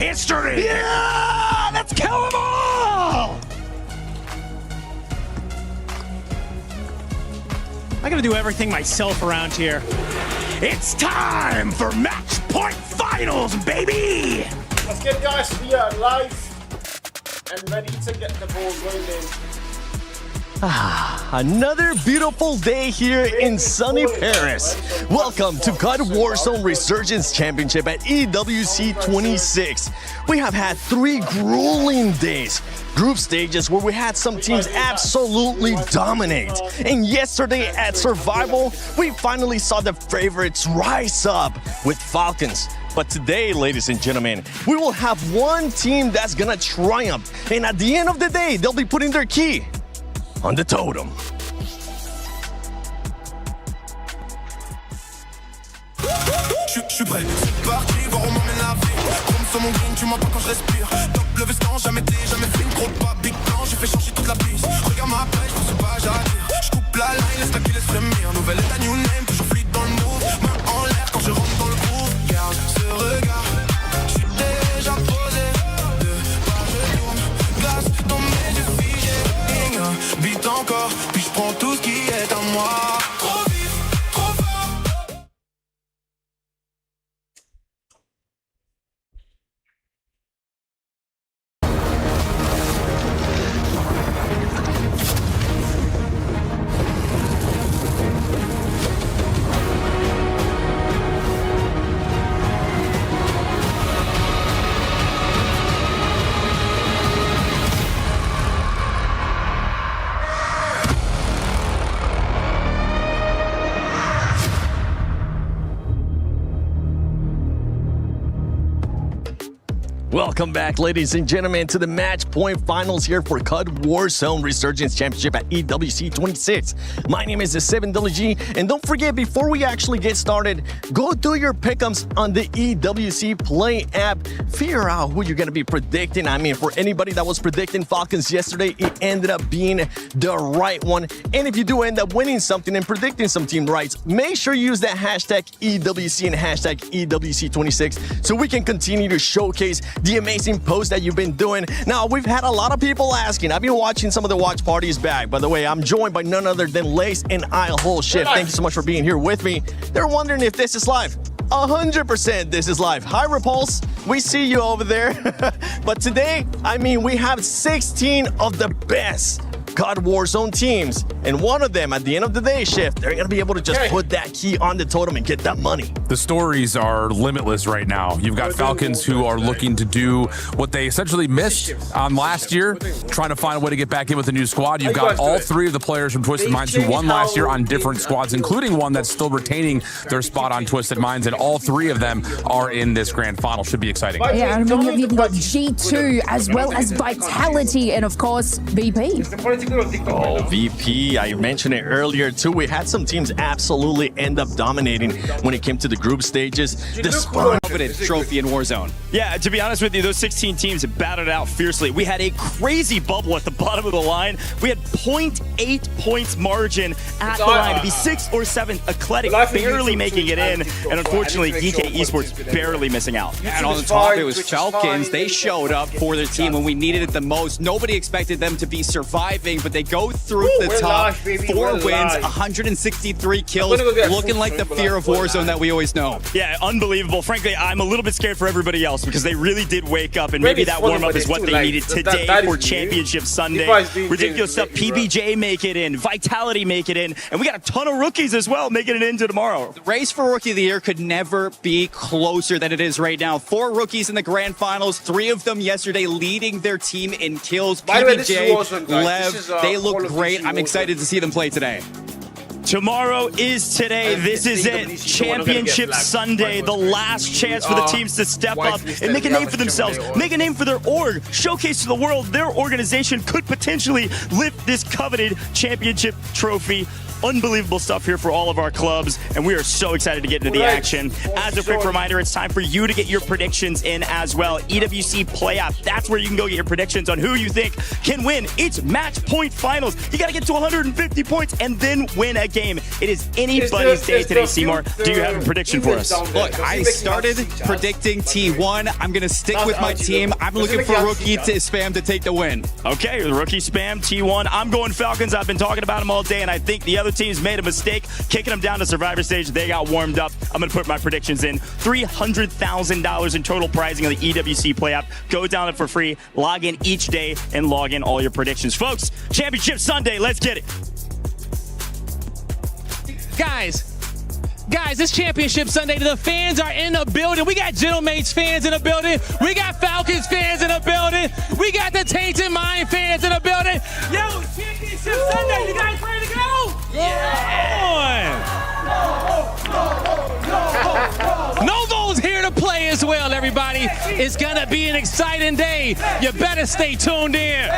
History! Yeah! Let's kill them all! I gotta do everything myself around here. It's time for match point finals, baby! Let's get guys, we are live and ready to get the ball rolling. Another beautiful day here in sunny Paris. Welcome to COD Warzone Resurgence Championship at EWC 26. We have had 3 grueling days. Group stages where we had some teams absolutely dominate. And yesterday at Survival, we finally saw the favorites rise up with Falcons. But today, ladies and gentlemen, we will have one team that's gonna triumph. And at the end of the day, they'll be putting their key on the totem. Je suis prêt, c'est parti, voir où m'emmène la vie. Comme sur mon green, tu m'entends quand je respire. Top le veston, jamais fait une trop pas big plan, j'ai fait changer toute la piste. Regarde ma page, je pense pas j'arrête. Je coupe la line, laisse la qui laisse frémir. Nouvelle état, new name, toujours fluide dans le move. Main en l'air quand je rentre dans le groove. Garde ce regard, je suis déjà posé. De part je tourne, glace dans mes yeux figés. Beat encore, puis je prends tout ce qui est à moi. Trop vite, trop fort. Welcome back, ladies and gentlemen, to the match point finals here for COD Warzone Resurgence Championship at EWC 26. My name is the 7WG, and don't forget, before we actually get started, go do your pick'ems on the EWC Play app. Figure out who you're going to be predicting. I mean, for anybody that was predicting Falcons yesterday, it ended up being the right one. And if you do end up winning something and predicting some team rights, make sure you use that hashtag EWC and hashtag EWC26 so we can continue to showcase the amazing posts that you've been doing. Now, we've had a lot of people asking. I've been watching some of the watch parties back. By the way, I'm joined by none other than Lace and I'll Whole Shift. Thank you so much for being here with me. They're wondering if this is live. 100% this is live. Hi, Repulse. We see you over there. But today, I mean, we have 16 of the best COD Warzone teams, and one of them at the end of the day, Shift, they're gonna be able to just put that key on the totem and get that money. The stories are limitless right now. You've got Falcons who are looking to do what they essentially missed on last year, trying to find a way to get back in with a new squad. You've got all 3 of the players from Twisted Minds who won last year on different squads, including one that's still retaining their spot on Twisted Minds, and all 3 of them are in this grand final. Should be exciting. Yeah, and then you've even got G2 as well as Vitality and, of course, VP. Oh, VP, I mentioned it earlier too. We had some teams absolutely end up dominating when it came to the group stages. Despite trophy in Warzone. Yeah, to be honest with you, those 16 teams battled it out fiercely. We had a crazy bubble at the bottom of the line. We had 0.8 points margin at the line to be 6th or 7th. Eclectic barely making it in, and unfortunately, DK Esports barely missing out. And on the top, it was Falcons. They showed up for their team when we needed it the most. Nobody expected them to be surviving, but they go through the top. 4 wins, 163 kills, looking like the fear of Warzone that we always know. Yeah, unbelievable. Frankly, I'm a little bit scared for everybody else because they really did wake up, and maybe that warm-up is what they needed today for Championship Sunday. Ridiculous stuff. PBJ make it in, Vitality make it in, and we got a ton of rookies as well making it into tomorrow. The race for Rookie of the Year could never be closer than it is right now. 4 rookies in the grand finals, 3 of them yesterday leading their team in kills. PBJ, Lev, they look great. I'm excited to see them play today. Tomorrow is today. This is it. Championship Sunday. The last chance for the teams to step up and make a name for themselves. Make a name for their org. Showcase to the world their organization could potentially lift this coveted championship trophy unbelievable stuff here for all of our clubs, and we are so excited to get into the action. As a quick reminder, it's time for you to get your predictions in as well. EWC Playoff, that's where you can go get your predictions on who you think can win. It's match point finals. You got to get to 150 points and then win a game. It is anybody's day today, Seymour. Do you have a prediction for us? Look, I started predicting T1. I'm going to stick with my team. I'm looking for Rookie to spam to take the win. Okay, the Rookie spam, T1. I'm going Falcons. I've been talking about them all day, and I think the other teams made a mistake kicking them down to Survivor Stage. They got warmed up. I'm going to put my predictions in. $300,000 in total prizing on the EWC Playoff. Go down it for free. Log in each day and log in all your predictions. Folks, Championship Sunday. Let's get it. Guys, it's Championship Sunday. The fans are in the building. We got Gentleman's fans in the building. We got Falcons fans in the building. We got the Tainted Mind fans in the building. Yo, Championship Sunday, you guys ready to go? Yeah! Novo's here to play as well, everybody. It's gonna be an exciting day. You better stay tuned in.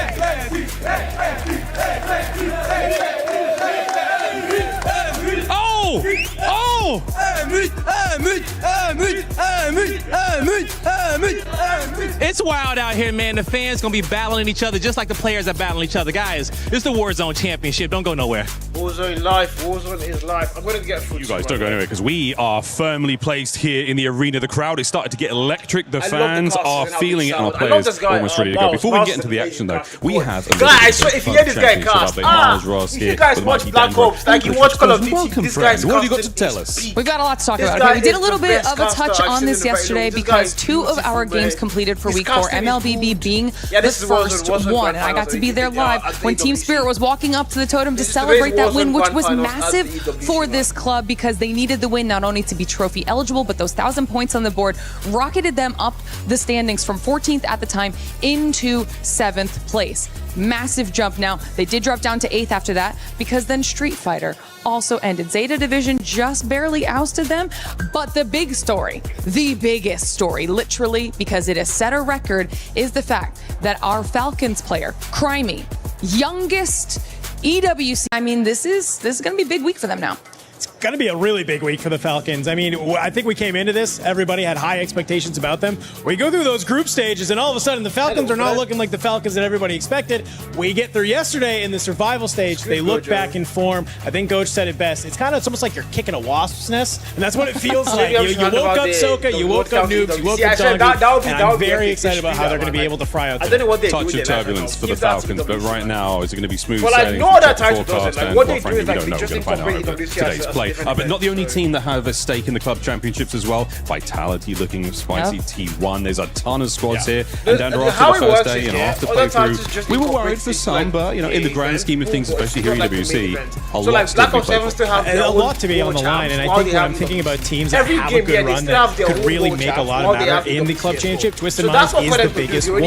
It's wild out here, man. The fans gonna be battling each other just like the players are battling each other. Guys, it's the Warzone Championship. Don't go nowhere. Warzone life. Warzone is life. I'm going to get food. You guys don't go anywhere because we are firmly placed here in the arena. The crowd is starting to get electric. The fans are feeling it, and our players are almost ready to go. Before we get into the action, though, we have a guy. I swear, if you hear this guy cast, if you guys watch Black Ops, like you watch Call of Duty, this guy's what have you got to tell us? We've got a lot to talk about. Okay, we did a little bit of a touch on this yesterday because 2 of our games completed for Week 4, MLBB being the first one. And I got to be there live when Team Spirit was walking up to the totem to celebrate that win, which was massive for this club because they needed the win not only to be trophy eligible, but those 1,000 points on the board rocketed them up the standings from 14th at the time into 7th place. Massive jump. Now, they did drop down to 8th after that because then Street Fighter also ended. Zeta Division just barely ousted them, but the big story, the biggest story, literally, because it has set a record, is the fact that our Falcons player, Crimey, youngest EWC, I mean, this is going to be a big week for them now. Going to be a really big week for the Falcons. I mean, I think we came into this, everybody had high expectations about them. We go through those group stages, and all of a sudden, the Falcons are not looking like the Falcons that everybody expected. We get through yesterday in the survival stage. They look back in form. I think Coach said it best. It's almost like you're kicking a wasp's nest, and that's what it feels like. You woke up Soka, you woke up Noobs, you woke up Donkey, and I'm very excited about how they're going to be able to fry out there. I don't know what they touch of turbulence for the Falcons, but right now, is it going to be smooth sailing? Well, I know that title doesn't. Like, what they do is we don't know. We're going to find out over today's play. But not the only team that have a stake in the club championships as well. Vitality looking spicy. T1. There's a ton of squads here. And down after the first day, after playthrough, we were worried for some, but in the grand scheme of things, especially here in EWC, a lot still to be played. A lot to be on the line, and I think when I'm thinking about teams that have a good run that could really make a lot of matter in the club championship, Twisted Minds is the biggest one.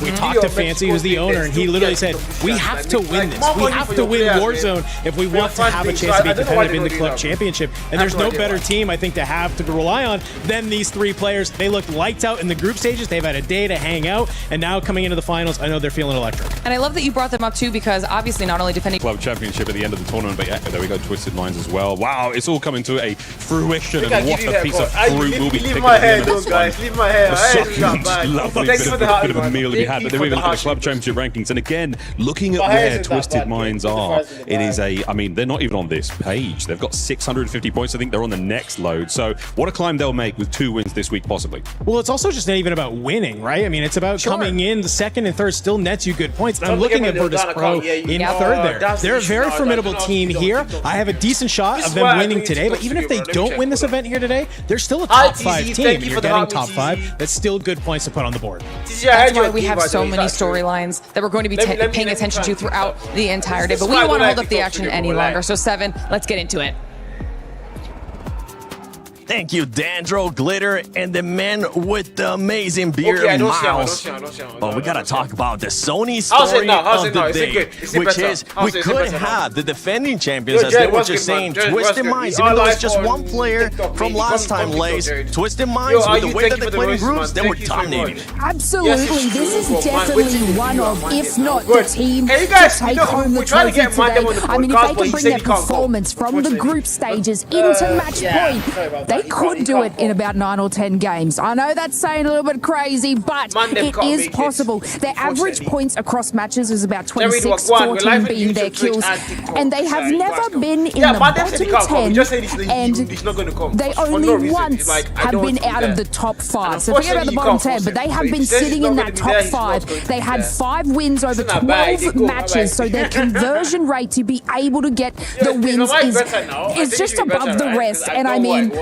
We talked to Fancy, who's the owner, and he literally said, we have to win this. We have to win Warzone if we want to have a chance to be competitive in the club championship. And there's no better team, I think, to have to rely on than these 3 players. They looked lights out in the group stages. They've had a day to hang out, and now coming into the finals, I know they're feeling electric. And I love that you brought them up too, because obviously not only defending club championship at the end of the tournament, but there we go, Twisted Minds as well. Wow, it's all coming to a fruition, and what a piece of fruit will be picking my hair, those guys. Leave my hair. Lovely bit of a meal to be had. But then we look at the club championship rankings, and again, looking at where Twisted Minds are, it is they're not even on this page. They've got 650 points. I think they're on the next load. So what a climb they'll make with 2 wins this week, possibly. Well, it's also just not even about winning, right? I mean, it's about coming in. The second and third still nets you good points. And I'm looking at Virtus Pro in third there. They're a very formidable team here. I have a decent shot of them winning today, but even if they don't win this event here today, they're still a top 5 team. You're getting top 5. That's still good points to put on the board. That's why we have so many storylines that we're going to be paying attention to throughout the entire day. But we don't want to hold up the action any longer. So 7, let's get into it. Thank you, Dandro, Glitter, and the man with the amazing beard, Miles. But we gotta talk about the Sony story of the day, which is we could have the defending champions, as they were just saying, Twisted Minds, even though it's just one player from last time, Lace. Twisted Minds, with the way that they're playing groups, they were dominating. Absolutely, this is definitely one of, if not the team, to take home the trophy today. I mean, if they can bring their performance from the group stages into match point, they could do it in about 9 or 10 games. I know that's saying a little bit crazy, but it is possible. Their average points across matches is about 26, 14 being their kills, and they have never been in the bottom 10, and they only once have been out of the top 5. So forget about the bottom 10, but they have been sitting in that top 5. They had 5 wins over 12 matches, so their conversion rate to be able to get the wins is just above the rest. And I mean,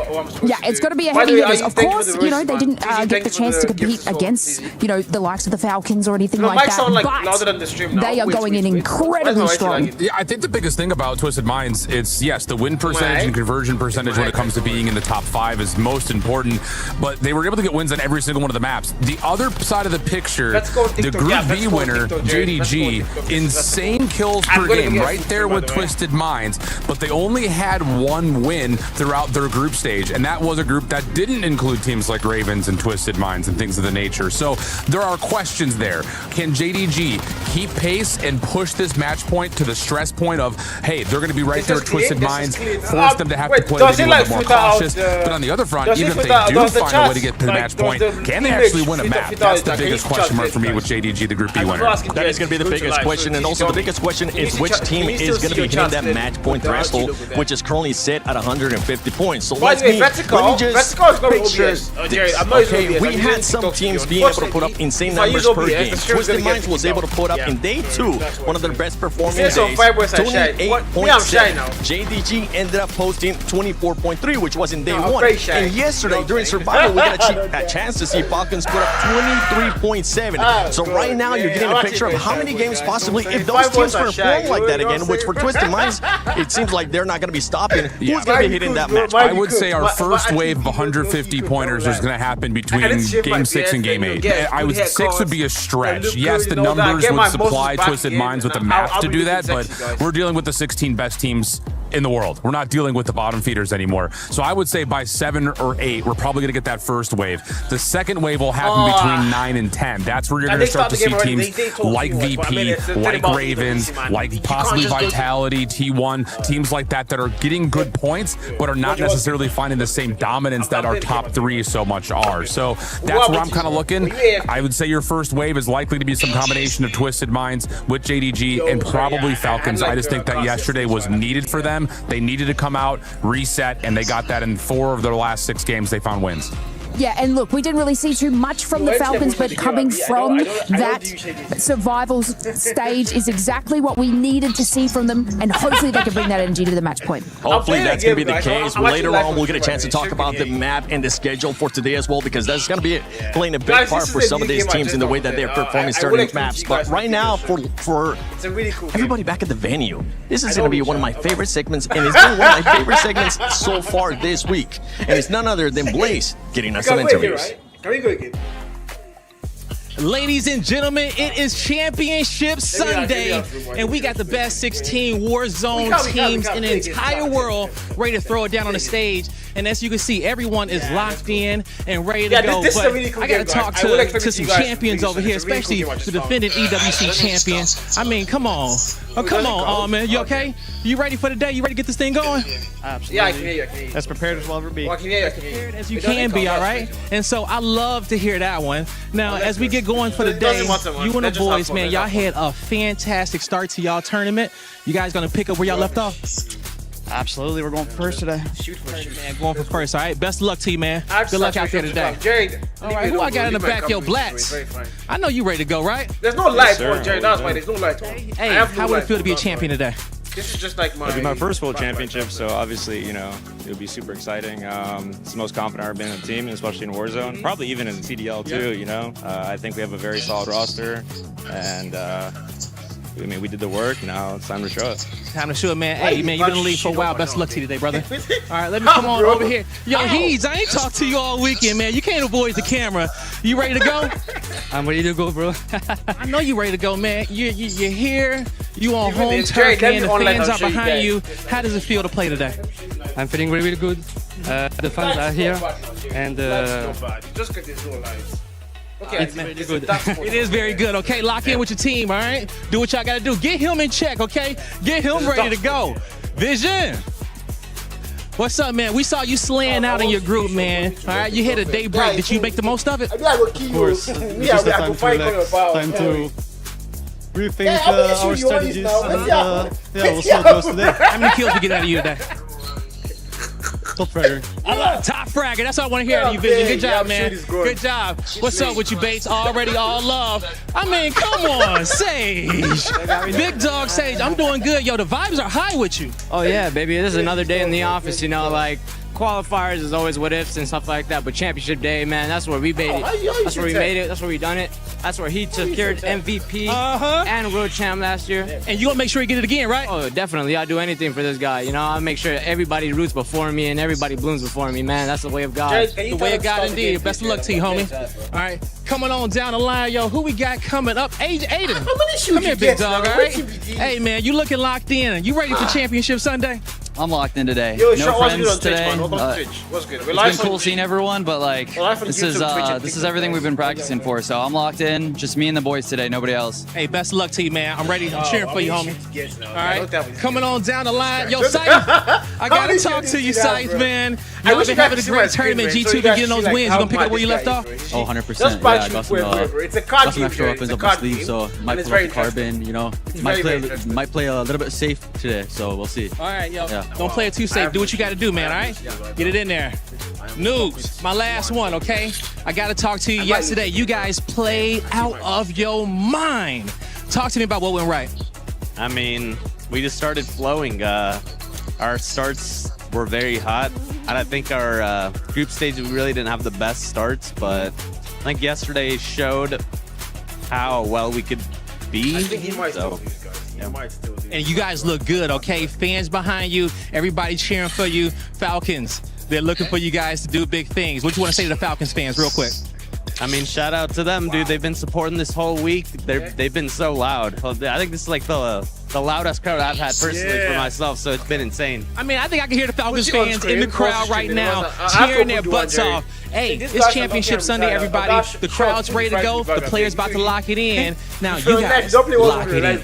yeah, it's got to be a heavy hitters. Of course, you know, they didn't get the chance to compete against, you know, the likes of the Falcons or anything like that, but they are going in incredibly strong. Yeah, I think the biggest thing about Twisted Minds, it's, yes, the win percentage and conversion percentage when it comes to being in the top 5 is most important, but they were able to get wins on every single one of the maps. The other side of the picture, the Group B winner, JDG, insane kills per game, right there with Twisted Minds, but they only had 1 win throughout their group stage, and that was a group that didn't include teams like Ravens and Twisted Minds and things of the nature. So there are questions there. Can JDG keep pace and push this match point to the stress point of, hey, they're going to be right there at Twisted Minds, force them to have to play a little bit more cautious, but on the other front, even if they do find a way to get to the match point, can they actually win a map? That's the biggest question mark for me with JDG, the Group B winner. That is going to be the biggest question, and also the biggest question is which team is going to be hitting that match point threshold, which is currently set at 150 points. So let me just picture this. Okay, we had some teams being able to put up insane numbers per game. Twisted Minds was able to put up in day 2 one of their best performing days, 28.7. JDG ended up posting 24.3, which was in day 1. And yesterday during Survival, we got a chance to see Falcons put up 23.7. So right now you're getting a picture of how many games possibly, if those teams perform like that again, which for Twisted Minds, it seems like they're not going to be stopping. Who's going to be hitting that match? I would say our first wave of 150 pointers is going to happen between Game 6 and Game 8. I would 6 would be a stretch. Yes, the numbers would supply Twisted Minds with the math to do that, but we're dealing with the 16 best teams in the world. We're not dealing with the bottom feeders anymore. So I would say by 7 or 8, we're probably going to get that first wave. The second wave will happen between 9 and 10. That's where you're going to start to see teams like VP, like Ravens, like possibly Vitality, T1, teams like that are getting good points, but are not necessarily finding the same dominance that our top 3 so much are. So that's where I'm kind of looking. I would say your first wave is likely to be some combination of Twisted Minds with JDG and probably Falcons. I just think that yesterday was needed for them. They needed to come out, reset, and they got that in 4 of their last 6 games. They found wins. Yeah, and look, we didn't really see too much from the Falcons, but coming from that survival stage is exactly what we needed to see from them, and hopefully they can bring that energy to the match point. Hopefully that's going to be the case. Later on, we'll get a chance to talk about the map and the schedule for today as well, because that's going to be playing a big part for some of these teams in the way that they're performing certain maps. But right now, for everybody back at the venue, this is going to be one of my favorite segments, and it's been one of my favorite segments so far this week. And it's none other than Blaze getting us some interviews. Ladies and gentlemen, it is Championship Sunday, and we got the best 16 Warzone teams in the entire world ready to throw it down on the stage. And as you can see, everyone is locked in and ready to go. But I got to talk to some champions over here, especially the defending EWC champion. I mean, come on. Oh, come on, man. You okay? You ready for the day? You ready to get this thing going? Absolutely. Yeah, I can hear you. I can hear you. As prepared as we'll ever be. As prepared as you can be, all right? And so I love to hear that one. Now, as we get going for the day, you and the boys, man, y'all had a fantastic start to y'all tournament. You guys going to pick up where y'all left off? Absolutely, we're going for first today. Shoot for first, man. Going for first, all right? Best of luck to you, man. Good luck out there today. All right, who I got in the back? Yo, Blats. I know you ready to go, right? There's no light on Jerry. That's why there's no light on. Hey, how would it feel to be a champion today? This is just like It'll be my first full championship, so obviously, you know, it'll be super exciting. It's the most confident I've ever been in the team, especially in Warzone. Probably even in CDL too, you know. I think we have a very solid roster, and I mean, we did the work. Now it's time to show it. Time to show it, man. Hey, man, you've been in the league for a while. Best of luck to you today, brother. All right, let me come on over here. Yo, Heeds, I ain't talked to you all weekend, man. You can't avoid the camera. You ready to go? I'm ready to go, bro. I know you ready to go, man. You're here. You on home turf, man. The fans are behind you. How does it feel to play today? I'm feeling really, really good. The fans are here, and Just because there's no lights. Okay, it's very good. It is very good, okay? Lock in with your team, all right? Do what y'all got to do. Get him in check, okay? Get him ready to go. Vision. What's up, man? We saw you slaying out in your group, man. All right, you hit a day break. Did you make the most of it? Of course. It's just a time to relax, time to rethink our strategies, and we'll see how it goes today. How many kills we get out of you today? Top fragger. I love top fragger. That's what I want to hear out of you, Vision. Good job, man. Good job. What's up with you, Bates? Already all love. I mean, come on, Sage. Big dog Sage. I'm doing good. Yo, the vibes are high with you. Oh, yeah, baby. This is another day in the office, you know, like qualifiers is always what ifs and stuff like that, but championship day, man, that's where we made it. That's where we made it. That's where we done it. That's where he secured MVP and world champ last year. And you gonna make sure you get it again, right? Oh, definitely. I'll do anything for this guy. You know, I'll make sure everybody roots before me and everybody blooms before me, man. That's the way of God. The way of God, indeed. Best of luck to you, homie. All right, coming on down the line, yo. Who we got coming up? Aiden. Come here, big dog. All right. Hey, man, you looking locked in? You ready for championship Sunday? I'm locked in today. Yo, no friends today. What's good? It's been cool seeing everyone, but like this is everything we've been practicing for. So I'm locked in. Just me and the boys today. Nobody else. Hey, best of luck to you, man. I'm ready. I'm cheering for you, homie. All right, coming on down the line. Yo, Scythe, I gotta talk to you, Scythe, man. You know, been having a great tournament. G2 been getting those wins. You gonna pick up where you left off? Oh, 100%. Yeah, I got some extra weapons up my sleeve, so might pull up the carbon. You know, might play a little bit safe today. So we'll see. All right, yo. Don't play it too safe. Do what you got to do, man, all right? Get it in there. News, my last one, okay? I got to talk to you yesterday. You guys played out of your mind. Talk to me about what went right. I mean, we just started flowing. Our starts were very hot. I think our group stage, we really didn't have the best starts, but I think yesterday showed how well we could be. I think he might still do, guys. And you guys look good, okay? Fans behind you, everybody cheering for you. Falcons, they're looking for you guys to do big things. What you want to say to the Falcons fans real quick? I mean, shout out to them, dude. They've been supporting this whole week. They've been so loud. I think this is like the loudest crowd I've had personally for myself, so it's been insane. I mean, I think I can hear the Falcons fans in the crowd right now cheering their butts off. Hey, it's Championship Sunday, everybody. The crowd's ready to go. The players about to lock it in. Now, you guys lock it in.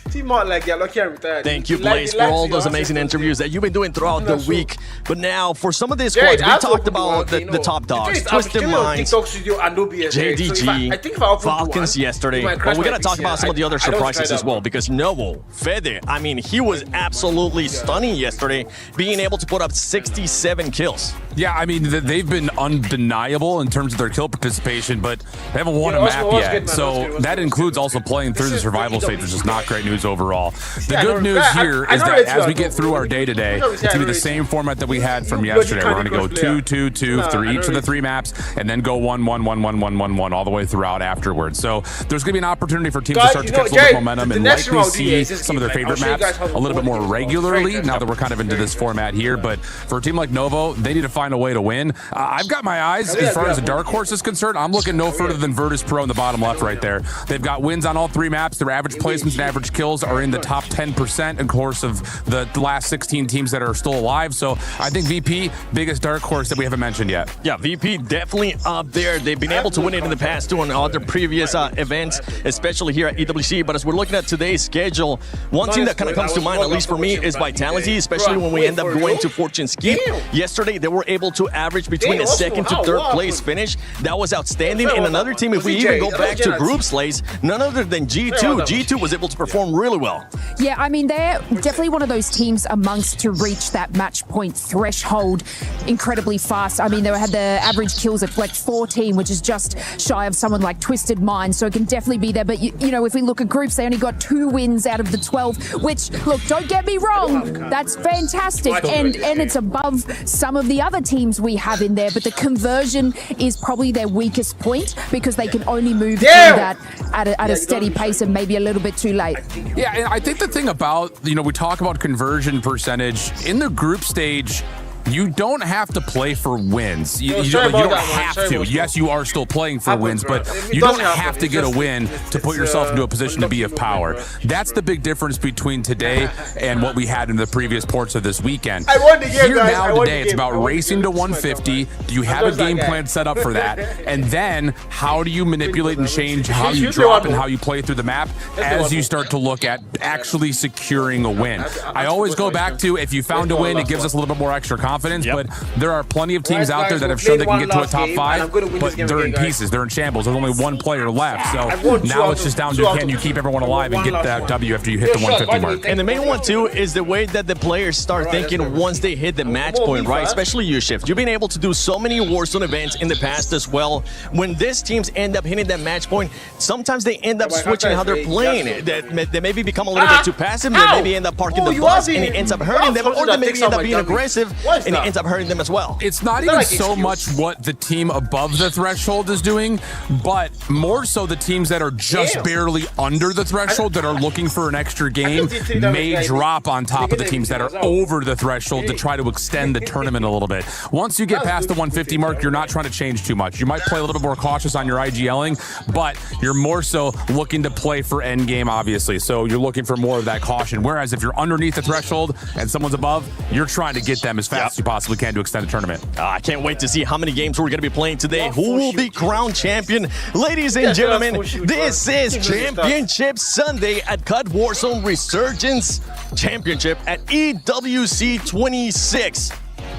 Thank you, Blaze, for all those amazing interviews that you've been doing throughout the week. But now, for some of these squads, we talked about the top dogs, Twisted Minds, JDG, Falcons yesterday. But we're going to talk about some of the other surprises as well, because Novo, Fede, I mean, he was absolutely stunning yesterday, being able to put up 67 kills. Yeah, I mean, they've been undeniable in terms of their kill participation, but they haven't won a map yet. So that includes also playing through the survival stage, which is not great news overall. The good news here is that as we get through our day today, it's going to be the same format that we had from yesterday. We're going to go 2-2-2 through each of the 3 maps, and then go 1-1-1-1-1-1-1 all the way throughout afterwards. So there's going to be an opportunity for teams to start to catch a little bit of momentum and likely see some of their favorite maps a little bit more regularly now that we're kind of into this format here. But for a team like Novo, they need to find a way to win. I've got my eyes, as far as the dark horse is concerned, I'm looking no further than Virtus Pro in the bottom left right there. They've got wins on all 3 maps. Their average placements and average kills are in the top 10% in course of the last 16 teams that are still alive. So I think VP, biggest dark horse that we haven't mentioned yet. Yeah, VP definitely up there. They've been able to win it in the past too on other previous events, especially here at EWC. But as we're looking at today's schedule, one team that kind of comes to mind, at least for me, is Vitality, especially when we end up going to Fortune's Keep. Yesterday, they were able to average between a 2nd to 3rd place finish. That was outstanding. And another team, if we even go back to group slays, none other than G2. G2 was able to perform really well. Yeah, I mean, they're definitely one of those teams amongst to reach that match point threshold incredibly fast. I mean, they had the average kills at like 14, which is just shy of someone like Twisted Minds, so it can definitely be there. But, you know, if we look at groups, they only got 2 wins out of the 12, which, look, don't get me wrong, that's fantastic. And it's above some of the other other teams we have in there, but the conversion is probably their weakest point because they can only move through that at a steady pace and maybe a little bit too late. Yeah, and I think the thing about, we talk about conversion percentage in the group stage. You don't have to play for wins. You don't have to. Yes, you are still playing for wins, but you don't have to get a win to put yourself into a position to be of power. That's the big difference between today and what we had in the previous ports of this weekend. Here now today, it's about racing to 150. Do you have a game plan set up for that? And then how do you manipulate and change how you drop and how you play through the map as you start to look at actually securing a win? I always go back to, if you found a win, it gives us a little bit more extra confidence. But there are plenty of teams out there that have shown they can get to a top 5, but they're in pieces, they're in shambles. There's only one player left, so now it's just down to can you keep everyone alive and get that W after you hit the 150 mark. And the main one too is the way that the players start thinking once they hit the match point, right? Especially you, Shift. You've been able to do so many Warzone events in the past as well. When these teams end up hitting that match point, sometimes they end up switching how they're playing. They maybe become a little bit too passive. They maybe end up parking the bus and it ends up hurting them, or they maybe end up being aggressive and it ends up hurting them as well. It's not even so much what the team above the threshold is doing, but more so the teams that are just barely under the threshold that are looking for an extra game may drop on top of the teams that are over the threshold to try to extend the tournament a little bit. Once you get past the 150 mark, you're not trying to change too much. You might play a little bit more cautious on your IGLing, but you're more so looking to play for endgame, obviously. So you're looking for more of that caution. Whereas if you're underneath the threshold and someone's above, you're trying to get them as fast as you possibly can to extend the tournament. I can't wait to see how many games we're going to be playing today. Who will be crowned champion? Ladies and gentlemen, this is Championship Sunday at CUD Warzone Resurgence Championship at EWC 26.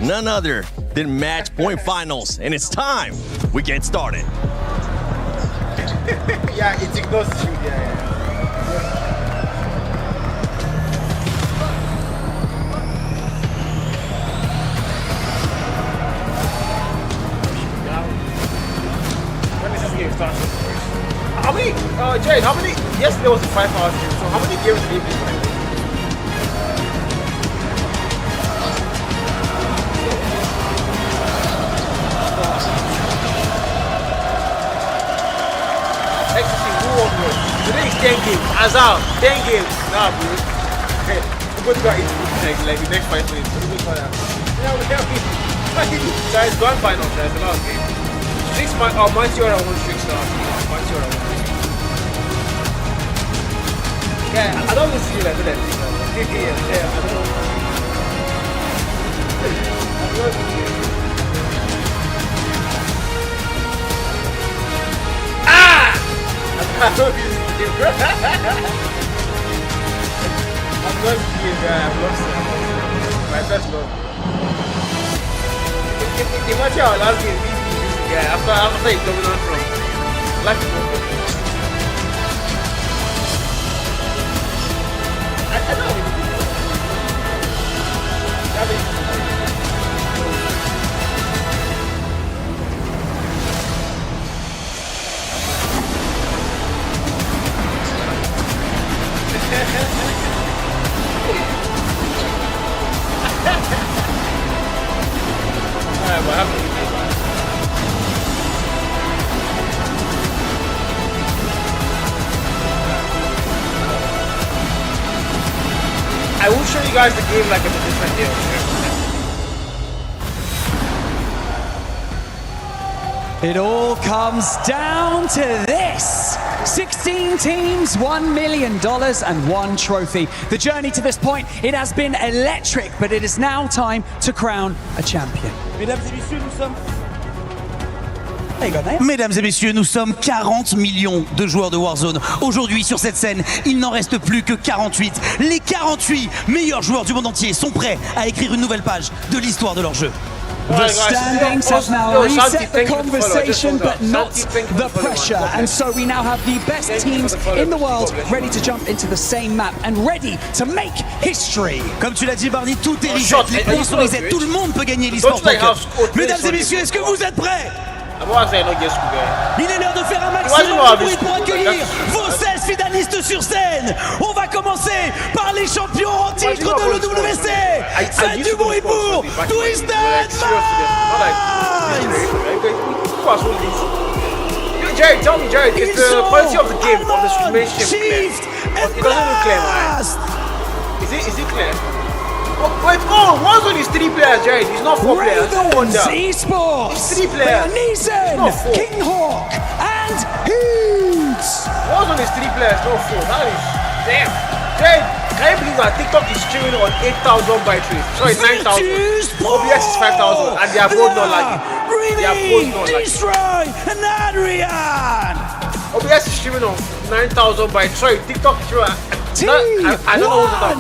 None other than match point finals. And it's time we get started. Yeah, it ignores you. Yeah. How many, Jade, how many, yesterday was a 5-hour stream, so how many games did you play? Today is 10 games, Azal, 10 games, nah bro. Hey, we're going to go eat food like the next 5 minutes, what are we going to do? Guys, grand finals, there's a lot of games. 6 months, months you are on 1 star. Months you are on 1 Yeah, I don't see you like that. Yeah, I don't. Ah! I'm not see you, bro. I'm not see you, guy. I've lost it. My best love. Imagine our last game. Yeah, after it's coming on from like I know. Alright, what happened? I will show you guys the game like it's a different game. It all comes down to this. 16 teams, $1 million and 1 trophy. The journey to this point, it has been electric, but it is now time to crown a champion. Mesdames et messieurs, nous sommes... Mesdames et messieurs, nous sommes 40 millions de joueurs de Warzone. Aujourd'hui, sur cette scène, il n'en reste plus que 48. Les 48 meilleurs joueurs du monde entier sont prêts à écrire une nouvelle page de l'histoire de leur jeu. The standings have now reset the conversation, but not the pressure. And so we now have the best teams in the world ready to jump into the same map and ready to make history. Comme tu l'as dit, Barney, tout est reset. Les points sont reset. Tout le monde peut gagner l'Esports. Mesdames et messieurs, est-ce que vous êtes prêts? Il est l'heure de faire un maximum de bruit pour accueillir vos 16 finalistes sur scène. On va commencer par les champions en titre de l'EWC. Faites du bruit pour Twisted Jared, tell me, Jared, it's the quality of the game, of the streamation clear? It doesn't look clear, man. Is it clear? Oh, wait, Warzone is 3 players, Jared. It's not 4 players. No wonder. Esports. It's 3 players. Neeson, Kinghawk, and Hoots. Warzone is 3 players, not 4. That is damn. Jared, can you believe that TikTok is streaming on 8,000 byte rate? Sorry, 9,000. OBS is 5,000, and they are both not lagging. They are both not lagging. Destroy and Adrian. OBS is streaming on 9,000 byte. Sorry, TikTok is streaming. I don't know who's that.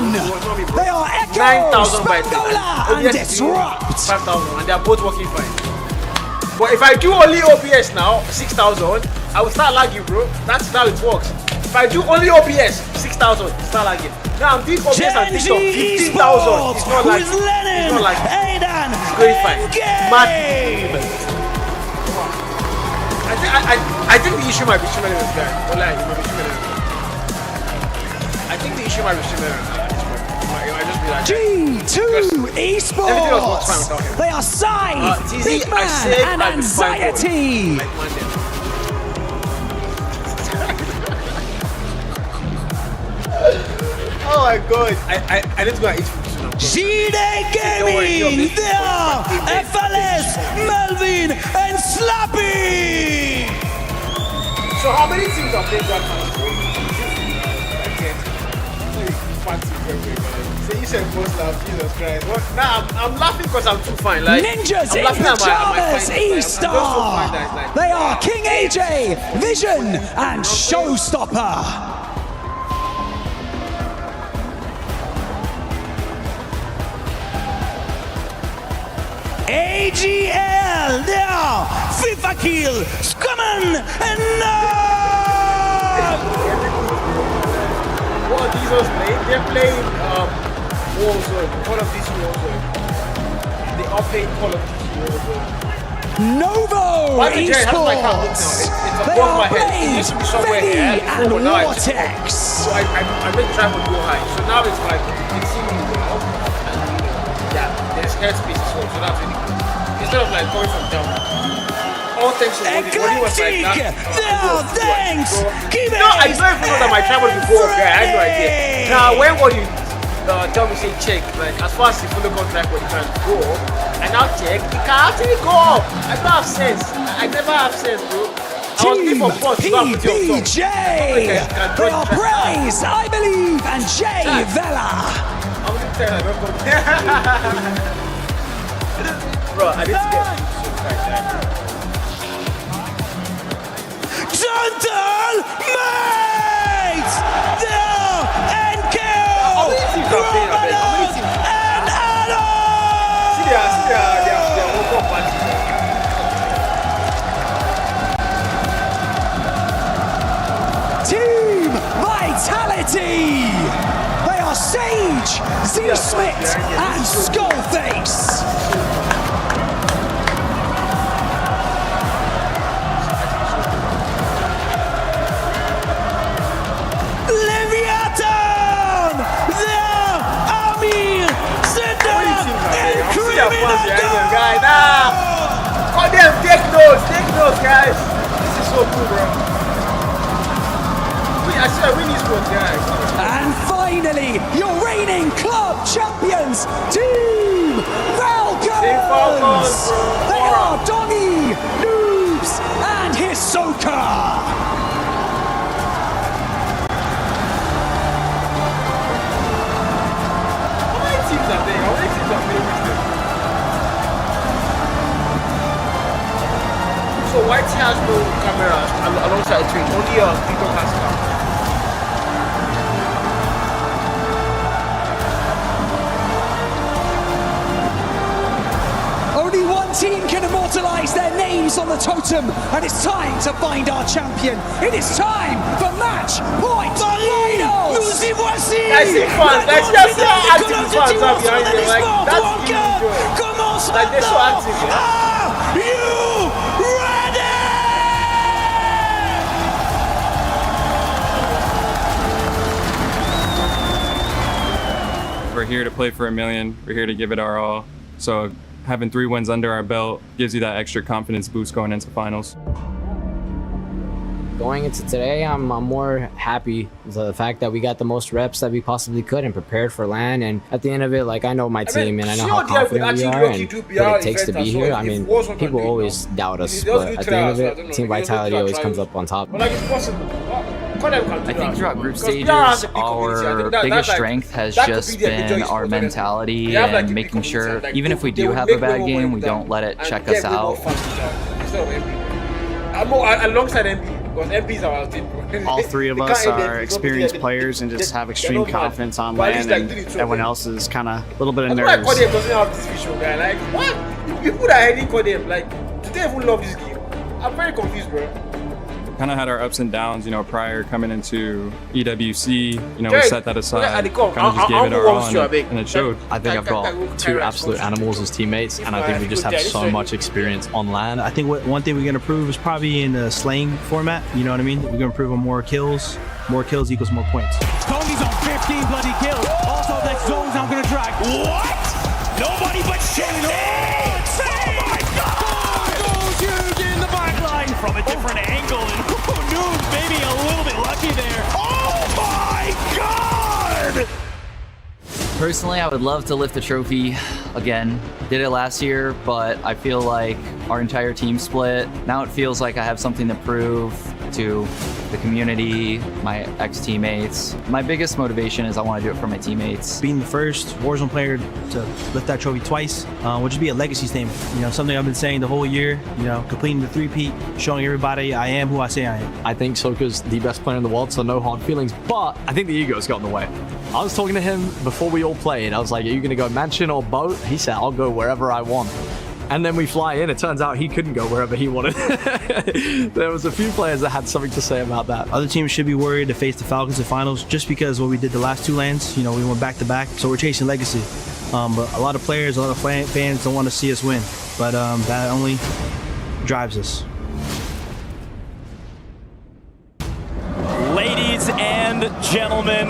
They are Echo, 9,000 bytes. Spangola, and Disrupt. 5,000, and they are both working fine. But if I do only OBS now, 6,000, I will start lagging, bro. That's how it works. If I do only OBS, 6,000, start lagging. Now I'm doing OBS and TikTok, 15,000. It's not like it's not like it's going fine. Mad. I think the issue might be streaming this guy. Well, it might be streaming this guy. I think the issue might be streaming G2 Esports. They are Scythe, Big Man, and Anxiety. Oh my god, I need to go and eat food soon. GD Gaming, they are FLS, Melvin, and Slappy. So how many teams are playing Black Panther? So you said post love, Jesus Christ. What? Nah, I'm laughing because I'm too fine. Like, Ninjas I'm in laughing at Pajamas, my E-Star. They are King AJ, Vision, and Showstopper. AGL, they are FIFA Kill, Scumman, and What are these guys playing? They're playing Warzone, Call of Duty Warzone. They are playing Call of Duty Warzone. Novo Esports. It's They above are my head. It used to be somewhere here and before, but now it's Vortex. so I made the try to go high. So now it's like it's seeming well. And yeah, there's airspace as well. So that's really good. Instead of like going from down. All thanks to what he was like that. Thanks. Keep it. No, I don't even know that my tribal will go up there. I had no idea. Now, when would you tell me say check, like as far as the follow contract when you can go, and now check, it can actually go up. I don't have sense. I never have sense, bro. I was looking for boss to go and put you on top. They are Praise, I Believe, and Jay Vela. I'm going to tell you, I don't go. Bro, I need to get Gentle Mates! There and kill! Romano and Adam! See, they are woke up party. Team Vitality! They are Sage, Z-Smith, and Skullface! Guy, nah. Oh damn, take notes, guys. This is so cool, bro. I said we need sports, guys. And finally, your reigning club champions, Team Falcons. They are Donny, Noobs, and Hisoka. How many teams are there? How many teams are playing with them? So White has no cameras alongside Twitch, only TikTok has camera. Only one team can immortalize their names on the totem, and it's time to find our champion. It is time for match point finals. Nous y voici. That's it, fun. That's just how active the fans are behind you. Like that's really good. Commence like they're so active. Are you ready? We're here to play for $1 million. We're here to give it our all. So having 3 wins under our belt gives you that extra confidence boost going into finals. Going into today, I'm more happy with the fact that we got the most reps that we possibly could and prepared for LAN. And at the end of it, like, I know my team and I know how confident we are and what it takes to be here. I mean, people always doubt us, but at the end of it, team vitality always comes up on top. I think throughout group stages, our biggest strength has just been our mentality and making sure, even if we do have a bad game, we don't let it check us out. Alongside MP. MP's our team. All 3 of us are experienced players and just have extreme confidence on LAN, and everyone else is kind of a little bit of nerves. Codem doesn't have this visual guy. Like, what? People that are heading Codem, like, do they even love this game? I'm very confused, bro. Kind of had our ups and downs, you know, prior coming into EWC, you know, we set that aside, kind of just gave it our all, and it showed. I think I've got 2 absolute animals as teammates, and I think we just have so much experience on LAN. I think one thing we're going to prove is probably in the slaying format, you know what I mean? We're going to prove on more kills equals more points. Tony's on 15 bloody kills. Also, that zone's now going to drag. What? Nobody but Shannon. Oh my God! Goes huge in the back line from a different angle. And Noob maybe a little bit lucky there. Oh my God! Personally, I would love to lift the trophy again. Did it last year, but I feel like our entire team split. Now it feels like I have something to prove to the community, my ex-teammates. My biggest motivation is I want to do it for my teammates. Being the first Warzone player to lift that trophy twice will just be a legacy statement. You know, something I've been saying the whole year, you know, completing the 3-peat, showing everybody I am who I say I am. I think Soka's the best player in the world, so no hard feelings, but I think the ego's got in the way. I was talking to him before we all played. I was like, are you going to go mansion or boat? He said, I'll go wherever I want. And then we fly in. It turns out he couldn't go wherever he wanted. There was a few players that had something to say about that. Other teams should be worried to face the Falcons in finals just because what we did the last 2 lands, you know, we went back to back. So we're chasing legacy. But a lot of players, a lot of fans don't want to see us win. But that only drives us. Ladies and gentlemen,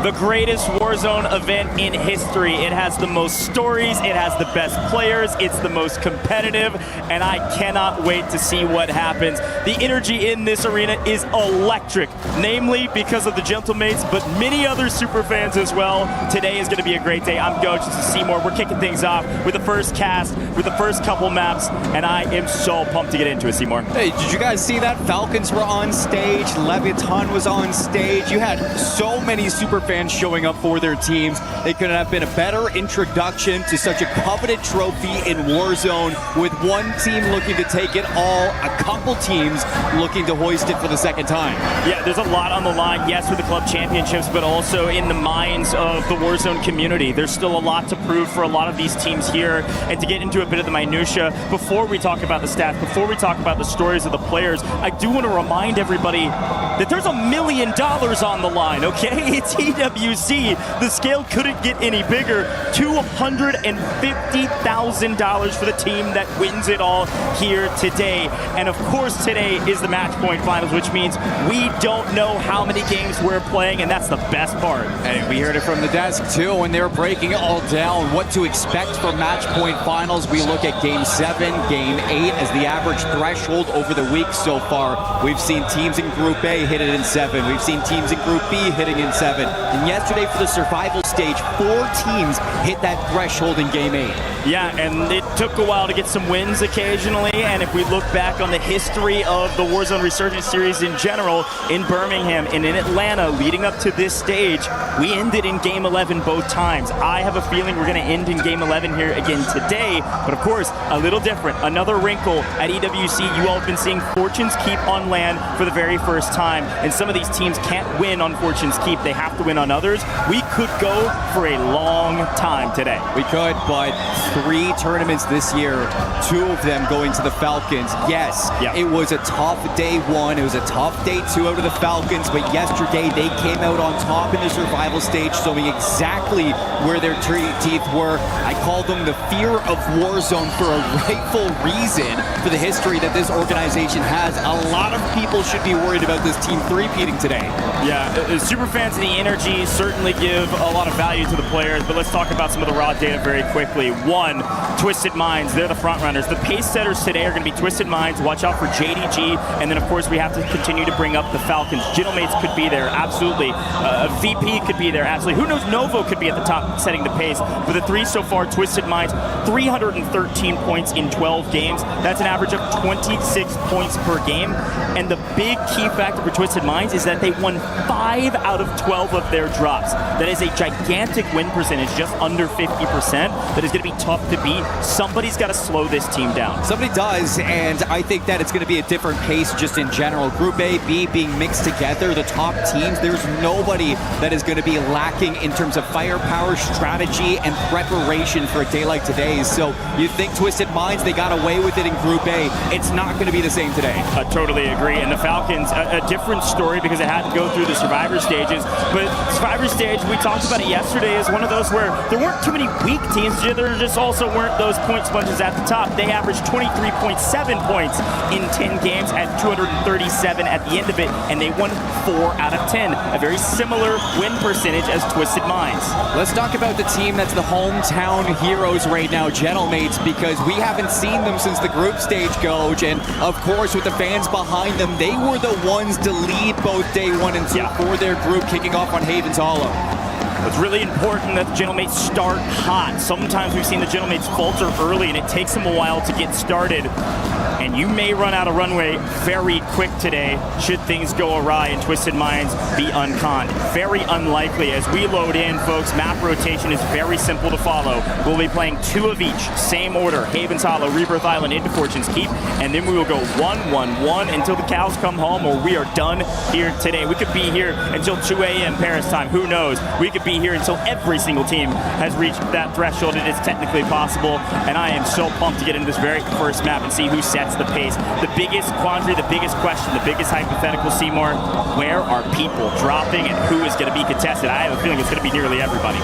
the greatest Warzone event in history. It has the most stories, it has the best players, it's the most competitive, and I cannot wait to see what happens. The energy in this arena is electric, namely because of the Gentlemates, but many other super fans as well. Today is going to be a great day. I'm Goach, this is Seymour. We're kicking things off with the first cast, with the first couple maps, and I am so pumped to get into it, Seymour. Hey, did you guys see that? Falcons were on stage, Leviathan was on stage. You had so many super fans showing up for their teams. They couldn't have been a better introduction to such a coveted trophy in Warzone, with one team looking to take it all, a couple teams looking to hoist it for the second time. Yeah, there's a lot on the line, yes, with the club championships, but also in the minds of the Warzone community. There's still a lot to prove for a lot of these teams here, and to get into a bit of the minutia, before we talk about the stats, before we talk about the stories of the players, I do want to remind everybody that there's $1 million on the line, okay? It's EWC. The scale couldn't get any bigger. $250,000 for the team that wins it all here today. And of course, today is the match point finals, which means we don't know how many games we're playing, and that's the best part. And we heard it from the desk too when they were breaking it all down. What to expect for match point finals. We look at game 7, game 8 as the average threshold over the week so far. We've seen teams in Group A hit it in 7. We've seen teams in Group B hitting in 7. And yesterday for the survival stage, 4 teams hit that threshold in game 8. Yeah, and it took a while to get some wins occasionally, and if we look back on the history of the Warzone Resurgence Series in general, in Birmingham and in Atlanta leading up to this stage, we ended in game 11 both times. I have a feeling we're going to end in game 11 here again today, but of course, a little different. Another wrinkle at EWC, you all have been seeing Fortune's Keep on LAN for the very first time, and some of these teams can't win on Fortune's Keep. They have to win on others. We could go for a long time today. We could, but 3 tournaments this year, 2 of them going to the Falcons. Yes, It was a tough day 1. It was a tough day 2 out of the Falcons, but yesterday they came out on top in the survival stage, showing exactly where their teeth were. I call them the fear of Warzone for a rightful reason for the history that this organization has. A lot of people should be worried about this team three-peating today. Yeah, Superfans and the energy certainly give a lot of value to the players, but let's talk about some of the raw data very quickly. One, Twisted Minds, they're the front runners. The pace setters today are going to be Twisted Minds. Watch out for JDG, and then of course we have to continue to bring up the Falcons. Gentlemates could be there, absolutely. VP could be there, absolutely. Who knows, Novo could be at the top setting the pace. But the three so far, Twisted Minds, 313 points in 12 games. That's an average of 26 points per game. And the big key factor for Twisted Minds is that they won 5 out of 12 of their drops. That is a gigantic win percentage, just under 50%. That is going to be tough to beat. Somebody's got to slow this team down. Somebody does, and I think that it's going to be a different pace just in general. Group A, B being mixed together, the top teams, there's nobody that is going to be lacking in terms of firepower, strategy, and preparation for a day like today's. So you think Twisted Minds, they got away with it in Group A. It's not going to be the same today. I totally agree. And the Falcons, a different story because it had to go through the Survivor stages. But Survivor stage, we talked about it yesterday, is one of those where there weren't too many weak teams. There just also weren't those point sponges at the top. They averaged 23.7 points in 10 games at 237 at the end of it, and they won 4 out of 10. A very similar win percentage as Twisted Minds. Let's talk about the team that's the hometown heroes right now, Gentlemates, because we haven't seen them since the group stage, Goj, and of course with the fans behind them, they were the ones to lead both day 1 and 2 for their group, kicking off on Havens Hollow. It's really important that the Gentlemates start hot. Sometimes we've seen the Gentlemates falter early and it takes them a while to get started. And you may run out of runway very quick today should things go awry and Twisted Minds be unconned. Very unlikely. As we load in, folks, map rotation is very simple to follow. We'll be playing 2 of each, same order, Havens Hollow, Rebirth Island, into Fortune's Keep, and then we will go 1-1-1 until the cows come home, or we are done here today. We could be here until 2 a.m. Paris time, who knows? We could be here until every single team has reached that threshold. It is technically possible, and I am so pumped to get into this very first map and see who sets the pace. The biggest quandary, the biggest question, the biggest hypothetical, Seymour, where are people dropping and who is going to be contested? I have a feeling it's going to be nearly everybody.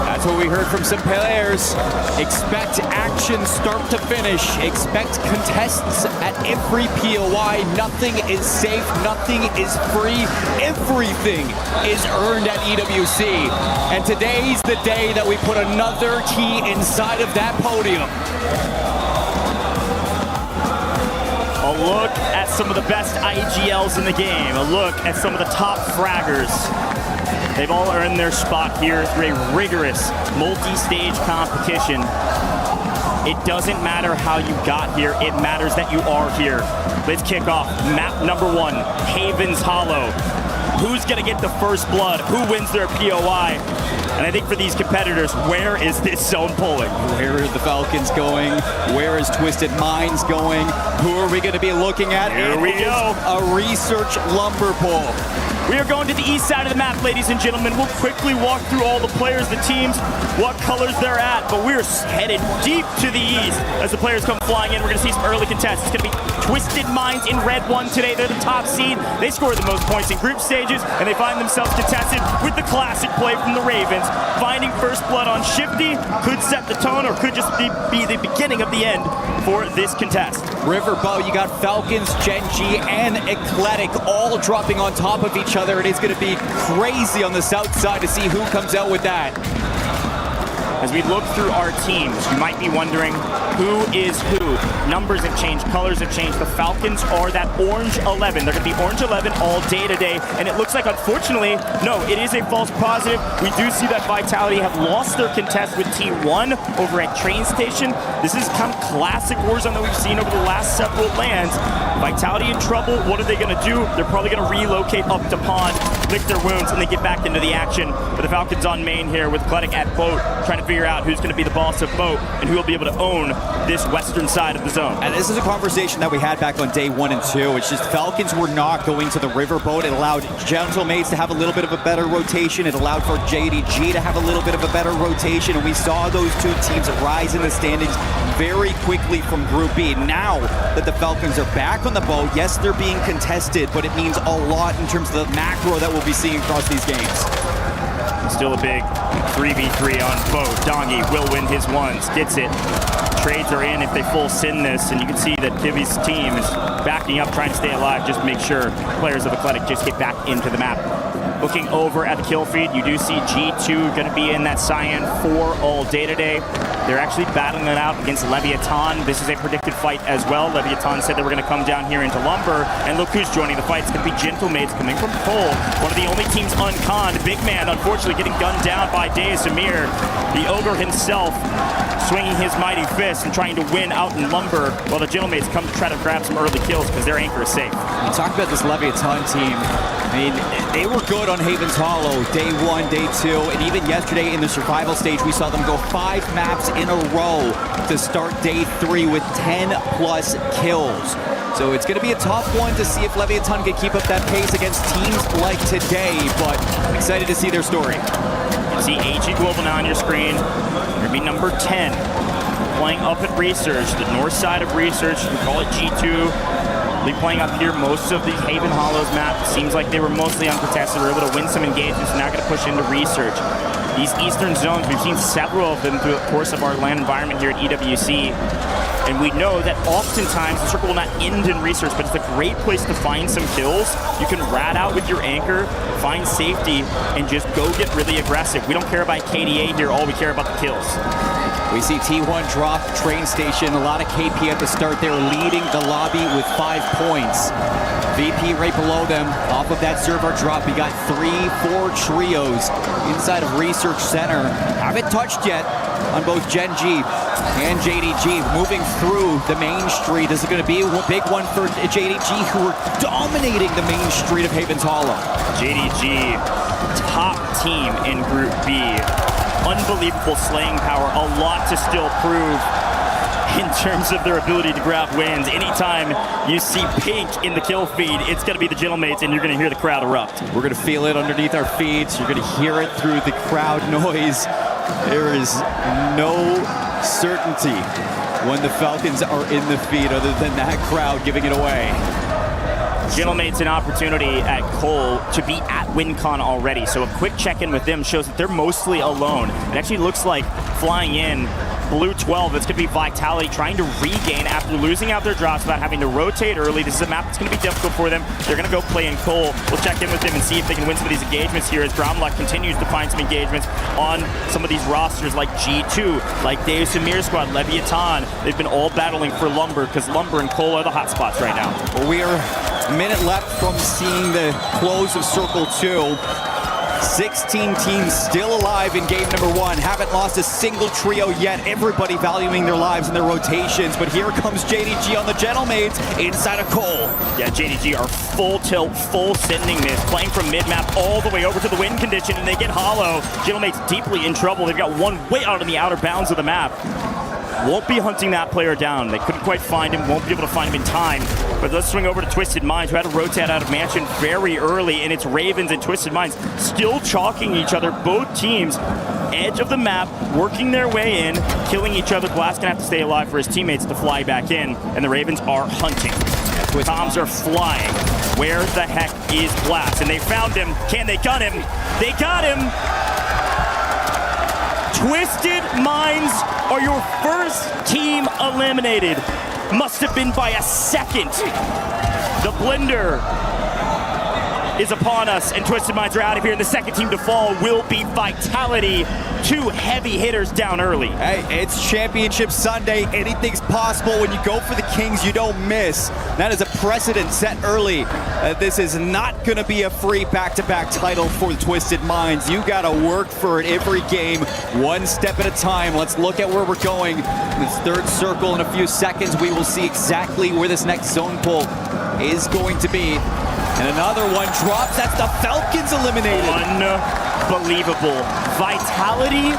That's what we heard from some players. Expect action start to finish. Expect contests at every POI. Nothing is safe. Nothing is free. Everything is earned at EWC. And today's the day that we put another key inside of that podium. A look at some of the best IGLs in the game. A look at some of the top fraggers. They've all earned their spot here through a rigorous multi-stage competition. It doesn't matter how you got here, it matters that you are here. Let's kick off map number 1, Havens Hollow. Who's gonna get the first blood? Who wins their POI? And I think for these competitors, where is this zone pulling? Where are the Falcons going? Where is Twisted Minds going? Who are we gonna be looking at? Here we go. A research lumber pull. We are going to the east side of the map, ladies and gentlemen. We'll quickly walk through all the players, the teams, what colors they're at, but we're headed deep to the east as the players come flying in. We're going to see some early contests. It's going to be Twisted Minds in red 1 today. They're the top seed. They scored the most points in group stages, and they find themselves contested with the classic play from the Ravens. Finding first blood on Shifty could set the tone or could just be the beginning of the end for this contest. Riverboat, you got Falcons, Gen G, and Eclectic all dropping on top of each other. It is going to be crazy on the south side to see who comes out with that. As we look through our teams, you might be wondering who is who. Numbers have changed, colors have changed. The Falcons are that orange 11. They're going to be orange 11 all day today. And it looks like, unfortunately, no, it is a false positive. We do see that Vitality have lost their contest with T1 over at Train Station. This is kind of classic Warzone that we've seen over the last several lands. Vitality in trouble. What are they going to do? They're probably going to relocate up to Pond, lick their wounds, and then get back into the action. But the Falcons on main here with Eclectic at boat, trying to figure out who's going to be the boss of boat and who will be able to own this western side of the zone. And this is a conversation that we had back on day 1 and 2. It's just Falcons were not going to the riverboat. It allowed Gentlemates to have a little bit of a better rotation. It allowed for JDG to have a little bit of a better rotation. And we saw those two teams rise in the standings very quickly from Group B. Now that the Falcons are back on the boat, yes, they're being contested, but it means a lot in terms of the macro that we'll be seeing across these games. Still a big 3v3 on boat. Dongi will win his ones. Gets it. trades are in if they full send this, and you can see that Kivi's team is backing up, trying to stay alive, just make sure players of Eclectic just get back into the map. Looking over at the kill feed, you do see G2 going to be in that Cyan 4 all day today. They're actually battling it out against Leviathan. This is a predicted fight as well. Leviathan said they were going to come down here into Lumber, and look who's joining the fight. It's going to be Gentlemates coming from Cole, one of the only teams unconned. Big man, unfortunately, getting gunned down by Deus Amir. The Ogre himself swinging his mighty fist and trying to win out in Lumber, while the Gentlemates come to try to grab some early kills because their anchor is safe. We talked about this Leviathan team. I mean, they were good on Haven's Hollow, day 1, day 2, and even yesterday in the survival stage, we saw them go 5 maps in a row to start day 3 with 10+ kills. So it's going to be a tough one to see if Leviathan can keep up that pace against teams like today, but I'm excited to see their story. You see AG Global now on your screen. Going to be number 10, playing up at Research, the north side of Research. You can call it G2. Be playing up here most of the Haven Hollows map. Seems like they were mostly uncontested. They were able to win some engagements. Now going to push into Research. These eastern zones, we've seen several of them through the course of our LAN environment here at EWC. And we know that oftentimes the circle will not end in Research, but it's a great place to find some kills. You can rat out with your anchor, find safety, and just go get really aggressive. We don't care about KDA here. All we care about the kills. We see T1 drop train station, a lot of KP at the start. They're leading the lobby with 5 points. VP right below them, off of that server drop. We got 3-4 trios inside of Research Center. Haven't touched yet on both Gen G and JDG. Moving through the main street. This is going to be a big one for JDG, who are dominating the main street of Haven's Hollow. JDG, top team in Group B. Unbelievable slaying power, a lot to still prove in terms of their ability to grab wins. Anytime you see pink in the kill feed, it's going to be the Gentlemates, and you're going to hear the crowd erupt. We're going to feel it underneath our feet. You're going to hear it through the crowd noise. There is no certainty when the Falcons are in the feed other than that crowd giving it away. Gentlemates an opportunity at Cole to be at WinCon already, so a quick check-in with them shows that they're mostly alone. It actually looks like flying in Blue 12, it's going to be Vitality trying to regain after losing out their drops without having to rotate early. This is a map that's going to be difficult for them. They're going to go play in Cole. We'll check in with them and see if they can win some of these engagements here as Gromlock continues to find some engagements on some of these rosters like G2, like Deus Amir's squad, Leviathan. They've been all battling for Lumber because Lumber and Cole are the hot spots right now. Well, we are a minute left from seeing the close of Circle 2. 16 teams still alive in game number 1. Haven't lost a single trio yet. Everybody valuing their lives and their rotations. But here comes JDG on the Gentlemates inside of Cole. Yeah, JDG are full tilt, full sending this, playing from mid-map all the way over to the win condition, and they get hollow. Gentlemates deeply in trouble. They've got one way out on the outer bounds of the map. Won't be hunting that player down. They couldn't quite find him, won't be able to find him in time. But let's swing over to Twisted Minds, who had to rotate out of Mansion very early, and it's Ravens and Twisted Minds still chalking each other. Both teams, edge of the map, working their way in, killing each other. Blast gonna have to stay alive for his teammates to fly back in, and the Ravens are hunting. Toms are flying. Where the heck is Blast? And they found him. Can they gun him? They got him! Twisted Minds are your first team eliminated. Must have been by a second. The blender is upon us, and Twisted Minds are out of here. And the second team to fall will be Vitality. 2 heavy hitters down early. Hey, it's Championship Sunday. Anything's possible. When you go for the Kings, you don't miss. That is a precedent set early. This is not going to be a free back-to-back title for the Twisted Minds. You got to work for it every game, one step at a time. Let's look at where we're going. This third circle in a few seconds, we will see exactly where this next zone pull is going to be. And another one drops. That's the Falcons eliminated. Unbelievable. Vitality,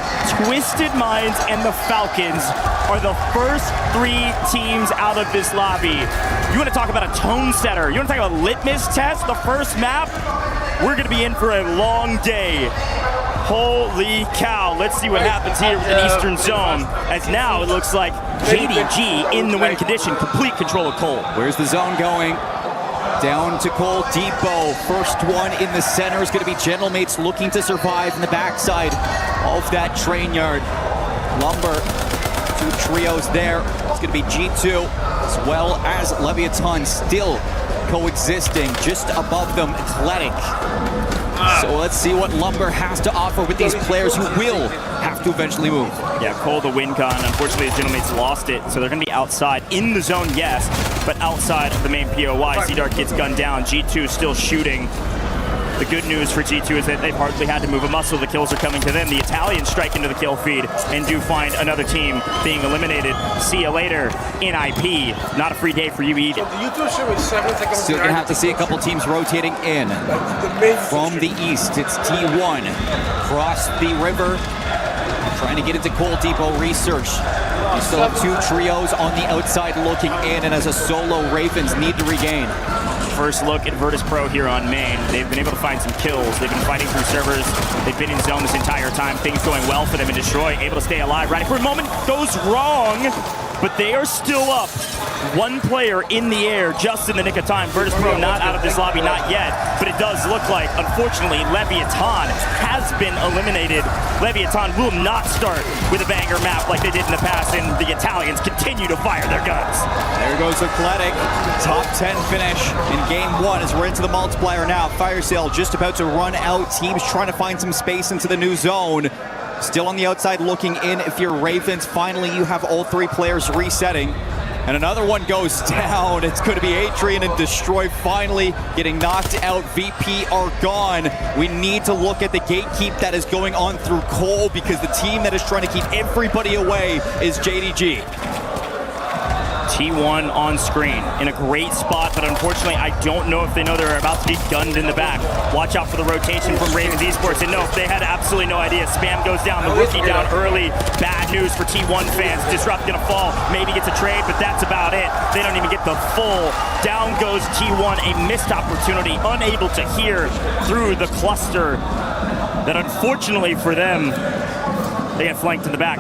Twisted Minds, and the Falcons are the first 3 teams out of this lobby. You want to talk about a tone setter? You want to talk about a litmus test? The first map? We're going to be in for a long day. Holy cow. Let's see what happens here with the Eastern Zone, as now it looks like JDG in the win condition, complete control of Cole. Where's the zone going? Down to Cole Depot. First one in the center is going to be Gentlemates looking to survive in the backside of that train yard. Lumber to two trios there. It's going to be G2 as well as Leviathan still coexisting just above them. Athletic. So let's see what Lumber has to offer with these players who will have to eventually move. Yeah, Cole, the win con. Unfortunately, his Gentlemates lost it, so they're going to be outside. In the zone, yes, but outside of the main POI. Z-Dark gets gunned down. G2 still shooting. The good news for G2 is that they've hardly had to move a muscle. The kills are coming to them. The Italians strike into the kill feed and do find another team being eliminated. See you later in IP. Not a free day for you either. Still gonna have to see a couple teams rotating in. From the east, it's T1. Cross the river. Trying to get into Coal Depot Research. You still have two trios on the outside looking in, and as a solo, Ravens need to regain. First look at Virtus Pro here on main. They've been able to find some kills. They've been fighting through servers. They've been in zone this entire time. Things going well for them, and Destroy able to stay alive. Right for a moment goes wrong, but they are still up. One player in the air just in the nick of time. Virtus Pro not out of this lobby, not yet, but it does look like, unfortunately, Leviathan has been eliminated. Leviathan will not start with a banger map like they did in the past, and the Italians continue to fire their guns. There goes Athletic. Top 10 finish in game one as we're into the multiplier now. Fire sale just about to run out. Teams trying to find some space into the new zone. Still on the outside looking in. If you're Ravens, finally you have all three players resetting. And another one goes down. It's going to be Adrian and Destroy finally getting knocked out. VP are gone. We need to look at the gatekeep that is going on through Cole, because the team that is trying to keep everybody away is JDG. T1 on screen in a great spot, but unfortunately I don't know if they know they're about to get gunned in the back. Watch out for the rotation from Ravens Esports, and no, they had absolutely no idea. Spam goes down, the rookie down early. Bad news for T1 fans. Disrupt gonna fall, maybe gets a trade, but that's about it. They don't even get the full. Down goes T1, a missed opportunity, unable to hear through the cluster that unfortunately for them, they get flanked in the back.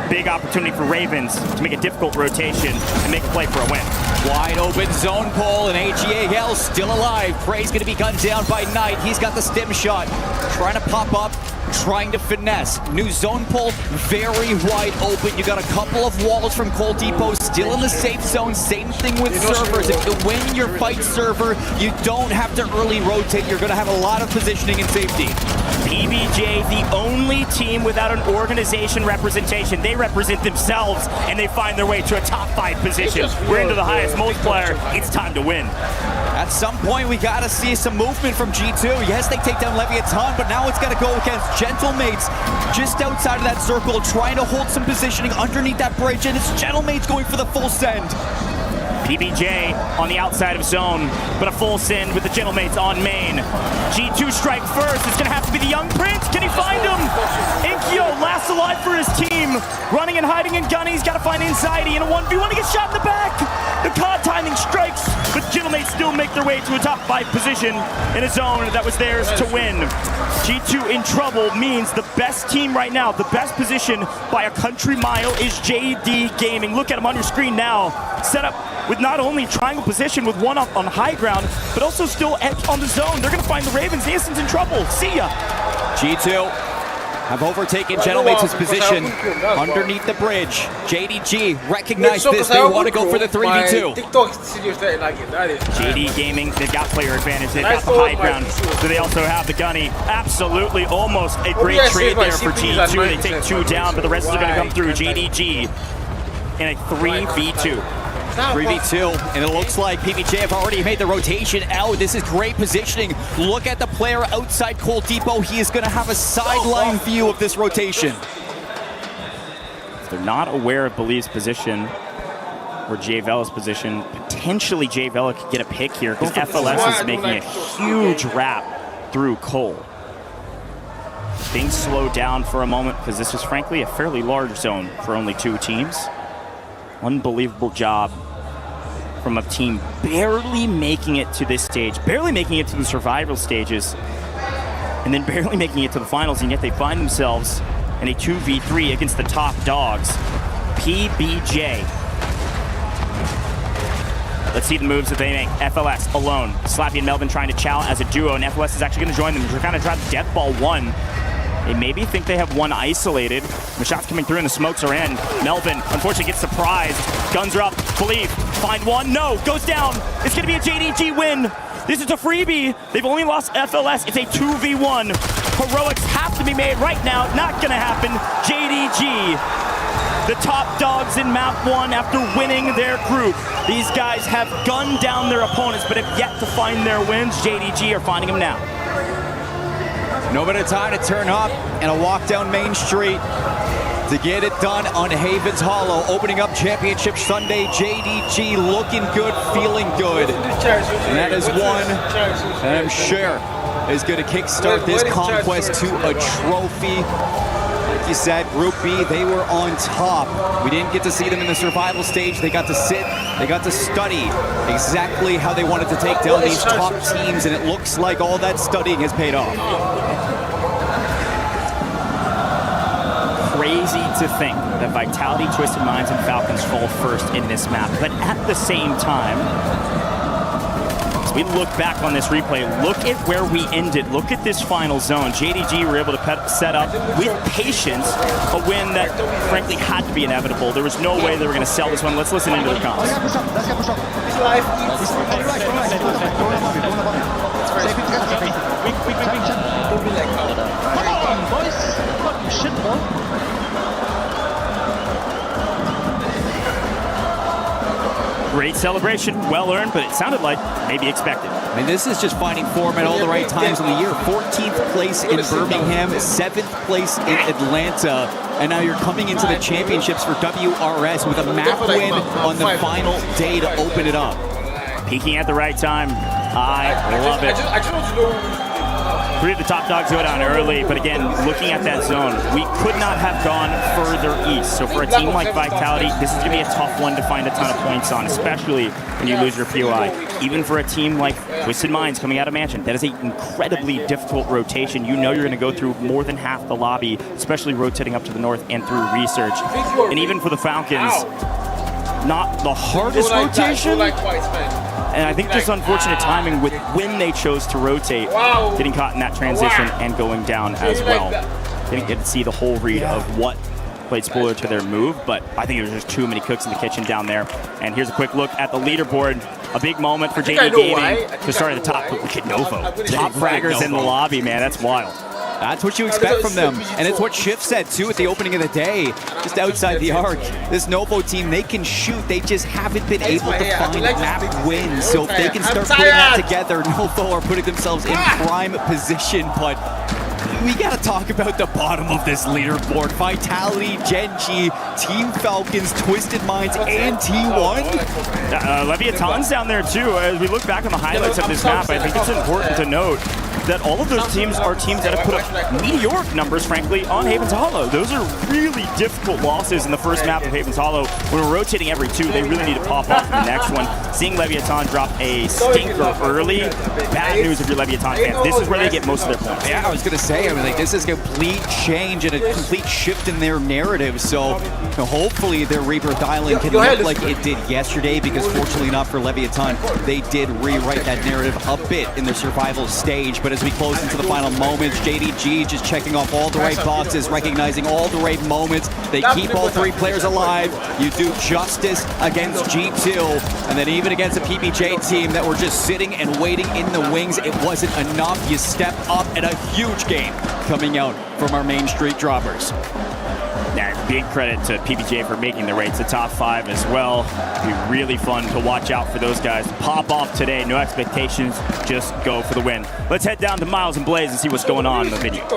Big opportunity for Ravens to make a difficult rotation and make a play for a win. Wide open zone pull, and AGAL still alive. Prey's gonna be gunned down by Knight. He's got the stim shot. Trying to pop up, trying to finesse. New zone pull, very wide open. You got a couple of walls from Coal Depot still in the safe zone. Same thing with servers. If you win your fight server, you don't have to early rotate. You're gonna have a lot of positioning and safety. PBJ, the only team without an organization representation. They represent themselves, and they find their way to a top 5 position. We're into the highest multiplier. It's time to win. At some point, we gotta see some movement from G2. Yes, they take down Leviathan, but now it's gotta go against Gentlemates just outside of that circle, trying to hold some positioning underneath that bridge, and it's Gentlemates going for the full send. PBJ on the outside of zone, but a full send with the Gentlemates on main. G2 strike first. It's going to have to be the Young Prince. Can he find him? Inkyo last alive for his team. Running and hiding in gun. He's got to find Anxiety in a 1v1. He gets shot in the back. The COD timing strikes, but Gentlemates still make their way to a top 5 position in a zone that was theirs to win. G2 in trouble means the best team right now, the best position by a country mile is JD Gaming. Look at him on your screen now. Set up with not only triangle position with one up on high ground, but also still on the zone. They're going to find the Ravens. The Instant in trouble. See ya. G2 have overtaken Gentlemates' position underneath the bridge. JDG recognize this. They want to go for the 3v2. JD Gaming, they've got player advantage. They've got the high ground. Do they also have the gunny? Absolutely, almost a great trade there for G2. They take 2 down, but the rest are going to come through. JDG in a 3v2. 3v2, and it looks like PBJ have already made the rotation out. This is great positioning. Look at the player outside Coal Depot. He is going to have a sideline view of this rotation. If they're not aware of Believe's position or Jay Vella's position, potentially Jay Vella could get a pick here because FLS is making a huge wrap through Cole. Things slow down for a moment because this is frankly a fairly large zone for only 2 teams. Unbelievable job from a team barely making it to this stage, barely making it to the survival stages, and then barely making it to the finals, and yet they find themselves in a 2v3 against the top dogs. PBJ. Let's see the moves that they make. FLS alone. Slappy and Melvin trying to chow as a duo, and FLS is actually going to join them. They're kind of trying to death ball 1. They maybe think they have one isolated. The shots coming through and the smokes are in. Melvin, unfortunately, gets surprised. Guns are up. Believe. Find one. No. Goes down. It's going to be a JDG win. This is a freebie. They've only lost FLS. It's a 2v1. Heroics have to be made right now. Not going to happen. JDG, the top dogs in map 1 after winning their group. These guys have gunned down their opponents, but have yet to find their wins. JDG are finding them now. No better time to turn up and a walk down Main Street to get it done on Havens Hollow. Opening up Championship Sunday, JDG looking good, feeling good. And that is one that I'm sure is going to kickstart this conquest to a trophy. Like you said, Group B, they were on top. We didn't get to see them in the survival stage. They got to sit, they got to study exactly how they wanted to take down these top teams, and it looks like all that studying has paid off. Crazy to think that Vitality, Twisted Minds, and Falcons fall first in this map. But at the same time, as we look back on this replay, look at where we ended. Look at this final zone. JDG were able to set up with patience a win that frankly had to be inevitable. There was no way they were going to sell this one. Let's listen into the comms. Great celebration, well earned, but it sounded like maybe expected. I mean, this is just finding form at all the right times of the year. 14th place in Birmingham, 7th place in Atlanta, and now you're coming into the championships for WRS with a map win on the final day to open it up. Peaking at the right time. I love it. I just want to know. Three of the top dogs go down early, but again, looking at that zone, we could not have gone further east. So for a team like Vitality, this is going to be a tough one to find a ton of points on, especially when you lose your POI. Even for a team like Twisted Minds coming out of Mansion, that is an incredibly difficult rotation. You know you're going to go through more than half the lobby, especially rotating up to the north and through research. And even for the Falcons, not the hardest rotation. And I think just unfortunate timing with when they chose to rotate, getting caught in that transition and going down as well. Didn't get to see the whole read of what played spoiler to their move, but I think there was just too many cooks in the kitchen down there. And here's a quick look at the leaderboard. A big moment for JD Gaming to start at the top. Look at Novo. Top fraggers in the lobby, man. That's wild. That's what you expect from them. And it's what Schiff said, too, at the opening of the day, just outside the arc. This Novo team, they can shoot. They just haven't been able to find map wins. So if they can start putting that together, Novo are putting themselves in prime position. But we got to talk about the bottom of this leaderboard. Vitality, Genji, Team Falcons, Twisted Minds, and T1. Leviathan's down there, too. As we look back on the highlights of this map, I think it's important to note that all of those teams are teams that have put up meteoric numbers, frankly, on Havens Hollow. Those are really difficult losses in the first map of Havens Hollow. When we're rotating every 2, they really need to pop off in the next one. Seeing Leviathan drop a stinker early, bad news if you're Leviathan fans. This is where they get most of their points. Yeah, I was going to say, I mean, like, this is a complete change and a complete shift in their narrative. So hopefully their Rebirth Island can look like it did yesterday, because fortunately enough for Leviathan, they did rewrite that narrative a bit in their survival stage. But as we close into the final moments, JDG just checking off all the right boxes, recognizing all the right moments. They keep all 3 players alive. You do justice against G2, and then even against a PBJ team that were just sitting and waiting in the wings, it wasn't enough. You step up, and a huge game coming out from our Main Street droppers. Yeah, big credit to PBJ for making their way to the top 5 as well. It'll be really fun to watch out for those guys. Pop off today, no expectations, just go for the win. Let's head down to Miles and Blaze and see what's going on in the video.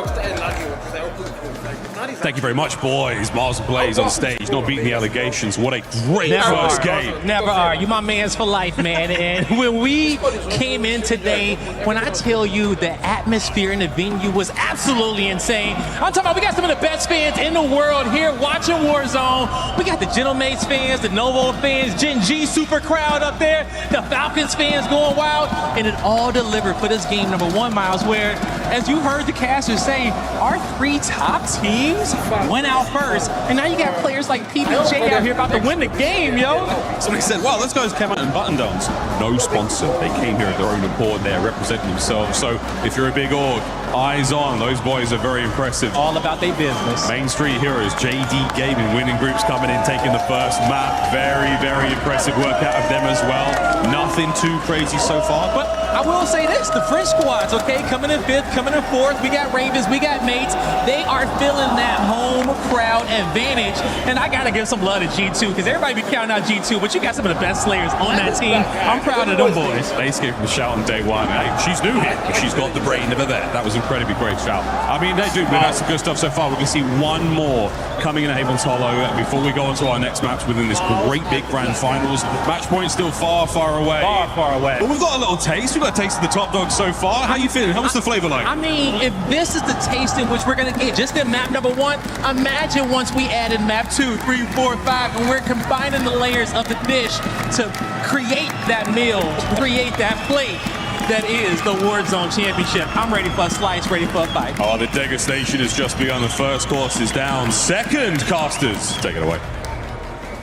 Thank you very much, boys. Miles and Blaze on stage, not beating the allegations. What a great first game. Never are. You my man's for life, man. And when we came in today, when I tell you the atmosphere in the venue was absolutely insane. I'm talking about we got some of the best fans in the world here watching Warzone. We got the Gentlemates fans, the Novo fans, Gen G super crowd up there, the Falcons fans going wild, and it all delivered for this game number 1, Miles, where, as you heard the casters say, our 3 top teams went out first, and now you got players like PUBG out here about to win the game, yo. Somebody said, well, those guys came out in button downs. No sponsor. They came here at their own accord. They're representing themselves. So if you're a big org, eyes on. Those boys are very impressive. All about their business. Main Street Heroes, JD Gaming, winning groups coming in, taking the first map. Very, very impressive work out of them as well. Nothing too crazy so far. But I will say this, the French squads, okay, coming in 5th, coming in 4th. We got Ravens, we got Mates. They are feeling that home crowd advantage. And I got to give some love to G2, because everybody be counting out G2, but you got some of the best slayers on that team. I'm proud of them boys. They escaped from the shout on day one. Hey, she's new here, but she's got the brain of a vet. That was incredibly great shout. I mean, they do. We've had some good stuff so far. We're going to see one more coming in at Havens Hollow before we go on to our next match within this great big grand finals. Match point still far, far away. Far, far away. But we've got a little taste. We've got a taste of the top dog so far. How you feeling? How was the flavor like? I mean, if this is the taste in which we're going to get just in map number 1, imagine once we add in map 2, 3, 4, 5, and we're combining the layers of the dish to create that meal, create that plate that is the Warzone Championship. I'm ready for a slice, ready for a fight. Oh, the degustation has just begun. The first course is down. Second, Casters, take it away.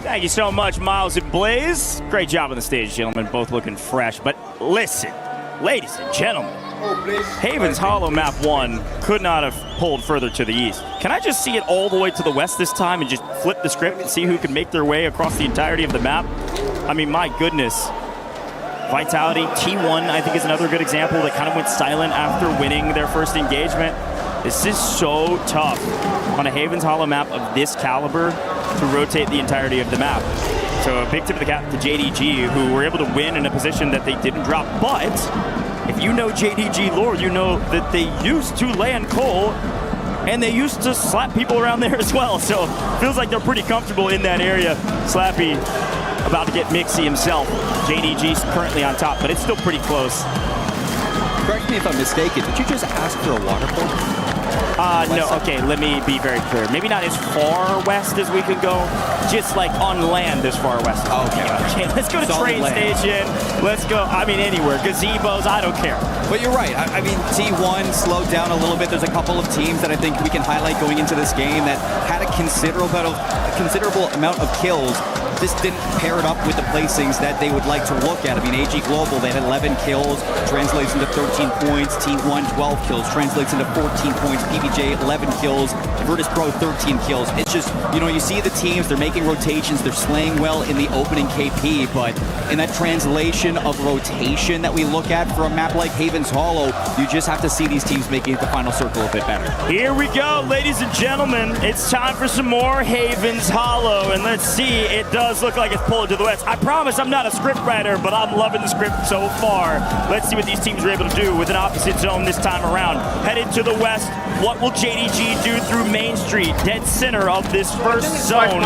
Thank you so much, Miles and Blaze. Great job on the stage, gentlemen. Both looking fresh. But listen, ladies and gentlemen, Havens Hollow map 1 could not have pulled further to the east. Can I just see it all the way to the west this time and just flip the script and see who can make their way across the entirety of the map? I mean, my goodness. Vitality, T1, I think, is another good example that kind of went silent after winning their first engagement. This is so tough on a Havens Hollow map of this caliber to rotate the entirety of the map. So a big tip of the cap to JDG, who were able to win in a position that they didn't drop. But if you know JDG lore, you know that they used to land Cole and they used to slap people around there as well. So feels like they're pretty comfortable in that area. Slappy about to get Mixie himself. JDG's currently on top, but it's still pretty close. Correct me if I'm mistaken, did you just ask for a water polo? No, okay, let me be very clear. Maybe not as far west as we could go, just like on land as far west. Okay, let's go to train station. Let's go, I mean, anywhere. Gazebos, I don't care. But you're right. I mean, T1 slowed down a little bit. There's a couple of teams that I think we can highlight going into this game that had a considerable amount of kills. Just didn't pair it up with the placings that they would like to look at. I mean, AG Global, they had 11 kills, translates into 13 points. T1, 12 kills, translates into 14 points. PBJ, 11 kills. Virtus Pro, 13 kills. It's just, you know, you see the teams, they're making rotations, they're slaying well in the opening KP, but in that translation of rotation that we look at for a map like Havens Hollow, you just have to see these teams making the final circle a bit better. Here we go, ladies and gentlemen. It's time for some more Havens Hollow, and let's see, it does look like it's pulling to the west. I promise I'm not a script writer, but I'm loving the script so far. Let's see what these teams are able to do with an opposite zone this time around. Headed to the west, what will JDG do through Main Street, dead center of this first zone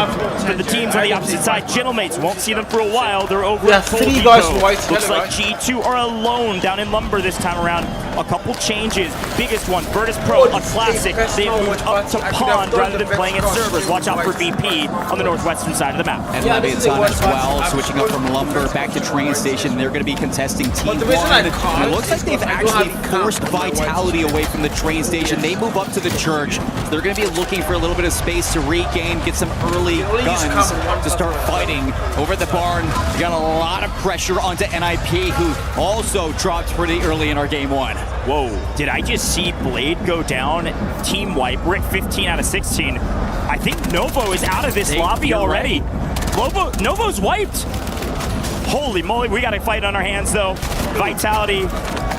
for the teams on the opposite side? Gentlemates, won't see them for a while. They're over at Cold Depot. Looks like G2 are alone down in Lumber this time around. A couple changes. Biggest one, Virtus Pro, a classic. They've moved up to Pond rather than playing at servers. Watch out for VP on the northwestern side of the map. And Levy and Sun as well, switching up from Lumber back to train station. They're going to be contesting T1. And it looks like they've actually forced Vitality away from the train station. They move up to the church. They're going to be looking for a little bit of space to regain, get some early guns to start fighting. Over at the barn, we got a lot of pressure onto NIP, who also dropped pretty early in our game 1. Whoa, did I just see Blade go down? Team wipe, Rick 15 out of 16. I think Novo is out of this lobby already. Novo's wiped. Holy moly, we got a fight on our hands though. Vitality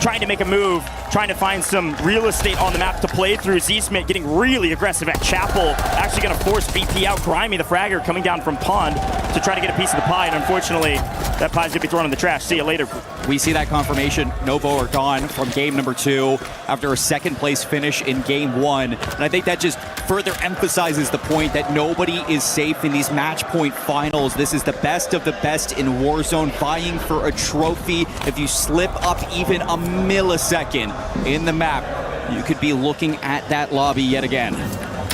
trying to make a move, trying to find some real estate on the map to play through. Z-Smith getting really aggressive at Chapel, actually gonna force VP out. Grimy, the fragger, coming down from Pond to try to get a piece of the pie, and unfortunately, that pie's gonna be thrown in the trash. See you later. We see that confirmation. Novo are gone from game number 2 after a second place finish in game 1. And I think that just further emphasizes the point that nobody is safe in these match point finals. This is the best of the best in Warzone, vying for a trophy. If you slip up even a millisecond in the map, you could be looking at that lobby yet again.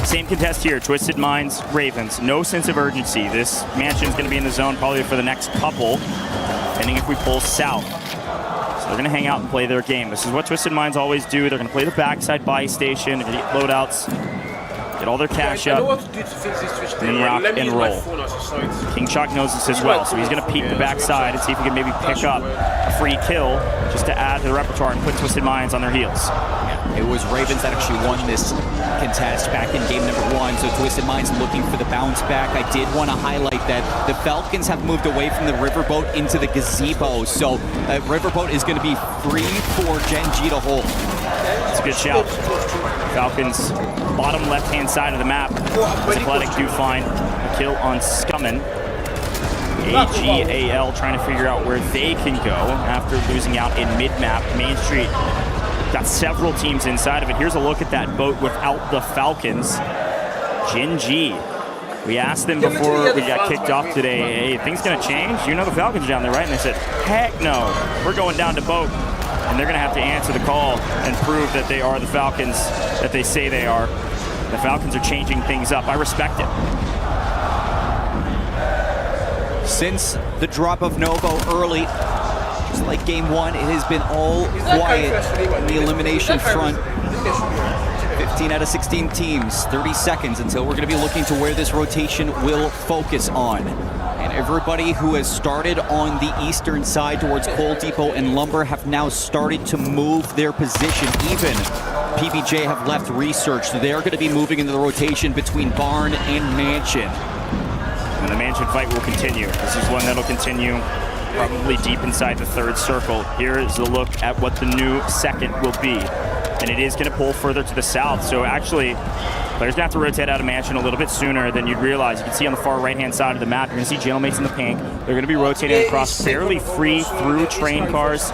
Same contest here, Twisted Minds, Ravens. No sense of urgency. This mansion's gonna be in the zone probably for the next couple, depending if we pull south. So they're gonna hang out and play their game. This is what Twisted Minds always do. They're gonna play the backside buy station, they're gonna get loadouts. get all their cash up, and then rock and roll. King Shock knows this as well, so he's going to peek the backside and see if he can maybe pick up a free kill just to add to the repertoire and put Twisted Minds on their heels. It was Ravens that actually won this contest back in game number 1, so Twisted Minds looking for the bounce back. I did want to highlight that the Falcons have moved away from the Riverboat into the gazebo, so Riverboat is going to be free for Gen G to hold. It's a good shout. Falcons, bottom left-hand side of the map. Athletic do find a kill on Scummin. AGAL trying to figure out where they can go after losing out in mid-map. Main Street got several teams inside of it. Here's a look at that boat without the Falcons. Gen G. We asked them before we got kicked off today, hey, things gonna change? You know the Falcons are down there, right? And they said, heck no, we're going down to boat. And they're gonna have to answer the call and prove that they are the Falcons that they say they are. The Falcons are changing things up. I respect it. Since the drop of Novo early, just like game 1, it has been all quiet on the elimination front. 15 out of 16 teams, 30 seconds until we're going to be looking to where this rotation will focus on. And everybody who has started on the eastern side towards Coal Depot and Lumber have now started to move their position. Even PBJ have left research, so they're going to be moving into the rotation between Barn and Mansion. And the Mansion fight will continue. This is one that'll continue probably deep inside the third circle. Here is a look at what the new second will be. And it is going to pull further to the south. So actually, players gonna have to rotate out of Mansion a little bit sooner than you'd realize. You can see on the far right-hand side of the map, you're gonna see jailmates in the pink. They're gonna be rotating across fairly free through train cars,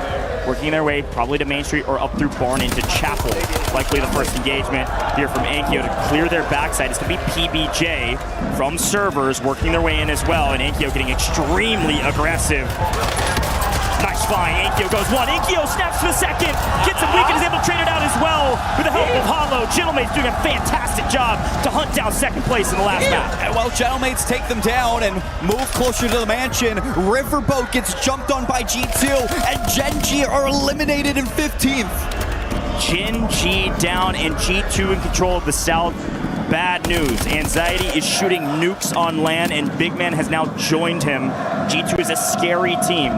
working their way probably to Main Street or up through Barn into Chapel. Likely the first engagement here from Ankyo to clear their backside. It's gonna be PBJ from servers working their way in as well, and Ankyo getting extremely aggressive. Nice find. Ankyo goes one. Ankyo snaps to the second. Gets him weak and is able to trade it out as well with the help of Hollow. Gentlemate's doing a fantastic job to hunt down second place in the last map. And while Gentlemates take them down and move closer to the Mansion, Riverboat gets jumped on by G2, and Gen G are eliminated in 15th. Gen G down and G2 in control of the south. Bad news. Anxiety is shooting nukes on land, and Big Man has now joined him. G2 is a scary team.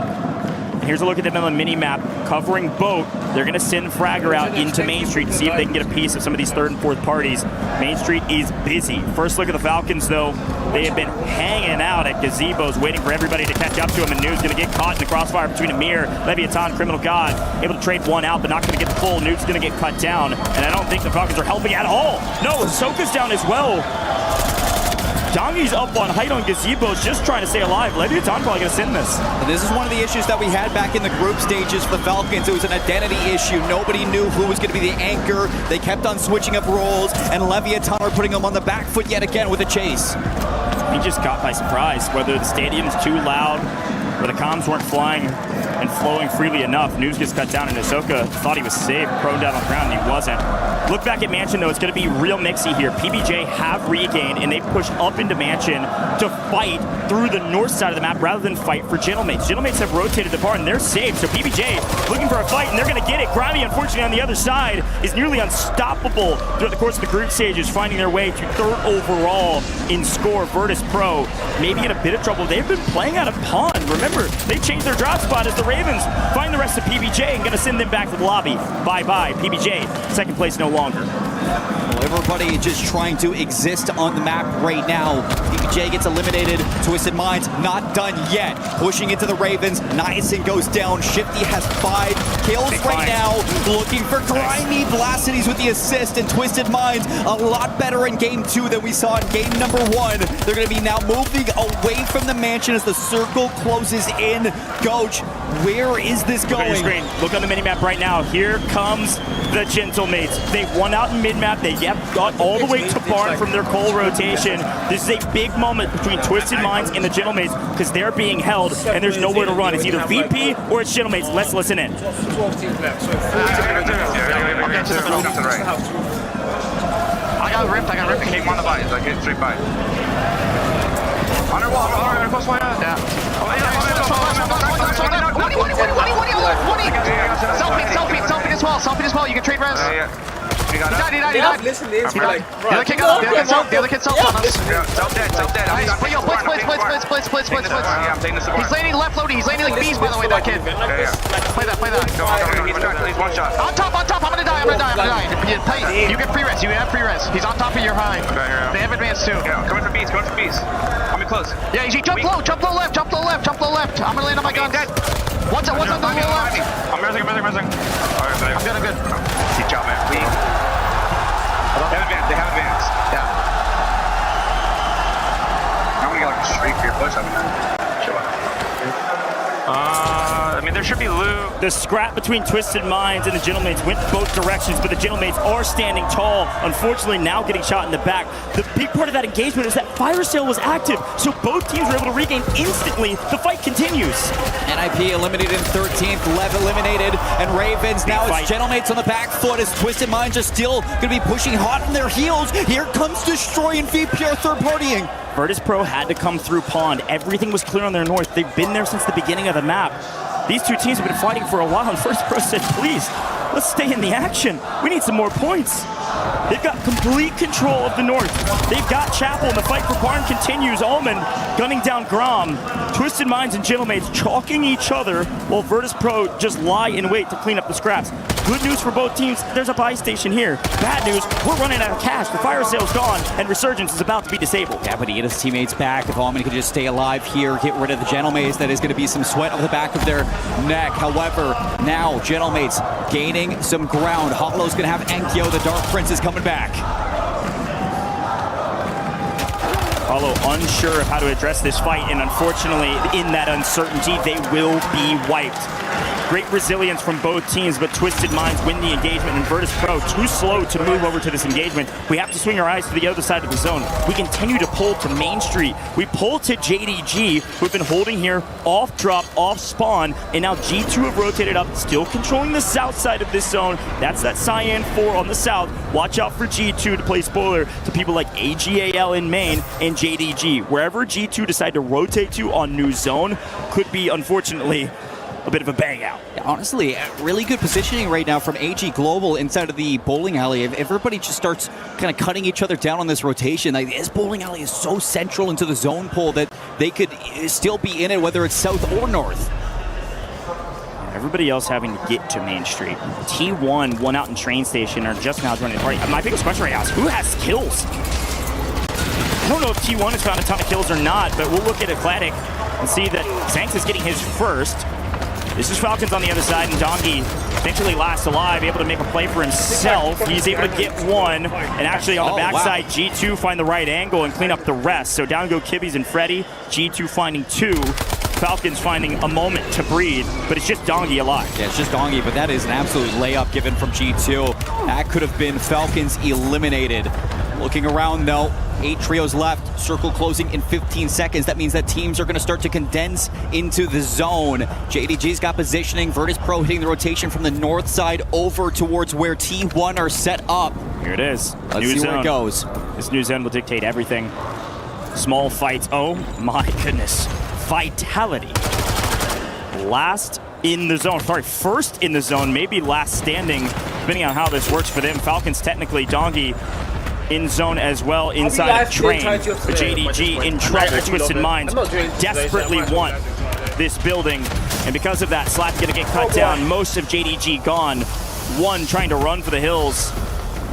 Here's a look at them on the mini-map, covering boat. They're going to send Fragger out into Main Street to see if they can get a piece of some of these third and fourth parties. Main Street is busy. First look at the Falcons, though. They have been hanging out at gazebos, waiting for everybody to catch up to them, and Nude's going to get caught in the crossfire between Amir, Leviathan, Criminal God. Able to trade one out, but not going to get the full. Nude's going to get cut down, and I don't think the Falcons are helping at all. No, Ahsoka's down as well. Dongi's up on height on gazebos, just trying to stay alive. Leviathan probably gonna send this. And this is one of the issues that we had back in the group stages for the Falcons. It was an identity issue. Nobody knew who was gonna be the anchor. They kept on switching up roles, and Leviathan are putting them on the back foot yet again with a chase. He just caught by surprise, whether the stadium's too loud, or the comms weren't flying and flowing freely enough. News gets cut down, and Ahsoka thought he was safe, prone down on the ground, and he wasn't. Look back at Mansion, though. It's going to be real mixy here. PBJ have regained, and they pushed up into Mansion to fight through the north side of the map rather than fight for Gentlemates. Gentlemates have rotated the bar, and they're safe. So PBJ looking for a fight, and they're going to get it. Grimy, unfortunately, on the other side is nearly unstoppable throughout the course of the group stages, finding their way to third overall in score. Virtus Pro maybe in a bit of trouble. They've been playing out of Pawn. Remember, they changed their drop spot as the Ravens find the rest of PBJ and going to send them back to the lobby. Bye-bye, PBJ. Second place no longer. Well, everybody just trying to exist on the map right now. PBJ gets eliminated. Twisted Minds not done yet. Pushing into the Ravens. Niacin goes down. Shifty has 5 kills right now. Looking for Grimy. Blastides with the assist, and Twisted Minds a lot better in game 2 than we saw in game number 1. They're going to be now moving away from the Mansion as the circle closes in. Goach, where is this going? Look at your screen. Look on the minimap right now. Here comes the Gentlemates. They won out in mid-map. They got all the way to Barn from their coal rotation. This is a big moment between Twisted Minds and the Gentlemates because they're being held and there's nowhere to run. It's either VP or it's Gentlemates. Let's listen in. Okay, to the middle. To the right. I got ripped. Keep on the buys. I get 3 buys. Underwater, close fire. Yeah. Selfie as well. You can trade res. He got up. He died. Listen, The other kid got up. The other kid's on us. Yeah, self-dead. Nice. But yo, blitz. Yeah, I'm taking this He's landing left loading. He's landing like bees, by the way, that kid. Yeah. Play that. He's one shot. On top. I'm gonna die. You get free res. You have free res. He's on top of your high. They have advance too. Yeah, coming for bees. Coming close. Yeah, you jump low left. I'm gonna land on my gun. What's on the low left? I'm resing. Alright, I'm good. See, job, man. Please. They have advance. Yeah. I'm gonna get like a straight for your push. I mean, there should be loot. The scrap between Twisted Minds and the Gentlemates went both directions, but the Gentlemates are standing tall. Unfortunately, now getting shot in the back. The big part of that engagement is that fire sale was active, so both teams were able to regain instantly. The fight continues. NIP eliminated in 13th, Lev eliminated, and Ravens now it's Gentlemates on the back foot as Twisted Minds are still going to be pushing hot on their heels. Here comes Destroy and VPR third partying. Virtus Pro had to come through pond. Everything was clear on their north. They've been there since the beginning of the map. These two teams have been fighting for a while, and Virtus Pro said, please, let's stay in the action. We need some more points. They've got complete control of the north. They've got Chapel, and the fight for Barn continues. Allman gunning down Grom. Twisted Minds and Gentlemates chalking each other, while Virtus Pro just lie in wait to clean up the scraps. Good news for both teams, there's a buy station here. Bad news, we're running out of cash. The fire sale's gone, and Resurgence is about to be disabled. Yeah, but he get his teammates back. If Allman can just stay alive here, get rid of the Gentlemates, that is going to be some sweat off the back of their neck. However, now Gentlemates gaining some ground. Hollow's going to have Enkyo, the Dark Prince, is coming back. Hollow unsure of how to address this fight, and unfortunately, in that uncertainty, they will be wiped. Great resilience from both teams, but Twisted Minds win the engagement, and Virtus Pro too slow to move over to this engagement. We have to swing our eyes to the other side of the zone. We continue to pull to Main Street. We pull to JDG, who've been holding here off drop, off spawn, and now G2 have rotated up, still controlling the south side of this zone. That's that Cyan 4 on the south. Watch out for G2 to play spoiler to people like AGAL in main and JDG. Wherever G2 decide to rotate to on new zone could be, unfortunately, a bit of a bang out. Yeah, honestly, really good positioning right now from AG Global inside of the bowling alley. If everybody just starts kind of cutting each other down on this rotation, like, this bowling alley is so central into the zone pool that they could still be in it, whether it's south or north. Everybody else having to get to Main Street. T1 won out in train station are just now joining the party. My biggest question right now is who has kills? I don't know if T1 has found a ton of kills or not, but we'll look at Eclatic and see that Zanx is getting his first. This is Falcons on the other side, and Dongi eventually last alive, able to make a play for himself. He's able to get one, and actually on the backside, G2 find the right angle and clean up the rest. So down go Kibbies and Freddy, G2 finding two. Falcons finding a moment to breathe, but it's just Dongi alive. Yeah, it's just Dongi, but that is an absolute layup given from G2. That could have been Falcons eliminated. Looking around though, 8 trios left, circle closing in 15 seconds. That means that teams are going to start to condense into the zone. JDG's got positioning, Virtus Pro hitting the rotation from the north side over towards where T1 are set up. Here it is. Let's see where it goes. This new zone will dictate everything. Small fights, oh my goodness. Vitality. Last in the zone, sorry, first in the zone, maybe last standing, depending on how this works for them. Falcons technically, Dongi in zone as well inside of train. But JDG in trouble. Twisted Minds desperately want this building, and because of that, Slap's gonna get cut down. Most of JDG gone. One trying to run for the hills,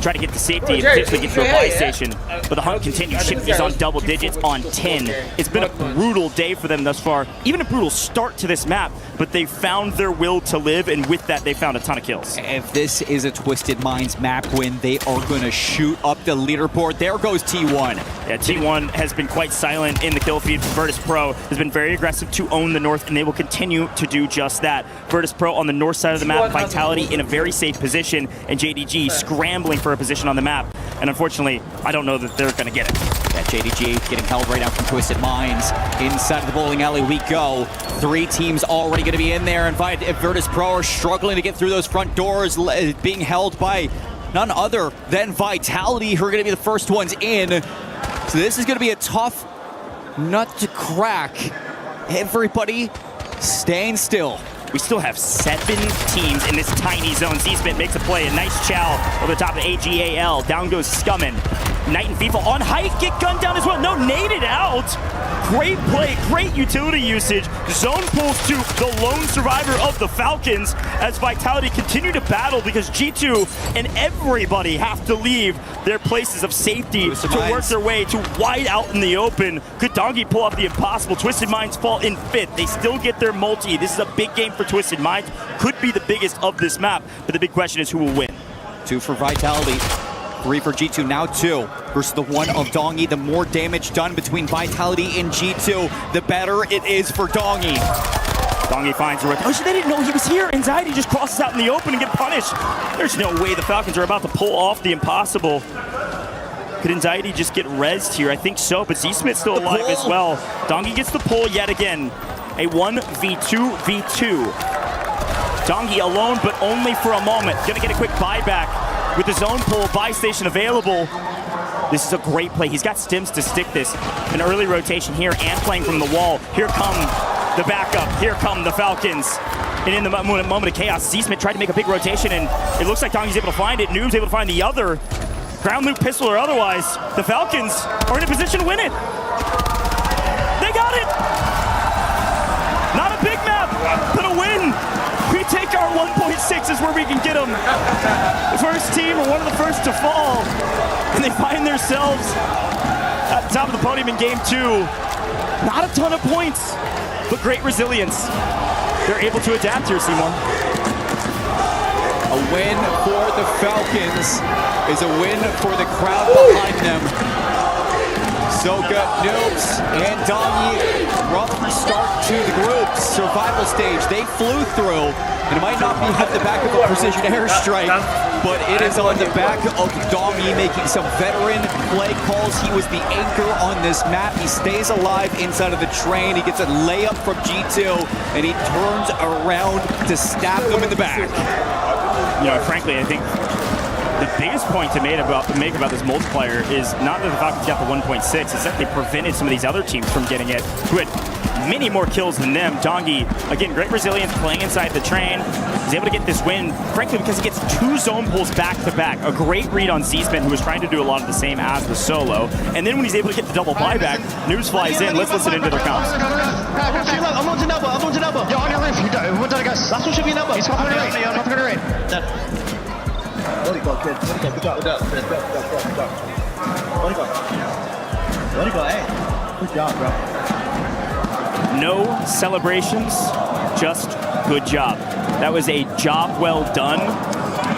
try to get to safety and potentially get to a buy station. But the hunt continues. Shifty's on double digits on 10. It's been a brutal day for them thus far. Even a brutal start to this map, but they found their will to live, and with that, they found a ton of kills. If this is a Twisted Minds map win, they are going to shoot up the leaderboard. There goes T1. Yeah, T1 has been quite silent in the kill feed. Virtus Pro has been very aggressive to own the north, and they will continue to do just that. Virtus Pro on the north side of the map, Vitality in a very safe position, and JDG scrambling for a position on the map. And unfortunately, I don't know that they're going to get it. That JDG getting held right out from Twisted Minds. Inside of the bowling alley we go. 3 teams already going to be in there, and Virtus Pro are struggling to get through those front doors, being held by none other than Vitality, who are going to be the first ones in. So this is going to be a tough nut to crack. Everybody staying still. we still have 7 teams in this tiny zone. Z-Smith makes a play, a nice chow over the top of AGAL. Down goes Scummin. Knight and FIFA on height, get gunned down as well. No, naded out. Great play, great utility usage. Zone pulls to the lone survivor of the Falcons as Vitality continue to battle because G2 and everybody have to leave their places of safety to work their way to wide out in the open. Could Dongi pull off the impossible? Twisted Minds fall in 5th. They still get their multi. This is a big game for Twisted Minds. Could be the biggest of this map, but the big question is who will win. 2 for Vitality. 3 for G2, now 2 versus the 1 of Dongi. The more damage done between Vitality and G2, the better it is for Dongi. Dongi finds a rotation. Oh, they didn't know he was here. Anxiety just crosses out in the open and get punished. There's no way the Falcons are about to pull off the impossible. Could Anxiety just get rezzed here? I think so, but Z-Smith's still alive as well. Dongi gets the pull yet again. A 1v2v2. Dongi alone, but only for a moment. Gonna get a quick buyback. With his own pull, buy station available. This is a great play. He's got stims to stick this. An early rotation here and playing from the wall. Here come the backup. Here come the Falcons. And in the moment of chaos, Z-Smith tried to make a big rotation, and it looks like Dongi's able to find it. Noob's able to find the other. Ground loop pistol or otherwise, the Falcons are in a position to win it. They got it! Not a big map, but a win. We take our 1.6 is where we can get them. The first team or one of the first to fall. And they find themselves at the top of the podium in game 2. Not a ton of points, but great resilience. They're able to adapt here, Seymour. A win for the Falcons is a win for the crowd behind them. Soka, Noobs, and Dongi, rough start to the group. Survival stage, they flew through. And it might not have the back of a precision airstrike, but it is on the back of Dongi making some veteran play calls. He was the anchor on this map. He stays alive inside of the train. He gets a layup from G2, and he turns around to stab them in the back. You know, frankly, I think the biggest point to make about this multiplier is not that the Falcons got the 1.6, it's that they prevented some of these other teams from getting it, who had many more kills than them. Dongi, again, great resilience playing inside the train. He's able to get this win, frankly, because he gets 2 zone pulls back to back. A great read on Z-Smith, who was trying to do a lot of the same as the solo. And then when he's able to get the double buyback, News flies in. Let's listen into their comms. What do you got, kid? What do you got? Good job. Good job. What do you got? What do you got? Hey, good job, bro. No celebrations, just good job. That was a job well done.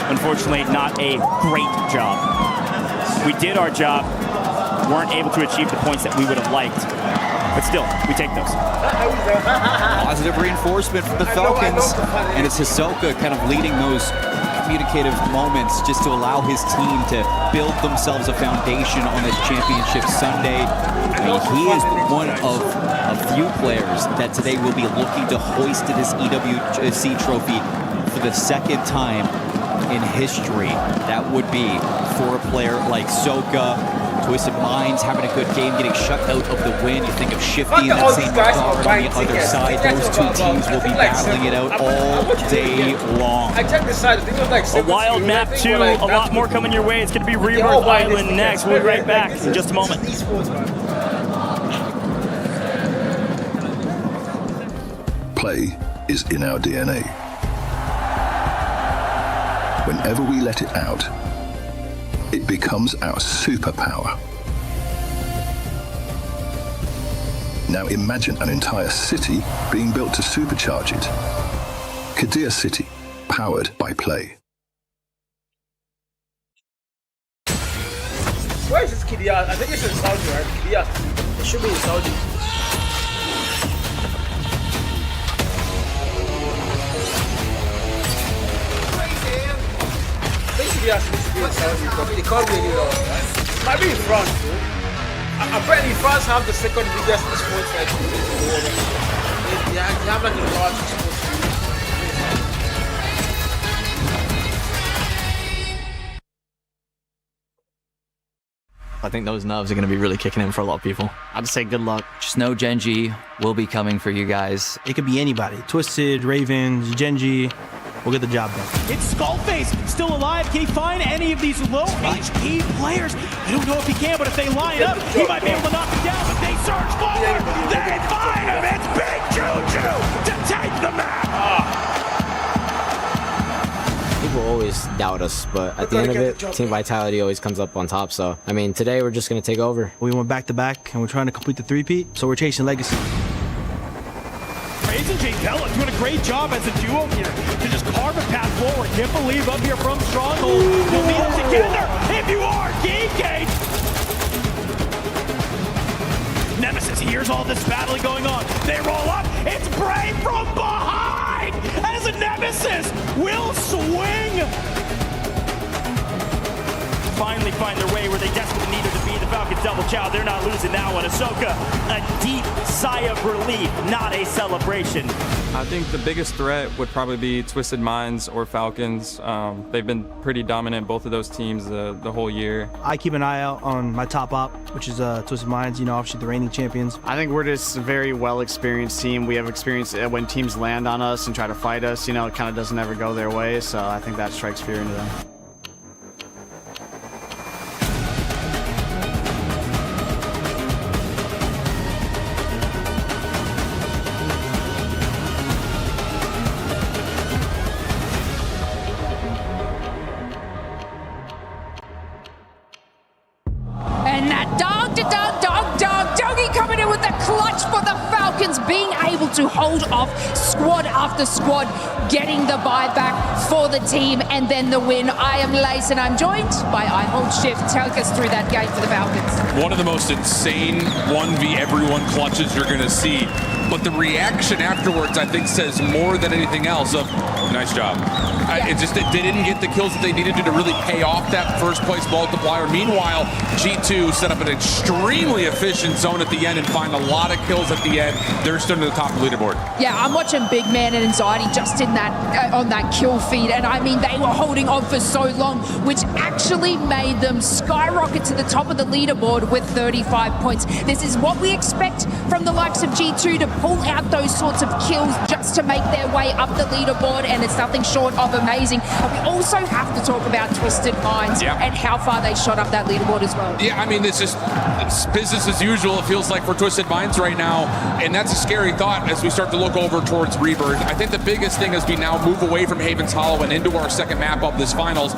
Unfortunately, not a great job. We did our job, weren't able to achieve the points that we would have liked. But still, we take those. Positive reinforcement from the Falcons. And it's Hisoka kind of leading those communicative moments just to allow his team to build themselves a foundation on this championship Sunday. I mean, he is one of a few players that today will be looking to hoist this EWC trophy for the 2nd time in history. That would be for a player like Soka. Twisted Minds having a good game, getting shut out of the win. You think of Shifty in that same regard on the other side. Those 2 teams will be battling it out all day long. A wild map too, a lot more coming your way. It's going to be Rebirth Island next. We'll be right back in just a moment. Play is in our DNA. Whenever we let it out, it becomes our superpower. Now imagine an entire city being built to supercharge it. Kadir City, powered by Play. Where is this Kadir? I think it's in Saudi, right? Kadir. It should be in Saudi. Kadir needs to be in Saudi, but it can't be anywhere else, right? It might be in France, too. Apparently, France have the 2nd biggest esports like in the world. They have like a large esports. I think those nerves are going to be really kicking in for a lot of people. I'd say good luck. Just know Genji will be coming for you guys. It could be anybody. Twisted, Ravens, Genji. We'll get the job done. It's Skullface, still alive. Can he find any of these low HP players? I don't know if he can, but if they line up, he might be able to knock him down. But they surge forward. They find him. It's Big Juju to take the map. People always doubt us, but at the end of it, Team Vitality always comes up on top. So, I mean, today we're just going to take over. We went back-to-back, and we're trying to complete the three-peat, so we're chasing legacy. Praise and Jadella doing a great job as a duo here to just carve a path forward. Can't believe up here from Stronghold. You'll meet them together if you are Game Gate. Nemesis hears all this battling going on. They roll up. It's Brave from behind as a Nemesis will swing. Finally find their way where they desperately needed to be. The Falcons double chow. They're not losing that one. Ahsoka, a deep sigh of relief, not a celebration. I think the biggest threat would probably be Twisted Minds or Falcons. They've been pretty dominant, both of those teams, the whole year. I keep an eye out on my top op, which is Twisted Minds, you know, obviously the reigning champions. I think we're just a very well-experienced team. We have experience when teams land on us and try to fight us, you know, it kind of doesn't ever go their way, so I think that strikes fear into them. Doggy coming in with the clutch for the Falcons, being able to hold off squad after squad, getting the buyback for the team and then the win. I am Lace and I'm joined by I Hold Shift. Take us through that game for the Falcons. One of the most insane 1v everyone clutches you're going to see. But the reaction afterwards, I think, says more than anything else of, nice job. They didn't get the kills that they needed to really pay off that first place multiplier. Meanwhile, G2 set up an extremely efficient zone at the end and find a lot of kills at the end. They're still to the top of the leaderboard. Yeah, I'm watching Big Man and Anxiety just in that on that kill feed, and I mean, they were holding on for so long, which actually made them skyrocket to the top of the leaderboard with 35 points. This is what we expect from the likes of G2, to pull out those sorts of kills just to make their way up the leaderboard, and it's nothing short of amazing. And we also have to talk about Twisted Minds and how far they shot up that leaderboard as well. Yeah, I mean, it's business as usual, it feels like, for Twisted Minds right now, and that's a scary thought as we start to look over towards Rebirth. I think the biggest thing as we now move away from Haven's Hollow and into our second map of this finals,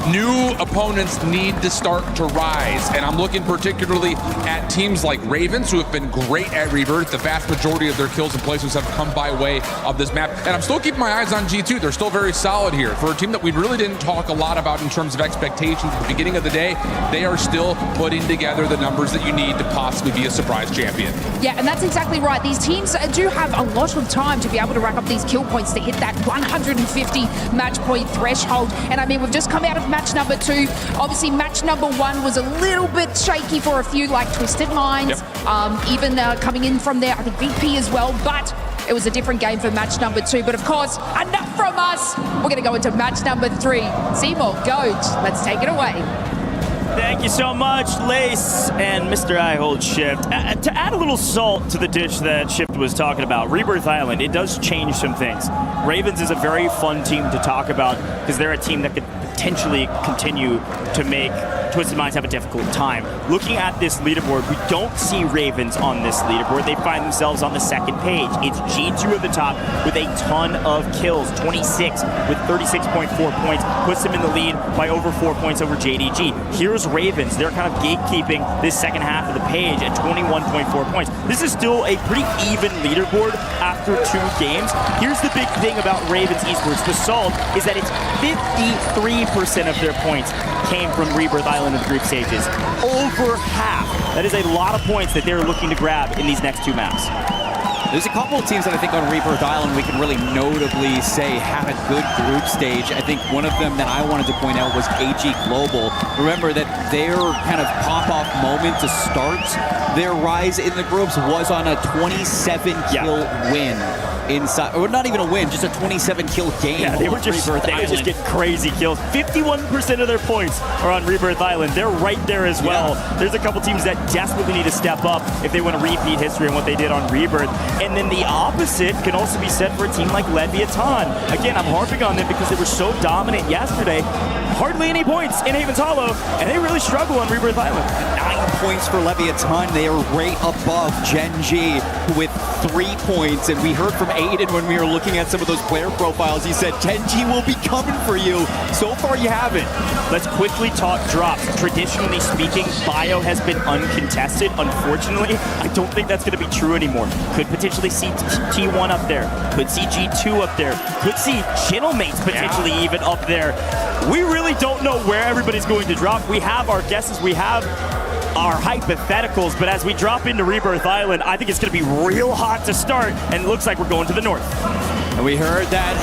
new opponents need to start to rise, and I'm looking particularly at teams like Ravens, who have been great at Rebirth. The vast majority of their kills and placements have come by way of this map, and I'm still keeping my eyes on G2. They're still very solid here. For a team that we really didn't talk a lot about in terms of expectations at the beginning of the day, they are still putting together the numbers that you need to possibly be a surprise champion. Yeah, and that's exactly right. These teams do have a lot of time to be able to rack up these kill points to hit that 150 match point threshold. And I mean, we've just come out of match number 2. Obviously, match number 1 was a little bit shaky for a few, like Twisted Minds, even coming in from there, I think VP as well, but it was a different game for match number 2. But of course, enough from us. We're going to go into match number 3. Seymour, Goat, let's take it away. Thank you so much, Lace and Mr. I Hold Shift. To add a little salt to the dish that Shift was talking about, Rebirth Island, it does change some things. Ravens is a very fun team to talk about because they're a team that could potentially continue to make Twisted Minds have a difficult time. Looking at this leaderboard, we don't see Ravens on this leaderboard. They find themselves on the second page. It's G2 at the top with a ton of kills, 26 with 36.4 points, puts them in the lead by over 4 points over JDG. Here's Ravens. They're kind of gatekeeping this second half of the page at 21.4 points. This is still a pretty even leaderboard after 2 games. Here's the big thing about Ravens Esports. The salt is that it's 53% of their points came from Rebirth Island in the group stages. Over half. That is a lot of points that they're looking to grab in these next 2 maps. There's a couple of teams that I think on Rebirth Island we can really notably say had a good group stage. I think one of them that I wanted to point out was AG Global. Remember that their kind of pop-off moment to start their rise in the groups was on a 27-kill win. inside, or not even a win, just a 27-kill game. Yeah, they were just getting crazy kills. 51% of their points are on Rebirth Island. They're right there as well. There's a couple teams that desperately need to step up if they want to repeat history and what they did on Rebirth. And then the opposite can also be said for a team like Leviathan. Again, I'm harping on them because they were so dominant yesterday. Hardly any points in Havens Hollow, and they really struggle on Rebirth Island. 9 points for Leviathan. They are right above Gen G with 3 points. And we heard from Aiden when we were looking at some of those player profiles. He said, Gen G will be coming for you. So far, you haven't. Let's quickly talk drops. Traditionally speaking, Bio has been uncontested. Unfortunately, I don't think that's going to be true anymore. Could potentially see T1 up there. Could see G2 up there. Could see Channelmates potentially even up there. We really don't know where everybody's going to drop. We have our guesses. We have our hypotheticals, but as we drop into Rebirth Island, I think it's going to be real hot to start, and it looks like we're going to the north. And we heard that,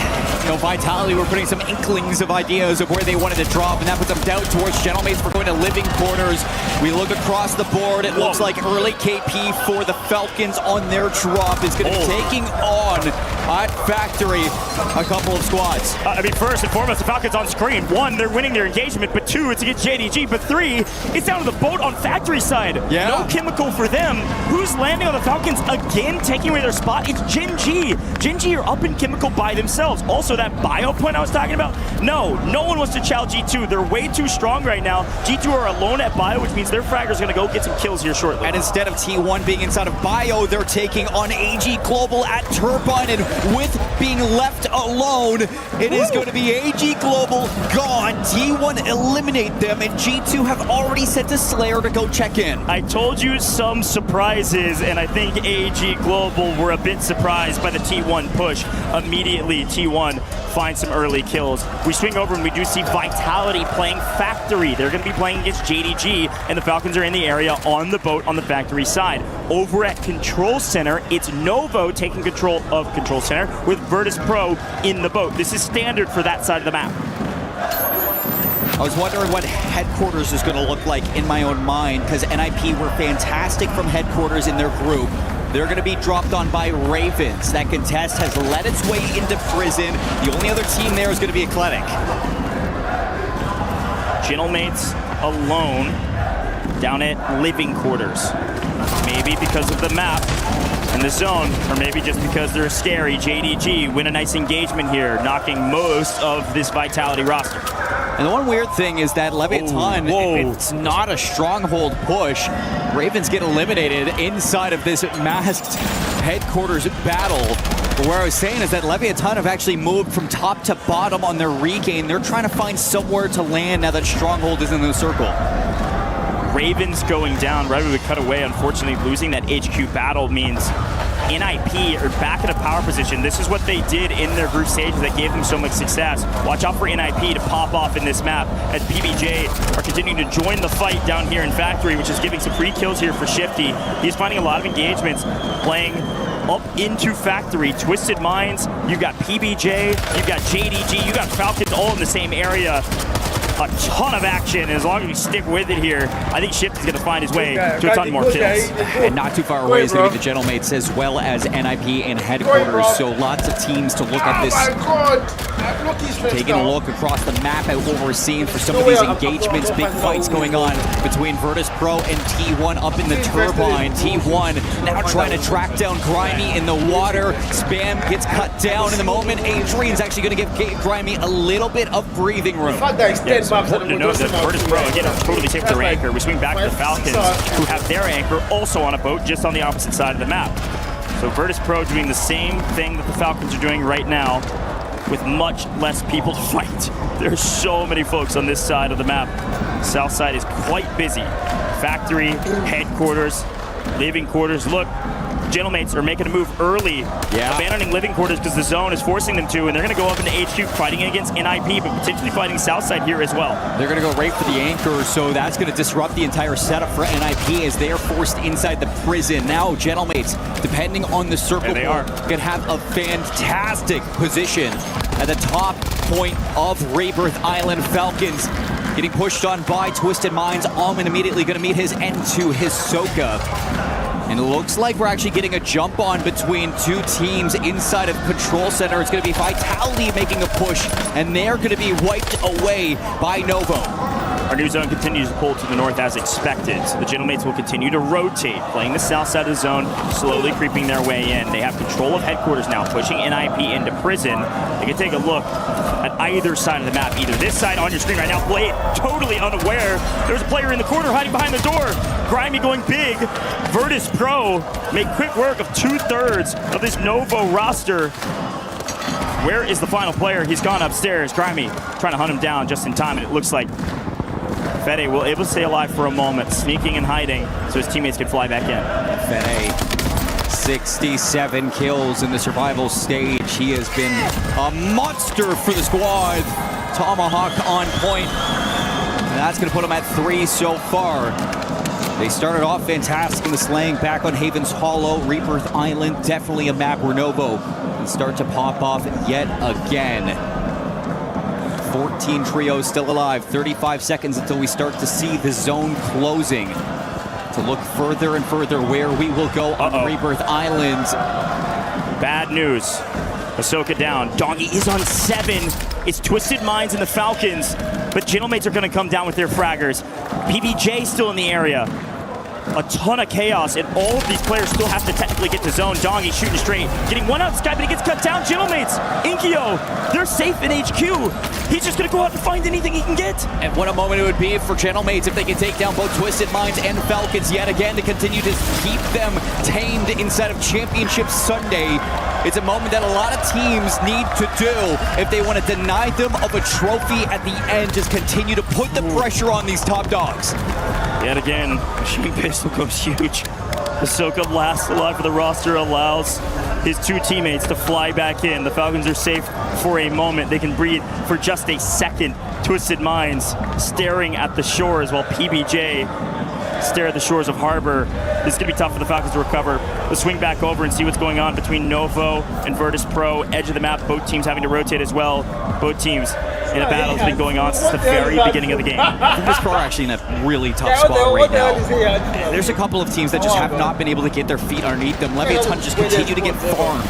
Vitality were putting some inklings of ideas of where they wanted to drop, and that put some doubt towards Channelmates for going to living quarters. We look across the board. It looks like early KP for the Falcons on their drop is going to be taking on at Factory a couple of squads. I mean, first and foremost, the Falcons on screen. 1, they're winning their engagement, but 2, it's against JDG, but 3, it's down to the boat on Factory side. Yeah. No chemical for them. Who's landing on the Falcons again, taking away their spot? It's Gen G. Gen G are up in chemical by themselves. Also, that bio point I was talking about, no one wants to chow G2. They're way too strong right now. G2 are alone at bio, which means their fragger's going to go get some kills here shortly. And instead of T1 being inside of bio, they're taking on AG Global at Turbine, and with being left alone, it is going to be AG Global gone. T1 eliminate them, and G2 have already sent a Slayer to go check in. I told you some surprises, and I think AG Global were a bit surprised by the T1 push. Immediately, T1 finds some early kills. We swing over and we do see Vitality playing Factory. They're going to be playing against JDG, and the Falcons are in the area on the boat on the Factory side. Over at Control Center, it's Novo taking control of Control Center with Virtus Pro in the boat. This is standard for that side of the map. I was wondering what headquarters is going to look like in my own mind, because NIP were fantastic from headquarters in their group. They're going to be dropped on by Ravens. That contest has led its way into prison. The only other team there is going to be Eclectic. Channelmates alone down at living quarters. Maybe because of the map and the zone, or maybe just because they're scary. JDG win a nice engagement here, knocking most of this Vitality roster. And the one weird thing is that Leviathan, it's not a stronghold push. Ravens get eliminated inside of this masked headquarters battle. But where I was saying is that Leviathan have actually moved from top to bottom on their regain. They're trying to find somewhere to land now that stronghold is in the circle. Ravens going down right when we cut away. Unfortunately, losing that HQ battle means NIP are back in a power position. This is what they did in their group stages that gave them so much success. Watch out for NIP to pop off in this map as PBJ are continuing to join the fight down here in Factory, which is giving some free kills here for Shifty. He's finding a lot of engagements playing up into Factory. Twisted Minds, you've got PBJ, you've got JDG, you got Falcons all in the same area. A ton of action, and as long as we stick with it here, I think Shifty's going to find his way to a ton more kills. And not too far away is going to be the Channelmates as well as NIP and headquarters, so lots of teams to look at this. Taking a look across the map at what we're seeing for some of these engagements, big fights going on between Virtus Pro and T1 up in the turbine. T1 now trying to track down Grimy in the water. Spam gets cut down in the moment. Adrian's actually going to give Grimy a little bit of breathing room. It's important to note that Virtus Pro, again, are totally safe with their anchor. We swing back to the Falcons, who have their anchor also on a boat just on the opposite side of the map. So Virtus Pro doing the same thing that the Falcons are doing right now with much less people to fight. There's so many folks on this side of the map. South side is quite busy. Factory, headquarters, living quarters. Look, Channelmates are making a move early, abandoning living quarters because the zone is forcing them to, and they're going to go up into HQ fighting against NIP, but potentially fighting Southside here as well. They're going to go right for the anchor, so that's going to disrupt the entire setup for NIP as they are forced inside the prison. Now, Channelmates, depending on the circle, they are going to have a fantastic position at the top point of Rebirth Island. Falcons getting pushed on by Twisted Minds. Almond immediately going to meet his end to his Soka. And it looks like we're actually getting a jump on between two teams inside of Control Center. It's going to be Vitality making a push, and they're going to be wiped away by Novo. Our new zone continues to pull to the north as expected, so the Gentlemates will continue to rotate, playing the south side of the zone, slowly creeping their way in. They have control of headquarters now, pushing NIP into prison. They can take a look at either side of the map, either this side on your screen right now. Blade totally unaware. There's a player in the corner hiding behind the door. Grimy going big. Virtus Pro make quick work of 2/3 of this Novo roster. Where is the final player? He's gone upstairs. Grimy trying to hunt him down just in time, and it looks like Fede will able to stay alive for a moment, sneaking and hiding so his teammates can fly back in. Fede, 67 kills in the survival stage. He has been a monster for the squad. Tomahawk on point. And that's going to put him at 3 so far. They started off fantastic in the slaying back on Haven's Hollow. Rebirth Island, definitely a map where Novo can start to pop off yet again. 14 trios still alive. 35 seconds until we start to see the zone closing. To look further and further where we will go on Rebirth Island. Bad news. Ahsoka down. Doggy is on 7. It's Twisted Minds and the Falcons, but Gentlemates are going to come down with their fraggers. PBJ still in the area. A ton of chaos, and all of these players still have to technically get to zone. Dongy shooting straight, getting one out of the sky, but he gets cut down. Gentlemates, Inkyo, they're safe in HQ. He's just gonna go out and find anything he can get. And what a moment it would be for Gentlemates if they can take down both Twisted Minds and Falcons yet again to continue to keep them tamed inside of Championship Sunday. It's a moment that a lot of teams need to do if they want to deny them of a trophy at the end. Just continue to put the pressure on these top dogs. Yet again, Machine Pistol goes huge. Ahsoka last alive for the roster, allows his 2 teammates to fly back in. The Falcons are safe for a moment. They can breathe for just a second. Twisted Minds staring at the shores while PBJ stare at the shores of Harbor. This is going to be tough for the Falcons to recover. Let's swing back over and see what's going on between Novo and Virtus Pro. Edge of the map, both teams having to rotate as well. Both teams in a battle has been going on since the very beginning of the game. Virtus Pro are actually in a really tough spot right now. There's a couple of teams that just have not been able to get their feet underneath them. Leviathan just continue to get farmed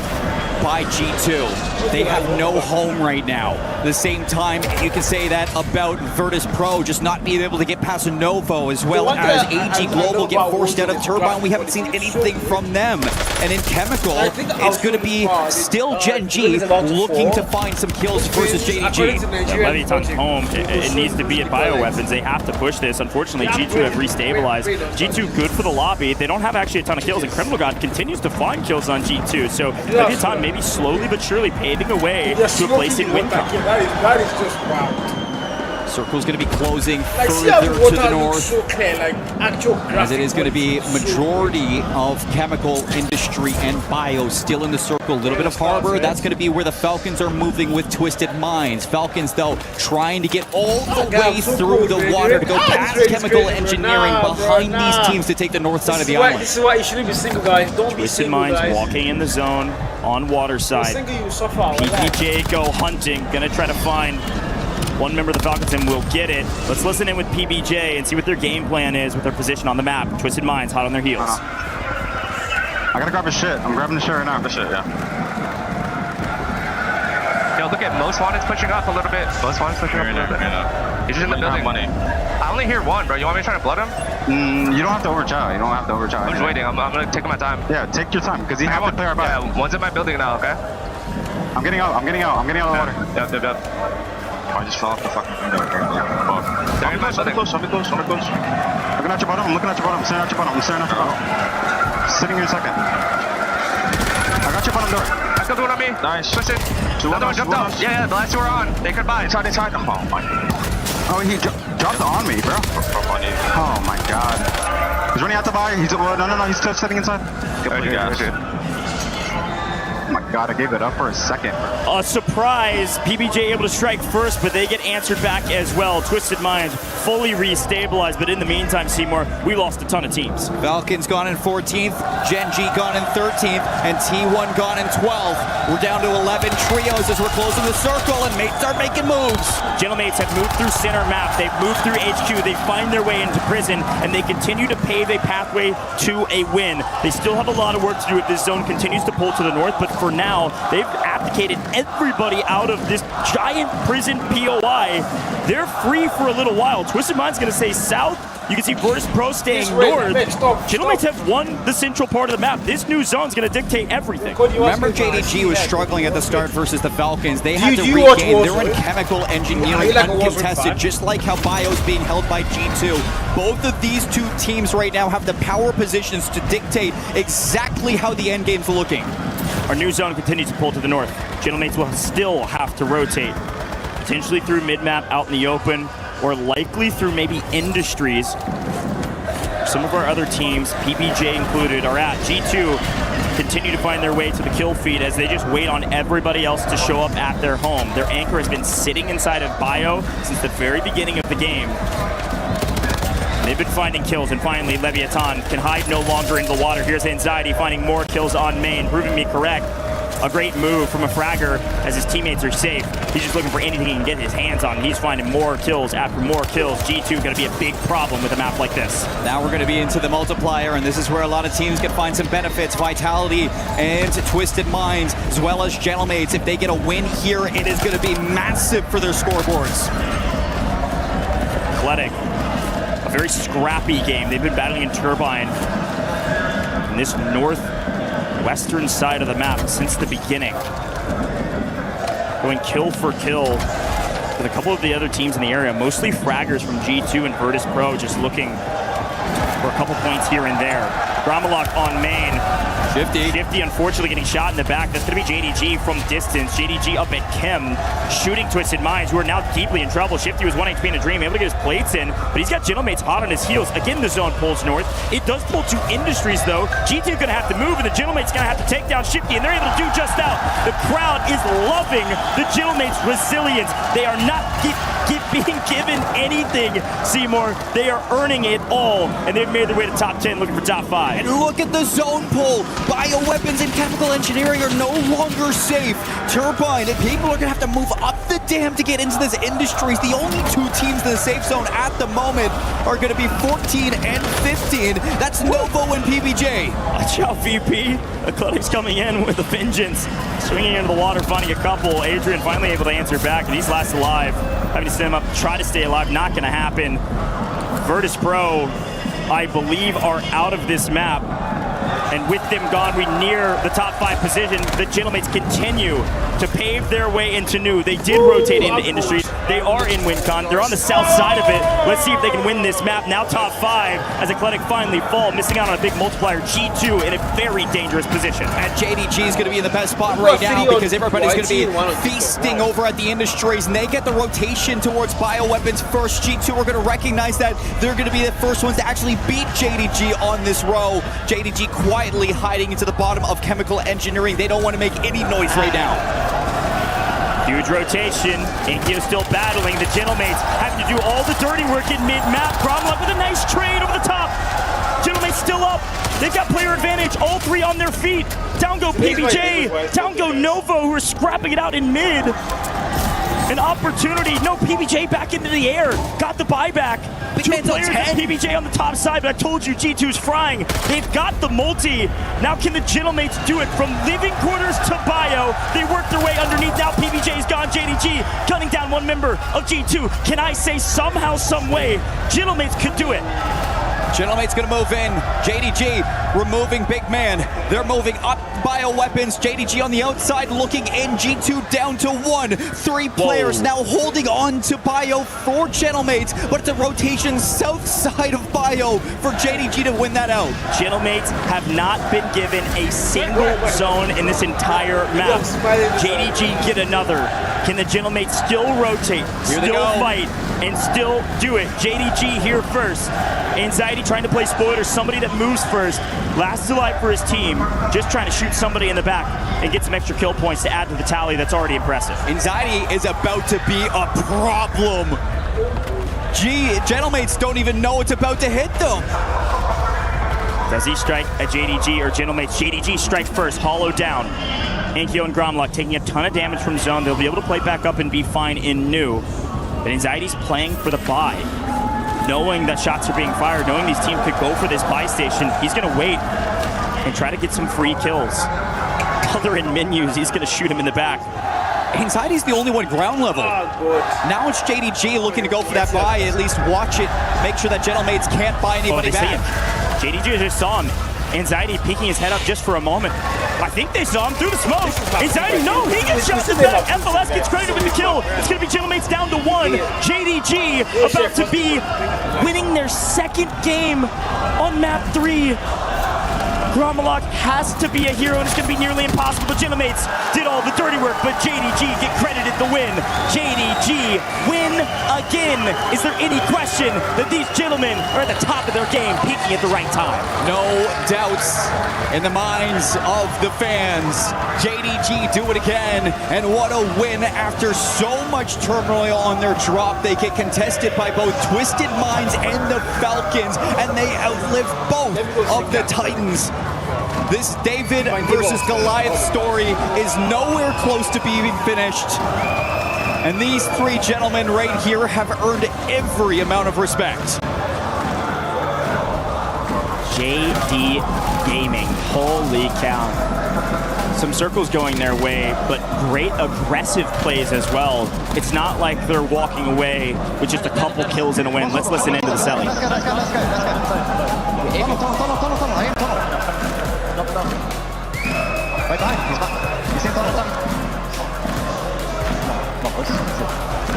by G2. They have no home right now. At the same time, you can say that about Virtus Pro just not being able to get past Novo, as well as AG Global get forced out of Turbine. We haven't seen anything from them. And in Chemical, it's going to be still Gen G looking to find some kills versus JDG. Yeah, Leviathan's home. It needs to be at Bioweapons. They have to push this. Unfortunately, G2 have restabilized. G2 good for the lobby. They don't have actually a ton of kills, and Criminal God continues to find kills on G2. So Leviathan maybe slowly but surely paving a way to a place in WinCon. That is just wow. Circle's going to be closing Like, see further how the to the water north. looks so clear, like actual As it is going to be graphic majority of chemical industry and bio still in the circle. A little bit of harbor. That's going to be where the Falcons are moving with Twisted Minds. Falcons, though, trying to get all the way through the water to go past chemical engineering behind these teams to take the north side of the island. This is why you shouldn't be single, guys. Don't be Twisted single, Minds guys. walking in the zone on water side. Single, you suffer. PPJ go hunting, gonna try to find one member of the Falcons and will get it. Let's listen in with PBJ and see what their game plan is with their position on the map. Twisted Minds hot on their heels. I gotta grab his shit. I'm grabbing the shit right now. The shit, yeah. Yo, look at Most Wanted's pushing up a little bit. Most Wanted's pushing up a little bit. He's just in the building. Money. I only hear one, bro. You want me to try to blood him? You don't have to overcharge. You don't have to overcharge. I'm just waiting. I'm gonna take my time. Yeah, take your time, because you have to play our back. Yeah, one's in my building now, okay? I'm getting out. I'm getting out of the water. Yep. I just fell off the fucking window. They're in my building. Close. Looking at your bottom. I'm staring at your bottom. Sitting here in a second. I got your bottom door. I killed one on me. Nice. Push it. Another one jumped up. Yeah, the last two are on. They could buy. Inside. Oh my. Oh, he dropped on me, bro. Oh my god. He's running out to buy. No. He's still sitting inside. Good. Oh my God, I gave it up for a second. A surprise. PBJ able to strike first, but they get answered back as well. Twisted Minds fully restabilized, but in the meantime, Seymour, we lost a ton of teams. Falcons gone in 14th, Gen G gone in 13th, and T1 gone in 12th. We're down to 11 trios as we're closing the circle, and mates are making moves. Gentlemates have moved through center map. They've moved through HQ. They find their way into prison, and they continue to pave a pathway to a win. They still have a lot of work to do if this zone continues to pull to the north, but for now, they've abdicated everybody out of this giant prison POI. They're free for a little while. Twisted Mind's going to stay south. You can see Virtus Pro staying north. Gentlemates have won the central part of the map. This new zone's going to dictate everything. Remember JDG was struggling at the start versus the Falcons. They had to regain. They're in chemical engineering uncontested, just like how Bio's being held by G2. Both of these two teams right now have the power positions to dictate exactly how the end game's looking. Our new zone continues to pull to the north. Gentlemates will still have to rotate, potentially through mid-map out in the open, or likely through maybe Industries. Some of our other teams, PBJ included, are at G2, continue to find their way to the kill feed as they just wait on everybody else to show up at their home. Their anchor has been sitting inside of Bio since the very beginning of the game. They've been finding kills, and finally Leviathan can hide no longer in the water. Here's Anxiety finding more kills on main, proving me correct. A great move from a fragger as his teammates are safe. He's just looking for anything he can get his hands on. He's finding more kills after more kills. G2 going to be a big problem with a map like this. Now we're going to be into the multiplier, and this is where a lot of teams can find some benefits. Vitality and Twisted Minds, as well as Gentlemates. If they get a win here, it is going to be massive for their scoreboards. Athletic, a very scrappy game. They've been battling in Turbine in this northwestern side of the map since the beginning. Going kill for kill with a couple of the other teams in the area, mostly fraggers from G2 and Virtus Pro, just looking for a couple points here and there. Gromalok on main. Shifty unfortunately getting shot in the back. That's going to be JDG from distance. JDG up at Chem, shooting Twisted Minds, who are now deeply in trouble. Shifty was 1 HP in a dream, able to get his plates in, but he's got Gentlemates hot on his heels. Again, the zone pulls north. It does pull to Industries, though. G2 going to have to move, and the Gentlemates going to have to take down Shifty, and they're able to do just that. The crowd is loving the Gentlemates' resilience. They are not being given anything, Seymour. They are earning it all, and they've made their way to top 10, looking for top 5. And look at the zone pull. Bioweapons and chemical engineering are no longer safe. Turbine and people are going to have to move up the dam to get into this Industries. The only two teams in the safe zone at the moment are going to be 14 and 15. That's Novo and PBJ. Watch out, VP. Athletic's coming in with a vengeance. Swinging into the water, finding a couple. Adrian finally able to answer back, and he's last alive. Having to stand him up, try to stay alive, not going to happen. Virtus Pro, I believe, are out of this map. And with them gone, we near the top 5 position. The Gentlemates continue to pave their way into new. They did rotate into Industries. They are in WinCon. They're on the south side of it. Let's see if they can win this map. Now top 5 as Athletic finally fall, missing out on a big multiplier. G2 in a very dangerous position. And JDG is going to be in the best spot right now because everybody's going to be feasting over at the Industries, and they get the rotation towards bioweapons first. G2 are going to recognize that they're going to be the first ones to actually beat JDG on this row. JDG quietly hiding into the bottom of chemical engineering. They don't want to make any noise right now. Huge rotation. Inkyo still battling. The Gentlemates have to do all the dirty work in mid-map. Gromalok with a nice trade over the top. Gentlemates still up. They've got player advantage. All 3 on their feet. Down go PBJ. Down go Novo, who are scrapping it out in mid. An opportunity. No, PBJ back into the air. Got the buyback. 2 players and PBJ on the top side, but I told you G2's frying. They've got the multi. Now can the Gentlemates do it from living quarters to bio? They work their way underneath. Now PBJ's gone. JDG gunning down one member of G2. Can I say somehow, some way, Gentlemates could do it? Gentlemate's going to move in. JDG removing big man. They're moving up bioweapons. JDG on the outside looking in. G2 down to 1. 3 players now holding on to bio for Gentlemates, but it's a rotation south side of bio for JDG to win that out. Gentlemates have not been given a single zone in this entire map. JDG get another. Can the Gentlemates still rotate, still fight? and still do it. JDG here first. Anxiety trying to play spoiler, somebody that moves first. Last is alive for his team, just trying to shoot somebody in the back and get some extra kill points to add to the tally that's already impressive. Anxiety is about to be a problem. Gentlemates don't even know it's about to hit them. Does he strike at JDG or Gentlemates? JDG strikes first, hollow down. Ankyo and Gromlock taking a ton of damage from zone. They'll be able to play back up and be fine in new. But Anxiety's playing for the buy. Knowing that shots are being fired, knowing these teams could go for this buy station, he's gonna wait and try to get some free kills. Other in menus, he's gonna shoot him in the back. Anxiety's the only one ground level. Now it's JDG looking to go for that buy, at least watch it, make sure that Gentlemates can't buy anybody back. JDG just saw him. Anxiety peeking his head up just for a moment. I think they saw him through the smoke. Anxiety, no, he gets shot in the back. FLS gets credited with the kill. It's going to be Gentlemates down to 1. JDG about to be winning their second game on map 3. Gromlock has to be a hero, and it's going to be nearly impossible. But Gentlemates did all the dirty work, but JDG get credited the win. JDG win again. Is there any question that these gentlemen are at the top of their game, peaking at the right time? No doubts in the minds of the fans. JDG do it again, and what a win after so much turmoil on their drop. They get contested by both Twisted Minds and the Falcons, and they outlive both of the Titans. This David versus Goliath story is nowhere close to being finished. And these three gentlemen right here have earned every amount of respect. JD Gaming, holy cow. Some circles going their way, but great aggressive plays as well. It's not like they're walking away with just a couple kills and a win. Let's listen into the selling. Right behind, he's back. He's in tunnel.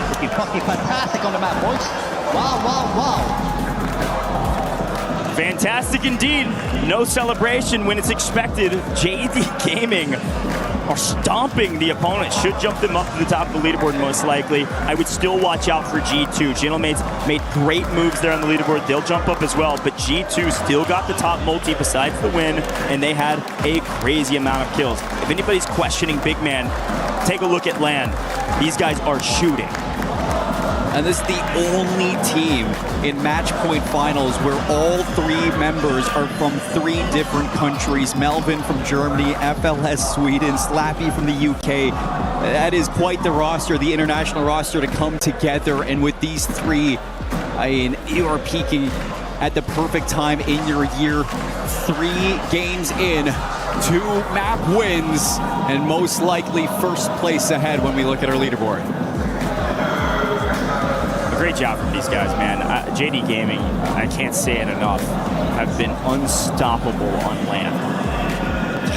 Looking fucking fantastic on the map, boys. Wow, wow, wow. Fantastic indeed. No celebration when it's expected. JD Gaming are stomping the opponent. Should jump them up to the top of the leaderboard most likely. I would still watch out for G2. Gentlemates made great moves there on the leaderboard. They'll jump up as well, but G2 still got the top multi besides the win, and they had a crazy amount of kills. If anybody's questioning Big Man, take a look at LAN. These guys are shooting. And this is the only team in match point finals where all three members are from 3 different countries. Melvin from Germany, FLS Sweden, Slappy from the UK. That is quite the roster, the international roster to come together. And with these 3, I mean, you are peaking at the perfect time in your year. 3 games in, 2 map wins, and most likely first place ahead when we look at our leaderboard. Great job from these guys, man. JD Gaming, I can't say it enough, have been unstoppable on LAN.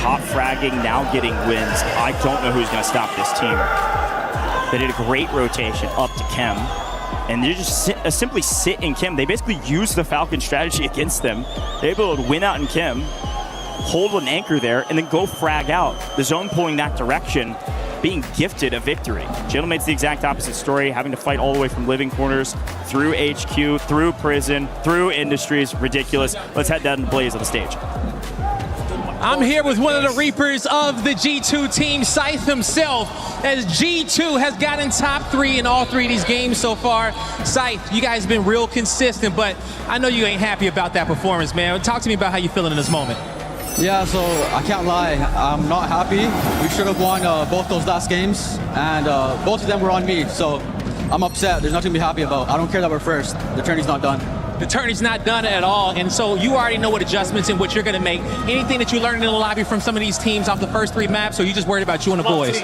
Top fragging, now getting wins. I don't know who's going to stop this team. They did a great rotation up to Chem, and they just simply sit in Chem. They basically used the Falcon strategy against them. They're able to win out in Chem, hold an anchor there, and then go frag out. The zone pulling that direction, being gifted a victory. Gentlemate's the exact opposite story, having to fight all the way from living corners, through HQ, through prison, through industries. Ridiculous. Let's head down and Blaze on the stage. I'm here with one of the Reapers of the G2 team, Scythe himself, as G2 has gotten top 3 in all 3 of these games so far. Scythe, you guys have been real consistent, but I know you ain't happy about that performance, man. Talk to me about how you're feeling in this moment. Yeah, so I can't lie, I'm not happy. We should have won both those last games, and both of them were on me, so I'm upset. There's nothing to be happy about. I don't care that we're first. The tourney's not done. The tourney's not done at all, and so you already know what adjustments and what you're going to make. Anything that you learned in the lobby from some of these teams off the first 3 maps, or you just worried about you and the boys?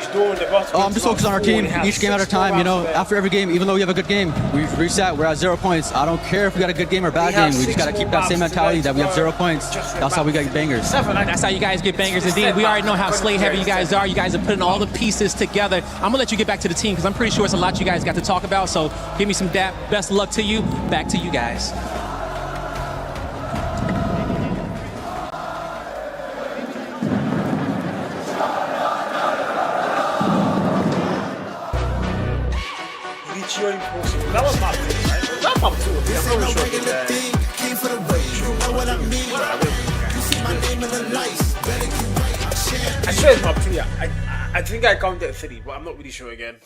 I'm just focused on our team, each game at a time. You know, after every game, even though we have a good game, we reset, we're at 0 points. I don't care if we got a good game or bad game. We just got to keep that same mentality that we have 0 points. That's how we get bangers. That's how you guys get bangers. Indeed, we already know how slate heavy you guys are. You guys are putting all the pieces together. I'm going to let you get back to the team because I'm pretty sure it's a lot you guys got to talk about, so give me some dap. Best of luck to you. Back to you guys. you're impossible. That was map 2, right? Was that map 2? I'm not really sure. I swear it's map 2, yeah. I think I counted 3, but I'm not really sure again.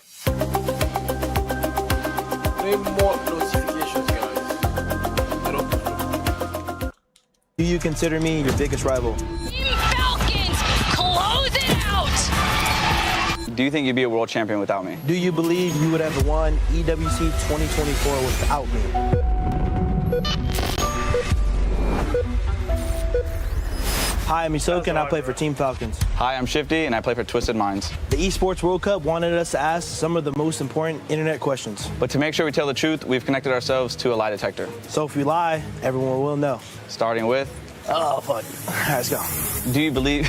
No more notifications, guys. I don't know. Do you consider me your biggest rival? Falcons, close it out! Do you think you'd be a world champion without me? Do you believe you would have won EWC 2024 without me? Hi, I'm Isoka and I play for Team Falcons. Hi, I'm Shifty and I play for Twisted Minds. The Esports World Cup wanted us to ask some of the most important internet questions. But to make sure we tell the truth, we've connected ourselves to a lie detector. So if we lie, everyone will know. Starting with... Oh, fuck. All right, let's go. Do you believe...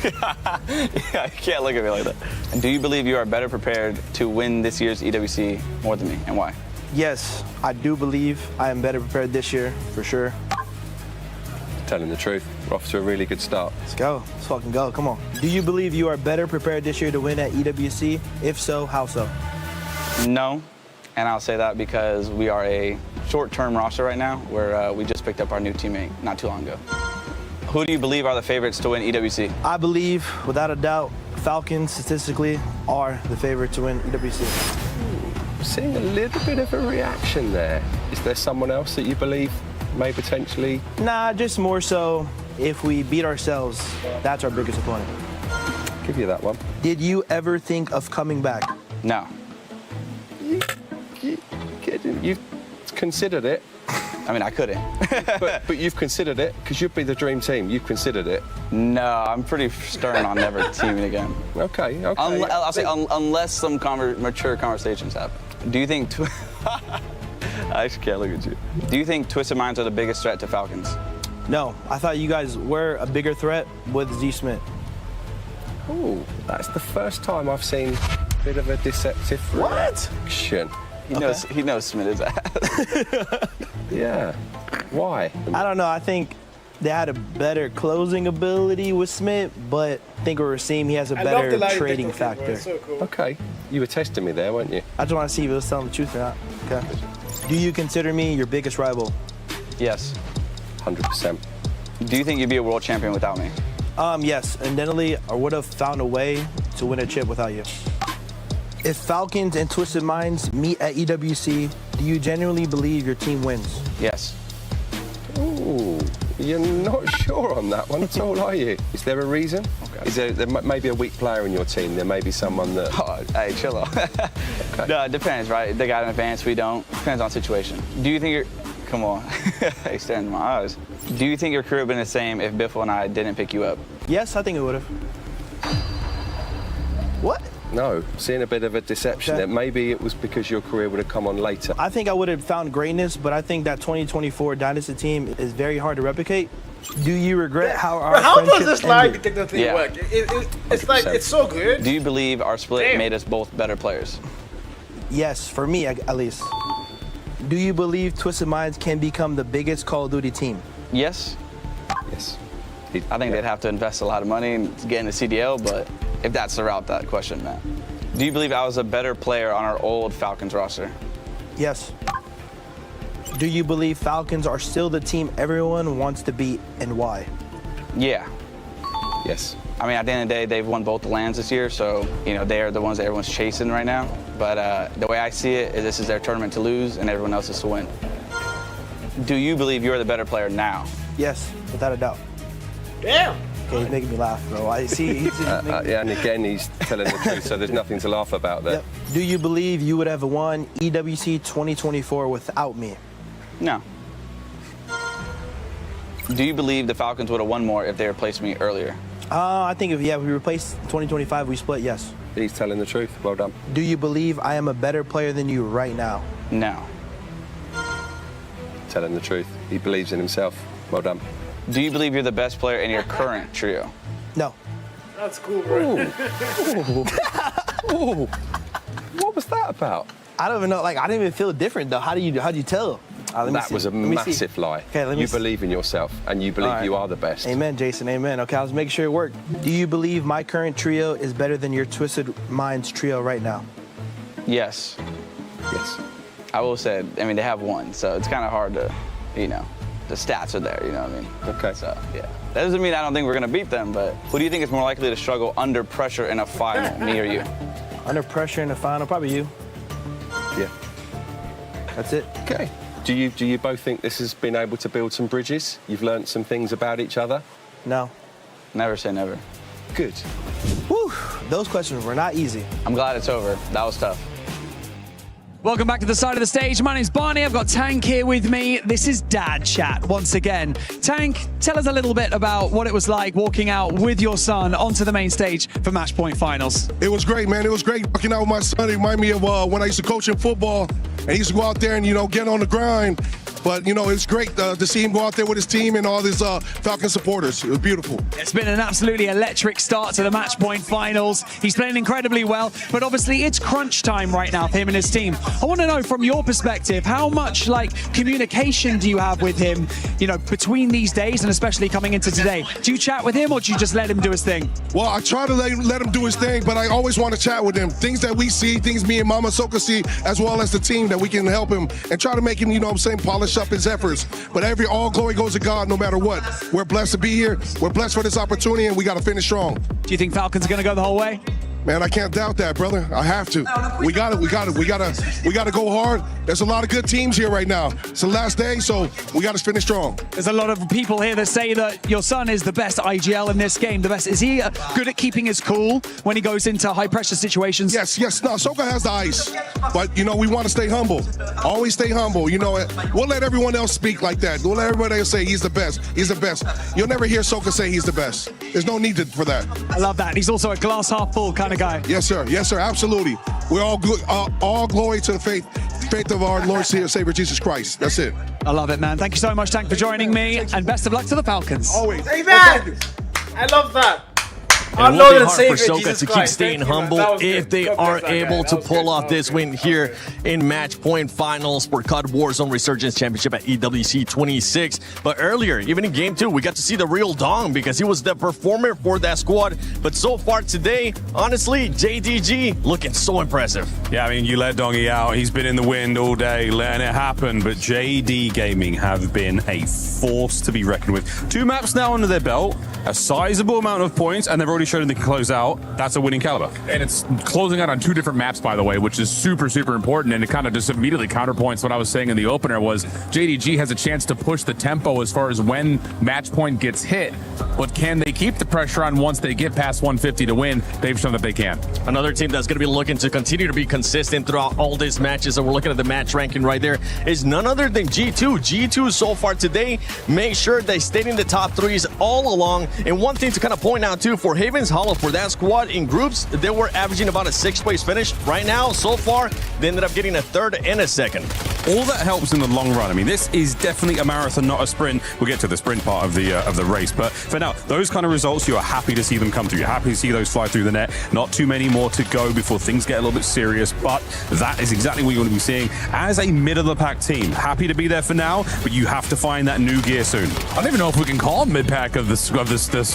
Yeah, you can't look at me like that. Do you believe you are better prepared to win this year's EWC more than me, and why? Yes, I do believe I am better prepared this year, for sure. Telling the truth, we're off to a really good start. Let's go. Let's fucking go. Come on. Do you believe you are better prepared this year to win at EWC? If so, how so? No, and I'll say that because we are a short-term roster right now where we just picked up our new teammate not too long ago. Who do you believe are the favorites to win EWC? I believe, without a doubt, Falcons statistically are the favorite to win EWC. Seeing a little bit of a reaction there. Is there someone else that you believe may potentially? Nah, just more so if we beat ourselves, that's our biggest opponent. Give you that one. Did you ever think of coming back? No. You've considered it. I mean, I couldn't. but you've considered it because you'd be the dream team. You've considered it. No, I'm pretty stern on never teaming again. Okay. I'll say unless some mature conversations happen. Do you think... I actually can't look at you. Do you think Twisted Minds are the biggest threat to Falcons? No, I thought you guys were a bigger threat with Z Smith. Oh, that's the first time I've seen a bit of a deceptive reaction. He knows Smith is ass. Yeah. Why? I don't know. I think they had a better closing ability with Smith, but I think with Rasim, he has a better trading factor. So cool. Okay. You were testing me there, weren't you? I just want to see if he was telling the truth or not. Okay. Do you consider me your biggest rival? Yes. 100%. Do you think you'd be a world champion without me? Yes. And definitely, I would have found a way to win a chip without you. If Falcons and Twisted Minds meet at EWC, do you genuinely believe your team wins? Yes. Ooh, you're not sure on that one at all, are you? Is there a reason? Okay. Is there may be a weak player in your team? There may be someone that... Oh, hey, chill out. Okay. No, it depends, right? They got in advance, we don't. Depends on situation. Do you think you're... Come on. Hey, staring in my eyes. Do you think your career would have been the same if Biffle and I didn't pick you up? Yes, I think it would have. What? No, seeing a bit of a deception there. Maybe it was because your career would have come on later. I think I would have found greatness, but I think that 2024 Dynasty team is very hard to replicate. Do you regret how our How does friendship this lie ended? detector thing work? It's like, it's so good. Do you believe our split made us both better players? Yes, for me at least. Do you believe Twisted Minds can become the biggest Call of Duty team? Yes. Yes. I think they'd have to invest a lot of money in getting the CDL, but if that's the route that question meant. Do you believe I was a better player on our old Falcons roster? Yes. Do you believe Falcons are still the team everyone wants to beat, and why? Yeah. Yes. I mean, at the end of the day, they've won both the lands this year, so, you know, they are the ones that everyone's chasing right now. But the way I see it is this is their tournament to lose and everyone else is to win. Do you believe you're the better player now? Yes, without a doubt. Damn. Okay, he's making me laugh, bro. I see. Yeah, and again, he's telling the truth, so there's nothing to laugh about there. Yep. Do you believe you would have won EWC 2024 without me? No. Do you believe the Falcons would have won more if they replaced me earlier? I think if we replaced 2025, we split, yes. He's telling the truth. Well done. Do you believe I am a better player than you right now? No. Telling the truth. He believes in himself. Well done. Do you believe you're the best player in your current trio? No. That's cool, bro. Ooh. What was that about? I don't even know. Like, I didn't even feel different, though. How do you tell? That was a massive lie. Okay, you believe in yourself, and you believe you are the best. Amen, Jason. Amen. Okay, I was making sure it worked. Do you believe my current trio is better than your Twisted Minds trio right now? Yes. Yes. I will say, I mean, they have won, so it's kind of hard to, you know, the stats are there, you know what I mean? Okay. So, yeah. That doesn't mean I don't think we're going to beat them, but who do you think is more likely to struggle under pressure in a final, me or you? Under pressure in the final, probably you. Yeah. That's it. Okay. Do you both think this has been able to build some bridges? You've learned some things about each other? No. Never say never. Good. Whew, those questions were not easy. I'm glad it's over. That was tough. Welcome back to the side of the stage. My name's Barney. I've got Tank here with me. This is Dad Chat once again. Tank, tell us a little bit about what it was like walking out with your son onto the main stage for Match Point Finals. It was great, man. It was great walking out with my son. It reminded me of when I used to coach in football, and he used to go out there and, you know, get on the grind. But, you know, it's great to see him go out there with his team and all his Falcon supporters. It was beautiful. It's been an absolutely electric start to the Match Point Finals. He's playing incredibly well, but obviously it's crunch time right now for him and his team. I want to know from your perspective, how much like communication do you have with him, you know, between these days and especially coming into today? Do you chat with him or do you just let him do his thing? Well, I try to let him do his thing, but I always want to chat with him. Things that we see, things me and Mama Soka see, as well as the team, that we can help him and try to make him, you know what I'm saying, polish up his efforts. But all glory goes to God no matter what. We're blessed to be here. We're blessed for this opportunity, and we got to finish strong. Do you think Falcons are going to go the whole way? Man, I can't doubt that, brother. I have to. We got to go hard. There's a lot of good teams here right now. It's the last day, so we got to finish strong. There's a lot of people here that say that your son is the best IGL in this game. The best. Is he good at keeping his cool when he goes into high pressure situations? Yes. No, Soka has the ice, but you know we want to stay humble. Always stay humble. You know, we'll let everyone else speak like that. We'll let everybody else say he's the best. He's the best. You'll never hear Soka say he's the best. There's no need for that. I love that. He's also a glass half full kind of guy. Yes, sir. Yes, sir. Absolutely. We're all good. All glory to the faith of our Lord and Savior Jesus Christ. That's it. I love it, man. Thank you so much, Tank, for joining me, and best of luck to the Falcons. Always. Amen. I love that. And it will be hard for Soka to keep staying humble if they are able to pull off this win here in Match Point Finals for CUD Warzone Resurgence Championship at EWC 26. But earlier, even in Game 2, we got to see the real Dong because he was the performer for that squad. But so far today, honestly, JDG looking so impressive. Yeah, I mean, you let Dongy out. He's been in the wind all day, letting it happen. But JD Gaming have been a force to be reckoned with. 2 maps now under their belt, a sizable amount of points, and they've already shown they can close out. That's a winning caliber. And it's closing out on 2 different maps, by the way, which is super, super important. And it kind of just immediately counterpoints what I was saying in the opener was JDG has a chance to push the tempo as far as when match point gets hit. But can they keep the pressure on once they get past 150 to win? They've shown that they can. Another team that's going to be looking to continue to be consistent throughout all these matches, and we're looking at the match ranking right there, is none other than G2. G2 so far today, make sure they stayed in the top 3s all along. And one thing to kind of point out too, for Haven's Hollow, for that squad in groups, they were averaging about a 6th place finish. Right now, so far, they ended up getting a 3rd and a 2nd. All that helps in the long run. I mean, this is definitely a marathon, not a sprint. We'll get to the sprint part of the race, but for now, those kind of results, you are happy to see them come through. You're happy to see those fly through the net. Not too many more to go before things get a little bit serious, but that is exactly what you want to be seeing as a mid-of-the-pack team. Happy to be there for now, but you have to find that new gear soon. I don't even know if we can call them mid-pack of this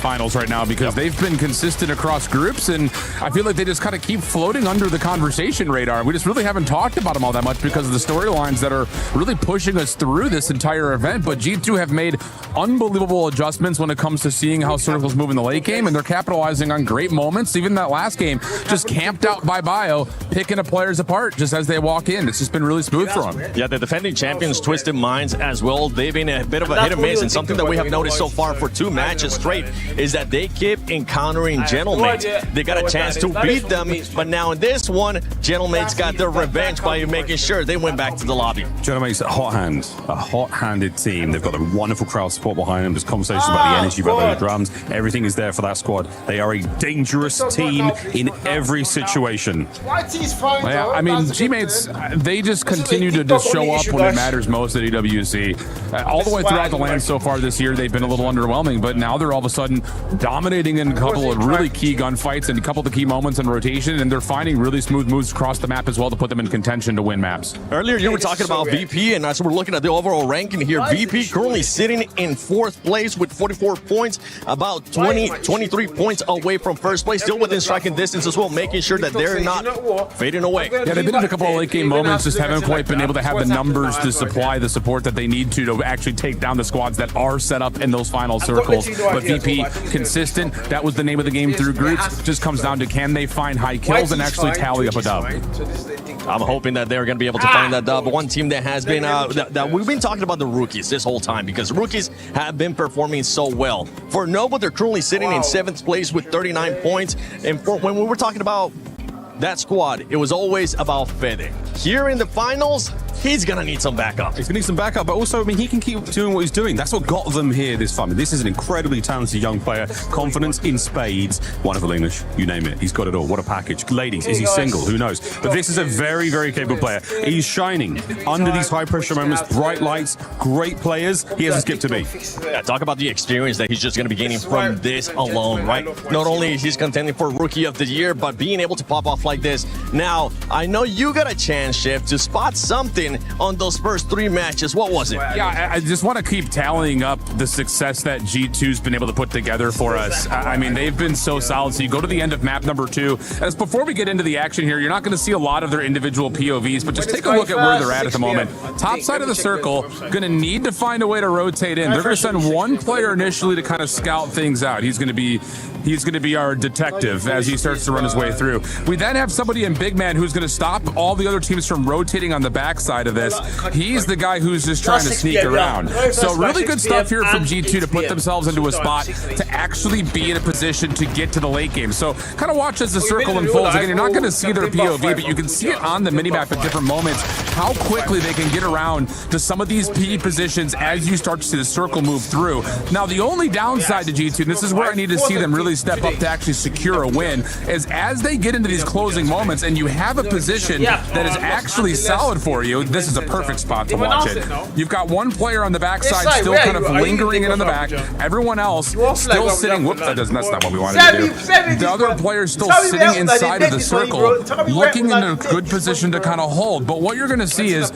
finals right now, because they've been consistent across groups, and I feel like they just kind of keep floating under the conversation radar. We just really haven't talked about them all that much because of the storylines that are really pushing us through this entire event. But G2 have made unbelievable adjustments when it comes to seeing how circles move in the late game, and they're capitalizing on great moments. Even that last game, just camped out by Bio, picking the players apart just as they walk in. It's just been really smooth for them. Yeah, the defending champions, Twisted Minds, as well, they've been a bit of a hit and miss, and something that we have noticed so far for 2 matches straight is that they keep encountering Gentlemates. They got a chance to beat them, but now in this one, Gentlemates got their revenge by making sure they went back to the lobby. Gentlemates, a hot-handed team. They've got a wonderful crowd support behind them. There's conversations about the energy, about the drums. Everything is there for that squad. They are a dangerous team in every situation. Yeah, I mean, G-Mates, they just continue to just show up when it matters most at EWC. All the way throughout the land so far this year, they've been a little underwhelming, but now they're all of a sudden dominating in a couple of really key gunfights and a couple of the key moments in rotation, and they're finding really smooth moves across the map as well to put them in contention to win maps. Earlier, you were talking talking about VP, and as we're looking at the overall ranking here, VP currently sitting in 4th place with 44 points, about 23 points away from 1st place, still within striking distance as well, making sure that they're not fading away. Yeah, they've been in a couple of late game moments, just haven't quite been able to have the numbers to supply the support that they need to actually take down the squads that are set up in those final circles. But VP, consistent, that was the name of the game through groups. Just comes down to can they find high kills and actually tally up a dub. I'm hoping that they're going to be able to find that dub. One team that has been, that we've been talking about the rookies this whole time, because rookies have been performing so well. For Nova, they're currently sitting in 7th place with 39 points. And when we were talking about that squad, it was always about Fede. Here in the finals, he's going to need some backup. He's going to need some backup, but also, I mean, he can keep doing what he's doing. That's what got them here this time. This is an incredibly talented young player. Confidence in spades. Wonderful English. You name it. He's got it all. What a package. Ladies, is he single? Who knows? But this is a very, very capable player. He's shining under these high-pressure moments, bright lights, great players. He hasn't skipped a beat. Yeah, talk about the experience that he's just going to be gaining from this alone, right? Not only is he contending for Rookie of the Year, but being able to pop off like this. Now, I know you got a chance, Shift, to spot something on those first 3 matches. What was it? Yeah, I just want to keep tallying up the success that G2's been able to put together for us. I mean, they've been so solid. So you go to the end of map number 2. As before we get into the action here, you're not going to see a lot of their individual POVs, but just take a look at where they're at the moment. Top side of the circle, going to need to find a way to rotate in. They're going to send one player initially to kind of scout things out. He's going to be our detective as he starts to run his way through. We then have somebody in Big Man who's going to stop all the other teams from rotating on the backside of this. He's the guy who's just trying to sneak around. So really good stuff here from G2 to put themselves into a spot to actually be in a position to get to the late game. So kind of watch as the circle unfolds. Again, you're not going to see their POV, but you can see it on the minimap at different moments, how quickly they can get around to some of these P positions as you start to see the circle move through. Now, the only downside to G2, and this is where I need to see them really step up to actually secure a win, is as they get into these closing moments and you have a position that is actually solid for you, this is a perfect spot to watch it. You've got one player on the backside still kind of lingering in the back. Everyone else still sitting. Whoops, that's not what we wanted to do. The other player's still sitting inside of the circle, looking in a good position to kind of hold. But what you're going to see is,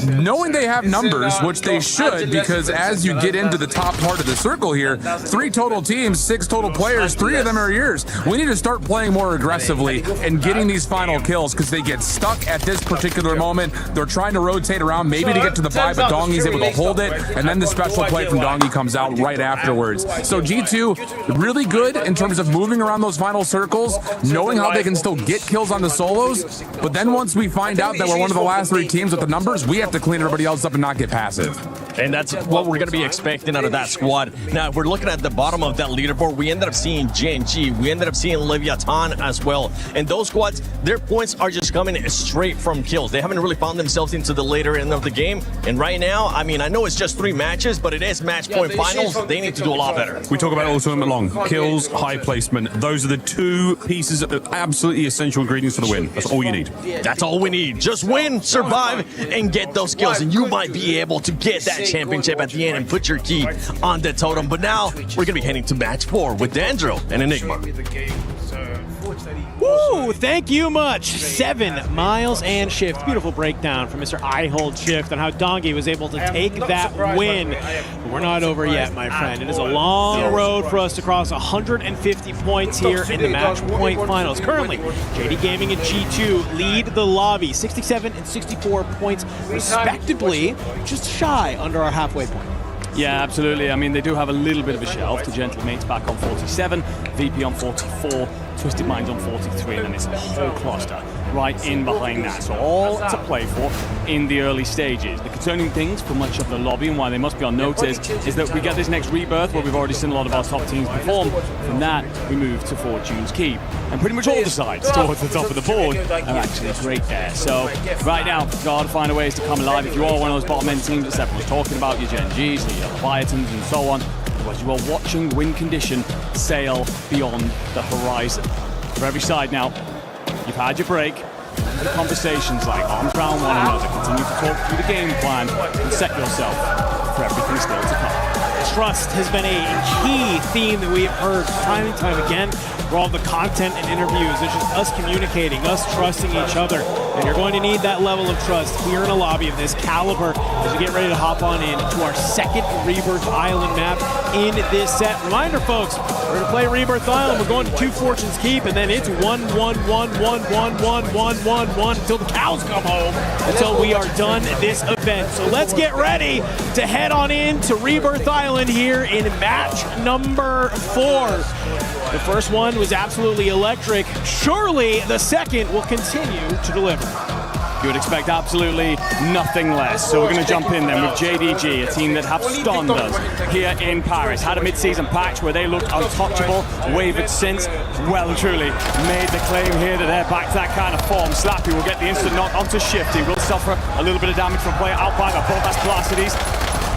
knowing they have numbers, which they should, because as you get into the top part of the circle here, 3 total teams, 6 total players, 3 of them are yours. We need to start playing more aggressively and getting these final kills, because they get stuck at this particular moment. They're trying to rotate around, maybe to get to the buy, but Dongy's able to hold it, and then the special play from Dongy comes out right afterwards. So G2, really good in terms of moving around those final circles, knowing how they can still get kills on the solos, but then once we find out that we're one of the last 3 teams with the numbers, we have to clean everybody else up and not get passive. And that's what we're going to be expecting out of that squad. Now, if we're looking at the bottom of that leaderboard, we ended up seeing JNG, we ended up seeing Leviathan as well. And those squads, their points are just coming straight from kills. They haven't really found themselves into the later end of the game. And right now, I mean, I know it's just 3 matches, but it is match point finals. They need to do a lot better. We talk about it all tournament long. Kills, high placement. Those are the 2 pieces of absolutely essential ingredients for the win. That's all you need. That's all we need. Just win, survive, and get those kills. And you might be able to get that championship at the end and put your key on the totem. But now we're going to be heading to match 4 with Dandro and Enigma. Woo! Thank you much, 7 Miles and Shift. Beautiful breakdown from Mr. I Hold Shift on how Dongy was able to take that win. But we're not over yet, my friend. It is a long road for us to cross 150 points here in the match point finals. Currently, JD Gaming and G2 lead the lobby, 67 and 64 points respectively, just shy under our halfway point. Yeah, absolutely. I mean, they do have a little bit of a shelf. The Gentlemates back on 47, VP on 44, Twisted Minds on 43, and then it's a whole cluster right in behind that. So all to play for in the early stages. The concerning things for much of the lobby and why they must be on notice is that we get this next rebirth where we've already seen a lot of our top teams perform. From that, we move to Fortune's Keep. And pretty much all the sides towards the top of the board are actually great there. So right now, gotta find a ways to come alive. If you are one of those bottom end teams that everyone's talking about, your Gen Gs, your Leviathans and so on, otherwise you are watching win condition sail beyond the horizon. For every side now, you've had your break. The conversations like arms around one another, continue to talk through the game plan and set yourself for everything still to come. Trust has been a key theme that we have heard time and time again for all the content and interviews. It's just us communicating, us trusting each other. And you're going to need that level of trust here in a lobby of this caliber as we get ready to hop on in to our second Rebirth Island map in this set. Reminder, folks, we're going to play Rebirth Island. We're going to 2 Fortunes Keep, and then it's 1-1-1-1-1-1-1-1-1 until the cows come home, until we are done this event. So let's get ready to head on in to Rebirth Island here in match number 4. The first one was absolutely electric. Surely the second will continue to deliver. You would expect absolutely nothing less. So we're going to jump in then with JDG, a team that have stunned us here in Paris. Had a mid-season patch where they looked untouchable, wavered since, well and truly made the claim here that they're back to that kind of form. Slappy will get the instant knock onto Shifty, will suffer a little bit of damage from player out by the both. That's Blastides.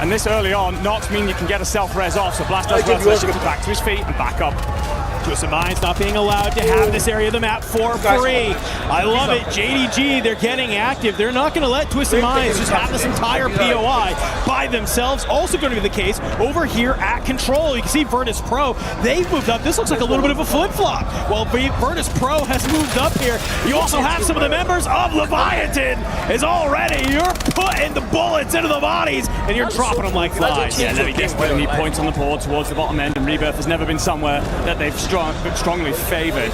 And this early on, knocks mean you can get a self-res off, so Blast does well to shift back to his feet and back up. Twisted Minds not being allowed to have this area of the map for free. I love it. JDG, they're getting active. They're not going to let Twisted Minds just have this entire POI by themselves. Also going to be the case over here at Control. You can see Virtus Pro, they've moved up. This looks like a little bit of a flip-flop. Well, Virtus Pro has moved up here. You also have some of the members of Leviathan is already. You're putting the bullets into the bodies and you're dropping them like flies. Yeah, they desperately need points on the board towards the bottom end, and Rebirth has never been somewhere that they've strongly favoured.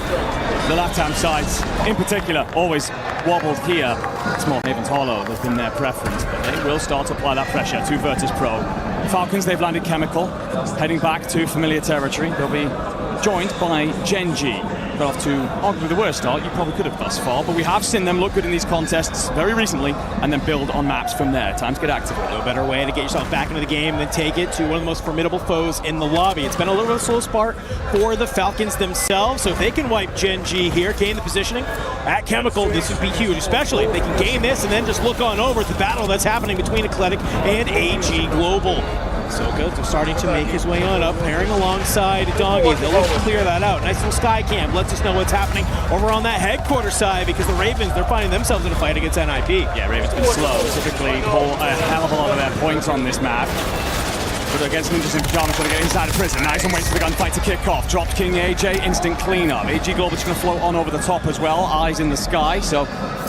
The left-hand sides, in particular, always wobbled here. It's more Haven's Hollow that's been their preference, but they will start to apply that pressure to Virtus Pro. Falcons, they've landed Chemical, heading back to familiar territory. They'll be joined by Genji. Got off to arguably the worst start you probably could have thus far, but we have seen them look good in these contests very recently and then build on maps from there. Time to get active. No better way to get yourself back into the game than take it to one of the most formidable foes in the lobby. It's been a little bit of a slow start for the Falcons themselves, so if they can wipe Genji here, gain the positioning at Chemical, this would be huge, especially if they can gain this and then just look on over at the battle that's happening between Eclectic and AG Global. Soka starting to make his way on up, pairing alongside Doggy. They'll look to clear that out. Nice little sky cam lets us know what's happening over on that headquarters side, because the Ravens, they're finding themselves in a fight against NIP. Yeah, Ravens been slow. Typically pull a hell of a lot of their points on this map. But against Ninjas in Pyjamas, trying to get inside of prison. Nice and waits for the gunfight to kick off. Dropped King AJ, instant cleanup. AG Global just going to float on over the top as well. Eyes in the sky, so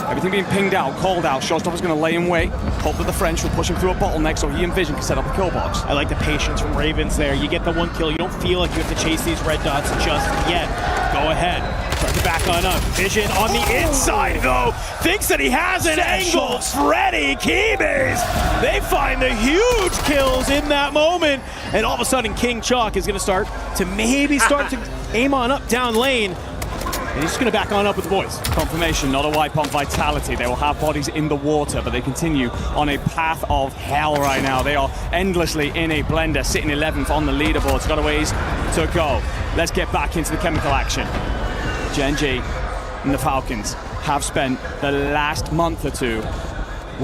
everything being pinged out, called out. Showstopper's going to lay in wait. Hope that the French will push him through a bottleneck so he and Vision can set up a kill box. I like the patience from Ravens there. You get the one kill. You don't feel like you have to chase these red dots just yet. Go ahead. Start to back on up. Vision on the inside, though. Thinks that he has an angle. Freddy Keybase. They find the huge kills in that moment. And all of a sudden, King Chalk is going to start to aim on up down lane. And he's just going to back on up with the boys. Confirmation, not a wipe on Vitality. They will have bodies in the water, but they continue on a path of hell right now. They are endlessly in a blender, sitting 11th on the leaderboard. Got a ways to go. Let's get back into the chemical action. Genji and the Falcons have spent the last month or two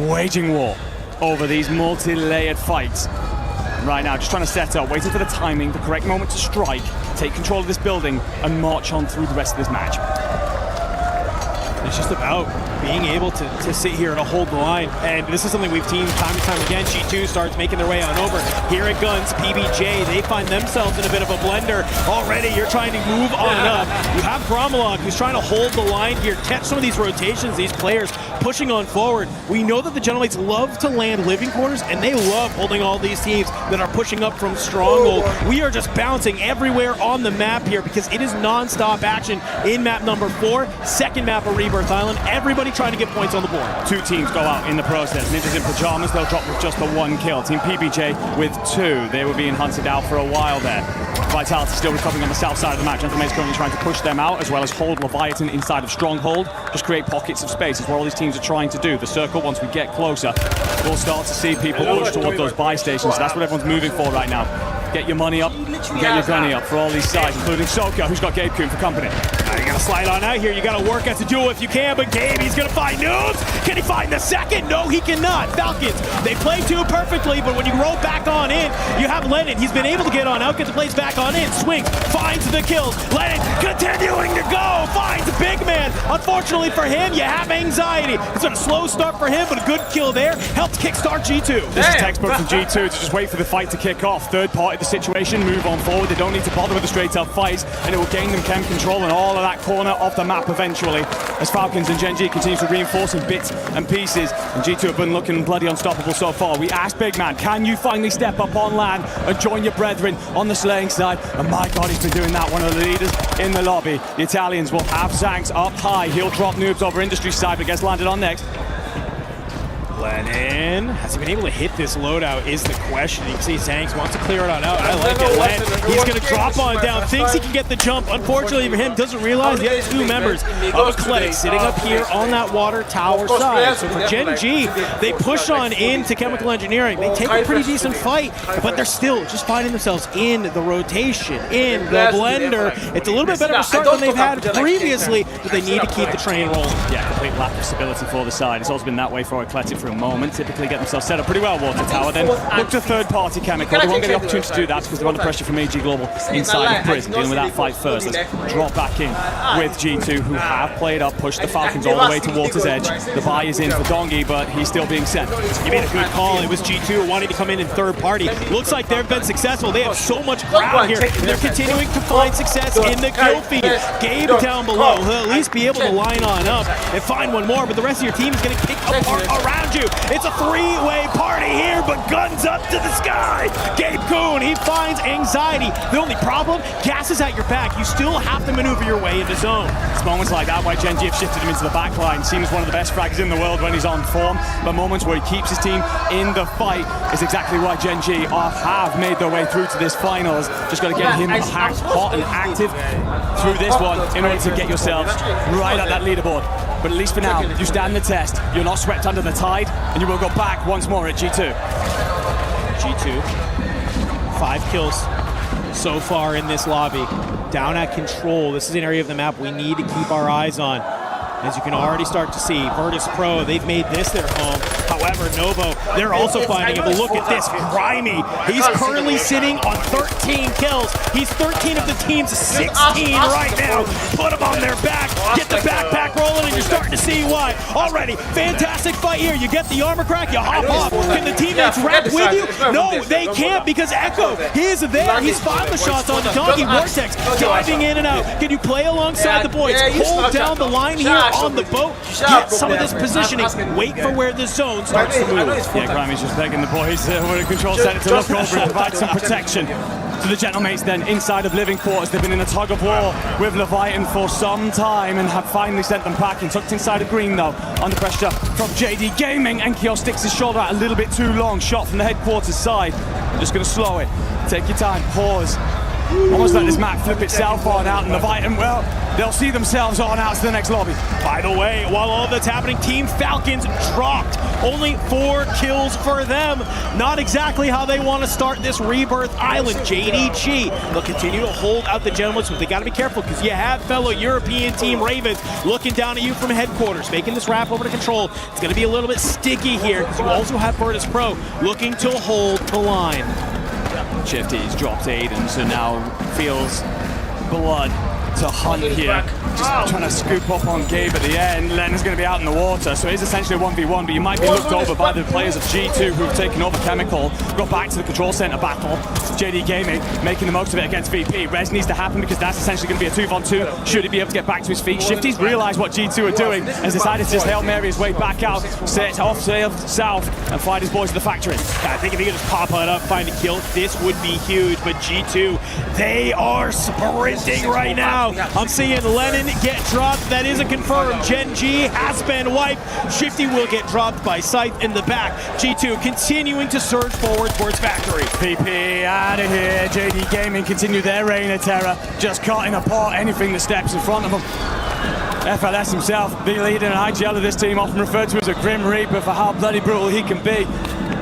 waging war over these multi-layered fights. Right now, just trying to set up, waiting for the timing, the correct moment to strike, take control of this building, and march on through the rest of this match. It's just about being able to sit here and hold the line. And this is something we've seen time and time again. G2 starts making their way on over. Here at Guns, PBJ, they find themselves in a bit of a blender. Already, you're trying to move on up. You have Gromalog, who's trying to hold the line here, catch some of these rotations, these players pushing on forward. We know that the Gentlemates love to land living quarters, and they love holding all these teams that are pushing up from Stronghold. We are just bouncing everywhere on the map here because it is non-stop action in map number 4, second map of Rebirth Island. Everybody trying to get points on the board. Two teams go out in the process. Ninjas in Pyjamas, they'll drop with just the one kill. Team PBJ with 2. They were being hunted out for a while there. Vitality still recovering on the south side of the map. Gentlemates currently trying to push them out, as well as hold Leviathan inside of Stronghold. Just create pockets of space is what all these teams are trying to do. The circle, once we get closer, we'll start to see people push toward those buy stations. That's what everyone's moving for right now. Get your money up, get your gunny up for all these sides, including Soka, who's got Gabe Kuhn for company. You gotta slide on out here. You gotta work as a duo if you can, but Gabe, he's gonna find Noobs. Can he find the second? No, he cannot. Falcons, they play 2 perfectly, but when you roll back on in, you You have Lennon. He's been able to get on out, get the plays back on in, swings, finds the kills. Lennon continuing to go, finds Big Man. Unfortunately for him, you have Anxiety. It's been a slow start for him, but a good kill there. Helped kickstart G2. This is textbook from G2 to just wait for the fight to kick off. Third party the situation, move on forward. They don't need to bother with a straight up fight, and it will gain them chem control and all of that corner of the map eventually. As Falcons and Gen G continue to reinforce in bits and pieces, and G2 have been looking bloody unstoppable so far. We asked Big Man, can you finally step up on land and join your brethren on the slaying side? And my God, he's been doing that. One of the leaders in the lobby. The Italians will have Zanks up high. He'll drop Noobs over Industry side, but gets landed on next. Lennon, has he been able to hit this loadout is the question. You can see Zanks wants to clear it on out. I like it, Len. He's going to drop on down, thinks he can get the jump. Unfortunately for him, doesn't realize he has two members of Eclectic sitting up here on that water tower side. So for Gen G, they push on into Chemical Engineering. They take a pretty decent fight, but they're still just finding themselves in the rotation, in the blender. It's a little bit better of a start than they've had previously, but they need to keep the train rolling. Yeah, complete lack of stability for the side. It's also been that way for Eclectic for a moment. Typically get themselves set up pretty well, Water Tower. Then look to third-party Chemical. They won't get the opportunity to do that because they're under pressure from AG Global inside of prison, dealing with that fight first. Let's drop back in with G2, who have played up, pushed the Falcons all the way to Water's edge. The buy is in for Dongi, but he's still being sent. You made a good call. It was G2 wanting to come in third party. Looks like they've been successful. They have so much ground here. They're continuing to find success in the kill feed. Gabe down below. He'll at least be able to line on up and find one more, but the rest of your team is going to kick apart around you. It's a three-way party here, but guns up to the sky. Gabe Kuhn, he finds Anxiety. The only problem, gas is at your back. You still have to maneuver your way into zone. It's moments like that why Gen G have shifted him into the back line. Seems one of the best fraggers in the world when he's on form, but moments where he keeps his team in the fight is exactly why Gen G have made their way through to this finals. Just got to get him hot and active through this one in order to get yourselves right at that leaderboard. But at least for now, you stand the test. You're not swept under the tide, and you will go back once more at G2. G2, 5 kills so far in this lobby. Down at control. This is an area of the map we need to keep our eyes on. As you can already start to see, Virtus Pro, they've made this their home. However, Novo, they're also finding it. But look at this, Grimy. He's currently sitting on 13 kills. He's 13 of the team's 16 right now. Put them on their back, get the backpack rolling, and you're starting to see why. Already, fantastic fight here. You get the armor crack, you hop off. Can the teammates wrap with you? No, they can't because Echo, he is there. He's found the shots on the Donkey Vortex, diving in and out. Can you play alongside the boys? Hold down the line here on the boat, get some of this positioning, wait for where the zone starts to move. Yeah, Grimy's just begging the boys with a control center to look over and provide some protection to the Gentlemates then inside of living quarters. They've been in a tug of war with Leviathan for some time and have finally sent them back and tucked inside of green though. Under pressure from JD Gaming, and Kyo sticks his shoulder out a little bit too long. Shot from the headquarters side. I'm just going to slow it. Take your time, pause. Almost let this map flip itself on out, and Leviathan, well, they'll see themselves on out to the next lobby. By the way, while all of that's happening, Team Falcons dropped. Only 4 kills for them. Not exactly how they want to start this Rebirth Island. JDG, they'll continue to hold out the gentlemen, but they got to be careful because you have fellow European team Ravens looking down at you from headquarters, making this wrap over to control. It's going to be a little bit sticky here because you also have Virtus Pro looking to hold the line. Shifty's dropped Aiden, so now feels blood to hunt here. Just trying to scoop up on Gabe at the end. Len's going to be out in the water, so it's essentially a 1v1, but you might be looked over by the players of G2 who've taken over Chemical. Go back to the control center battle. JD Gaming making the most of it against VP. Res needs to happen because that's essentially going to be a 2v2. Should he be able to get back to his feet? Shifty's realized what G2 are doing and has decided to just Hail Mary his way back out, set off south and fight his boys to the factory. I think if he could just pop it up, find a kill, this would be huge, but G2, they are sprinting right now. I'm seeing Lennon get dropped. That isn't confirmed. Gen G has been wiped. Shifty will get dropped by Scythe in the back. G2 continuing to surge forward towards factory. PP out of here. JD Gaming continue their reign of terror, just cutting apart anything that steps in front of them. FLS himself, the leader and IGL of this team, often referred to as a Grim Reaper for how bloody brutal he can be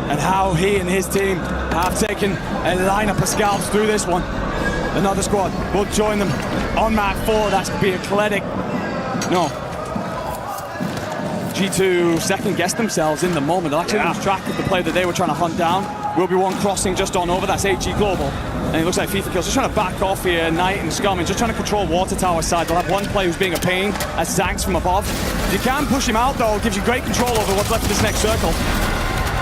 and how he and his team have taken a lineup of scalps through this one. Another squad will join them on map 4. That's going to be Eclectic. No. G2 second-guessed themselves in the moment. They actually lost track of the play that they were trying to hunt down. Will be one crossing just on over. That's AG Global. And it looks like FIFA Kills just trying to back off here. Knight and Scum and just trying to control Water Tower side. They'll have one player who's being a pain as Zanks from above. If you can push him out though, it gives you great control over what's left of this next circle.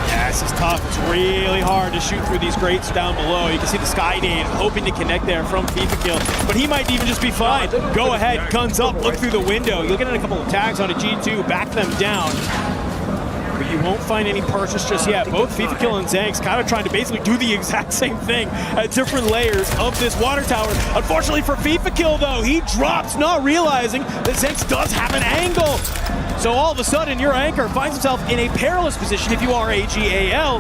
Yeah, this is tough. It's really hard to shoot through these grates down below. You can see the Skydane hoping to connect there from FIFA Kill, but he might even just be fine. Go ahead, guns up, look through the window. You'll get in a couple of tags on a G2, back them down. But you won't find any purchase just yet. Both FIFA Kill and Zanks kind of trying to basically do the exact same thing at different layers of this water tower. Unfortunately for FIFA Kill though, he drops, not realizing that Zanks does have an angle. So all of a sudden, your anchor finds himself in a perilous position if you are AGAL.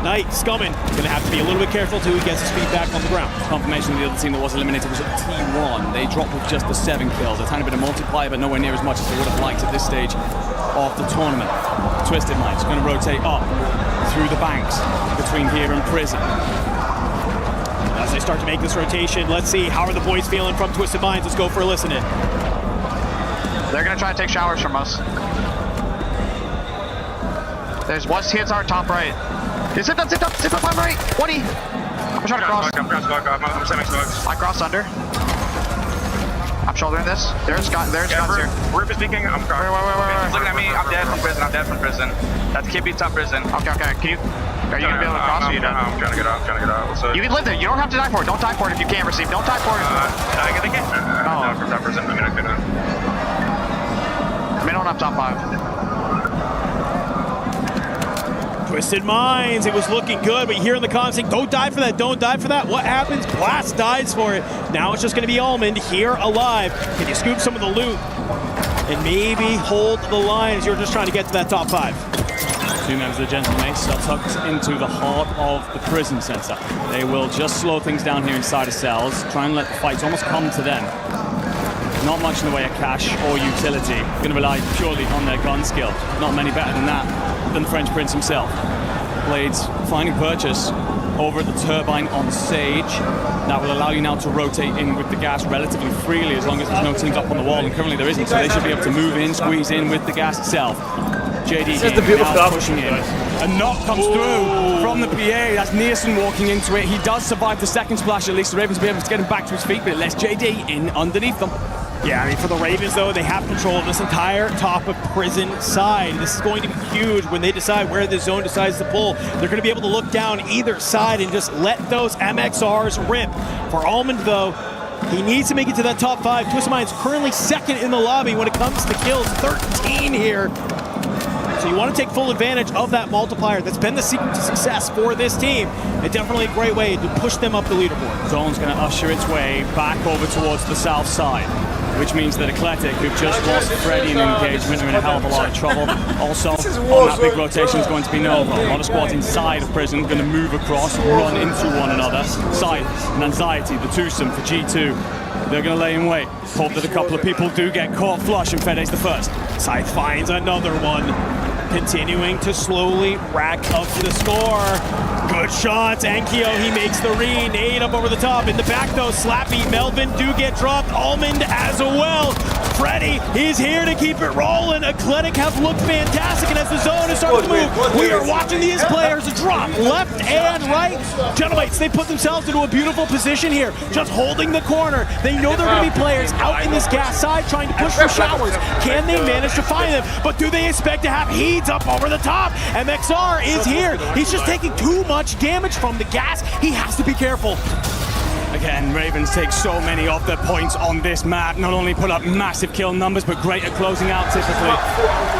Knight, Scummin, gonna have to be a little bit careful till he gets his feet back on the ground. Confirmation of the other team that was eliminated was at T1. They dropped with just the 7 kills. A tiny bit of multiplier, but nowhere near as much as they would have liked at this stage of the tournament. Twisted Mind's gonna rotate up through the banks between here and Prison. As they start to make this rotation, let's see, how are the boys feeling from Twisted Minds? Let's go for a listen in. They're gonna try to take showers from us. There's one hits our top right. Zip up, I'm right. 20. I'm trying to cross. I'm sending smokes. I crossed under. I'm shouldering this. There's guns here. Rip is peeking. I'm crossing. Wait. Looking at me. I'm dead from prison. That's Kippy top prison. Okay. Are you gonna be able to cross or you done? I'm trying to get out. You can live there. You don't have to die for it. Don't die for it if you can't receive. Don't die for it. I get the game. No, from top prison. I mean, I couldn't. I don't have top 5. Twisted Minds, it was looking good, but you hear in the comments saying, don't die for that, don't die for that. What happens? Blast dies for it. Now it's just going to be Almond here alive. Can you scoop some of the loot and maybe hold the line as you're just trying to get to that top 5? 2 members of the Gentlemen are tucked into the heart of the prison center. They will just slow things down here inside the cells, try and let the fights almost come to them. Not much in the way of cash or utility. Going to rely purely on their gun skill. Not many better than that, than the French Prince himself. Blades finding purchase over at the turbine on Sage. That will allow you now to rotate in with the gas relatively freely as long as there's no teams up on the wall, and currently there isn't, so they should be able to move in, squeeze in with the gas itself. JD now pushing in. A knock comes through from the PA. That's Nearson walking into it. He does survive the second splash, at least the Ravens will be able to get him back to his feet, but it lets JD in underneath them. Yeah, I mean, for the Ravens, though, they have control of this entire top of prison side. This is going to be huge when they decide where the zone decides to pull. They're going to be able to look down either side and just let those MXRs rip. For Almond, though, he needs to make it to that top 5. Twisted Mind's currently second in the lobby when it comes to kills, 13 here. So you want to take full advantage of that multiplier. That's been the secret to success for this team. And definitely a great way to push them up the leaderboard. Zone's going to usher its way back over towards the south side, which means that Eclectic, who've just lost Freddy in engagement, are in a hell of a lot of trouble. Also, on that big rotation is going to be Nova. A lot of squads inside of prison going to move across, run into one another. Sight and Anxiety, the twosome for G2. They're going to lay in wait. Hope that a couple of people do get caught flush, and Fede's the first. Scythe finds another one. Continuing to slowly rack up the score. Good shots. Ankyo, he makes the read. Nade up over the top. In the back, though, Slappy, Melvin do get dropped. Almond as well. Freddy, he's here to keep it rolling. Eclectic have looked fantastic, and as the zone is starting to move, we are watching these players drop left and right. Gentlemates, they put themselves into a beautiful position here, just holding the corner. They know there are going to be players out in this gas side trying to push for showers. Can they manage to find them? But do they expect to have heats up over the top? MXR is here. He's just taking too much damage from the gas. He has to be careful. Again, Ravens take so many of their points on this map. Not only put up massive kill numbers, but great at closing out typically.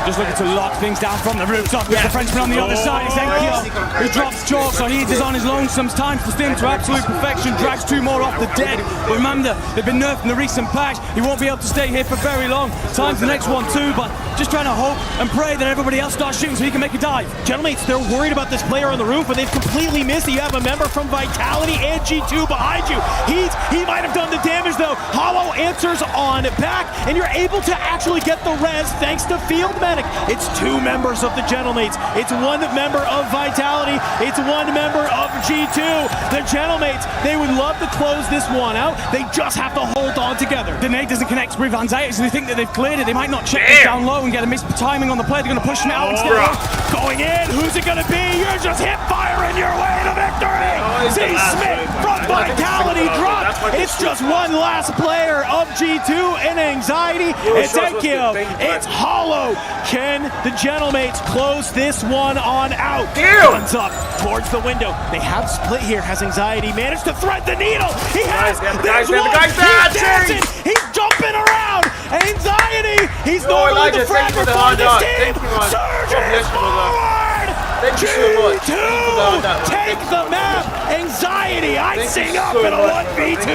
Just looking to lock things down from the rooftop with the Frenchman on the other side. It's Enkyo who drops Chalk, so he is on his lonesome. Time for Stim to absolute perfection. Drags 2 more off the dead. But remember, they've been nerfed in the recent patch. He won't be able to stay here for very long. Time for the next one too, but just trying to hope and pray that everybody else starts shooting so he can make a dive. Gentlemates, they're worried about this player on the roof, but they've completely missed it. You have a member from Vitality and G2 behind you. He might have done the damage though. Hollow answers on back, and you're able to actually get the res thanks to Field Medic. It's 2 members of the Gentlemates. It's 1 member of Vitality. It's 1 member of G2. The Gentlemates, they would love to close this one out. They just have to hold on together. The nade doesn't connect with Anxiety, so they think that they've cleared it. They might not check this down low and get a missed timing on the play. They're going to push now instead. Going in, who's it going to be? You're just hip firing win your way to victory. See Smith from Vitality drop. It's just one last player of G2 in anxiety. It's Enkyo. It's Hollow. Can the Gentlemates close this one on out? Runs up towards the window. They have split here. Has anxiety managed to thread the needle? He has. There's one. He's dancing. He's jumping around. Anxiety. He's normally the fragger for this team. Surging forward. G2 take the map. Anxiety icing up in a 1v2.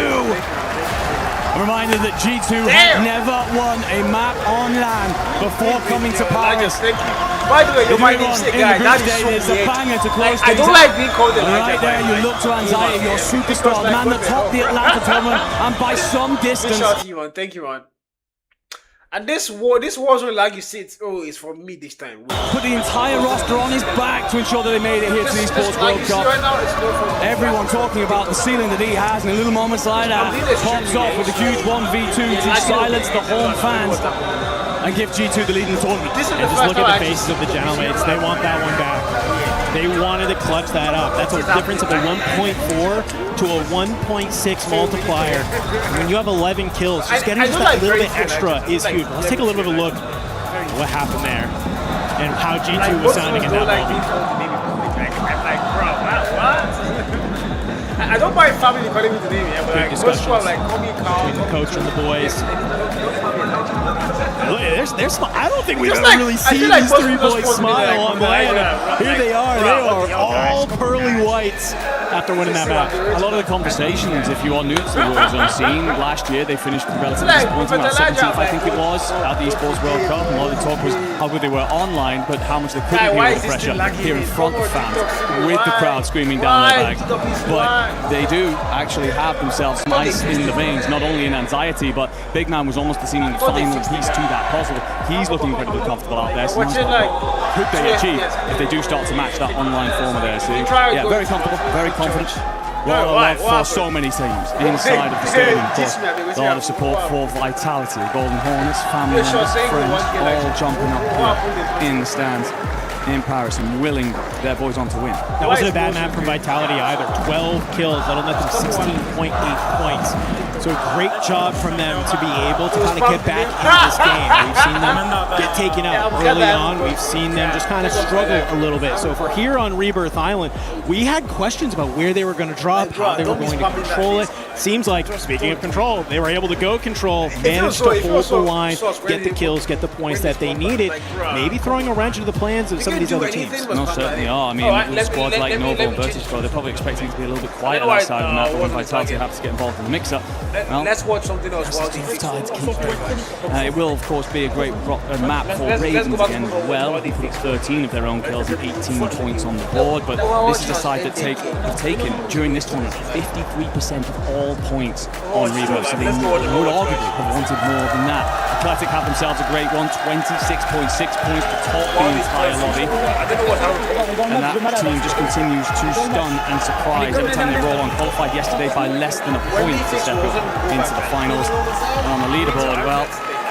A reminder that G2 have never won a map on land before coming to Paris. By the way, you might need to say, guys, that is so weird. I don't like being called a right there, you look to Anxiety, your superstar, the man that topped the Atlanta tournament, and by some distance. Thank you, man. And this Warzone lag, you see, it's for me this time. Put the entire roster on his back to ensure that they made it here to the Esports World Cup. Everyone talking about the ceiling that he has, and in little moments like that, pops off with a huge 1v2 to silence the home fans and give G2 the lead in the tournament. And just look at the faces of the Gentlemates. They want that one back. They wanted to clutch that up. That's a difference of a 1.4 to a 1.6 multiplier. And when you have 11 kills, just getting just that little bit extra is huge. Let's take a little bit of a look at what happened there and how G2 was sounding in that moment. I don't mind family calling me the name, but like most people are like, call me Carl. Between the coach and the boys. I don't think we've ever really seen these three boys smile on land. Here they are all pearly whites after winning that match. A lot of the conversations, if you are new to the Warzone scene, last year they finished relatively disappointing, about 17th I think it was, at the Esports World Cup. And a lot of the talk was how good they were online, but how much they couldn't deal with the pressure here in front of fans, with the crowd screaming down their back. But they do actually have themselves some ice in the veins, not only in Anxiety, but Big Man was almost the seeming final piece to that puzzle. He's looking incredibly comfortable out there. So could they achieve if they do start to match that online form of theirs? Yeah, very comfortable, very confident. Love for so many teams inside of the stadium, but a lot of support for Vitality, Golden Hornets, family members, friends, all jumping up here in the stands in Paris and willing their boys on to win. That wasn't a bad map from Vitality either. 12 kills, that'll net them 16.8 points. So great job from them to be able to kind of get back into this game. We've seen them get taken out early on. We've seen them just kind of struggle a little bit. So if we're here on Rebirth Island, we had questions about where they were going to drop, how they were going to control it. Seems like, speaking of control, they were able to go control, manage to hold the line, get the kills, get the points that they needed, maybe throwing a wrench into the plans of some of these other teams. No, certainly are. I mean, with squads like Novo and Virtus Pro, they're probably expecting to be a little bit quiet on that side of the map, but when Vitality have to get involved in the mix-up, well, let's watch something else. It will, of course, be a great map for Ravens again as well. They put up 13 of their own kills and 18 points on the board, but this is a side that have taken, during this tournament, 53% of all points on Rebirth, so they would arguably have wanted more than that. Athletic have themselves a great one, 26.6 points to top the entire lobby. And that team just continues to stun and surprise every time they roll on. Qualified yesterday by less than a point to step up into the finals. And on the leaderboard, well,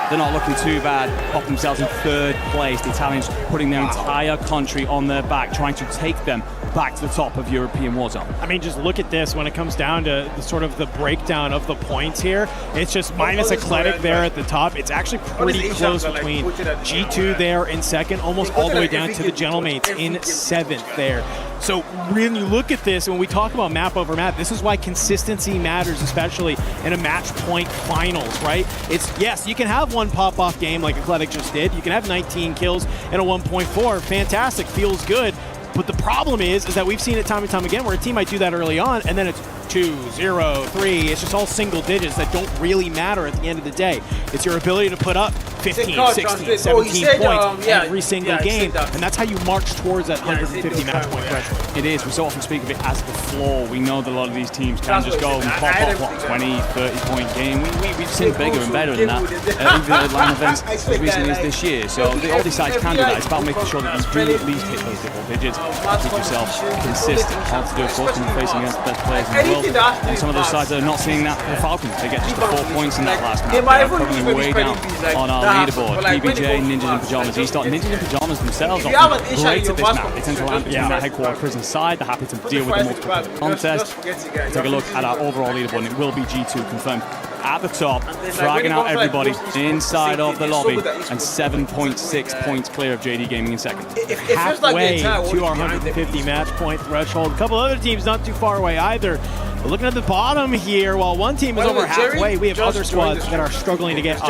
they're not looking too bad. Pop themselves in third place. The Italians putting their entire country on their back, trying to take them back to the top of European Warzone. I mean, just look at this when it comes down to sort of the breakdown of the points here. It's just minus Athletic there at the top. It's actually pretty close between G2 there in second, almost all the way down to the Gentlemates in seventh there. So when you look at this, when we talk about map over map, this is why consistency matters, especially in a match point finals, right? It's, yes, you can have one pop-off game like Athletic just did. You can have 19 kills and a 1.4. Fantastic, feels good. But the problem is that we've seen it time and time again where a team might do that early on and then it's 2, 0, 3. It's just all single digits that don't really matter at the end of the day. It's your ability to put up 15, 16, 17 points every single game. And that's how you march towards that 150 match point threshold. It is. We so often speak of it as the floor. We know that a lot of these teams can just go and pop off, what, 20, 30-point game. We've seen bigger and better than that. Even at LAN events as recently as this year. So all these sides can do that. It's about making sure that you do at least hit those double digits and keep yourself consistent. Hard to do, of course, when you're facing against the best players in the world. And some of those sides that are not seeing that for Falcons. They get just the 4 points in that last match. They are probably way down on our leaderboard. PBJ, Ninjas in Pajamas, Eastart. Ninjas in Pajamas themselves are great at this map. They tend to land between that headquarter prison side. They're happy to deal with the multiple contests. Take a look at our overall leaderboard, and it will be G2 confirmed. At the top, fragging out everybody inside of the lobby, and 7.6 points clear of JD Gaming in second. Halfway to our 150 match point threshold. A couple other teams not too far away either. But looking at the bottom here, while one team is over halfway, we have other squads that are struggling to get up.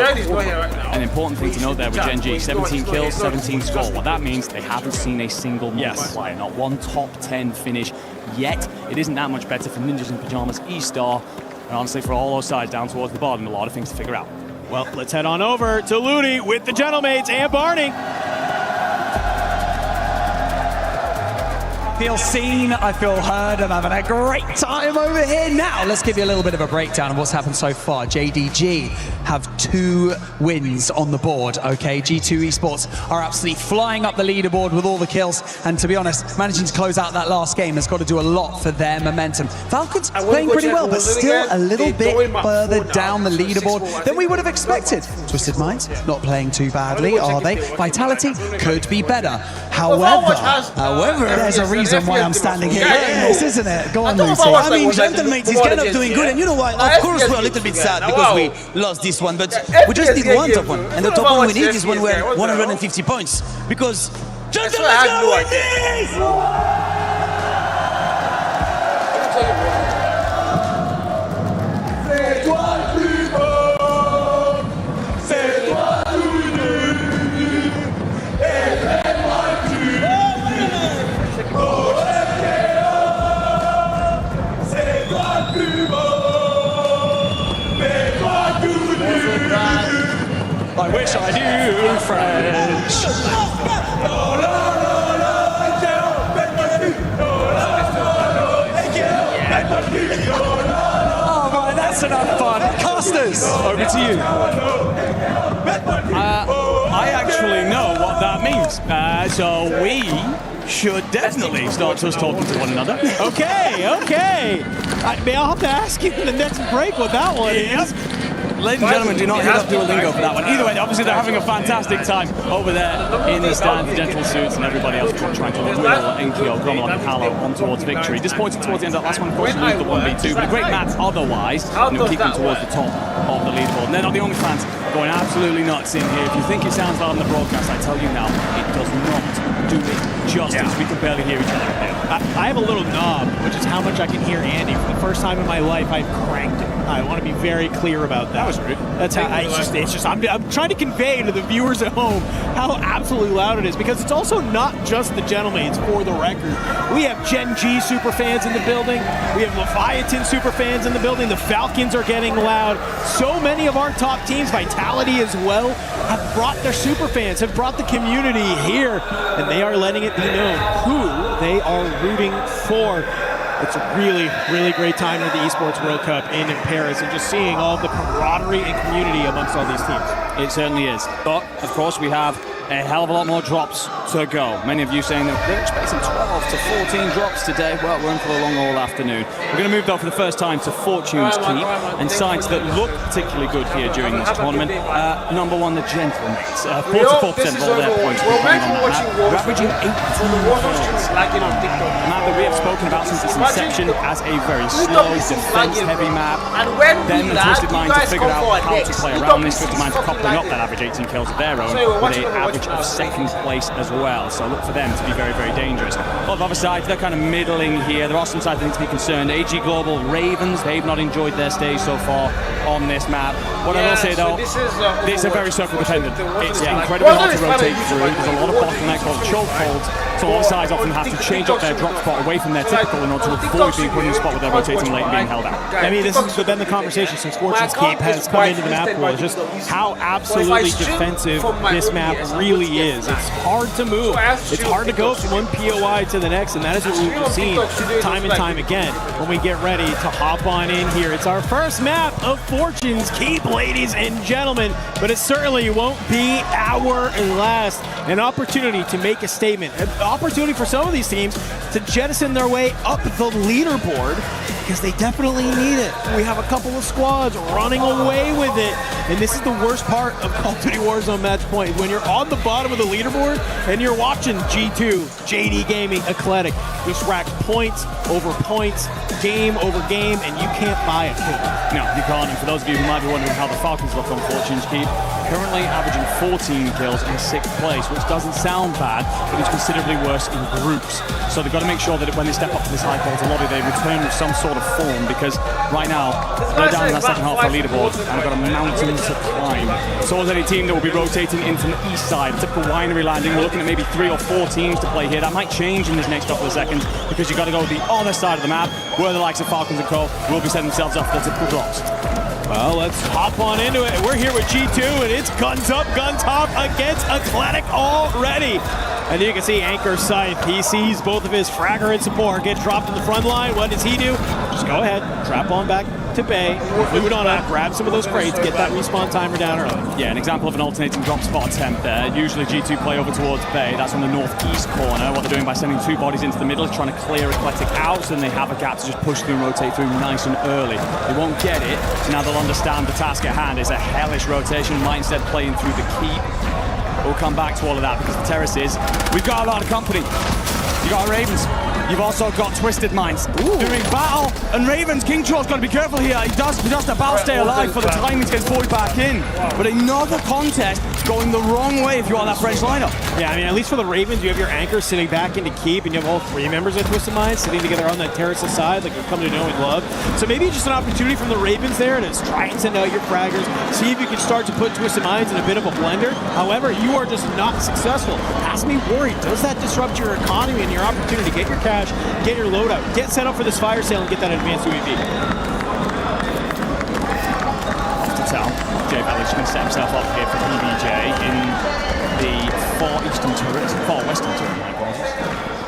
An important thing to note there with Gen G, 17 kills, 17 score. What that means, they haven't seen a single multiplier, not one top 10 finish yet. It isn't that much better for Ninjas in Pajamas, E-Star, and honestly for all those sides down towards the bottom, a lot of things to figure out. Well, let's head on over to Ludi with the Gentlemates and Barney. I feel seen, I feel heard, I'm having a great time over here. Now, let's give you a little bit of a breakdown of what's happened so far. JDG have 2 wins on the board, okay? G2 Esports are absolutely flying up the leaderboard with all the kills, and to be honest, managing to close out that last game has got to do a lot for their momentum. Falcons playing pretty well, but still a little bit further down the leaderboard than we would have expected. Twisted Minds not playing too badly, are they? Vitality could be better. However, there's a reason why I'm standing here doing this, isn't it? Go on, Lucy. I mean, Gentlemates is kind of doing good, and you know why? Of course, we're a little bit sad because we lost this one, but we just need one top one, and the top one we need is when we're 150 points, because Gentlemates gonna win this! I wish I knew French. Oh my, that's enough fun. Casters, over to you. I actually know what that means. So we should definitely start just talking to one another. Okay. I'll have to ask you in the next break what that one is. Ladies and gentlemen, do not hit up Duolingo for that one. Either way, obviously they're having a fantastic time over there in the stand, the gentle suits and everybody else trying to wheel Enkyo, Gromlon and Halo on towards victory. Disappointing towards the end of that last one, unfortunately, the 1v2, but a great match otherwise, and it'll keep them towards the top of the leaderboard. And they're not the only fans going absolutely nuts in here. If you think it sounds loud on the broadcast, I tell you now, it does not do it justice. We can barely hear each other in here. I have a little knob, which is how much I can hear Andy. For the first time in my life, I've cranked it. I want to be very clear about that. That was rude. That's how it's just I'm trying to convey to the viewers at home how absolutely loud it is, because it's also not just the Gentlemates, for the record. We have Gen G super fans in the building. We have Leviathan super fans in the building. The Falcons are getting loud. So many of our top teams, Vitality as well, have brought their super fans, have brought the community here, and they are letting it be known who they are rooting for. It's a really, really great time at the Esports World Cup in Paris, and just seeing all the camaraderie and community amongst all these teams. It certainly is. But, of course, we have a hell of a lot more drops to go. Many of you saying that they're expecting 12 to 14 drops today. Well, we're in for a long all afternoon. We're going to move, though, for the first time to Fortune's Keep, and sides that look particularly good here during this tournament. Number one, the Gentlemates. 44% of all their points are coming on that map. We're averaging 18 kills. A map that we have spoken about since its inception as a very slow, defense-heavy map. Then the Twisted Minds have figured out how to play around this. Twisted Minds are coupling up that average 18 kills of their own with an average of second place as well. So look for them to be very, very dangerous. A lot of other sides, they're kind of middling here. There are some sides that need to be concerned. AG Global, Ravens, they've not enjoyed their stay so far on this map. What I will say though, these are very circle dependent. It's incredibly hard to rotate through. There's a lot of bottlenecks called chokeholds. So all sides often have to change up their drop spot away from their typical in order to avoid being put in a spot where they're rotating late and being held out. I mean, this has been the conversation since Fortune's Keep has come into the map pool. Just how absolutely defensive this map really is. It's hard to move. It's hard to go from one POI to the next, and that is what we've seen time and time again when we get ready to hop on in here. It's our first map of Fortune's Keep, ladies and gentlemen, but it certainly won't be our last. An opportunity to make a statement, an opportunity for some of these teams to jettison their way up the leaderboard because they definitely need it. We have a couple of squads running away with it, and this is the worst part of Call of Duty Warzone Match Point. When you're on the bottom of the leaderboard and you're watching G2, JD Gaming, Eclectic, just rack points over points, game over game, and you can't buy a kill. No, you can't. And for those of you who might be wondering how the Falcons look on Fortune's Keep, currently averaging 14 kills in 6th place, which doesn't sound bad, but it's considerably worse in groups. So they've got to make sure that when they step up to this high quality lobby, they return with some sort of form, because right now they're down in that second half of the leaderboard and they've got a mountain to climb. So is any team that will be rotating into the east side. Typical winery landing. We're looking at maybe 3 or 4 teams to play here. That might change in this next couple of seconds, because you've got to go to the other side of the map, where the likes of Falcons and Co will be setting themselves up for the typical drops. Well, let's hop on into it. We're here with G2, and it's guns up, gun top against Eclectic already. And you can see Anchor Scythe. He sees both of his fragger and support get dropped in the front line. What does he do? Just go ahead, trap on back to Bay, loot on up, grab some of those crates, get that respawn timer down early. Yeah, an example of an alternating drop spot attempt there. Usually G2 play over towards Bay. That's on the northeast corner. What they're doing by sending 2 bodies into the middle is trying to clear Eclectic out, so then they have a gap to just push through and rotate through nice and early. They won't get it, so now they'll understand the task at hand is a hellish rotation. Might instead playing through the keep. We'll come back to all of that, because the terraces, we've got a lot of company. You got Ravens. You've also got Twisted Minds doing battle, and Ravens, King Troll's got to be careful here. He does about stay alive for the time he gets pulled back in. But another contest going the wrong way if you're on that French lineup. Yeah, I mean, at least for the Ravens, you have your anchor sitting back into keep, and you have all 3 members of Twisted Minds sitting together on that terrace side, like you've come to know and love. So maybe just an opportunity from the Ravens there to try and send out your fraggers, see if you can start to put Twisted Minds in a bit of a blender. However, you are just not successful. Has me worried. Does that disrupt your economy and your opportunity to get your cash, get your loadout, get set up for this fire sale, and get that advanced UAV? To tell, Jay Valley's going to set himself up here for PBJ in the far western turret, my apologies.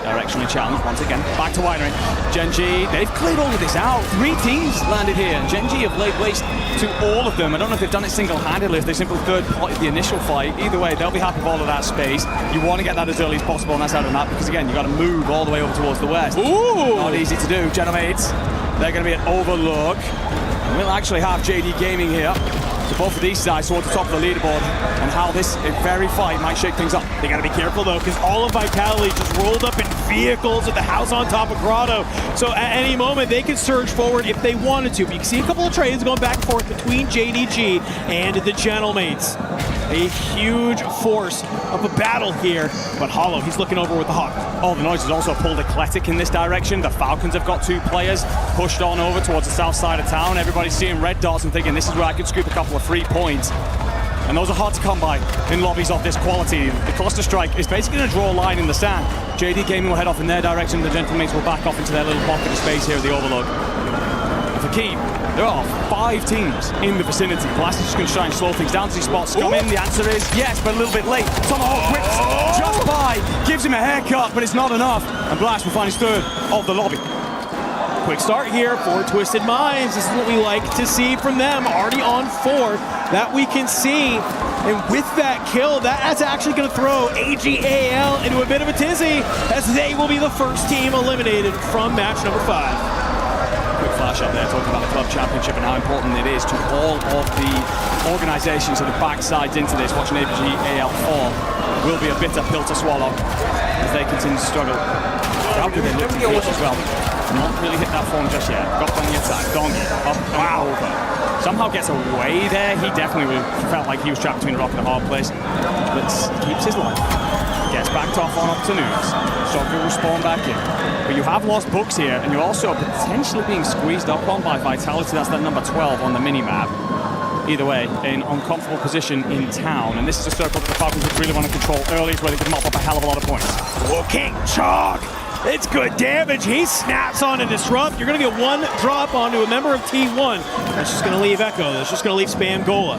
Directionally challenged once again. Back to winery. Gen.G, they've cleared all of this out. 3 teams landed here, and Gen.G have laid waste to all of them. I don't know if they've done it single-handedly, if they simply third-parted the initial fight. Either way, they'll be happy with all of that space. You want to get that as early as possible on that side of the map, because again, you've got to move all the way over towards the west. Ooh! Not easy to do. Genomates, they're going to be an overlook. And we'll actually have JD Gaming here. So both of these sides towards the top of the leaderboard, and how this very fight might shake things up. They got to be careful though, because all of Vitality just rolled up in vehicles at the house on top of Grotto. So at any moment they can surge forward if they wanted to. But you can see a couple of trades going back and forth between JDG and the Gentlemates. A huge force of a battle here, but Hollow, he's looking over with the Hawk. Oh, the noise has also pulled Eclectic in this direction. The Falcons have got 2 players pushed on over towards the south side of town. Everybody's seeing red dots and thinking this is where I could scoop a couple of free points. And those are hard to come by in lobbies of this quality. The cluster strike is basically going to draw a line in the sand. JD Gaming will head off in their direction. The Gentlemates will back off into their little pocket of space here at the Overlook. For Keep, there are 5 teams in the vicinity. Blast is just going to try and slow things down. Does he spot Scum in? The answer is yes, but a little bit late. Tomahawk whips just by, gives him a haircut, but it's not enough. And Blast will find his 3rd of the lobby. Quick start here for Twisted Minds. This is what we like to see from them. Already on 4 that we can see. And with that kill, that's actually going to throw AGAL into a bit of a tizzy, as they will be the first team eliminated from match number 5. Quick flash up there talking about the club championship and how important it is to all of the organizations that have backsides into this. Watching AGAL fall will be a bitter pill to swallow as they continue to struggle. How good they look to pitch as well. Not really hit that form just yet. Got plenty of time. Donkey up and over. Somehow gets away there. He definitely felt like he was trapped between a rock and a hard place. But keeps his life. Gets backed off on up to News. Soccer will spawn back in. But you have lost Books here, and you're also potentially being squeezed up on by Vitality. That's that number 12 on the mini-map. Either way, in uncomfortable position in town. And this is a circle that the Falcons would really want to control early, where they can mop up a hell of a lot of points. Oh, King Chalk! It's good damage. He snaps on a disrupt. You're going to get 1 drop onto a member of T1. That's just going to leave Echo. That's just going to leave Spam Gola.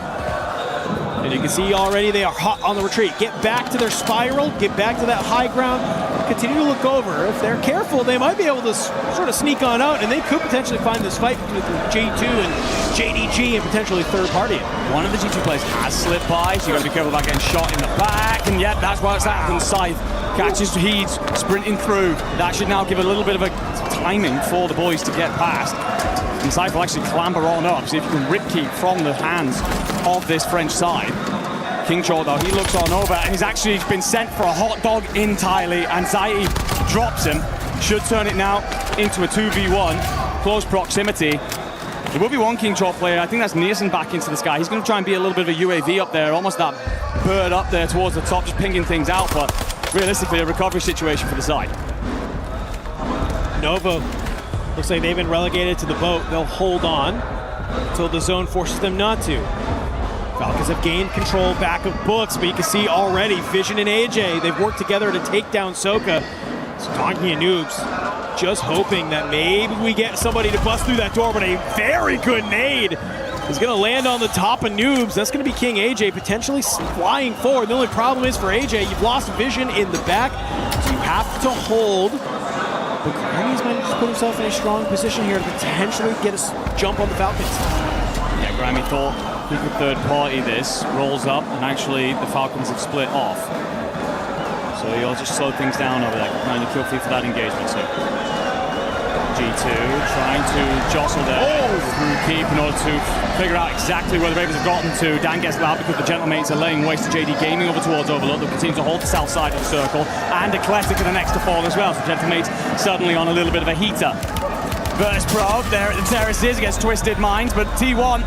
And you can see already they are hot on the retreat. Get back to their spiral. Get back to that high ground. Continue to look over. If they're careful, they might be able to sort of sneak on out, and they could potentially find this fight between J2 and JDG and potentially third party. One of the G2 players has slipped by, so you got to be careful about getting shot in the back. And yet, that's what's happened. Scythe catches Heeds sprinting through. That should now give a little bit of a timing for the boys to get past. And Cypher will actually clamber on up, see if you can rip keep from the hands of this French side. Kingcho, though, he looks on over, and he's actually been sent for a hot dog entirely. Anxiety drops him. Should turn it now into a 2v1. Close proximity. It will be one Kingcho player. I think that's Nielsen back into the sky. He's going to try and be a little bit of a UAV up there, almost that bird up there towards the top, just pinging things out, but realistically a recovery situation for the side. Novo, looks like they've been relegated to the boat. They'll hold on until the zone forces them not to. Falcons have gained control back of Books, but you can see already Vision and AJ, they've worked together to take down Soka. So Donkey and Noobs just hoping that maybe we get somebody to bust through that door, but a very good nade is going to land on the top of Noobs. That's going to be King AJ potentially flying forward. The only problem is for AJ, you've lost Vision in the back, so you have to hold. But Grammy's might just put himself in a strong position here to potentially get a jump on the Falcons. Yeah, Grammy thought he could third party this, rolls up, and actually the Falcons have split off. So he'll just slow things down over there, trying to kill feed for that engagement. So G2 trying to jostle there through keep in order to figure out exactly where the Ravens have gotten to. Dan gets out because the Gentlemates are laying waste to JD Gaming over towards Overlook. They'll continue to hold the south side of the circle, and Eclectic are the next to fall as well. So Gentlemates suddenly on a little bit of a heater. Virtus Pro there at the terraces against Twisted Minds, but T1,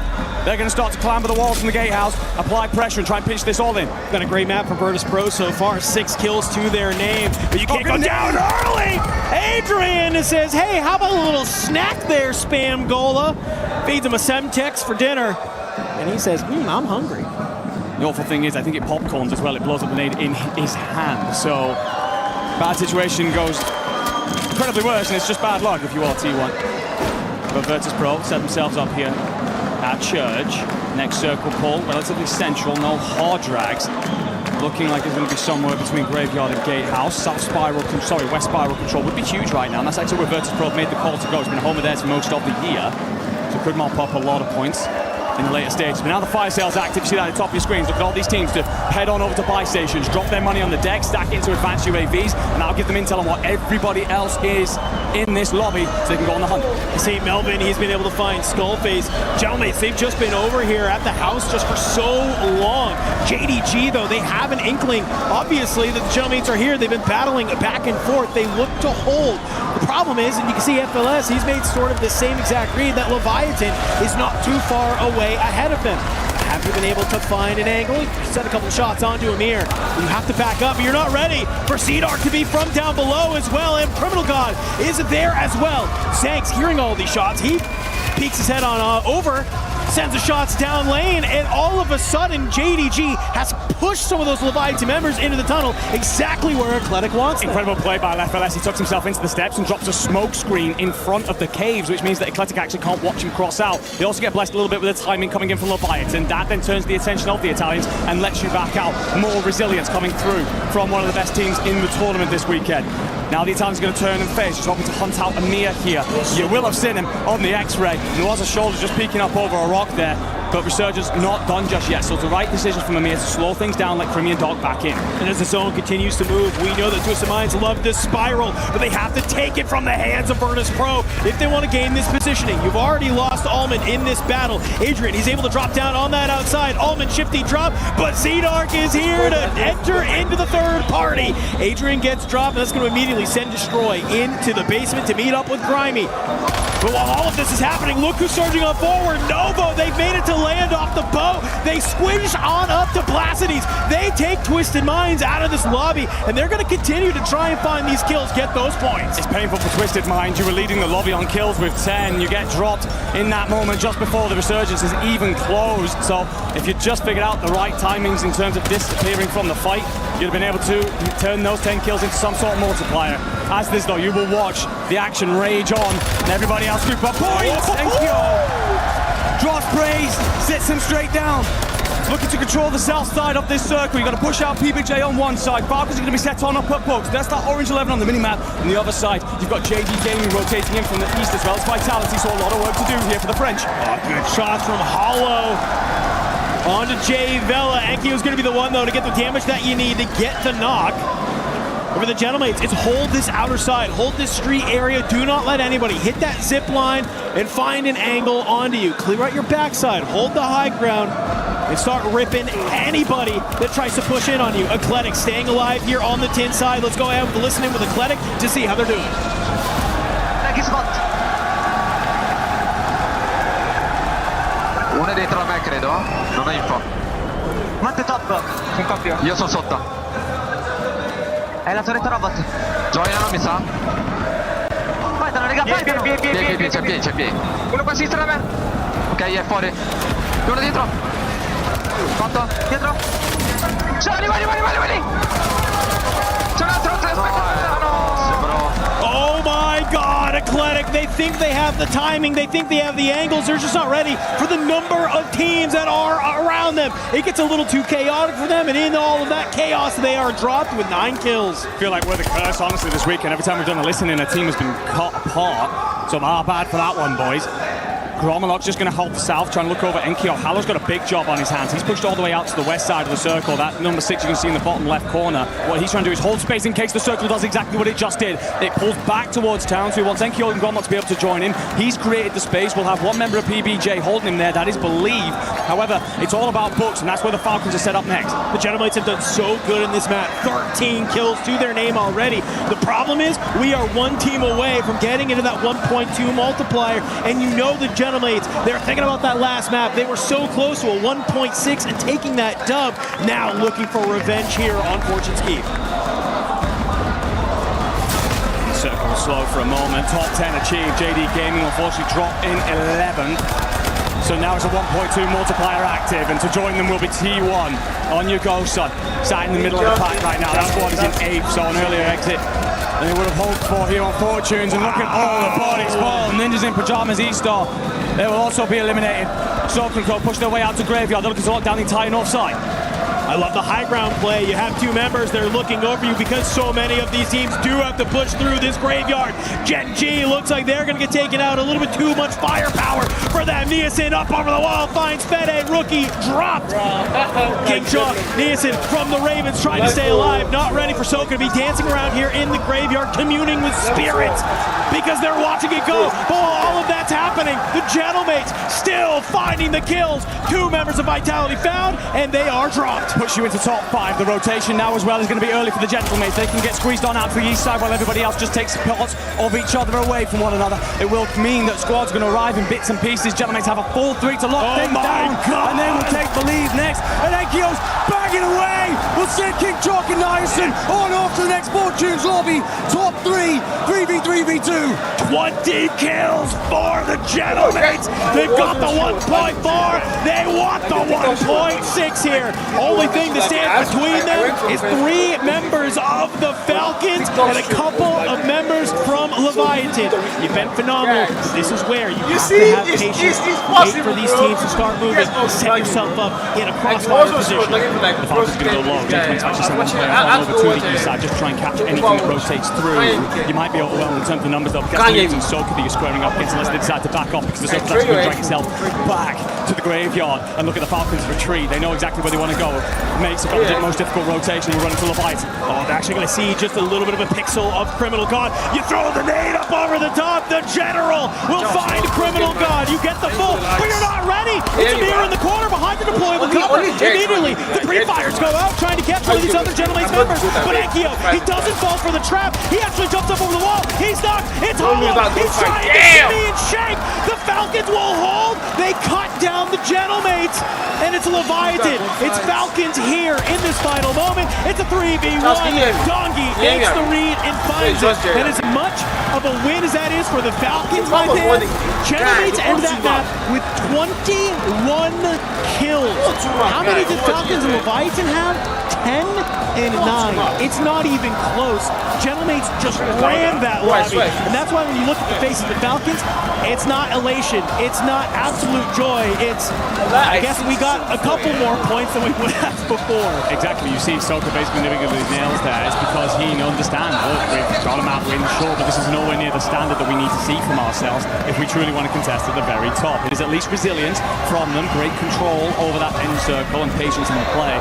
they're going to start to clamber the walls from the gatehouse, apply pressure and try and pinch this all in. Got a great map for Virtus Pro so far, 6 kills to their name, but you can't go down early! Adrian says, hey, how about a little snack there, Spam Gola? Feeds him a Semtex for dinner, and he says, I'm hungry. The awful thing is, I think it popcorns as well, it blows up the nade in his hand, so bad situation goes incredibly worse, and it's just bad luck if you are T1. But Virtus Pro set themselves up here at Church. Next circle pull, relatively central, no hard drags. Looking like it's going to be somewhere between Graveyard and Gatehouse. West Spiral control would be huge right now, and that's actually where Virtus Pro made the call to go. It's been a home of theirs for most of the year, so could mop up a lot of points in the later stages. But now the fire sale's active. You see that at the top of your screens. Look at all these teams to head on over to buy stations, drop their money on the deck, stack it into advanced UAVs, and that'll give them intel on what everybody else is in this lobby so they can go on the hunt. St. Melvin, he's been able to find Skullface. Gentlemen, they've just been over here at the house just for so long. JDG, though, they have an inkling, obviously, that the Gentlemen are here. They've been battling back and forth. They look to hold. The problem is, and you can see FLS, he's made sort of the same exact read, that Leviathan is not too far away ahead of them. Have you been able to find an angle? You set a couple shots onto him here. You have to back up, but you're not ready for Cedar to be from down below as well, and Criminal God is there as well. Zanks hearing all these shots. He peeks his head on over, sends the shots down lane, and all of a sudden JDG has pushed some of those Leviathan members into the tunnel, exactly where Eclectic wants them. Incredible play by FLS. He tucks himself into the steps and drops a smoke screen in front of the caves, which means that Eclectic actually can't watch him cross out. They also get blessed a little bit with the timing coming in from Leviathan. That then turns the attention of the Italians and lets you back out. More resilience coming through from one of the best teams in the tournament this weekend. Now the Italians are going to turn and face, just hoping to hunt out Amir here. You will have seen him on the X-ray. There was a shoulder just peeking up over a rock there, but Resurgence not done just yet. So it's the right decision from Amir to slow things down, let Crimean Dog back in. And as the zone continues to move, we know that Twisted Minds love this spiral, but they have to take it from the hands of Virtus Pro if they want to gain this positioning. You've already lost Allman in this battle. Adrian, he's able to drop down on that outside. Allman shifty drop, but Z-Dark is here to enter into the third party. Adrian gets dropped, and that's going to immediately send Destroy into the basement to meet up with Grimy. But while all of this is happening, look who's surging on forward. Novo, they've made it to land off the boat. They squish on up to Placides. They take Twisted Minds out of this lobby, and they're going to continue to try and find these kills, get those points. It's painful for Twisted Minds. You were leading the lobby on kills with 10. You get dropped in that moment just before the Resurgence is even closed. So if you just figured out the right timings in terms of disappearing from the fight, you'd have been able to turn those 10 kills into some sort of multiplier. As this, though, you will watch the action rage on, and everybody else group up points. Thank you. Drops praise, sits him straight down. Looking to control the south side of this circle. You've got to push out PBJ on one side. Falcons are going to be set on up at pokes. That's that orange 11 on the minimap. On the other side, you've got JD Gaming rotating in from the east as well. It's Vitality, so a lot of work to do here for the French. Good shots from Hollow. On to Jay Vela. Enki was going to be the one, though, to get the damage that you need to get the knock. for the Gentlemates, it's hold this outer side, hold this street area, do not let anybody hit that zip line and find an angle onto you. Clear out your backside, hold the high ground, and start ripping anybody that tries to push in on you. Eclectic staying alive here on the tin side. Let's go ahead with listen in with Eclectic to see how they're doing. Uno è dietro a me, credo. Non ho info. Quanto è top? Sono coppia. Io sono sotto. È la torretta robot. Joinano, mi sa. Fightano, raga, fightano. C'è P. Uno qua a sinistra da me. Ok, è fuori. Uno dietro. Fatto. Dietro. C'è, arriva. C'è un altro, Oh my God, Eclectic, they think they have the timing, they think they have the angles, they're just not ready for the number of teams that are around them. It gets a little too chaotic for them, and in all of that chaos, they are dropped with 9 kills. I feel like we're the curse, honestly, this weekend. Every time we've done a listening, a team has been cut apart. So our bad for that one, boys. Gromalok's just going to help south, trying to look over Enkyo. Hallow's got a big job on his hands. He's pushed all the way out to the west side of the circle. That number 6 you can see in the bottom left corner. What he's trying to do is hold space in case the circle does exactly what it just did. It pulls back towards town, so he wants Enkyo and Gromalok to be able to join in. He's created the space. We'll have one member of PBJ holding him there. That is Believe. However, it's all about books, and that's where the Falcons are set up next. The Gentlemates have done so good in this map. 13 kills to their name already. The problem is we are one team away from getting into that 1.2 multiplier, and you know the Gentlemates, they're thinking about that last map. They were so close to a 1.6 and taking that dub. Now looking for revenge here on Fortune's Keep. Circle slow for a moment. Top 10 achieved. JD Gaming unfortunately dropped in 11th. So now it's a 1.2 multiplier active, and to join them will be T1. On you go, son. Sat in the middle of the pack right now. That squad is in 8th, so an earlier exit than they would have hoped for here on Fortunes. And look at all the bodies fall. Ninjas in pajamas, E-Star. They will also be eliminated. So Control push their way out to Graveyard. They're looking to lock down the entire north side. I love the high ground play. You have 2 members, they're looking over you because so many of these teams do have to push through this Graveyard. Gen G looks like they're gonna get taken out. A little bit too much firepower for them. Niasen up over the wall, finds Fede, rookie, dropped. King Chalk, Niasen from the Ravens trying to stay alive. Not ready for Soka to be dancing around here in the Graveyard, communing with spirits because they're watching it go. But while all of that's happening, the Gentlemates still finding the kills. 2 members of Vitality found, and they are dropped. Push you into top 5. The rotation now as well is going to be early for the Gentlemates. They can get squeezed on out to the east side while everybody else just takes parts of each other away from one another. It will mean that squads are going to arrive in bits and pieces. Gentlemates have a full 3 to lock things down. God. And they will take the lead next. And Enkyo's bagging away. We'll send King Chalk and Niasen on off to the next Fortunes lobby. Top 3, 3v3, v2. 20 kills for the Gentlemates. They've got the 1.4. They want the 1.6 here. Only thing that stands between them is 3 members of the Falcons and a couple of members from Leviathan. You've been phenomenal. This is where you have to have patience. Wait for these teams to start moving. Set yourself up in a crossfire position. The Falcons are going to go low. Gentlemen's actually send one player on over to the east side. Just try and catch anything that rotates through. You might be overwhelmed in terms of numbers though, because Leeds and Soka that you're squaring up against unless they decide to back off, because the Soka's actually going to drag itself back to the Graveyard. And look at the Falcons retreat. They know exactly where they want to go. Makes it the most difficult rotation. We're running to Leviathan. Oh, they're actually going to see just a little bit of a pixel of Criminal God. You throw the nade up over the top. The General will find Criminal God. You get the full, but you're not ready. It's a mirror in the corner behind the deployable cover. Immediately, the pre-fires go out trying to catch one of these other Gentlemates members. But Enkyo, he doesn't fall for the trap. He actually jumps up over the wall. He's knocked. It's Hollow. He's trying to shimmy and shake. The Falcons will hold. They cut down the Gentlemates. And it's Leviathan. It's Falcons here in this final moment. It's a 3v1. Dongi makes the read and finds it. And as much of a win as that is for the Falcons, my man, Gentlemates end that map with 21 kills. How many did Falcons and Leviathan have? 10 and 9. It's not even close. Gentlemates just ran that lobby. And that's why when you look at the faces of the Falcons, it's not elation. It's not absolute joy. It's, I guess we got a a couple more points than we would have before. Exactly. You see Soka basically nipping at his nails there. It's because he understands, look, we've got him out win, sure, but this is nowhere near the standard that we need to see from ourselves if we truly want to contest at the very top. It is at least resilience from them, great control over that end circle and patience in the play.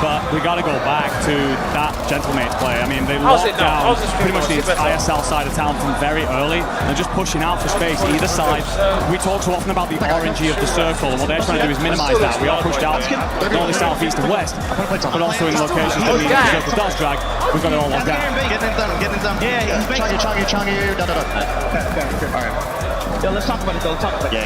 But we got to go back to that Gentlemate play. I mean, they locked down pretty much the ISL side of town from very early and just pushing out for space either side. We talk so often about the orangey of the circle, and what they're trying to do is minimize that. We are pushed out north, south, east, and west, but also in locations that mean the circle does drag. We've got it all locked down. Getting them. Yeah, he's chunky. Alright. Yo, let's talk about it though. Talk about it.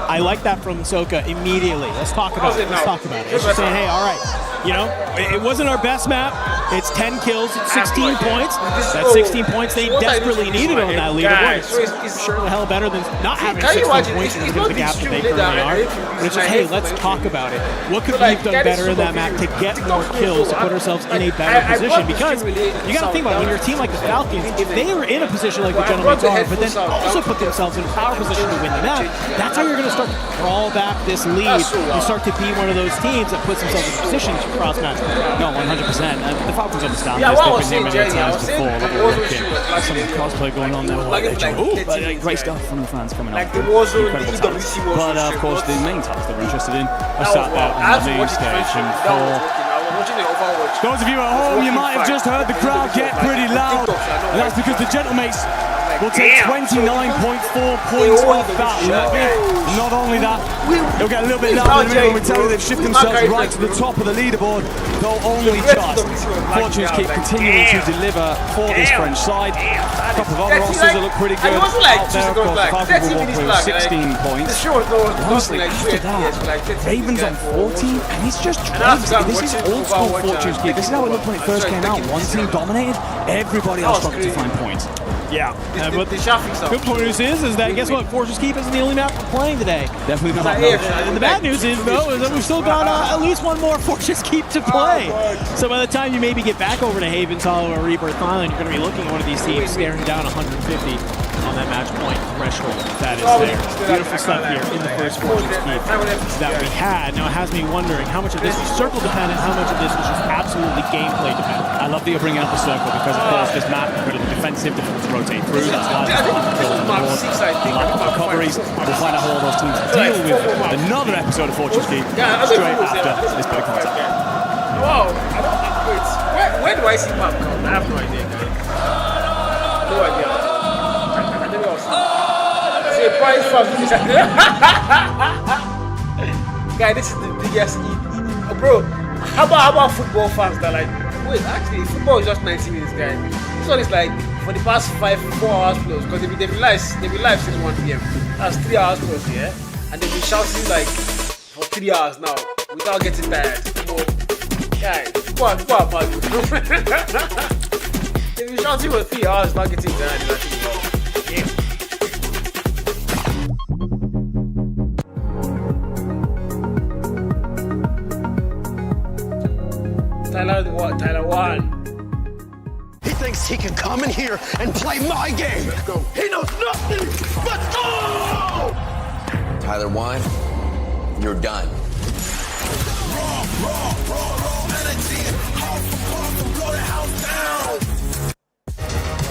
I like that from Soka immediately. Let's talk about it. Let's talk about it. It's just saying, hey, all right, you know, it wasn't our best map. It's 10 kills, 16 points. That's 16 points they desperately needed on that leaderboard. It's sure the hell better than not having 16 points in the gap that they currently are. But it's just, hey, let's talk about it. What could we have done better in that map to get more kills, to put ourselves in a better position? Because you got to think about it, when you're a team like the Falcons, if they were in a position like the Gentlemen are, but then also put themselves in a power position to win the map, that's how you're going to start to crawl back this lead and start to be one of those teams that puts themselves in a position to cross match. No, 100%. The Falcons understand this. They've been here many times before. Some cosplay going on there. Great stuff from the fans coming out. Incredible talent. But of course, the main task that we're interested in are sat there on the main stage. And for those of you at home, you might have just heard the crowd get pretty loud. And that's because the Gentlemates will take 29.4 points off that. Not only that, they'll get a little bit louder in a minute when we tell you they've shifted themselves right to the top of the leaderboard, though only just. Fortunes keep continuing to deliver for this French side. A couple of other rosters that look pretty good out there. Of course, the Falcons will walk away with 16 points. Honestly, after that, Ravens on 14, and it's just drugs. This is old school Fortunes Keep. This is how it looked when it first came out. One team dominated, everybody else struggled to find points. Yeah, but the good news is that guess what? Fortunes Keep isn't the only map we're playing today. Definitely not. And the bad news is though is that we've still got at least one more Fortunes Keep to play. So by the time you maybe get back over to Haven's Hollow or Rebirth Island, you're going to be looking at one of these teams staring down 150 on that match point threshold. That is there. Beautiful stuff here in the first Fortunes Keep that we had. Now it has me wondering how much of this was circle dependent, how much of this was just absolutely gameplay dependent. I love that you're bringing up the circle because of course this map is incredibly defensive, difficult to rotate through. That's why there's a lot of kills on the board, a lot of recoveries. We'll find out how all those teams deal with another episode of Fortunes Keep straight after this bit of content. Wow, I don't think it's where do I see map come? I have no idea, guys. No idea. I don't know. See a prize from guy, this is the biggest bro. How about football fans that like wait, actually football is just 90 minutes, guys. This one is like for the past 4 hours plus because they've been live since 1 PM. That's 3 hours plus, yeah? And they've been shouting like for 3 hours now without getting tired. Guys, go on, man. They've been shouting for 3 hours not getting tired. Yeah. Tyler won. He thinks he can come in here and play my game. Let's go. He knows nothing but go! Tyler won. You're done.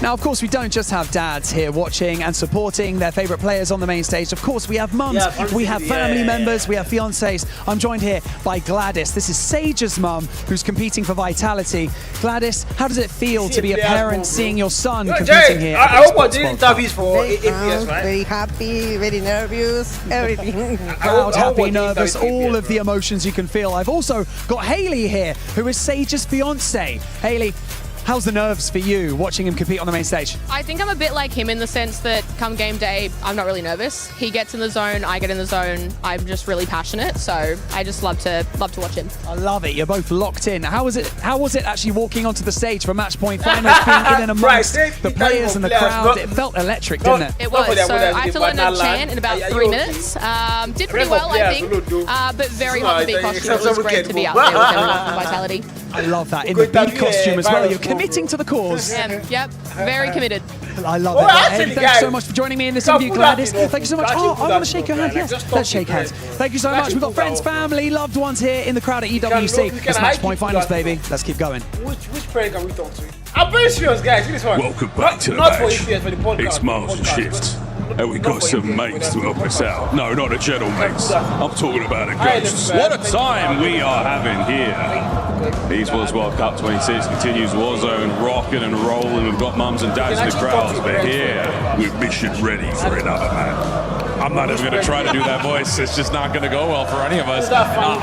Now, of course, we don't just have dads here watching and supporting their favourite players on the main stage. Of course, we have mums, we have family members, we have fiancés. I'm joined here by Gladys. This is Sage's mum, who's competing for Vitality. Gladys, how does it feel to be a parent seeing your son competing here? I hope I did interviews for 8 years, right? Very happy, very nervous, everything. Proud, happy, nervous, all of the emotions you can feel. I've also got Hayley here, who is Sage's fiancée. Hayley, how's the nerves for you watching him compete on the main stage? I think I'm a bit like him in the sense that come game day, I'm not really nervous. He gets in the zone, I get in the zone. I'm just really passionate, so I just love to watch him. I love it. You're both locked in. How was it actually walking onto the stage for match point finals, being in and amongst the players and the crowd? It felt electric, didn't it? It was. So I had to learn a chant in about 3 minutes. Did pretty well, I think, but very hot to be costume. It was great to be out there with everyone from Vitality. I love that. In the beat costume as well, you're committing to the cause. Yeah, yep, very committed. I love it. Hey, thank you so much for joining me in this interview, Gladys. Thank you so much. Oh, I want to shake your hand. Yes, let's shake hands. Thank you so much. We've got friends, family, loved ones here in the crowd at EWC. It's match point finals, baby. Let's keep going. Which player can we talk to? I'm very serious, guys. This one. Welcome back to the not match. For EPS, for the podcast. It's Miles and Shift. And we got some mates to help us out. No, not the gentle mates. I'm talking about the ghosts. What a time we are having here. Esports World Cup 26 continues. Warzone rocking and rolling. We've got mums and dads in the crowds, but here we're mission ready for another man. I'm not even going to try to do that voice. It's just not going to go well for any of us. Wow,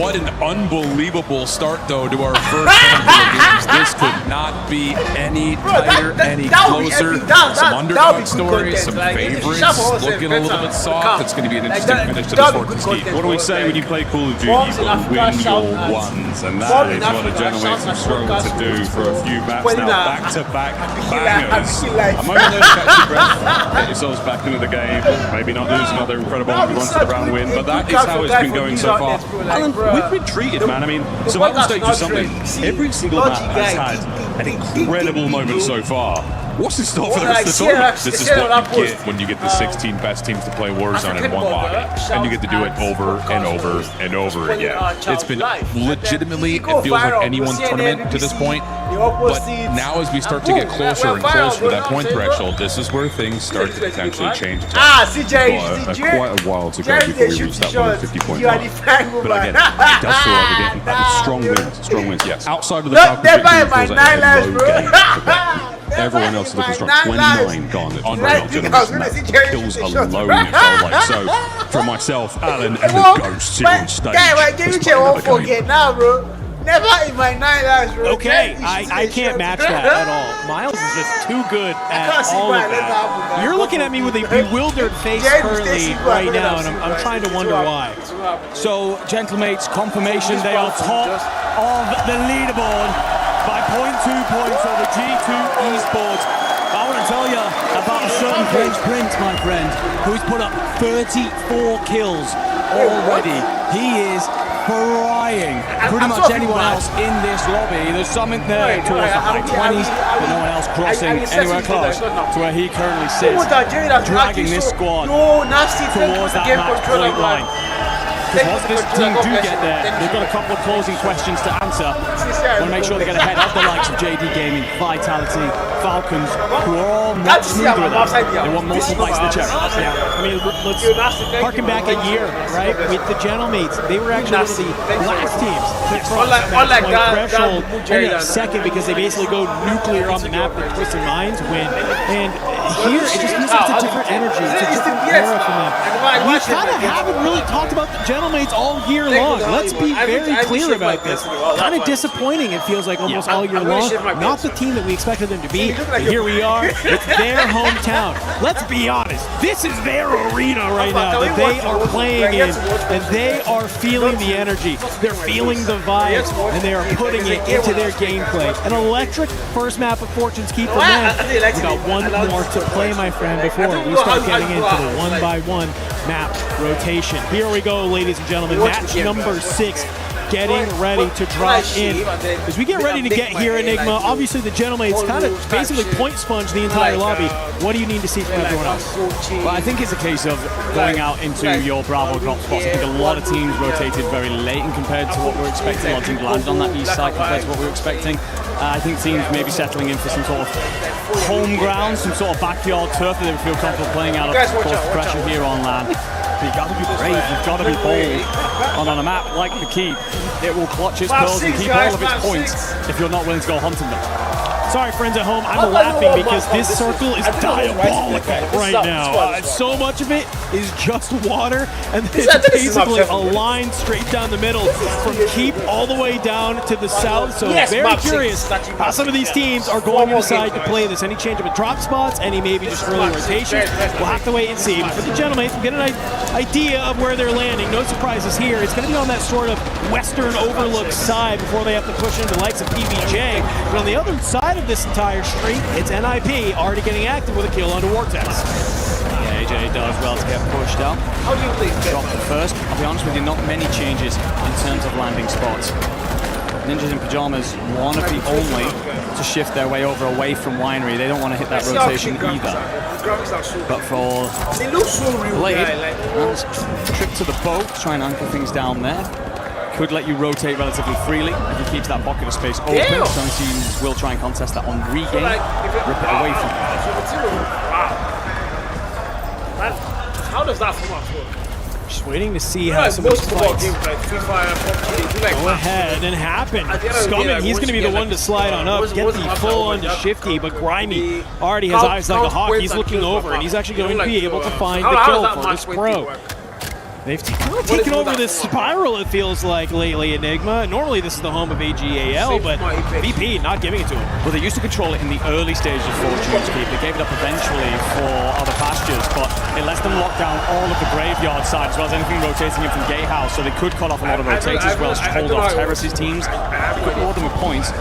what an unbelievable start, though, to our first handful of games. This could not be any tighter, any closer. Some underdog stories, some favorites looking a little bit soft. It's going to be an interesting finish to this Fortnite. What do we say when you play Call of Duty? You've got to win your ones, and that is what the gentlemen have struggled to do for a few maps now. Back-to-back bangers. A moment there to catch your breath, get yourselves back into the game. Maybe not lose another incredible runs to the round win, but that is how it's been going so far. Alan, we've been treated, man. I mean, survival stage is something. Every single map has had an incredible moment so far. What's in store for the rest of the tournament? This is what you get when you get the 16 best teams to play Warzone in one lobby, and you get to do it over and over and over again. It's been legitimately, it feels like anyone's tournament to this point, but now as we start to get closer and closer to that point threshold, this is where things start to potentially change. Quite a while to go before we reach that 150 point mark. But again, it does feel like we're getting back to strong wins, yes. Outside of the Falcon victory, it feels like a low game. Everyone else is looking strong. 29 gone. Unreal, gentlemen. Kills alone, it felt like. So, from myself, Alan, and the Ghosts here on stage, let's play another game. Now, bro. Never in my 9 lives, bro. Okay, I can't match that at all. Miles is just too good at all of that. You're looking at me with a bewildered face currently right now, and I'm trying to wonder why. So, gentlemates, confirmation they are top of the leaderboard by 0.2 points over G2 Esports. I want to tell you about a certain Prince, my friend, who's put up 34 kills already. He is frying pretty much anyone else in this lobby. There's something there towards the high 20s, but no one else crossing anywhere close to where he currently sits, dragging this squad towards that match point line. Because once this team do get there, they've got a couple of closing questions to answer. Want to make sure they get ahead of the likes of JD Gaming, Vitality, Falcons, who are all much smoother with us. They want multiple bites of the cherry. I mean, let's harken back a year, right? With the Gentlemates, they were actually one of the last teams to cross that point threshold. Only second because they basically go nuclear on the map that Twisted Minds win. And here, it just feels like it's a different energy. It's a different era from them. We kind of haven't really talked about the Gentlemates all year long. Let's be very clear about this. Kind of disappointing, it feels like, almost all year long. Not the team that we expected them to be. But here we are. It's their hometown. Let's be honest. This is their arena right now that they are playing in, and they are feeling the energy. They're feeling the vibes, and they are putting it into their gameplay. An electric first map of Fortune's Keep for men. We got one more to play, my friend, before we start getting into the one-by-one map rotation. Here we go, ladies and gentlemen. Match number 6. Getting ready to drop in. As we get ready to get here, Enigma, obviously the Gentlemates kind of basically point sponge the entire lobby. What do you need to see from everyone else? Well, I think it's a case of going out into your Bravo drop spots. I think a lot of teams rotated very late and compared to what we were expecting. A lot of teams landed on that east side compared to what we were expecting. I think teams may be settling in for some sort of home ground, some sort of backyard turf that they would feel comfortable playing out of, course, pressure here on land. But you've got to be brave, you've got to be bold. And on a map like the Keep, it will clutch its pearls and keep all of its points if you're not willing to go hunting them. Sorry, friends at home, I'm laughing because this circle is diabolical right now. So much of it is just water, and it's basically a line straight down the middle from Keep all the way down to the south. So very curious how some of these teams are going to decide to play this. Any change of drop spots, any maybe just early rotations. We'll have to wait and see. But for the Gentlemates, we'll get an idea of where they're landing. No surprises here. It's going to be on that sort of western overlook side before they have to push into the likes of PBJ. But on the other side of this entire street, it's NIP already getting active with a kill onto Vortex. Yeah, AJ does well to get pushed out. How do you play? Drop the first. I'll be honest with you, not many changes in terms of landing spots. Ninjas in Pajamas want to be only to shift their way over away from Winery. They don't want to hit that rotation either. But for Blade, trip to the boat, try and anchor things down there. Could let you rotate relatively freely if he keeps that pocket of space open. Some teams will try and contest that on regain, rip it away from him. How does that format work? Just waiting to see how some of these fights go ahead and happen. Scumming, he's going to be the one to slide on up, get the full on to Shifty, but Grimy already has eyes like a hawk. He's looking over, and he's actually going to be able to find the kill for this pro. They've taken over this spiral, it feels like, lately, Enigma. Normally, this is the home of AGAL, but VP not giving it to him. Well, they used to control it in the early stages of Fortune's Keep. They gave it up eventually for other pastures, but it lets them lock down all of the graveyard side, as well as anything rotating in from Gatehouse, so they could cut off a lot of rotates, as well as hold off Terrace's teams. Could reward them with points.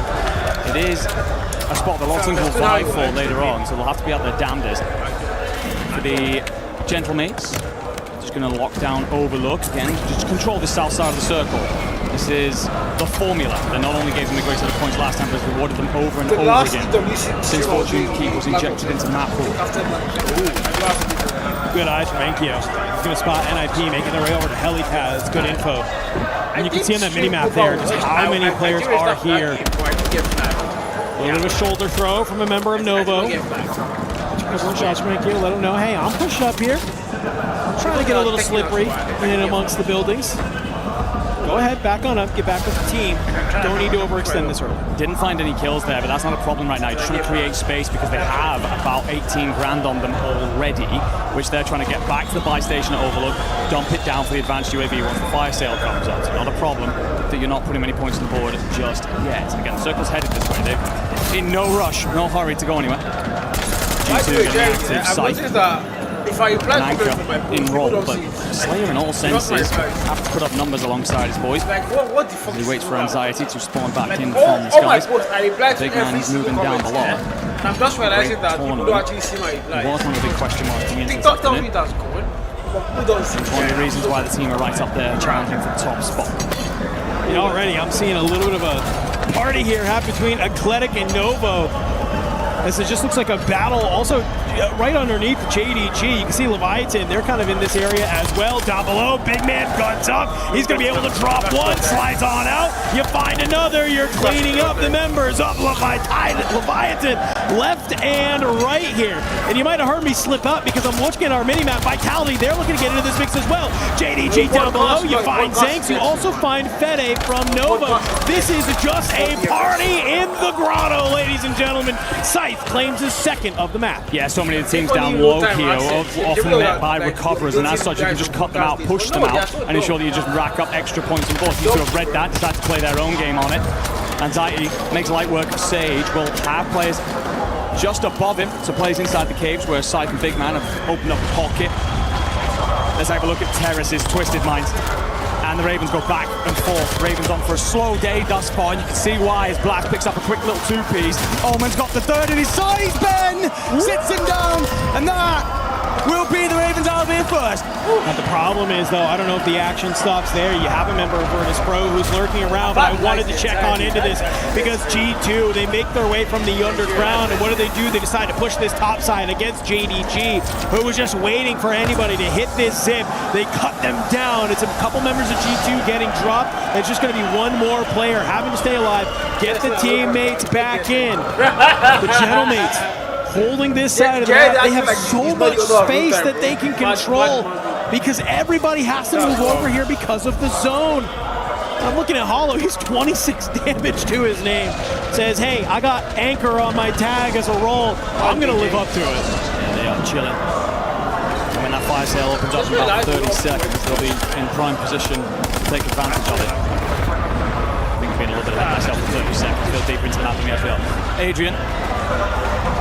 It is a spot that a lot of teams will vie for later on, so they'll have to be at their damnedest. For the Gentlemates, going to lock down Overlook again, just control the south side of the circle. This is the formula that not only gave them the great set of points last time, but has rewarded them over and over again since Fortune Keep was injected into map pool. Good eyes from Enkyo. He's going to spot NIP making their way over to Helipad. Good info. And you can see on that mini-map there just how many players are here. A little bit of a shoulder throw from a member of Novo. Couple shots from Enkyo, let him know, hey, I'm pushing up here. Trying to get a little slippery in amongst the buildings. Go ahead, back on up, get back with the team. Don't need to overextend this early. Didn't find any kills there, but that's not a problem right now. You're just trying to create space because they have about 18 grand on them already, which they're trying to get back to the buy station at Overlook, dump it down for the advanced UAV once the fire sale comes out. So not a problem that you're not putting many points on the board just yet. And again, the circle's headed this way. They're in no rush, no hurry to go anywhere. G2 active site. If I plan to go for my in roll, but Slayer in all senses have to put up numbers alongside his boys. Like, what the fuck he waits for Anxiety to spawn back in from the skies. Big man moving down below. I'm just realizing that people don't actually see my reply. Was one of the big question marks into this TikTok tells me that's good. Who don't see one of the reasons why the team are right up there challenging for the top spot. You know, already I'm seeing a little bit of a party here happen between Eclectic and Novo. As it just looks like a battle. Also, right underneath JDG, you can see Leviathan. They're kind of in this area as well. Down below, big man guns up. He's going to be able to drop one, slides on out. You find another. You're cleaning up the members of Leviathan left and right here. And you might have heard me slip up because I'm looking at our mini-map. Vitality, they're looking to get into this mix as well. JDG down below. You find Zanks. You also find Fede from Novo. This is just a party in the grotto, ladies and gentlemen. Scythe claims his second of the map. Yeah, so many of the teams down low here often met by recoverers, and as such you can just cut them out, push them out, and ensure that you just rack up extra points and both. You could have read that, decided to play their own game on it. Anxiety makes light work of Sage, will have players just above him, so plays inside the caves where Scythe and Big Man have opened up a pocket. Let's have a look at Terrace's Twisted Minds. And the Ravens go back and forth. Ravens on for a slow day thus far, and you can see why as Blast picks up a quick little two-piece. Omen's got the third in his size, Ben! Sits him down, and that will be the Ravens out of here first. And the problem is, though, I don't know if the action stops there. You have a member of Virtus Pro who's lurking around, but I wanted to check on into this because G2, they make their way from the underground, and what do? They decide to push this top side against JDG, who was just waiting for anybody to hit this zip. They cut them down. It's a couple members of G2 getting dropped. It's just going to be one more player having to stay alive, get the teammates back in. The Gentlemates holding this side of the map. They have so much space that they can control because everybody has to move over here because of the zone. I'm looking at Hollow. He's 26 damage to his name. Says, hey, I got Anchor on my tag as a roll. I'm going to live up to it. Yeah, they are chilling. And when that fire sale opens up in about 30 seconds, they'll be in prime position to take advantage of it. I think I've been a little bit ahead of myself for 30 seconds. Feel deeper into the map than me, I feel. Adrian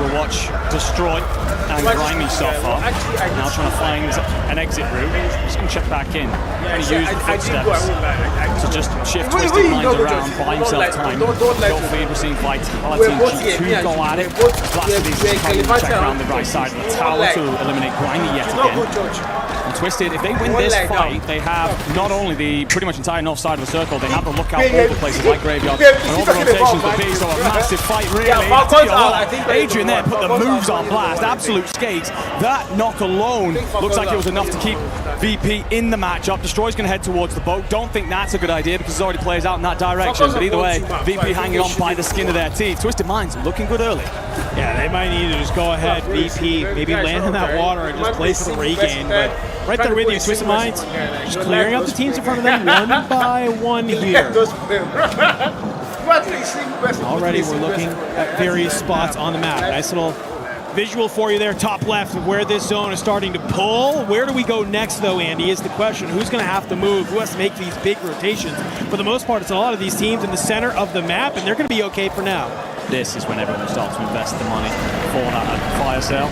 We'll watch Destroy and Grimy so far. Now trying to find an exit route. Just going to check back in. And he used the footsteps to just shift Twisted Minds around, buy himself time. Goldfeed, we're seeing Vitality and G2 go at it. Blasted is coming to check around the right side of the tower to eliminate Grimy yet again. And Twisted, if they win this fight, they have not only the pretty much entire north side of the circle, they have the lookout all the places like Graveyard and all the rotations for B, so a massive fight really. Adrian there put the moves on blast, absolute skates. That knock alone looks like it was enough to keep VP in the matchup. Destroy's going to head towards the boat. Don't think that's a good idea because it already plays out in that direction, but either way, VP hanging on by the skin of their teeth. Twisted Minds looking good early. Yeah, they might need to just go ahead, VP, maybe land in that water and just play for the regain, but right there with you, Twisted Minds, just clearing up the teams in front of them one by one here. Already we're looking at various spots on the map. Nice little visual for you there, top left of where this zone is starting to pull. Where do we go next though, Andy, is the question. Who's going to have to move? Who has to make these big rotations? For the most part, it's a lot of these teams in the center of the map, and they're going to be okay for now. This is when everyone starts to invest the money for that fire sale.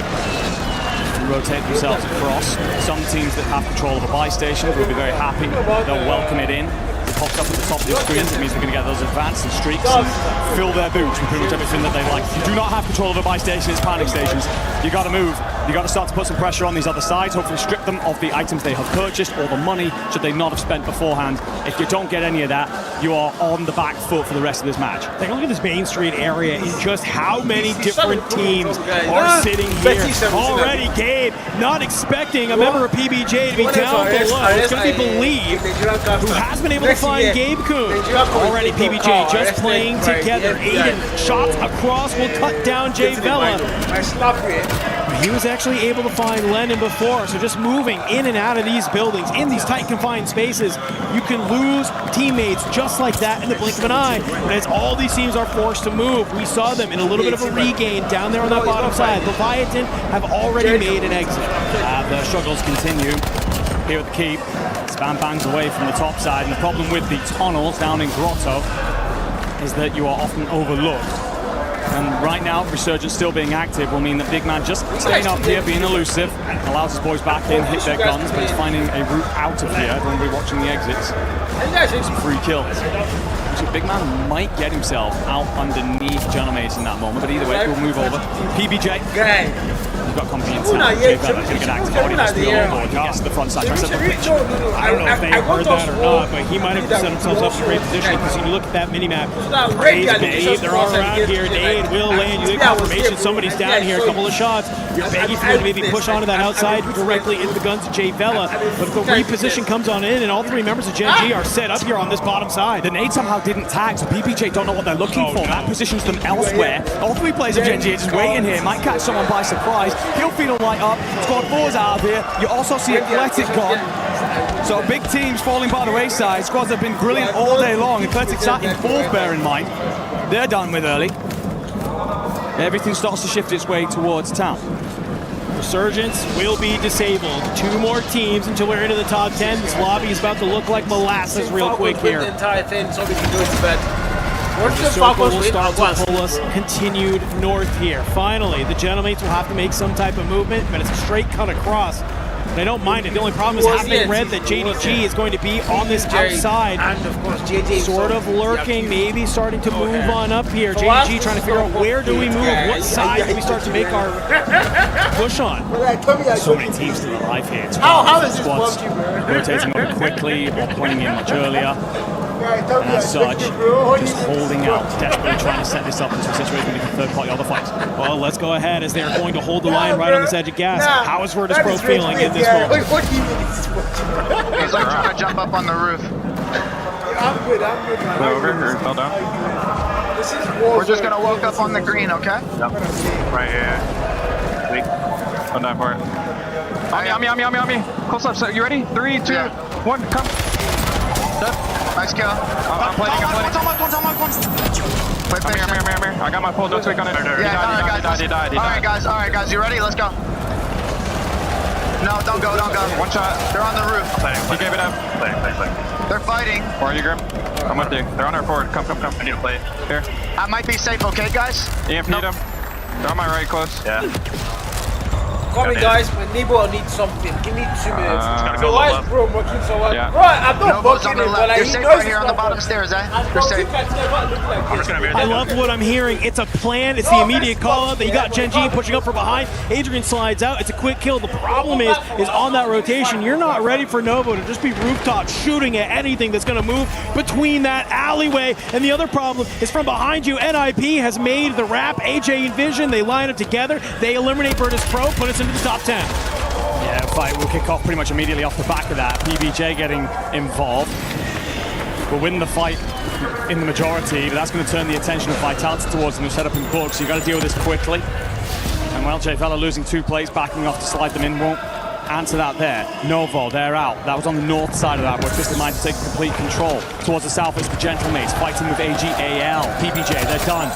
Rotate themselves across. Some teams that have control of the buy stations will be very happy. They'll welcome it in. It pops up at the top of the screens. It means they're going to get those advances and streaks and fill their boots with pretty much everything that they like. If you do not have control of the buy stations, panic stations, you got to move. You got to start to put some pressure on these other sides. Hopefully strip them of the items they have purchased or the money should they not have spent beforehand. If you don't get any of that, you are on the back foot for the rest of this match. Take a look at this Main Street area and just how many different teams are sitting here. Already Gabe not expecting a member of PBJ to be down below. It's going to be Believe, who has been able to find Gabe Kuhn. Already PBJ just playing together. Aiden shots across will cut down Jay Vela. He was actually able to find Lennon before, so just moving in and out of these buildings, in these tight confined spaces, you can lose teammates just like that in the blink of an eye. And as all these teams are forced to move, we saw them in a little bit of a regain down there on that bottom side. Leviathan have already made an exit. The struggles continue here at the keep. Spam bangs away from the top side, and the problem with the tunnels down in Grotto is that you are often overlooked. And right now, Resurgence still being active will mean that Big Man just staying up here, being elusive, allows his boys back in, hit their guns, but he's finding a route out of here. Everyone will be watching the exits. Some free kills. Actually, Big Man might get himself out underneath Genomaze in that moment, but either way, we'll move over. PBJ. We've got company in town. Jay Vela going to get active. Already has to go on board. He gets to the front side, tries to set the pitch. I don't know if they heard that or not, but he might have set himself up in a great position because when you look at that mini-map, Praise, Dave, they're all around here. Dave will land. You get confirmation. Somebody's down here. A couple of shots. You're begging for him to maybe push onto that outside directly into the guns of Jay Vela. But if the reposition comes on in and all three members of Gen G are set up here on this bottom side. The nade somehow didn't tag, so PPJ don't know what they're looking for. That positions them elsewhere. All three players of Gen G are just waiting here. Might catch someone by surprise. He'll feel light up. Squad 4's out of here. You also see Athletic gone. So big teams falling by the wayside. Squads have been brilliant all day long. Athletic sat in fourth, bear in mind. They're done with early. Everything starts to shift its way towards town. Resurgence will be disabled. 2 more teams until we're into the top 10. This lobby is about to look like molasses real quick here. The entire thing so we can go to bed. The circle will start to pull us continued north here. Finally, the Genomates will have to make some type of movement, but it's a straight cut across. They don't mind it. The only problem is having read that JDG is going to be on this outside. And of course, JJ sort of lurking, maybe starting to move on up here. JDG trying to figure out where do we move, what side do we start to make our push on. So many teams still alive here. It's how is this squads PUBG, rotating over quickly or playing in much earlier. And as such, just holding out, desperately trying to set this up into a situation with the third-party other fights. Well, let's go ahead as they're going to hold the line right on this edge of gas. How is Virtus Pro feeling in this moment? He's like trying to jump up on the roof. I'm good, man. Over or fell down? This is Warzone. We're just gonna walk up on the green, okay? Yep. Right here. Wait. On that part. On me. Close up, so you ready? 3, 2, 1, come. Nice kill. I'm planning. Come here. I got my pole, don't tweak on it. He died. Alright guys, you ready? Let's go. No, don't go. One shot. They're on the roof. He gave it up. Play. They're fighting. Where are you, Grim? I'm with you. They're on our forward. Come. I need to play. Here. I might be safe, okay guys? EMP'd him. They're on my right close. Yeah. Come in, guys. My neighbor needs something. Give me 2 minutes. So why is bro working so well? Yeah. Bro, I'm not working it, but like, You're he safe knows right here on the bottom stairs, eh? You're safe. I'm just gonna be I love what I'm hearing. It's a plan. It's the immediate call out that you got Gen G pushing up from behind. Adrian slides out. It's a quick kill. The problem is on that rotation, you're not ready for Novo to just be rooftop shooting at anything that's going to move between that alleyway. And the other problem is from behind you. NIP has made the wrap. AJ and Vision, they line up together. They eliminate Virtus Pro, put us into the top 10. Yeah, fight will kick off pretty much immediately off the back of that. PBJ getting involved. Will win the fight in the majority, but that's going to turn the attention of Vitality towards them. They're set up in books, so you got to deal with this quickly. And well, JVella losing 2 plays, backing off to slide them in, won't answer that there. Novo, they're out. That was on the north side of that, where Twisted Mind to take complete control. Towards the south, it's the Gentlemates fighting with AGAL. PBJ, they're done.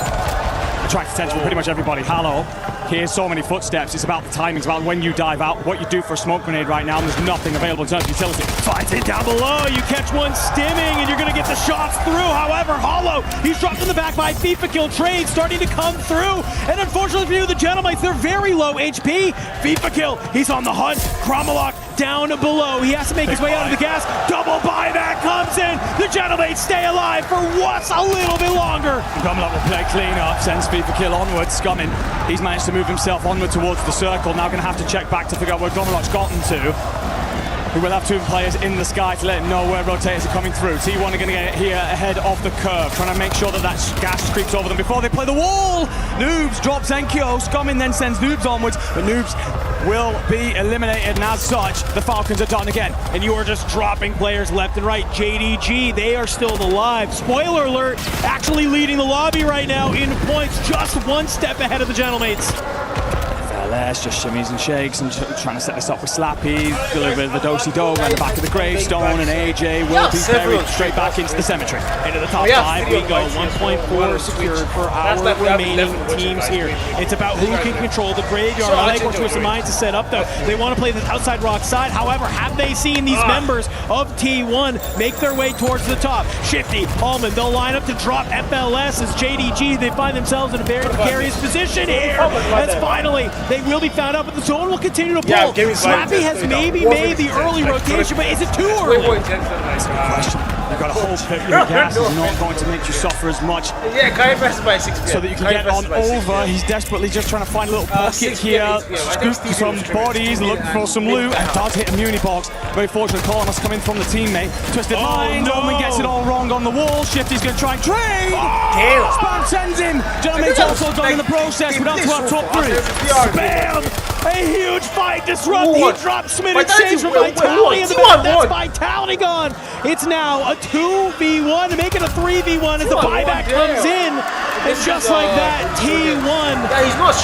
Attracts attention from pretty much everybody. Hallow, here's so many footsteps. It's about the timing. It's about when you dive out, what you do for a smoke grenade right now, and there's nothing available in terms of utility. Fighting down below, you catch one stimming, and you're going to get the shots through. However, Hollow, he's dropped in the back by FIFA Kill Trade, starting to come through. And unfortunately for you, the Gentlemaites, they're very low HP. FIFA Kill, he's on the hunt. Chromalok down below. He has to make his way out of the gas. Double buyback comes in. The Gentlemaites stay alive for what's a little bit longer. Chromalok will play clean up, sends FIFA Kill onwards. Scumming, he's managed to move himself onward towards the circle. Now going to have to check back to figure out where Chromalok's gotten to. We will have 2 players in the sky to let him know where rotators are coming through. T1 are going to get here ahead of the curve, trying to make sure that gas creeps over them before they play the wall. Noobs drops Enkyo. Scumming then sends Noobs onwards, but Noobs will be eliminated, and as such, the Falcons are done again. And you are just dropping players left and right. JDG, they are still alive. Spoiler alert, actually leading the lobby right now in points, just 1 step ahead of the Gentlemates. FLS just shimmies and shakes and trying to set this up with Slappy, deliver the do-si-do around the back of the gravestone, and AJ will be buried straight back into the cemetery. Into the top 5 we go. 1.4 secured for our remaining teams here. It's about who can control the graveyard. I like what Twisted Mind to set up though. They want to play the outside rock side. However, have they seen these members of T1 make their way towards the top? Shifty, Allman, they'll line up to drop FLS as JDG. They find themselves in a very precarious position here. As finally, they will be found out, but the zone will continue to pull. Slappy has maybe made the early rotation, but is it too early? That's a good question. You've got to hope that your gas is not going to make you suffer as much. Yeah, can I by 6 so that you can get on over. He's desperately just trying to find a little pocket here, scoop some bodies, look for some loot, and does hit a muni box. Very fortunate call must come in from the teammate. Twisted Mind, Omen gets it all wrong on the wall. Shifty's going to try and trade. Spam sends him. Gentleman's also done in the process, but that's our top 3. Spam! A huge fight disrupt. He drops Smith exchange from Vitality in the back. That's Vitality gone. It's now a 2v1 to make it a 3v1 as the buyback comes in. And just like that, T1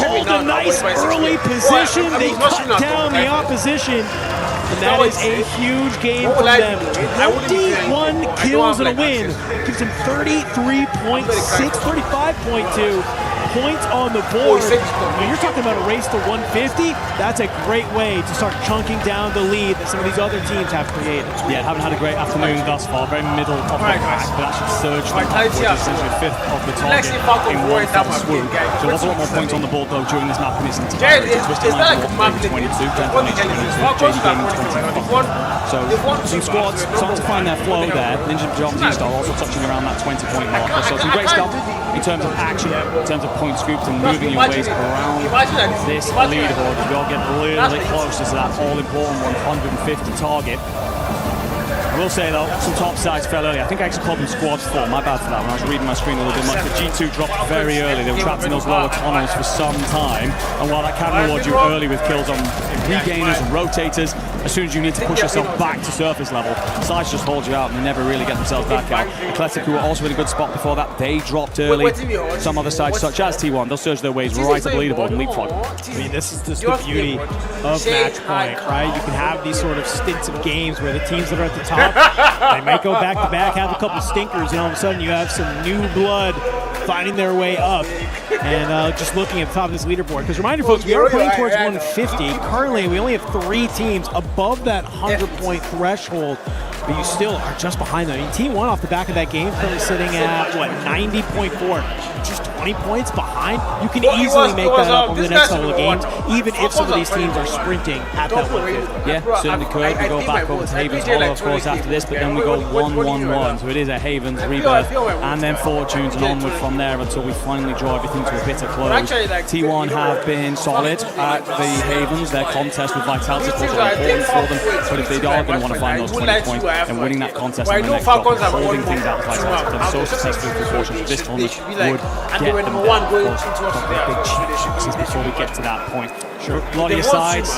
hold a nice early position. They cut down the opposition. And that is a huge game for them. 21 kills and a win. Gives him 33.6, 35.2 points on the board. When you're talking about a race to 150, that's a great way to start chunking down the lead that some of these other teams have created. Yeah, haven't had a great afternoon thus far. Very middle of the pack, but that should surge them upwards, essentially 5th of the target in one fell swoop. So lots a lot more points on the board though during this map in its entirety. Twisted Mind 22, Gentleman 22, JD Gaming 25. So some squads starting to find their flow there. Ninja Jobs G-Star also touching around that 20-point marker. So some great stuff in terms of action, in terms of point scoops and moving your ways around this leaderboard. You all get really close to that all-important 150 target. I will say though, some top sides fell early. I think I actually called them squads 4. My bad for that when I was reading my screen a little bit much. The G2 dropped very early. They were trapped in those lower tunnels for some time. And while that can reward you early with kills on regainers and rotators, as soon as you need to push yourself back to surface level, sides just hold you out and they never really get themselves back out. Athletic, who were also in a good spot before that, they dropped early. Some other sides, such as T1, they'll surge their ways right up the leaderboard and leapfrog. I mean, this is just the beauty of match point, right? You can have these sort of stints of games where the teams that are at the top, they might go back to back, have a couple stinkers, and all of a sudden you have some new blood finding their way up. And just looking at the top of this leaderboard, because reminder folks, we are playing towards 150. Currently, we only have 3 teams above that 100-point threshold, but you still are just behind them. I mean, Team 1 off the back of that game currently sitting at, what, 90.4. Just 20 points behind, you can easily make that up over the next couple of games, even if some of these teams are sprinting at that 150. Yeah, certainly could. We go back over to Haven's Hollow, of course, after this, but then we go 1-1-1. So it is a Haven's Rebirth, and then Fortunes and onward from there until we finally draw everything to a bitter close. T1 have been solid at the Havens. Their contest with Vitality was important for them, but if they are going to want to find those 20 points, then winning that contest on the next drop and holding things out of Vitality, they're so successful with proportions. This tournament would get them there. Big chances before we get to that point. Sure. A lot of your sides.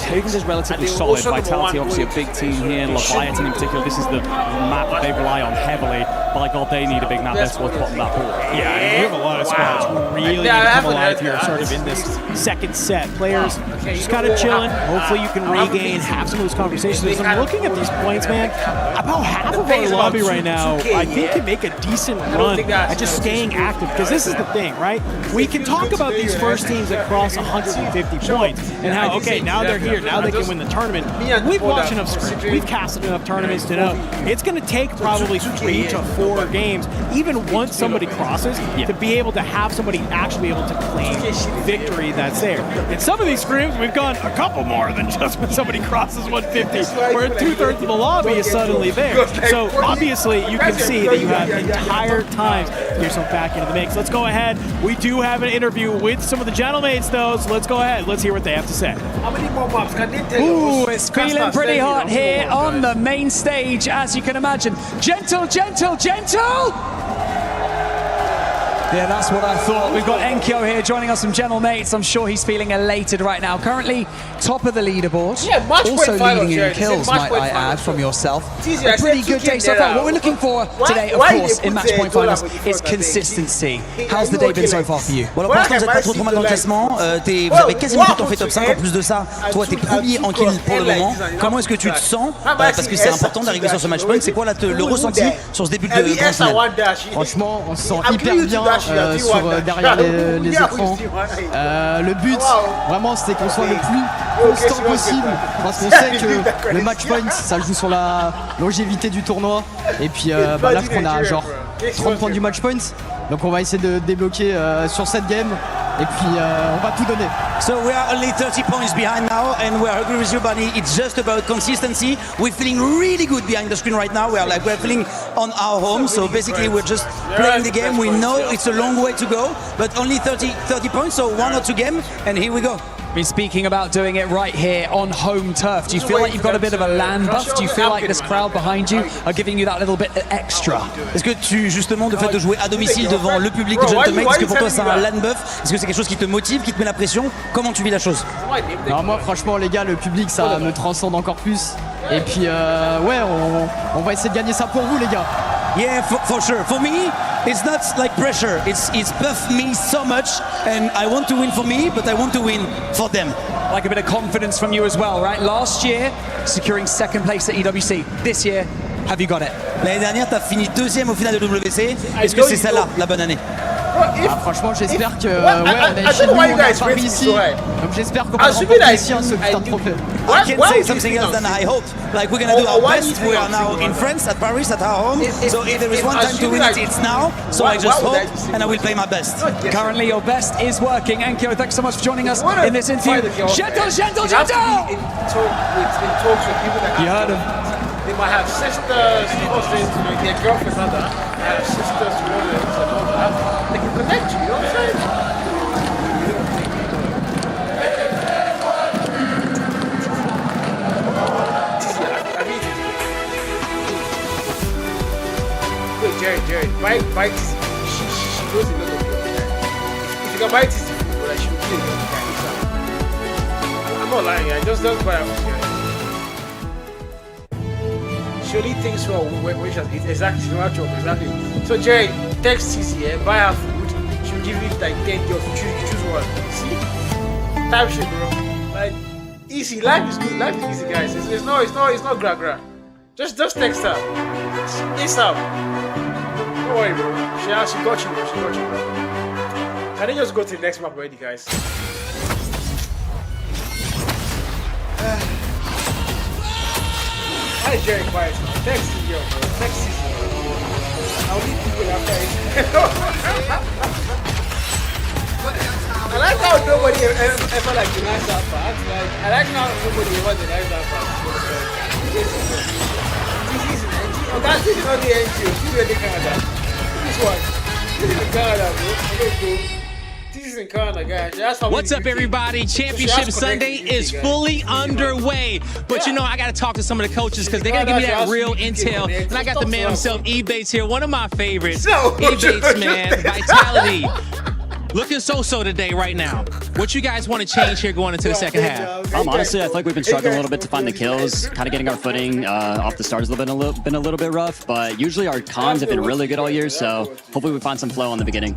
Havens is relatively solid. Vitality, obviously a big team here. Leviathan in particular, this is the map that they rely on heavily. By God, they need a big map. That's what's bottom that pool. Yeah, you have a lot of squads who really need to come alive here, sort of in this second set. Players just kind of chilling. Hopefully you can regain, have some of those conversations. I'm looking at these points, man. About half of our lobby right now, I think, can make a decent run at just staying active. Because this is the thing, right? We can talk about these first teams that cross 150 points and how, okay, now they're here, now they can win the tournament. We've watched enough scripts, we've casted enough tournaments to know it's going to take probably 3 to 4 games, even once somebody crosses, to be able to have somebody actually able to claim victory that's there. In some of these scrims, we've gone a couple more than just when somebody crosses 150, where 2/3 of the lobby is suddenly there. So obviously you can see that you have entire times to get yourself back into the mix. Let's go ahead. We do have an interview with some of the gentlemates though, so let's go ahead. Let's hear what they have to say. How many more maps can they tell us? Ooh, it's feeling pretty hot here on the main stage, as you can imagine. Gentle, gentle, gentle! Yeah, that's what I thought. We've got Enkyo here joining us from Gentle Mates. I'm sure he's feeling elated right now. Currently top of the leaderboard. Yeah, also leading in kills, might I add, from yourself. A pretty good day so far. What we're looking for today, of course, in match point finals is consistency. How's the day been so far for you? Bon, alors pour l'instant, vous n'êtes pas trop mal dans le classement. Vous avez quasiment tout le temps fait top 5. En plus de ça, toi, t'es premier en kill pour le moment. Comment est-ce que tu te sens? Parce que c'est important d'arriver sur ce match point. C'est quoi là, le ressenti sur ce début de grand final? Franchement, on se sent hyper bien derrière les écrans. Le but, vraiment, c'était qu'on soit le plus constant possible. Parce qu'on sait que le match point, ça joue sur la longévité du tournoi. Et puis là, je crois qu'on a genre 30 points du match point. Donc on va essayer de débloquer sur cette game. Et puis on va tout donner. So we are only 30 points behind now, and we are agree with you, Bunny. It's just about consistency. We're feeling really good behind the screen right now. We're feeling on our home. So basically, we're just playing the game. We know it's a long way to go, but only 30 points. So 1 or 2 games, and here we go. Been speaking about doing it right here on home turf. Do you feel like you've got a bit of a LAN buff? Do you feel like this crowd behind you are giving you that little bit extra? Est-ce que tu, justement, le fait de jouer à domicile devant le public de Gentleman, est-ce que pour toi c'est un LAN buff? Est-ce que c'est quelque chose qui te motive, qui te met la pression? Comment tu vis la chose? Alors moi, franchement, les gars, le public, ça me transcende encore plus. Et puis, ouais, on va essayer de gagner ça pour vous, les gars. Yeah, for sure. For me, it's not like pressure. It's buffed me so much, and I want to win for me, but I want to win for them. Like a bit of confidence from you as well, right? Last year, securing second place at EWC. This year, have you got it? L'année dernière, tu as fini 2e au final de WC. Est-ce que c'est celle-là, la bonne année? Franchement, j'espère que on est chez nous, on a Paris ici. Donc j'espère qu'on va remporter ici ce putain de trophée. I can't say something else than I hope. Like we're gonna do our best. We are now in France, at Paris, at our home. So if there is one time to win it, it's now. So I just hope, and I will play my best. Currently, your best is working. Enkyo, thanks so much for joining us in this interview. Gentle, gentle, gentle! You heard him. They might have sisters, their girlfriends, rather. They have sisters, brothers, and all that. They can connect you, you know what I'm saying? Wait, Jared, buy this. She knows a lot of people. If you can buy this, well, she will kill you. I'm not lying, I just don't buy it. She only thinks well when she's exactly exactly. So Jerry, text CC, buy her food. She'll give you like 10 girls. You choose one. See? Type shit, bro. Like easy. Life is good. Life is easy, guys. It's not gra. Just text her. It's up. Don't worry, bro. She got you, bro. She got you, bro. Can you just go to the next map already, guys? Why is Jerry quiet? Text CC, bro. Text CC. I'll leave people after it. I like how nobody ever like denies that fact. Like, I like how nobody ever denies that fact. This is not the NG. This is in Canada. This one. This is in Canada, bro. This is in Canada, guys. That's how. What's up, everybody? Championship Sunday is fully underway. But you know, I got to talk to some of the coaches because they're going to give me that real intel. And I got the man himself, E-Bates, here. One of my favorites. E-Bates, man. Vitality. Looking so-so today, right now. What you guys want to change here going into the second half? Honestly, I feel like we've been struggling a little bit to find the kills, kind of getting our footing off the start has been a little bit rough, but usually our cons have been really good all year, so hopefully we find some flow in the beginning.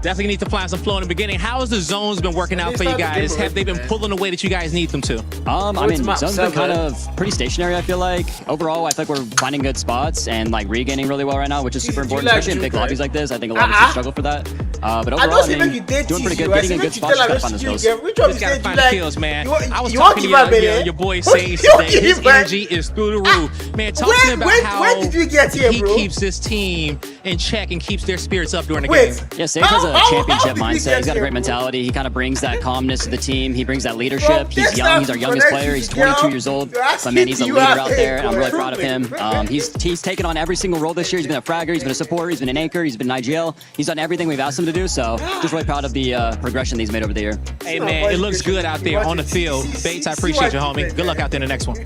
Definitely need to find some flow in the beginning. How has the zones been working out for you guys? Have they been pulling the way that you guys need them to? I mean, zones been kind of pretty stationary, I feel like. Overall, I feel like we're finding good spots and like regaining really well right now, which is super important, especially in big lobbies like this. I think a lot of us struggle for that. But overall, I mean, doing pretty good, getting in good spots, just gotta find those kills. Just gotta find the kills, man. I was talking to your boy Sage today. His energy is through the roof. Man, talk to me about how he keeps this team in check and keeps their spirits up during the game. Yeah, Sage has a championship mindset. He's got a great mentality. He kind of brings that calmness to the team. He brings that leadership. He's young. He's our youngest player. He's 22 years old. But man, he's a leader out there, and I'm really proud of him. He's taken on every single role this year. He's been a fragger. He's been a supporter. He's been an anchor. He's been an IGL. He's done everything we've asked him to do. So just really proud of the progression that he's made over the year. Hey, man, it looks good out there on the field. Bates, I appreciate you, homie. Good luck out there in the next one.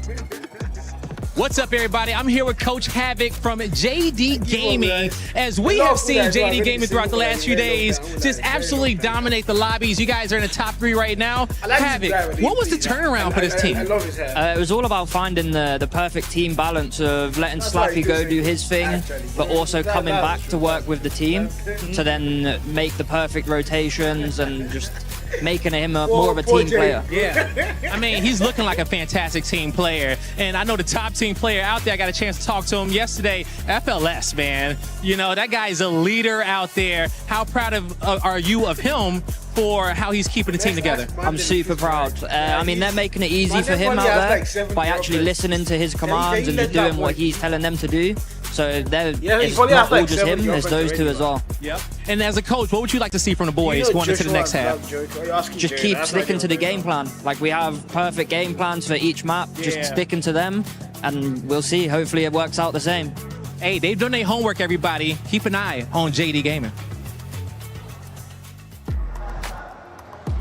What's up, everybody? I'm here with Coach Havoc from JD Gaming. As we have seen JD Gaming throughout the last few days just absolutely dominate the lobbies. You guys are in the top 3 right now. Havoc, what was the turnaround for this team? It was all about finding the perfect team balance of letting Slappy go do his thing, but also coming back to work with the team to then make the perfect rotations and just making him more of a team player. Yeah. I mean, he's looking like a fantastic team player. And I know the top team player out there, I got a chance to talk to him yesterday, FLS, man. You know, that guy's a leader out there. How proud are you of him for how he's keeping the team together? I'm super proud. I mean, they're making it easy for him out there by actually listening to his commands and just doing what he's telling them to do. So it's not all just him, there's those two as well. Yep. And as a coach, what would you like to see from the boys going into the next half? Just keep sticking to the game plan. Like, we have perfect game plans for each map, just sticking to them, and we'll see. Hopefully it works out the same. Hey, they've done their homework, everybody. Keep an eye on JD Gaming.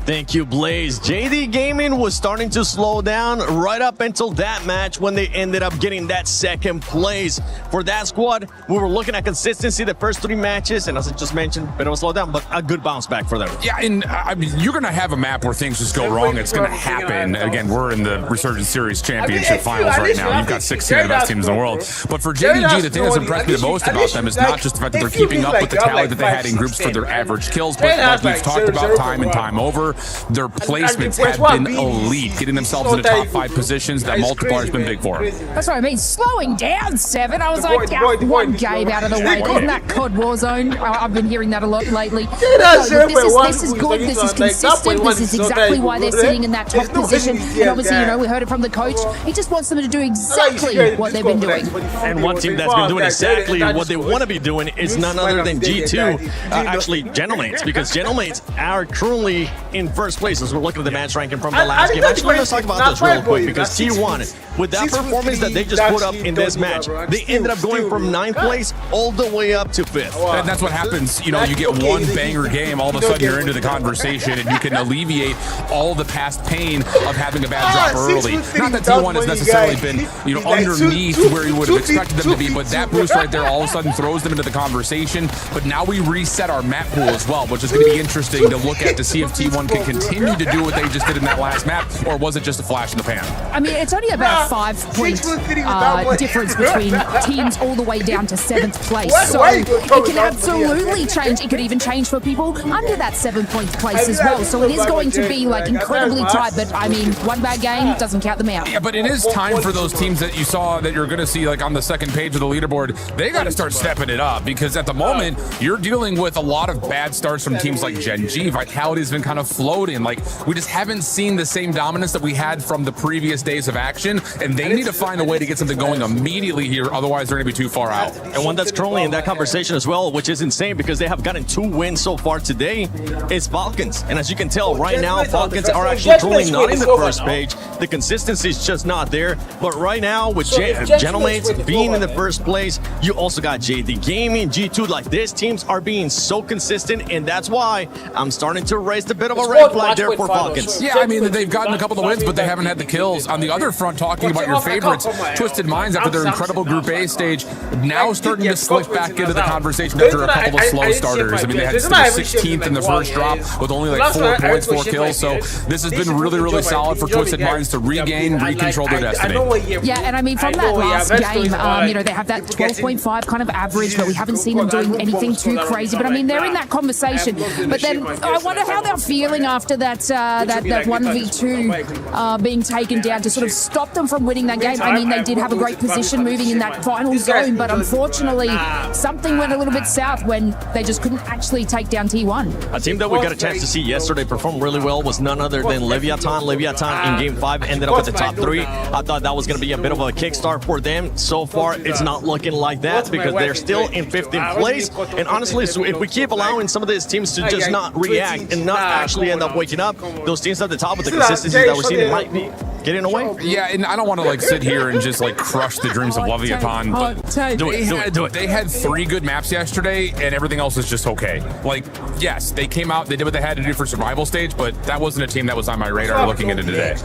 Thank you, Blaze. JD Gaming was starting to slow down right up until that match when they ended up getting that second place. For that squad, we were looking at consistency the first 3 matches, and as I just mentioned, a bit of a slowdown, but a good bounce back for them. Yeah, and I mean, you're going to have a map where things just go wrong. It's going to happen. Again, we're in the Resurgence Series Championship Finals right now. You've got 16 of the best teams in the world. But for JDG, the thing that's impressed me the most about them is not just the fact that they're keeping up with the talent that they had in groups for their average kills, but like we've talked about time and time over, their placements have been elite, getting themselves into top 5 positions. That multiplier has been big for them. That's what I mean. Slowing down 7. I was like, one game out of the way. Isn't that COD Warzone? I've been hearing that a lot lately. This is good. This is consistent. This is exactly why they're sitting in that top position. And obviously, you know, we heard it from the coach. He just wants them to do exactly what they've been doing. And one team that's been doing exactly what they want to be doing is none other than G2. Actually, Gentlemates, because Gentlemates are currently in first place as we're looking at the match ranking from the last game. Actually, let's talk about this real quick, because T1, with that performance that they just put up in this match, they ended up going from 9th place all the way up to 5th. And that's what happens. You know, you get one banger game, all of a sudden you're into the conversation, and you can alleviate all the past pain of having a bad drop early. Not that T1 has necessarily been, you know, underneath where you would have expected them to be, but that boost right there all of a sudden throws them into the conversation. But now we reset our map pool as well, which is going to be interesting to look at to see if T1 can continue to do what they just did in that last map, or was it just a flash in the pan? I mean, it's only about 5-point difference between teams all the way down to 7th place. So it can absolutely change. It could even change for people under that 7th place as well. So it is going to be like incredibly tight. But I mean, one bad game doesn't count them out. Yeah, but it is time for those teams that you saw that you're going to see like on the second page of the leaderboard. They got to start stepping it up, because at the moment you're dealing with a lot of bad starts from teams like Gen G. Vitality's been kind of floating. Like, we just haven't seen the same dominance that we had from the previous days of action, and they need to find a way to get something going immediately here, otherwise they're going to be too far out. And one that's currently in that conversation as well, which is insane because they have gotten 2 wins so far today, is Falcons. And as you can tell right now, Falcons are actually currently not in the first page. The consistency is just not there. But right now, with Gentlemates being in the first place, you also got JD Gaming, G2. Like, these teams are being so consistent, and that's why I'm starting to raise a bit of a red flag there for Falcons. Yeah, I mean, they've gotten a couple of wins, but they haven't had the kills. On the other front, talking about your favorites, Twisted Minds, after their incredible Group A stage, now starting to slip back into the conversation after a couple of slow starters. I mean, they had 16th in the first drop with only like 4 points, 4 kills. So this has been really, really solid for Twisted Minds to regain, recontrol their destiny. Yeah, and I mean, from that last game, you know, they have that 12.5 kind of average, but we haven't seen them doing anything too crazy. But I mean, they're in that conversation. But then I wonder how they're feeling after that 1v2 being taken down to sort of stop them from winning that game. I mean, they did have a great position moving in that final zone, but unfortunately, something went a little bit south when they just couldn't actually take down T1. A team that we got a chance to see yesterday perform really well was none other than Leviathan. Leviathan in Game 5 ended up with the top 3. I thought that was going to be a bit of a kickstart for them. So far, it's not looking like that because they're still in 15th place. And honestly, so if we keep allowing some of these teams to just not react and not actually end up waking up, those teams at the top with the consistency that we're seeing might be getting away. Yeah, and I don't want to like sit here and just like crush the dreams of Leviathan, but they had 3 good maps yesterday, and everything else is just okay. Like, yes, they came out, they did what they had to do for survival stage, but that wasn't a team that was on my radar looking into today.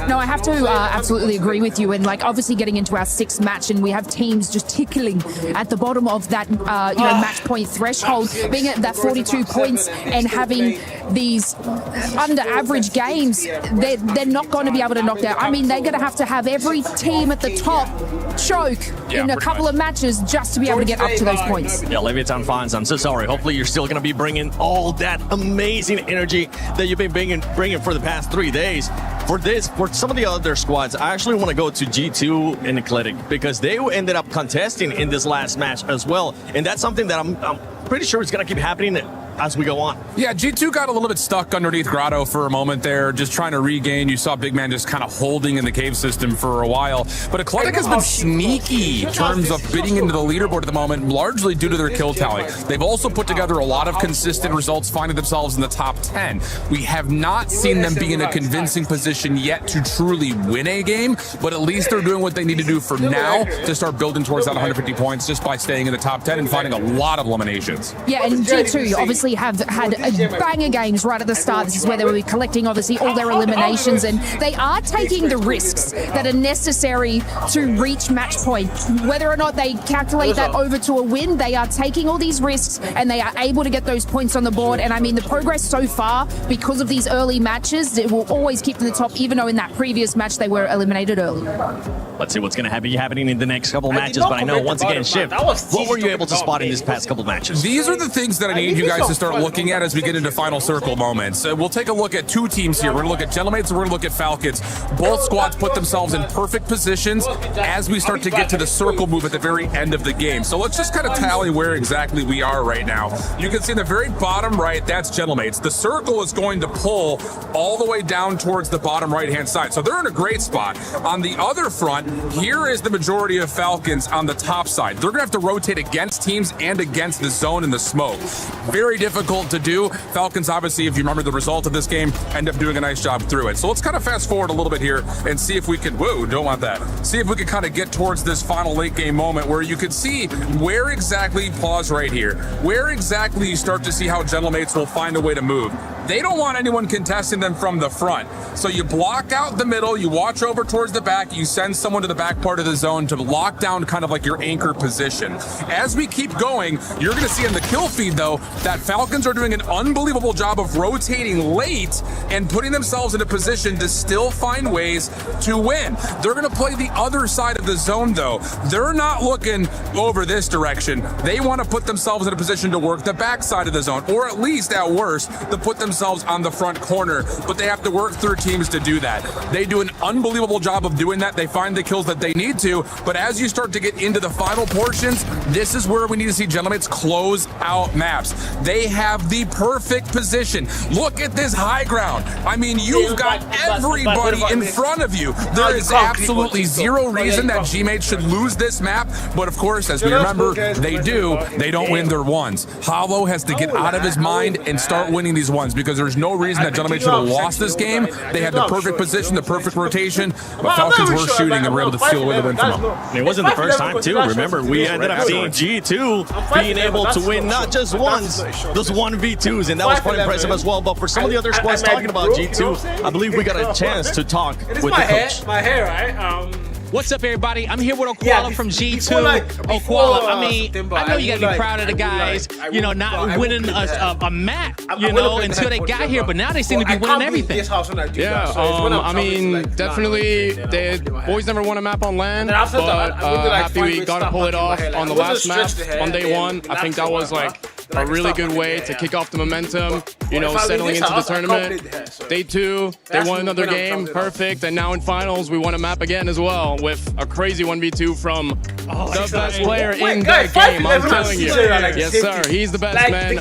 No, I have to absolutely agree with you. And like, obviously getting into our 6th match, and we have teams just tickling at the bottom of that, you know, match point threshold, being at that 42 points and having these under average games, they're not going to be able to knock down. I mean, they're going to have every team at the top choke in a couple of matches just to be able to get up to those points. Yeah, Leviathan fans, I'm so sorry. Hopefully you're still going to be bringing all that amazing energy that you've been bringing for the past 3 days. For some of the other squads, I actually want to go to G2 and Eclectic because they ended up contesting in this last match as well. And that's something that I'm pretty sure is going to keep happening as we go on. Yeah, G2 got a little bit stuck underneath Grotto for a moment there, just trying to regain. You saw Big Man just kind of holding in the cave system for a while. But Eclectic has been sneaky in terms of bidding into the leaderboard at the moment, largely due to their kill tally. They've also put together a lot of consistent results, finding themselves in the top 10. We have not seen them be in a convincing position yet to truly win a game, but at least they're doing what they need to do for now to start building towards that 150 points just by staying in the top 10 and finding a lot of eliminations. Yeah, and G2 obviously have had a banger games right at the start. This is where they will be collecting obviously all their eliminations, and they are taking the risks that are necessary to reach match point. Whether or not they calculate that over to a win, they are taking all these risks and they are able to get those points on the board. And I mean, the progress so far because of these early matches, it will always keep them in the top, even though in that previous match they were eliminated early. Let's see what's going to be happening in the next couple matches, but I know once again, Shiv, what were you able to spot in this past couple matches? These are the things that I need you guys to start looking at as we get into final circle moments. We'll take a look at 2 teams here. We're going to look at Gentlemates and we're going to look at Falcons. Both squads put themselves in perfect positions as we start to get to the circle move at the very end of the game. So let's just kind of tally where exactly we are right now. You can see in the very bottom right, that's Gentlemates. The circle is going to pull all the way down towards the bottom right-hand side. So they're in a great spot. On the other front, here is the majority of Falcons on the top side. They're going to have to rotate against teams and against the zone and the smoke. Very difficult to do. Falcons, obviously, if you remember the result of this game, end up doing a nice job through it. So let's kind of fast forward a little bit here and see if we can, whoa, don't want that. See if we can kind of get towards this final late game moment where you can see where exactly, pause right here, where exactly you start to see how Gentlemates will find a way to move. They don't want anyone contesting them from the front. So you block out the middle, you watch over towards the back, you send someone to the back part of the zone to lock down kind of like your anchor position. As we keep going, you're going to see in the kill feed, though, that Falcons are doing an unbelievable job of rotating late and putting themselves in a position to still find ways to win. They're going to play the other side of the zone, though. They're not looking over this direction. They want to put themselves in a position to work the back side of the zone, or at least, at worst, to put themselves on the front corner, but they have to work through teams to do that. They do an unbelievable job of doing that. They find the kills that they need to. But as you start to get into the final portions, this is where we need to see Gentlemates close out maps. They have the perfect position. Look at this high ground. I mean, you've got everybody in front of you. There is absolutely zero reason that G-Mates should lose this map. But of course, as we remember, they do. They don't win their ones. Hollow has to get out of his mind and start winning these ones, because there's no reason that Gentlemates should have lost this game. They had the perfect position, the perfect rotation, but Falcons were shooting and were able to steal away the win from them. It wasn't the first time, too. Remember, we ended up seeing G2 being able to win not just once, those 1v2s, and that was quite impressive as well. But for some of the other squads talking about G2, I believe we got a chance to talk with the coach. My hair, right? What's up, everybody? I'm here with Okwala from G2. Okwala, I mean, I know you gotta be proud of the guys, you know, not winning a map, you know, until they got here, but now they seem to be winning everything. Yeah, I mean, definitely, they boys never won a map on land, but happy we got to pull it off on the last map on day one. I think that was like a really good way to kick off the momentum, you know, settling into the tournament. Day two, they won another game, perfect, and now in finals, we won a map again as well, with a crazy 1v2 from the best player in the game, I'm telling you. Yes, sir, he's the best, man.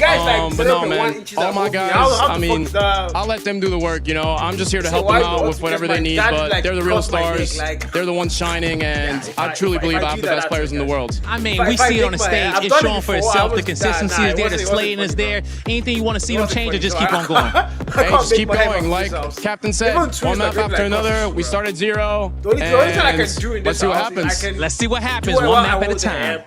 But no, man, all my guys, I mean, I'll let them do the work, you know. I'm just here to help them out with whatever they need, but they're the real stars. They're the ones shining, and I truly believe I have the best players in the world. I mean, we see it on the stage. It's showing for itself. The consistency is there. The slaying is there. Anything you want to see them change, or just keep on going? Hey, just keep going. Like Captain said, one map after another. We started 0, and let's see what happens. Let's see what happens, one map at a time.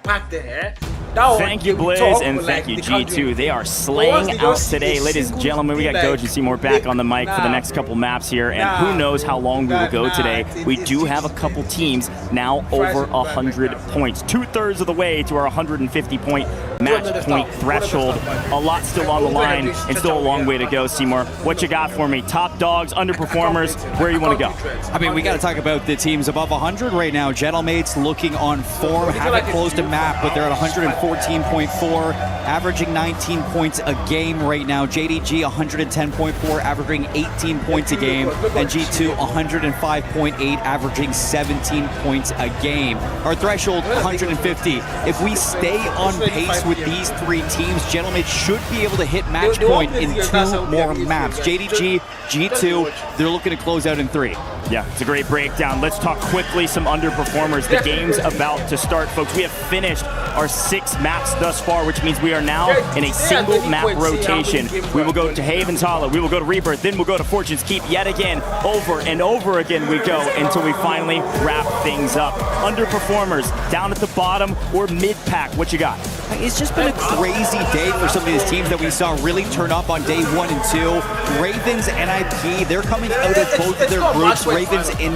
Thank you, Blizz, and thank you, G2. They are slaying out today. Ladies and gentlemen, we got Goji and Seymour back on the mic for the next couple maps here, and who knows how long we will go today. We do have a couple teams now over 100 points. 2/3 of the way to our 150-point match point threshold. A lot still on the line, and still a long way to go, Seymour. What you got for me? Top dogs, underperformers, where you want to go? I mean, we got to talk about the teams above 100 right now. Gentlemates looking on form, haven't closed a map, but they're at 114.4, averaging 19 points a game right now. JDG 110.4, averaging 18 points a game, and G2 105.8, averaging 17 points a game. Our threshold 150. If we stay on pace with these three teams, Gentlemates should be able to hit match point in 2 more maps. JDG, G2, they're looking to close out in 3. Yeah, it's a great breakdown. Let's talk quickly some underperformers. The game's about to start, folks. We have finished our 6 maps thus far, which means we are now in a single map rotation. We will go to Haven's Hollow, we will go to Rebirth, then we'll go to Fortune's Keep. Yet again, over and over again we go until we finally wrap things up. Underperformers, down at the bottom or mid-pack, what you got? It's just been a crazy day for some of these teams that we saw really turn up on day 1 and 2. Ravens and IP, they're coming out of both of their groups. Ravens in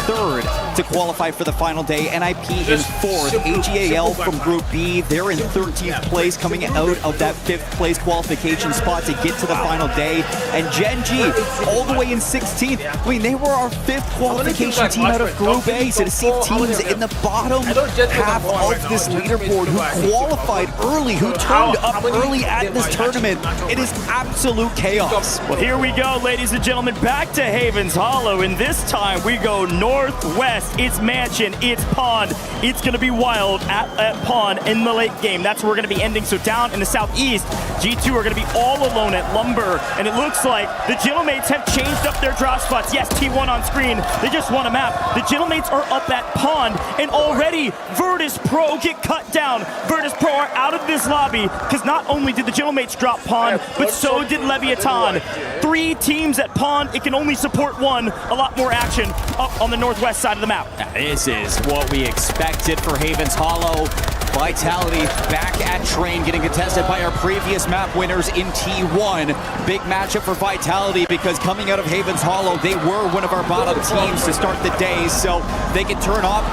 3rd to qualify for the final day. NIP in 4th. AGAL from Group B, they're in 13th place, coming out of that 5th place qualification spot to get to the final day. And Gen G, all the way in 16th. I mean, they were our 5th qualification team out of Group A. So to see teams in the bottom half of this leaderboard who qualified early, who turned up early at this tournament, it is absolute chaos. Well, here we go, ladies and gentlemen, back to Haven's Hollow, and this time we go northwest. It's Mansion, it's Pond. It's going to be wild at Pond in the late game. That's where we're going to be ending. So down in the southeast, G2 are going to be all alone at Lumber, and it looks like the Gentlemates have changed up their drop spots. Yes, T1 on screen. They just won a map. The Gentlemates are up at Pond, and already Virtus Pro get cut down. Virtus Pro are out of this lobby, because not only did the Gentlemates drop Pond, but so did Leviathan. 3 teams at Pond. It can only support 1. A lot more action up on the northwest side of the map. This is what we expected for Haven's Hollow. Vitality back at Train, getting contested by our previous map winners in T1. Big matchup for Vitality, because coming out of Haven's Hollow, they were one of our bottom teams to start the day, so they can turn up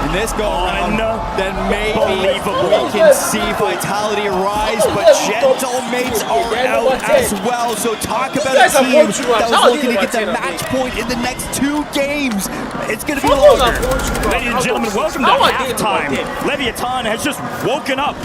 in this go around, then maybe we can see Vitality rise, but Gentlemates are out as well. So talk about a team that was looking to get the match point in the next 2 games. It's going to be longer. Ladies and gentlemen, welcome to halftime. Leviathan has just woken up.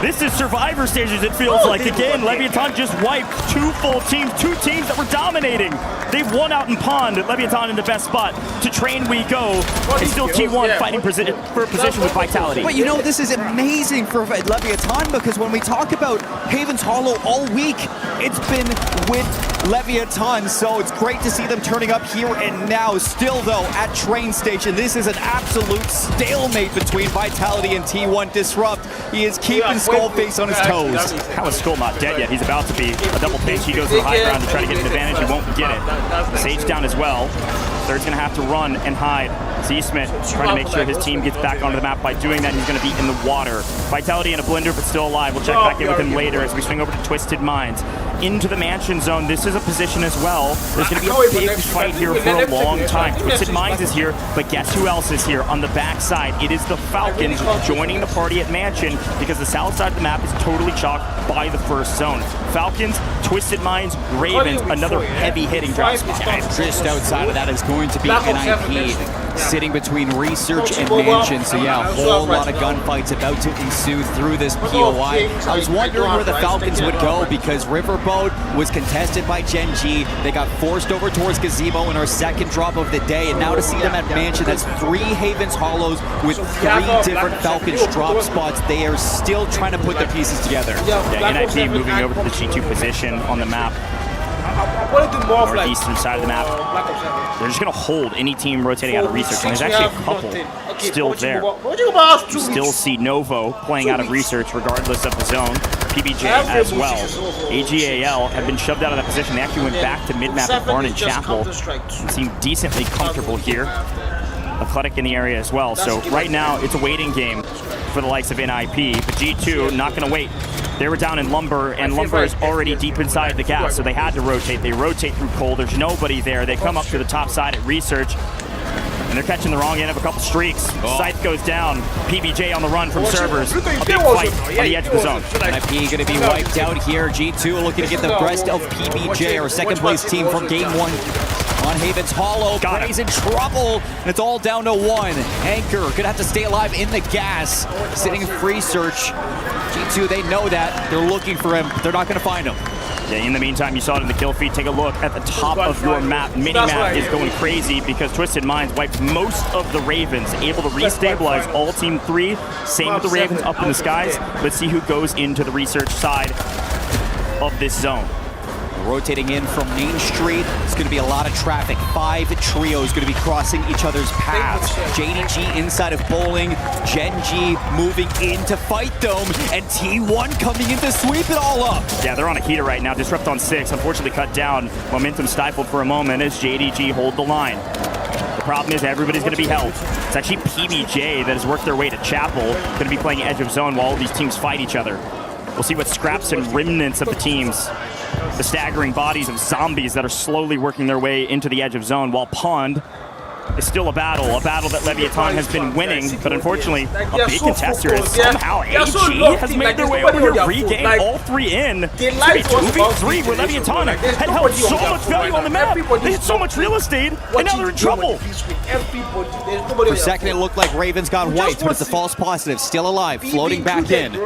This is Survivor stages, it feels like. Again, Leviathan just wiped 2 full teams, 2 teams that were dominating. They've won out in Pond. Leviathan in the best spot. To train we go. It's still T1 fighting for position with Vitality. But you know, this is amazing for Leviathan, because when we talk about Haven's Hollow all week, it's been with Leviathan, so it's great to see them turning up here and now. Still though, at train station, this is an absolute stalemate between Vitality and T1 Disrupt. He is keeping Skullface on his toes. How is Skull not dead yet? He's about to be. A double pinch, he goes to the high ground to try to get an advantage, he won't get it. Sage down as well. Third's gonna have to run and hide. Z-Smith trying to make sure his team gets back onto the map. By doing that, he's gonna be in the water. Vitality in a blender, but still alive. We'll check back in with him later as we swing over to Twisted Minds. Into the mansion zone, this is a position as well. There's gonna be a big fight here for a long time. Twisted Minds is here, but guess who else is here on the backside? It is the Falcons joining the party at mansion, because the south side of the map is totally chalked by the first zone. Falcons, Twisted Minds, Ravens, another heavy hitting drop spot. And just outside of that is going to be NIP, sitting between Research and Mansion. So yeah, a whole lot of gunfights about to ensue through this POI. I was wondering where the Falcons would go, because Riverboat was contested by Gen G. They got forced over towards Gazebo in our second drop of the day, and now to see them at Mansion, that's 3 Haven's Hollows with 3 different Falcons drop spots. They are still trying to put the pieces together. Yeah, NIP moving over to the G2 position on the map. Northeastern side of the map. They're just going to hold any team rotating out of Research, and there's actually a couple still there. You still see Novo playing out of Research regardless of the zone. PBJ as well. AGAL have been shoved out of that position. They actually went back to mid-map at Barn and Chapel and seem decently comfortable here. Athletic in the area as well. So right now, it's a waiting game for the likes of NIP, but G2 not going to wait. They were down in Lumber, and Lumber is already deep inside the gas, so they had to rotate. They rotate through Coal. There's nobody there. They come up to the top side at Research, and they're catching the wrong end of a couple streaks. Scythe goes down. PBJ on the run from servers. A big fight on the edge of the zone. NIP going to be wiped out here. G2 looking to get the rest of PBJ, our second place team from game 1. On Haven's Hollow, he's in trouble, and it's all down to 1. Anchor gonna have to stay alive in the gas, sitting in Research. G2, they know that. They're looking for him, but they're not gonna find him. Yeah, in the meantime, you saw it in the kill feed. Take a look at the top of your map. Mini-map is going crazy because Twisted Minds wiped most of the Ravens, able to restabilize all Team 3. Same with the Ravens up in the skies. Let's see who goes into the Research side of this zone. Rotating in from Main Street, it's going to be a lot of traffic. 5 trios going to be crossing each other's paths. JDG inside of Bowling, Gen G moving into Fight Dome, and T1 coming in to sweep it all up. Yeah, they're on a heater right now. Disrupt on 6, unfortunately cut down. Momentum stifled for a moment as JDG hold the line. The problem is everybody's going to be held. It's actually PBJ that has worked their way to Chapel, going to be playing edge of zone while all these teams fight each other. We'll see what scraps and remnants of the teams. The staggering bodies of zombies that are slowly working their way into the edge of zone, while Pond is still a battle that Leviathan has been winning, but unfortunately, a big contester is somehow AG has made their way over here, regained all 3 in. It's 2v3 where Leviathan had held so much value on the map, they had so much real estate, and now they're in trouble. For a second, it looked like Ravens got wiped, but it's a false positive, still alive, floating back in.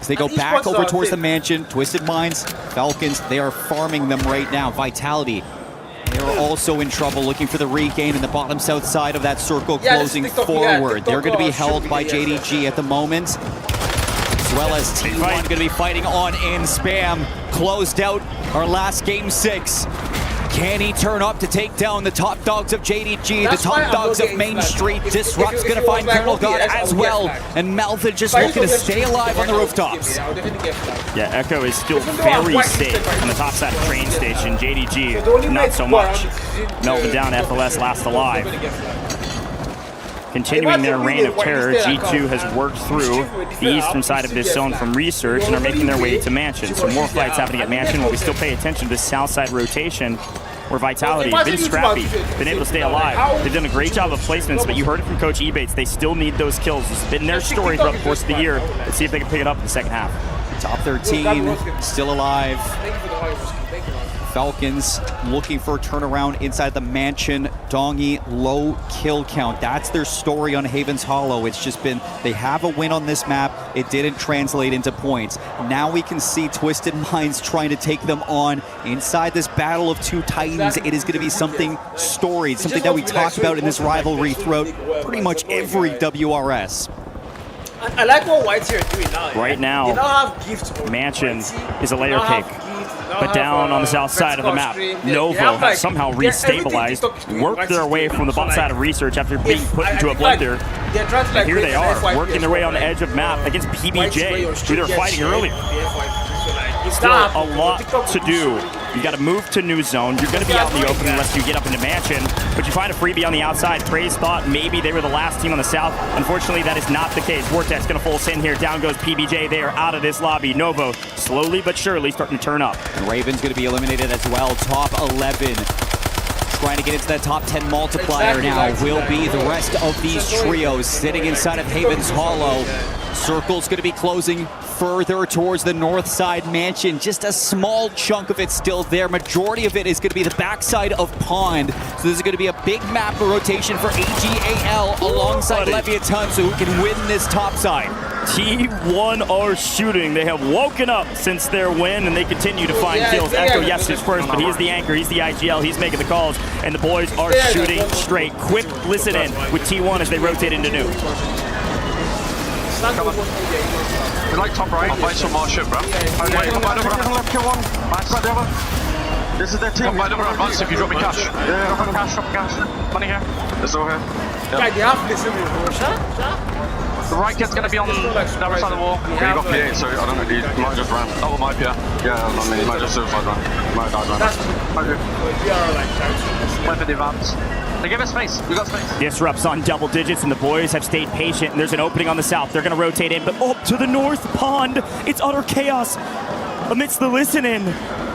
So they go back over towards the mansion. Twisted Minds, Falcons, they are farming them right now. Vitality, they are also in trouble, looking for the regain in the bottom south side of that circle, closing forward. They're going to be held by JDG at the moment, as well as T1 going to be fighting on in Spam. Closed out our last game 6. Can he turn up to take down the top dogs of JDG, the top dogs of Main Street? Disrupt's going to find Colonel God as well, and Malthus just looking to stay alive on the rooftops. Yeah, Echo is still very safe on the top side of train station. JDG, not so much. Melvin down, FLS last alive. Continuing their reign of terror, G2 has worked through the eastern side of this zone from Research and are making their way to Mansion. So more fights happening at Mansion while we still pay attention to this south side rotation where Vitality has been scrappy, been able to stay alive. They've done a great job of placements, but you heard it from Coach Ebates. They still need those kills. It's been their story throughout the course of the year. Let's see if they can pick it up in the second half. Top 13, still alive. Falcons looking for a turnaround inside the mansion. Dongy, low kill count. That's their story on Havens Hollow. It's just been, they have a win on this map. It didn't translate into points. Now we can see Twisted Minds trying to take them on inside this battle of two titans. It is going to be something storied, something that we talked about in this rivalry throughout pretty much every WRS. I like what White's here doing now. Right now, Mansion is a layer cake. But down on the south side of the map, Novo has somehow restabilized, worked their way from the bottom side of Research after being put into a blender. And here they are, working their way on the edge of map against PBJ, who they were fighting earlier. Still a lot to do. You got to move to new zone. You're going to be out in the open unless you get up into Mansion. But you find a freebie on the outside. Praise thought maybe they were the last team on the south. Unfortunately, that is not the case. Vortex going to full send here. Down goes PBJ. They are out of this lobby. Novo slowly but surely starting to turn up. And Raven's going to be eliminated as well. Top 11. Trying to get into that top 10 multiplier now will be the rest of these trios sitting inside of Havens Hollow. Circle's going to be closing further towards the north side mansion. Just a small chunk of it still there. Majority of it is going to be the backside of Pond. So this is going to be a big map rotation for AGAL alongside Leviathan, so who can win this top side. T1 are shooting. They have woken up since their win, and they continue to find kills. Echo, yes, is first, but he is the anchor. He's the IGL. He's making the calls, and the boys are shooting straight. Quick listen in with T1 as they rotate into new. Come on. We like top right. I'll fight some more shit, bro. Kill one. This is their team. I'll fight over advance if you drop me cash. Yeah, drop cash. Money here. There's all here. The right kid's going to be on the other side of the wall. Yeah, you got PA, so I don't know, he might just ran. Oh, my PA. Yeah, I mean, he might just suicide run. He might die run. Wait for the advance. They give us space. We got space. Disrupts on double digits, and the boys have stayed patient. And there's an opening on the south. They're going to rotate in, but up to the north pond. It's utter chaos amidst the listen-in.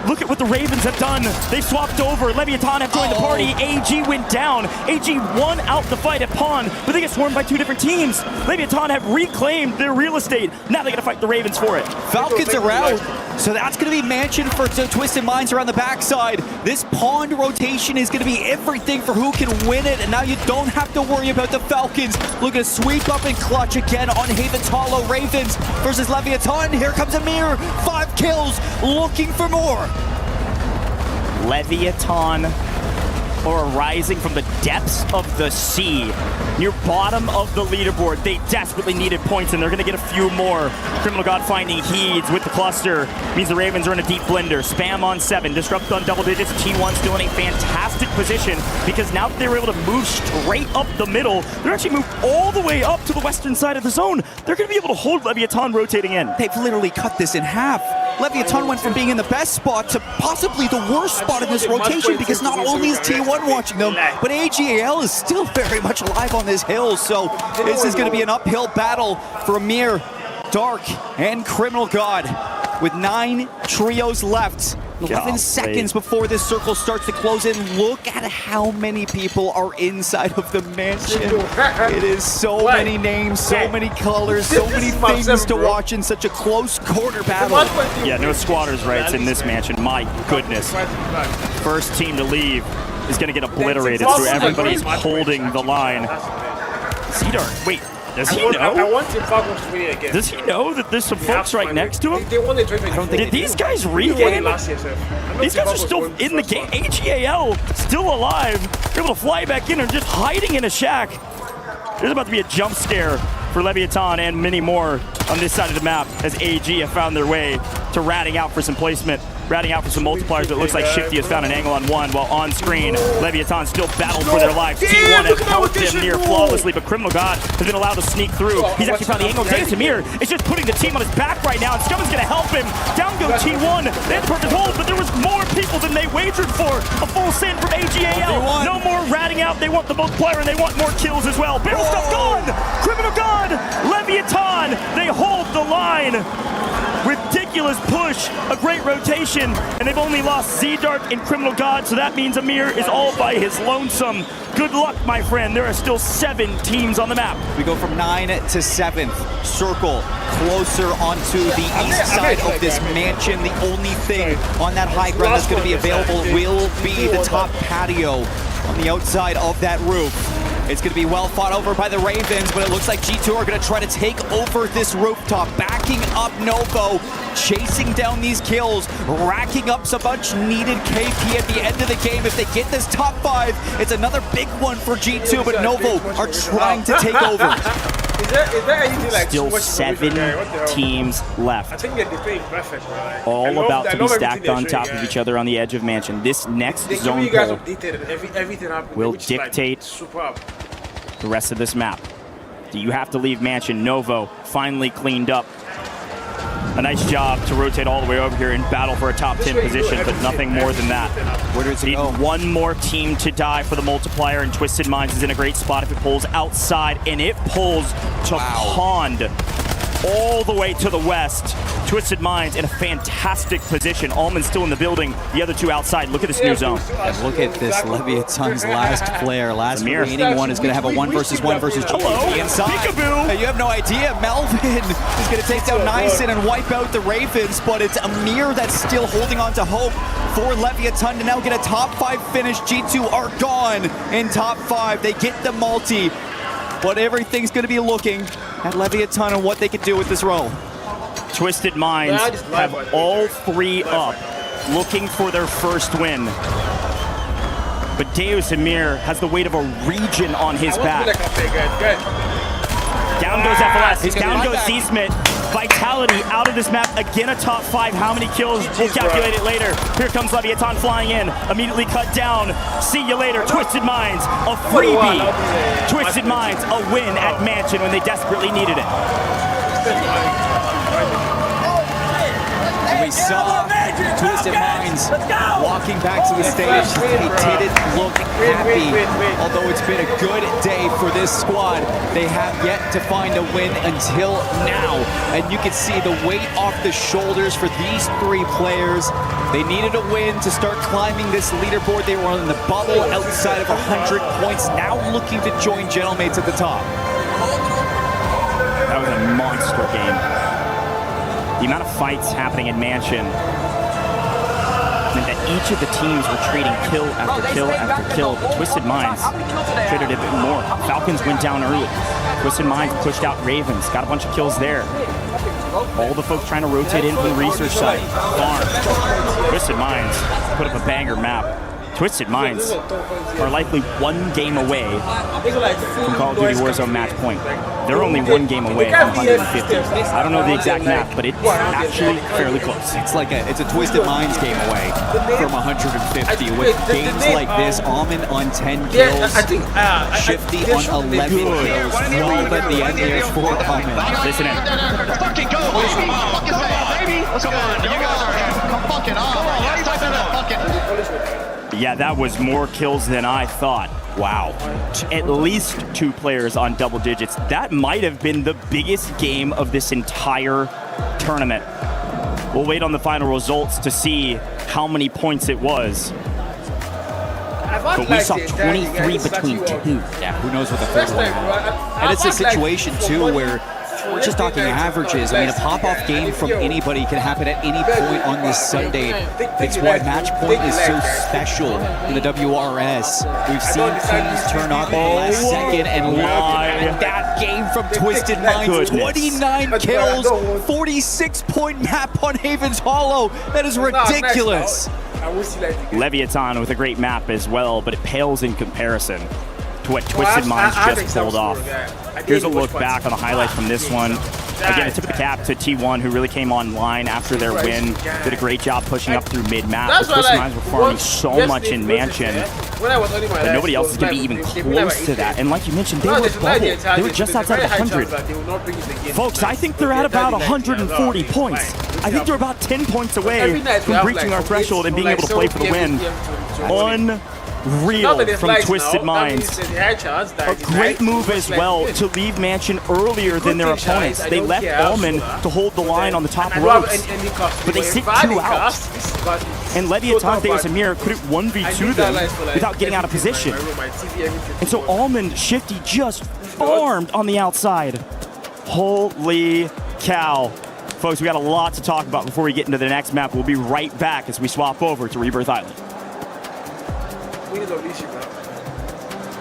Look at what the Ravens have done. They've swapped over. Leviathan have joined the party. AG went down. AG won out the fight at Pond, but they get swarmed by two different teams. Leviathan have reclaimed their real estate. Now they got to fight the Ravens for it. Falcons are out, so that's going to be Mansion for Twisted Minds around the backside. This Pond rotation is going to be everything for who can win it, and now you don't have to worry about the Falcons. Looking to sweep up and clutch again on Havens Hollow. Ravens versus Leviathan. Here comes Amir. 5 kills, looking for more. Leviathan are rising from the depths of the sea. Near bottom of the leaderboard. They desperately needed points, and they're going to get a few more. Criminal God finding Heeds with the cluster. Means the Ravens are in a deep blender. Spam on 7. Disrupt on double digits. T1 still in a fantastic position because now that they were able to move straight up the middle, they're actually moved all the way up to the western side of the zone. They're going to be able to hold Leviathan rotating in. They've literally cut this in half. Leviathan went from being in the best spot to possibly the worst spot in this rotation because not only is T1 watching them, but AGAL is still very much alive on this hill. So this is going to be an uphill battle for Amir, Dark, and Criminal God with 9 trios left. 11 seconds before this circle starts to close in. Look at how many people are inside of the mansion. It is so many names, so many colors, so many things to watch in such a close quarter battle. Yeah, no squatters' rights in this mansion. My goodness. First team to leave is going to get obliterated, so everybody's holding the line. Cedar, wait. Does he know? I want Team Falcons to win it again. Does he know that there's some folks right next to him? They won the tournament. Did these guys regame? These guys are still in the game. AGAL still alive. They're able to fly back in and just hiding in a shack. There's about to be a jump scare for Leviathan and many more on this side of the map as AG have found their way to ratting out for some placement. Ratting out for some multipliers, but it looks like Shifty has found an angle on 1, while on screen, Leviathan still battles for their lives. T1 has helped him near flawlessly, but Criminal God has been allowed to sneak through. He's actually found the angle. James Amir is just putting the team on his back right now, and Scum's going to help him. Down go T1. They had the perfect hold, but there was more people than they wagered for. A full send from AGAL. No more ratting out. They want the multiplier, and they want more kills as well. Barrel stuff gone. Criminal God. Leviathan. They hold the line. Ridiculous push. A great rotation. rotation, and they've only lost Z-Dark and Criminal God, so that means Amir is all by his lonesome. Good luck, my friend. There are still 7 teams on the map. We go from 9 to 7th. Circle closer onto the east side of this mansion. The only thing on that high ground that's going to be available will be the top patio on the outside of that roof. It's going to be well fought over by the Ravens, but it looks like G2 are going to try to take over this rooftop, backing up Novo, chasing down these kills, racking up some much needed KP at the end of the game. If they get this top 5, it's another big one for G2, but Novo are trying to take over. Is there anything like still 7 teams left. I think they're playing perfect, right? All about to be stacked on top of each other on the edge of Mansion. This next zone poll will dictate the rest of this map. Do you have to leave Mansion? Novo finally cleaned up. A nice job to rotate all the way over here and battle for a top 10 position, but nothing more than that. Where does it Need go? one more team to die for the multiplier, and Twisted Minds is in a great spot if it pulls outside, and it pulls to Pond all the way to the west. Twisted Minds in a fantastic position. Almond's still in the building. The other 2 outside. Look at this new zone. And look at this Leviathan's last player. Last remaining one is going to have a 1 versus 1 versus GT inside. Peekaboo. You have no idea. Melvin is going to take down Nyson and wipe out the Ravens, but it's Amir that's still holding on to hope for Leviathan to now get a top 5 finish. G2 are gone in top 5. They get the multi, but everything's going to be looking at Leviathan and what they can do with this role. Twisted Minds have all 3 up, looking for their first win. But Deus Amir has the weight of a region on his back. Down goes FLS, down goes Z-Smith. Vitality out of this map, again a top 5. How many kills? We'll calculate it later. Here comes Leviathan flying in, immediately cut down. See you later, Twisted Minds, a freebie. Twisted Minds, a win at Mansion when they desperately needed it. We saw Twisted Minds walking back to the stage. They didn't look happy. Although it's been a good day for this squad, they have yet to find a win until now. And you can see the weight off the shoulders for these 3 players. They needed a win to start climbing this leaderboard. They were on the bubble outside of 100 points, now looking to join Gentlemates at the top. That was a monster game. The amount of fights happening in Mansion meant that each of the teams were trading kill after kill after kill. But Twisted Minds traded a bit more. Falcons went down early. Twisted Minds pushed out Ravens, got a bunch of kills there. All the folks trying to rotate in from the research side. Farm. Twisted Minds put up a banger map. Twisted Minds are likely 1 game away from Call of Duty Warzone match point. They're only 1 game away from 150. I don't know the exact map, but it's actually fairly close. It's like it's a Twisted Minds game away from 150. With games like this, Almond on 10 kills, Shifty on 11 kills. Rob at the end there for Almond. Listen in. Fucking go! Come on, you guys are come fucking on. Come on, let's type in that fucking. Yeah, that was more kills than I thought. Wow. At least 2 players on double digits. That might have been the biggest game of this entire tournament. We'll wait on the final results to see how many points it was. But we saw 23 between 2. Yeah, who knows what the third one was. And it's a situation, too, where we're just talking averages. I mean, a pop-off game from anybody can happen at any point on this Sunday. It's why match point is so special in the WRS. We've seen teams turn up in the last second, and look at that game from Twisted Minds. 29 kills, 46-point map on Haven's Hollow. That is ridiculous. Leviathan with a great map as well, but it pales in comparison to what Twisted Minds just pulled off. Here's a look back on the highlights from this one. Again, a tip of the cap to T1, who really came online after their win. Did a great job pushing up through mid-map. But Twisted Minds were farming so much in Mansion that nobody else is going to be even close to that. And like you mentioned, they were bubble. They were just outside of 100. Folks, I think they're at about 140 points. I think they're about 10 points away from reaching our threshold and being able to play for the win. real from Twisted Minds. A great move as well to leave Mansion earlier than their opponents. They left Almond to hold the line on the top ropes, but they sit 2 out. And Leviathan Deus Amir couldn't 1v2 them without getting out of position. And so Almond Shifty just farmed on the outside. Holy cow. Folks, we got a lot to talk about before we get into the next map. We'll be right back as we swap over to Rebirth Island. We need to reach you, bro.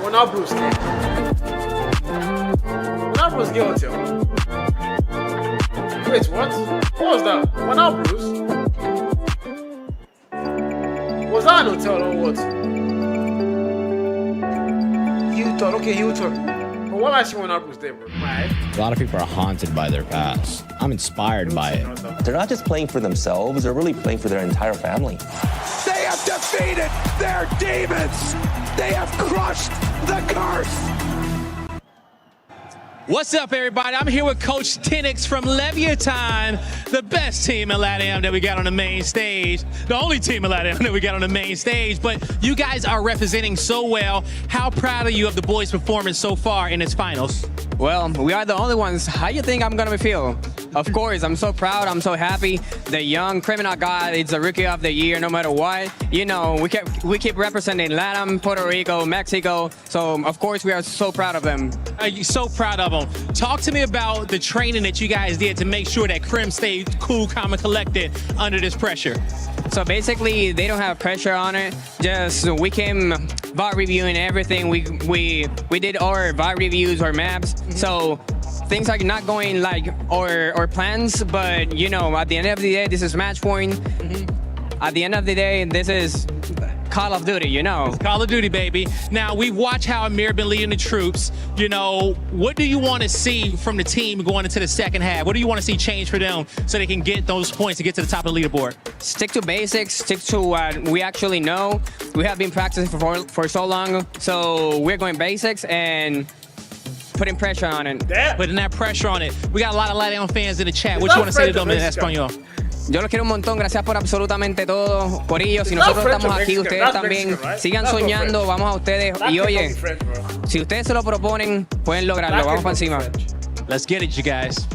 We're not Bruce, man. We're not Bruce Guilty. Wait, what? What was that? We're not Bruce. Was that an hotel or what? Hilton, okay, Hilton. But what am I seeing when I was there, bro? A lot of people are haunted by their past. I'm inspired by it. They're not just playing for themselves, they're really playing for their entire family. They have defeated their demons! They have crushed the curse! What's up, everybody? I'm here with Coach Tenix from Leviathan, the best team in LATAM that we got on the main stage. The only team in LATAM that we got on the main stage. But you guys are representing so well. How proud are you of the boys' performance so far in its finals? Well, we are the only ones. How do you think I'm gonna feel? Of course, I'm so proud, I'm so happy. The young criminal guy is the rookie of the year no matter what. You know, we keep representing LATAM, Puerto Rico, Mexico. So, of course, we are so proud of them. Are you so proud of them? Talk to me about the training that you guys did to make sure that Crim stayed cool, calm, and collected under this pressure. So basically, they don't have pressure on it. Just we came VOD reviewing everything. We did our VOD reviews, our maps. So things are not going like our plans, but you know, at the end of the day, this is match point. At the end of the day, this is Call of Duty, you know. It's Call of Duty, baby. Now, we watch how Amir been leading the troops. You know, what do you want to see from the team going into the second half? What do you want to see change for them so they can get those points to get to the top of the leaderboard? Stick to basics, stick to what we actually know. We have been practicing for so long, so we're going basics and putting pressure on it. Putting that pressure on it. We got a lot of LATAM fans in the chat. What you want to say to them in español? Yo los quiero un montón, gracias por absolutamente todo, por ellos. Si nosotros estamos aquí, ustedes también sigan soñando, vamos a ustedes. Y oye, si ustedes se lo proponen, pueden lograrlo, vamos para encima. Let's get it, you guys.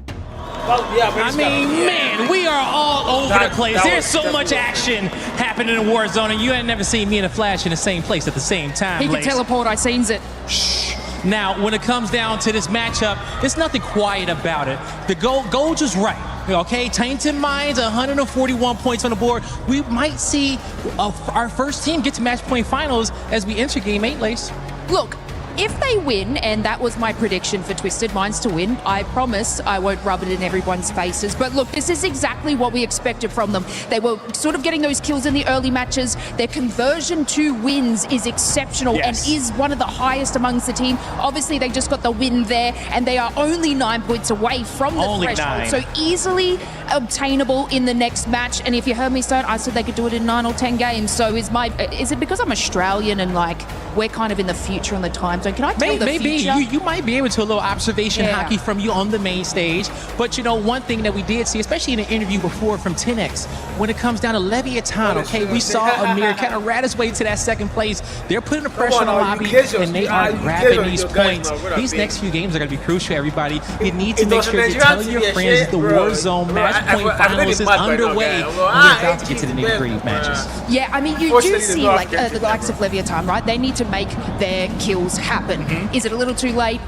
I mean, man, we are all over the place. There's so much action happening in Warzone, and you ain't never seen me and a Flash in the same place at the same time. He can teleport, I seen it. Shh. Now, when it comes down to this matchup, there's nothing quiet about it. The goal just right. Okay, Tainted Minds, 141 points on the board. We might see our first team get to match point finals as we enter Game 8, Lace. Look, if they win, and that was my prediction for Twisted Minds to win, I promise I won't rub it in everyone's faces. But look, this is exactly what we expected from them. They were sort of getting those kills in the early matches. Their conversion to wins is exceptional and is one of the highest amongst the team. Obviously, they just got the win there, and they are only 9 points away from the threshold. So easily obtainable in the next match. And if you heard me say it, I said they could do it in 9 or 10 games. So is it because I'm Australian and like we're kind of in the future on the time zone? Can I tell the future? You might be able to a little observation hockey from you on the main stage. But you know, one thing that we did see, especially in an interview before from 10X, when it comes down to Leviathan, okay, we saw Amir kind of rat his way to that second place. They're putting the pressure on the lobby, and they are grabbing these points. These next few games are going to be crucial, everybody. You need to make sure you're telling your friends that the Warzone match point finals is underway, and we're about to get to the nitty-gritty matches. Yeah, I mean, you do see like the likes of Leviathan, right? They need to make their kills happen. Is it a little too late?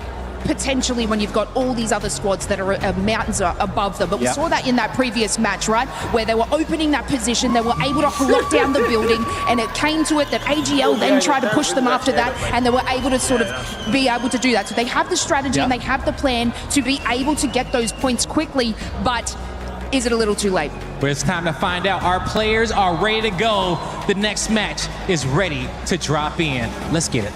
Potentially, when you've got all these other squads that are mountains above them. But we saw that in that previous match, right? Where they were opening that position, they were able to lock down the building, and it came to it that AGL then tried to push them after that, and they were able to sort of be able to do that. So they have the strategy and they have the plan to be able to get those points quickly, but is it a little too late? Well, it's time to find out. Our players are ready to go. The next match is ready to drop in. Let's get it.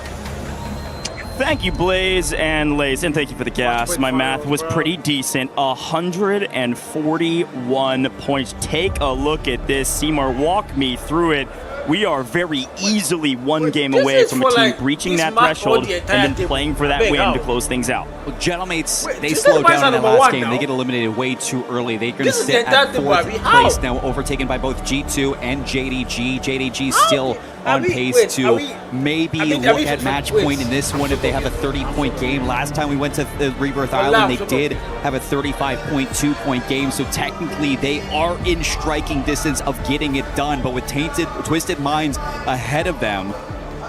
Thank you, Blaze and Lace, and thank you for the gas. My math was pretty decent. 141 points. Take a look at this. Seymour, walk me through it. We are very easily one game away from a team breaching that threshold and then playing for that win to close things out. Well, Gentleman's, they slowed down in that last game. They get eliminated way too early. They're going to sit at 4th place now, overtaken by both G2 and JDG. JDG still on pace to maybe look at match point in this one if they have a 30-point game. Last time we went to the Rebirth Island, they did have a 35.2-point game, so technically they are in striking distance of getting it done, but with Twisted Minds ahead of them,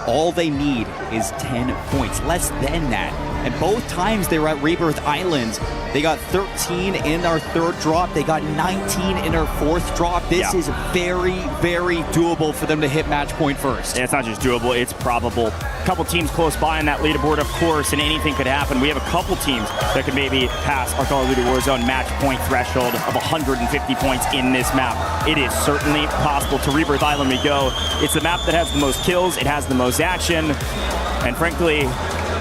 all they need is 10 points, less than that. And both times they were at Rebirth Island, they got 13 in our third drop. They got 19 in our fourth drop. This is very, very doable for them to hit match point first. Yeah, it's not just doable, it's probable. A couple teams close by on that leaderboard, of course, and anything could happen. We have a couple teams that could maybe pass our Call of Duty Warzone match point threshold of 150 points in this map. It is certainly possible. To Rebirth Island we go. It's the map that has the most kills, it has the most action, and frankly,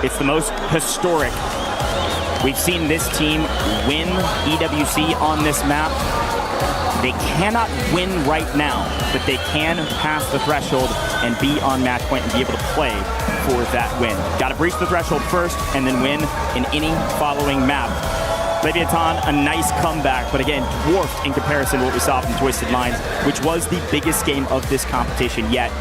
it's the most historic. We've seen this team win EWC on this map. They cannot win right now, but they can pass the threshold and be on match point and be able to play for that win. Got to breach the threshold first and then win in any following map. Leviathan, a nice comeback, but again, dwarfed in comparison to what we saw from Twisted Minds, which was the biggest game of this competition yet.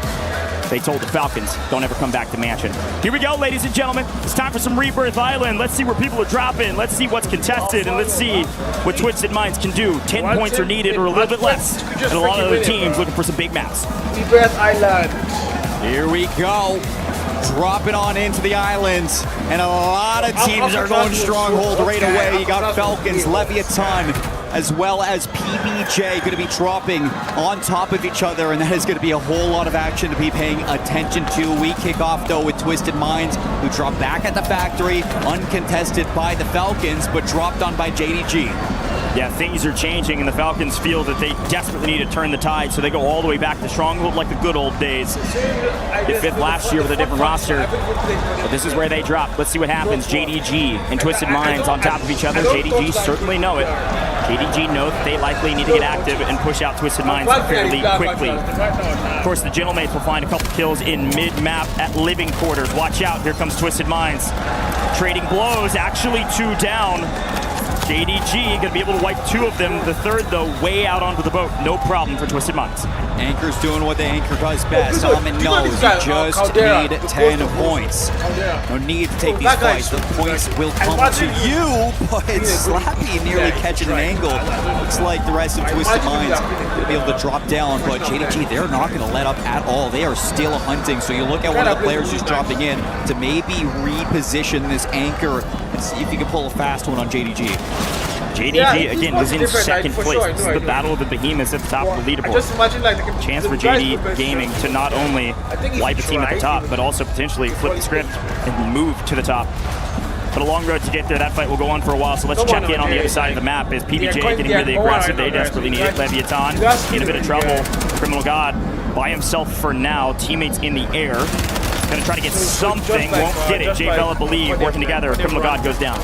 They told the Falcons, don't ever come back to Mansion. Here we go, ladies and gentlemen. It's time for some Rebirth Island. Let's see where people are dropping. Let's see what's contested, and let's see what Twisted Minds can do. 10 points are needed, or a little bit less. And a lot of other teams looking for some big maps. Rebirth Island. Here we go. Dropping on into the islands, and a lot of teams are going Stronghold right away. You got Falcons, Leviathan, as well as PBJ going to be dropping on top of each other, and that is going to be a whole lot of action to be paying attention to. We kick off, though, with Twisted Minds, who drop back at the factory, uncontested by the Falcons, but dropped on by JDG. Yeah, things are changing, and the Falcons feel that they desperately need to turn the tide, so they go all the way back to Stronghold like the good old days. They fifth last year with a different roster, but this is where they drop. Let's see what happens. JDG and Twisted Minds on top of each other. JDG certainly know it. JDG know that they likely need to get active and push out Twisted Minds fairly quickly. Of course, the Gentlemates will find a couple kills in mid-map at living quarters. Watch out, here comes Twisted Minds. Trading blows, actually 2 down. JDG going to be able to wipe 2 of them. The third, though, way out onto the boat. No problem for Twisted Minds. Anchor's doing what the Anchor does best. Almond knows you just need 10 points. No need to take these fights. The points will come to you, but Slappy nearly catching an angle. Looks like the rest of Twisted Minds going to be able to drop down, but JDG, they're not going to let up at all. They are still hunting, so you look at one of the players who's dropping in to maybe reposition this Anchor and see if you can pull a fast one on JDG. JDG, again, was in second place. This is the battle of the behemoths at the top of the leaderboard. Chance for JD Gaming to not only wipe a team at the top, but also potentially flip the script and move to the top. But a long road to get there. That fight will go on for a while, so let's check in on the other side of the map. Is PBJ getting really aggressive? They desperately need it. Leviathan in a bit of trouble. Criminal God by himself for now. Teammates in the air. Gonna try to get something, won't get it. J Bella Believe working together. Criminal God goes down.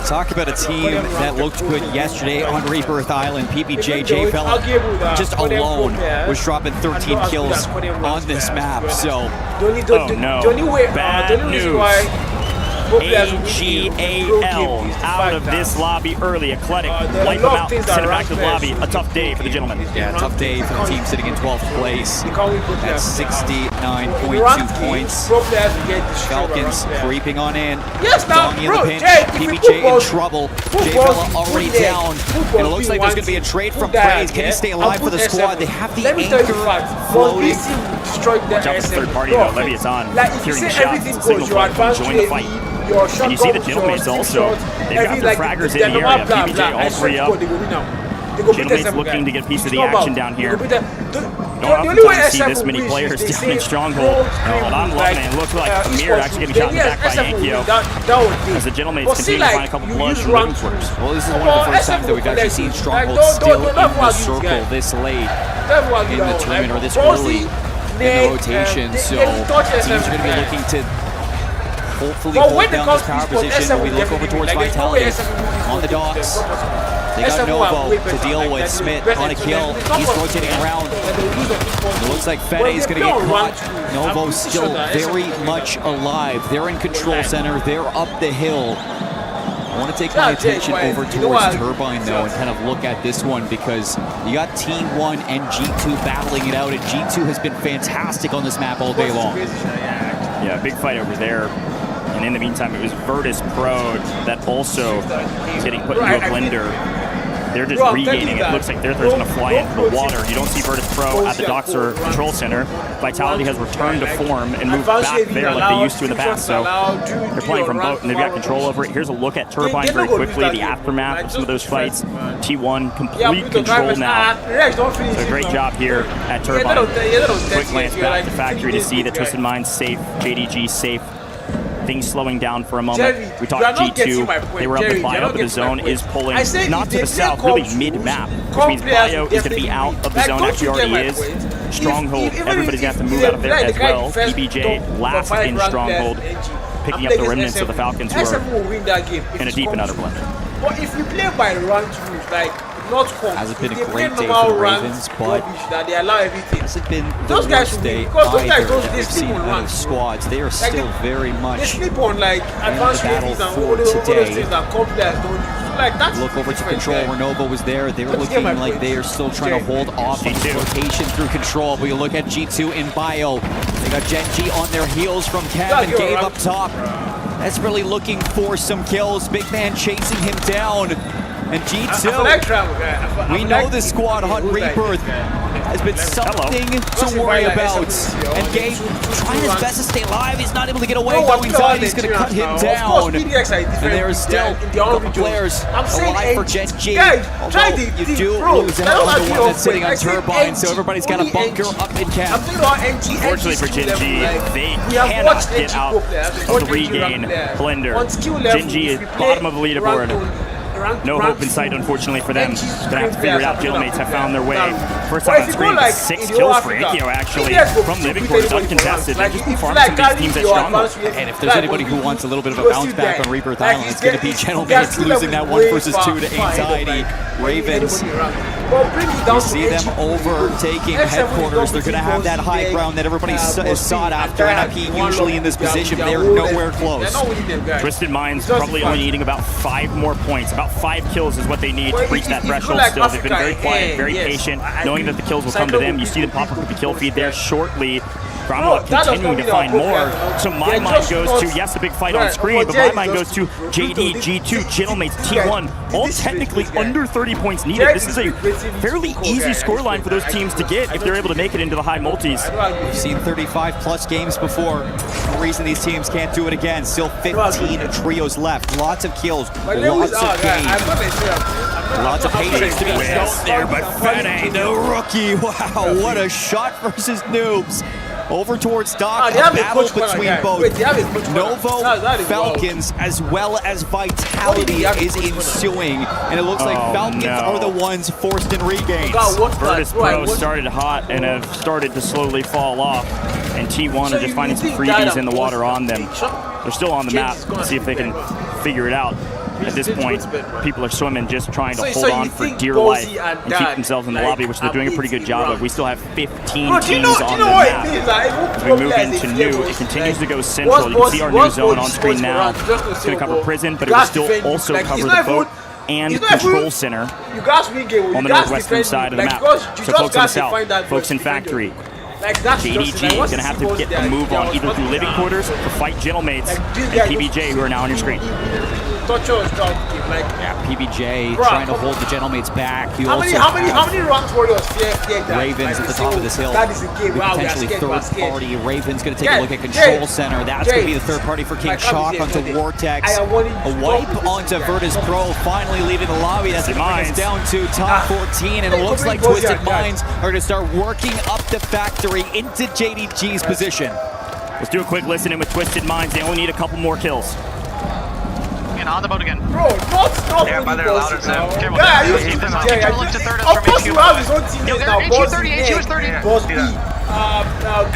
Talk about a team that looked good yesterday on Rebirth Island. PBJ, J Bella, just alone, was dropping 13 kills on this map. So, oh no, bad news. AGAL out of this lobby early. Eclectic, wipe them out, send it back to the lobby. A tough day for the gentlemen. Yeah, tough day for the team sitting in 12th place at 69.2 points. Falcons creeping on in. Dongy in the pinch. PBJ in trouble. J Bella already down. And it looks like there's going to be a trade from Praise. Can he stay alive for the squad? They have the Anchor floating. Watch out for the third party though. Leviathan hearing the shots. It's a signal for him to join the fight. And you see the Gentlemates also. They've got their fraggers in the area. PBJ all 3 up. Gentlemates looking to get a piece of the action down here. Don't often see this many players down in Stronghold. But I'm loving it. It looks like Amir actually getting shot in the back by Yankio. As the Gentlemates continue to find a couple bloods from living quarters. Well, this is one of the first times that we've actually seen Stronghold still in the circle this late in the tournament, or this early in the rotation. So teams are going to be looking to hopefully hold down this power position. We look over towards Vitality on the docks. They got Novo to deal with. Smith on a kill. He's rotating around. It looks like Fede is going to get caught. Novo's still very much alive. They're in control center. They're up the hill. I want to take my attention over towards Turbine, though, and kind of look at this one, because you got T1 and G2 battling it out, and G2 has been fantastic on this map all day long. Yeah, big fight over there. And in the meantime, it was Virtus Pro that also is getting put into a blender. They're just regaining. It looks like they're going to fly into the water. You don't see Virtus Pro at the docks or control center. Vitality has returned to form and moved back there like they used to in the past. So they're playing from boat and they've got control over it. Here's a look at Turbine very quickly, the aftermath of some of those fights. T1 complete control now. So great job here at Turbine. Quick glance back to Factory to see that Twisted Mind's safe, JDG safe. Things slowing down for a moment. We talked G2, they were up in Bio, but the zone is pulling not to the south, really mid-map, which means Bio is going to be out of the zone, actually already is. Stronghold, everybody's going to have to move out of there as well. PBJ last in Stronghold, picking up the remnants of the Falcons who are in a deep and utter blender. But if you play by ranked rules, like Hasn't been a great day for the Ravens, but hasn't been the worst day either that we've seen out of squads. They are still very much in the battle for today. Look over to control. Renova was there. They were looking like they are still trying to hold off on the rotation through control. We look at G2 in Bio. They got Gen G on their heels from Kev and Gabe up top. Desperately looking for some kills. Big man chasing him down. And G2, we know the squad hunt rebirth has been something to worry about. And Gabe trying his best to stay alive. He's not able to get away. Going down, he's going to cut him down. And there is still a couple players alive for Gen G. Although you do lose out on the one that's sitting on Turbine, so everybody's got a bunker up in camp. Unfortunately for Gen G, they cannot get out of the regain blender. Gen G is bottom of the leaderboard. No hope in sight, unfortunately, for them. Gonna have to figure it out. Guildmates have found their way. First time on screen, 6 kills for Ikeo, actually, from living quarters, uncontested. They've just been farming some of these teams at Stronghold. And if there's anybody who wants a little bit of a bounce back on Rebirth Island, it's going to be Gentleman's losing that 1 versus 2 to Anxiety. Ravens, you see them overtaking headquarters. They're going to have that high ground that everybody is sought after. NIP usually in this position, but they're nowhere close. Twisted Minds probably only needing about 5 more points. About 5 kills is what they need to reach that threshold still. They've been very quiet, very patient, knowing that the kills will come to them. You see them pop up with the kill feed there shortly. Gromlock continuing to find more. So my mind goes to, yes, the big fight on screen, but my mind goes to JD, G2, Gentleman's, T1, all technically under 30 points needed. This is a fairly easy scoreline for those teams to get if they're able to make it into the high multis. We've seen 35+ games before. No reason these teams can't do it again. Still 15 trios left. Lots of kills, lots of games. Lots of patience to be out there, but Fede, the rookie, wow, what a shot versus Noobs. Over towards Doc, a battle between both Novo, Falcons, as well as Vitality is ensuing. And it looks like Falcons are the ones forced in regains. Virtus Pro started hot and have started to slowly fall off. And T1 are just finding some freebies in the water on them. They're still on the map. Let's see if they can figure it out. At this point, people are swimming, just trying to hold on for dear life and keep themselves in the lobby, which they're doing a pretty good job of. We still have 15 teams on the map. As we move into new, it continues to go central. You can see our new zone on screen now. It's going to cover prison, but it will still also cover the boat and control center on the northwestern side of the map. So folks in the south, folks in factory. JDG is going to have to get a move on either through living quarters or fight Gentlemates and PBJ, who are now on your screen. Yeah, PBJ trying to hold the Gentlemates back. You how many rounds warriors fear Ravens at the top of this hill. Potentially third party. Ravens going to take a look at control center. That's going to be the third party for King Chalk onto Vortex. A wipe onto Virtus Pro, finally leaving the lobby. That's going to bring us down to top 14. And it looks like Twisted Minds are going to start working up the factory into JDG's position. Let's do a quick listen in with Twisted Minds. They only need a couple more kills. On the boat again. Bro, not yeah, by their louder sound. Careful. Yeah, of course you have his own teammates now. Boss B, Boss B,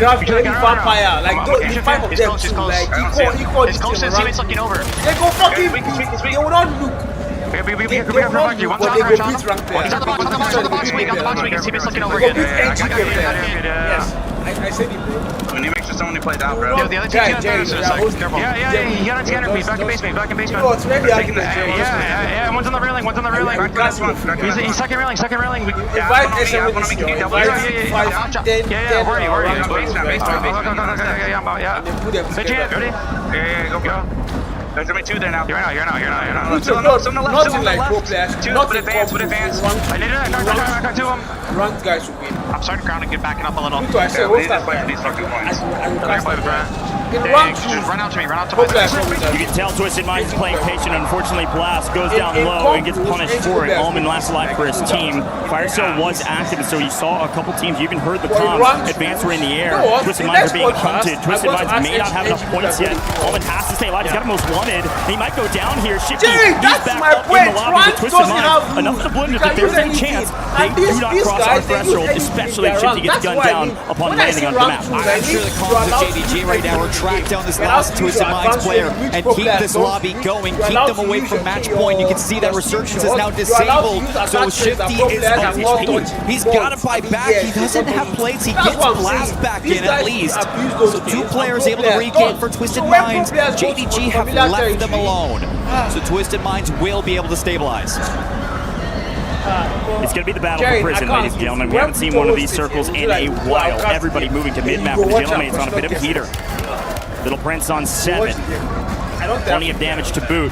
Gravity, Vampire. Like, the 5 of them too. Like, equal this team around. They go fucking beat. They will not look. They will not look, but they go beat rank there. He's on the box, on the box. We can see him looking over again. Yes, I said it, bro. When he makes a only played out, bro. Yeah, the other team is like, careful. Yeah, you gotta scanner me. Back in basement, back in basement. Yeah, one's on the railing, one's on the railing. He's second railing. Yeah, where are you? Basement. Ready? Yeah, go. There's only two there now. You're not. Nothing like pro players. Would advance. I need it. I got two of them. Ranked guys should win. I'm starting to ground and get backing up a little. We need to play for these fucking points. Just run out to me. You can tell Twisted Minds is playing patient. Unfortunately, Blast goes down low and gets punished for it. Almond last alive for his team. Fire Sale was active, so you saw a couple teams. You even heard the comms. Advance were in the air. Twisted Minds are being hunted. Twisted Minds may not have enough points yet. Almond has to stay alive. He's got him most wanted. He might go down here. Shifty, he's back up in the lobby with Twisted Minds. Enough to blend that there's any chance they do not cross our threshold, especially if Shifty gets gunned down upon landing on the map. I'm sure the comms of JDG right now are track down this last Twisted Minds player and keep this lobby going, keep them away from match point. You can see that Resurgence is now disabled, so Shifty is up. He's got to fight back. He doesn't have plates. He gets Blast back in at least. So two players able to regain for Twisted Minds. JDG have left them alone. So Twisted Minds will be able to stabilize. It's going to be the battle for prison, ladies and gentlemen. We haven't seen one of these circles in a while. Everybody moving to mid-map for the Gentleman's on a bit of a heater. Little Prince on 7. Plenty of damage to boot.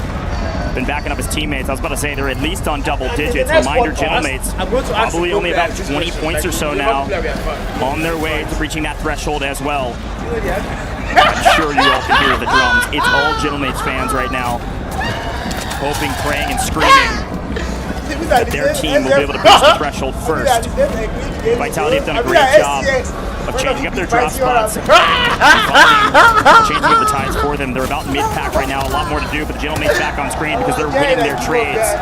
Been backing up his teammates. I was about to say they're at least on double digits. Reminder, Gentlemates probably only about 20 points or so now. On their way to reaching that threshold as well. I'm sure you all can hear the drums. It's all Gentlemates fans right now. Hoping, praying, and screaming that their team will be able to reach the threshold first. Vitality have done a great job of changing up their drop spots, changing up the tides for them. They're about mid-pack right now, a lot more to do, but the Gentleman's back on screen because they're winning their trades.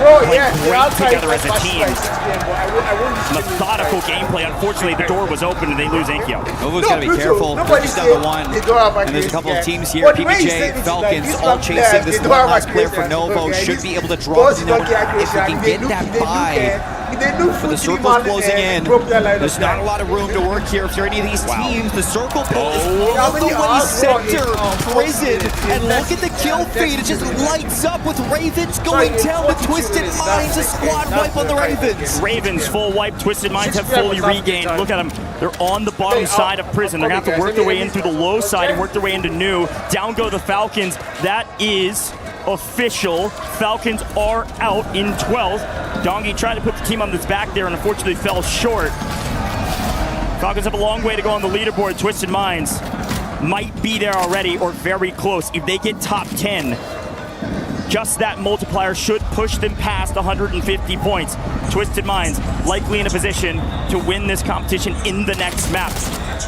Playing great together as a team. Methodical gameplay. Unfortunately, the door was open and they lose Enkyo. Novo's got to be careful. He's down to 1. And there's a couple of teams here. PBJ, Falcons, all chasing this one last player for Novo. Should be able to draw this now. If we can get that buy. For the circle's closing in. There's not a lot of room to work here if you're any of these teams. The circle pull is all the way center prison. And look at the kill feed. It just lights up with Ravens going down with Twisted Minds. A squad wipe on the Ravens. Ravens full wipe. Twisted Minds have fully regained. Look at them. They're on the bottom side of prison. They're going to have to work their way in through the low side and work their way into new. Down go the Falcons. That is official. Falcons are out in 12th. Dongi tried to put the team on his back there and unfortunately fell short. Falcons have a long way to go on the leaderboard. Twisted Minds might be there already or very close. If they get top 10, just that multiplier should push them past 150 points. Twisted Minds likely in a position to win this competition in the next map.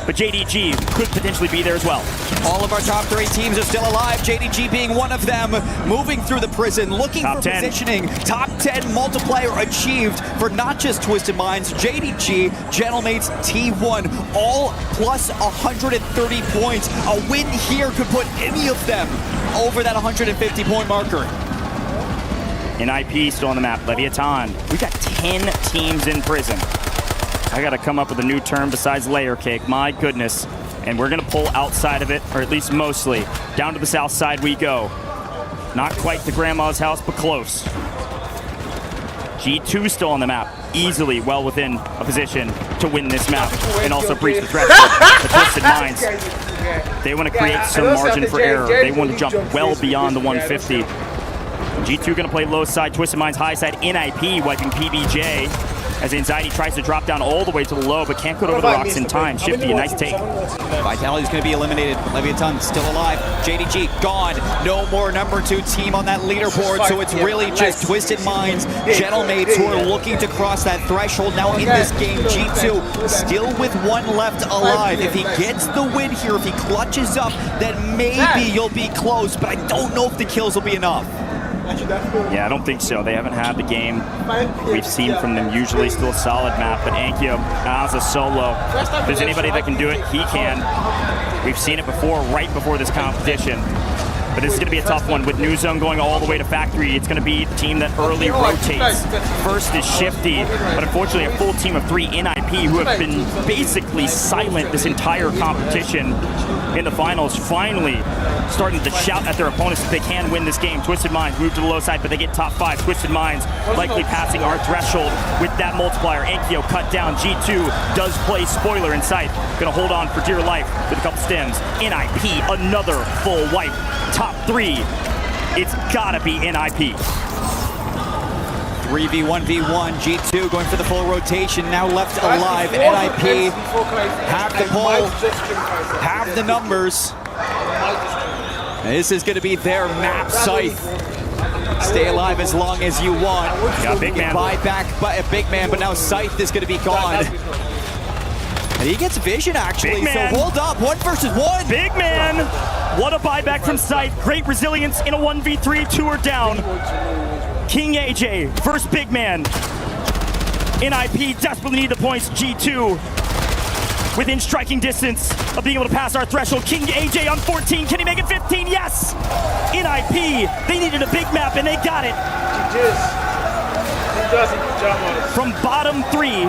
But JDG could potentially be there as well. All of our top 3 teams are still alive, JDG being one of them. Moving through the prison, looking for positioning. Top 10 multiplier achieved for not just Twisted Minds, JDG, Gentlemates, T1, all plus 130 points. A win here could put any of them over that 150 point marker. NIP still on the map, Leviathan. We got 10 teams in prison. I gotta come up with a new term besides layer cake, my goodness. And we're gonna pull outside of it, or at least mostly. Down to the south side we go. Not quite the grandma's house, but close. G2 still on the map, easily well within a position to win this map and also breach the threshold. The Twisted Minds, they want to create some margin for error. They want to jump well beyond the 150. G2 gonna play low side, Twisted Minds high side, NIP wiping PBJ. As Anxiety tries to drop down all the way to the low, but can't go over the rocks in time. Shifty, a nice take. Vitality's going to be eliminated. Leviathan still alive. JDG gone. No more number 2 team on that leaderboard, so it's really just Twisted Minds, Gentlemates who are looking to cross that threshold now in this game. G2 still with 1 left alive. If he gets the win here, if he clutches up, then maybe you'll be close, but I don't know if the kills will be enough. Yeah, I don't think so. They haven't had the game we've seen from them. Usually still a solid map, but Ankyo as a solo. If there's anybody that can do it, he can. We've seen it before, right before this competition. But this is going to be a tough one with New Zone going all the way to Factory. It's going to be the team that early rotates. First is Shifty, but unfortunately a full team of 3 NIP who have been basically silent this entire competition in the finals, finally starting to shout at their opponents that they can win this game. Twisted Minds move to the low side, but they get top 5. Twisted Minds likely passing our threshold with that multiplier. Enkyo cut down. G2 does play spoiler in sight. Gonna hold on for dear life with a couple stems. NIP, another full wipe. Top 3, it's gotta be NIP. 3v1v1, G2 going for the full rotation, now left alive. NIP have the pull, have the numbers. This is going to be their map site. Stay alive as long as you want. Yeah, big man. Buy back by a big man, but now Scythe is going to be gone. And he gets vision actually, so hold up, 1 versus 1. Big man, what a buyback from Scythe. Great resilience in a 1v3, 2 are down. King AJ versus Big Man. NIP desperately need the points. G2 within striking distance of being able to pass our threshold. King AJ on 14. Can he make it 15? Yes! NIP, they needed a big map and they got it. From bottom 3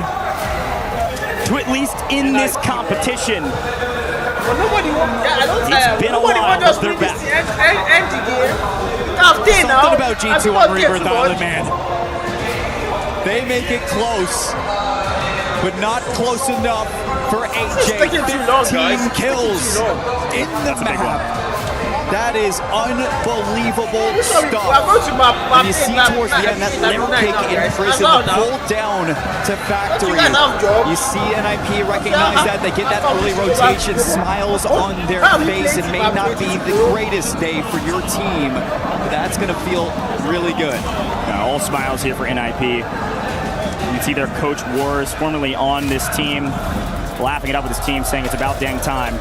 to at least in this competition. It's been a while, but they're back. Something about G2 on Rebirth Island, man. They make it close, but not close enough for AJ. 15 kills in the map. That is unbelievable stuff. And you see towards the end that liver kick in prison, the pull down to Factory. You see NIP recognize that, they get that early rotation, smiles on their face. It may not be the greatest day for your team, but that's going to feel really good. All smiles here for NIP. You can see their coach Wars, formerly on this team, laughing it up with his team, saying it's about dang time.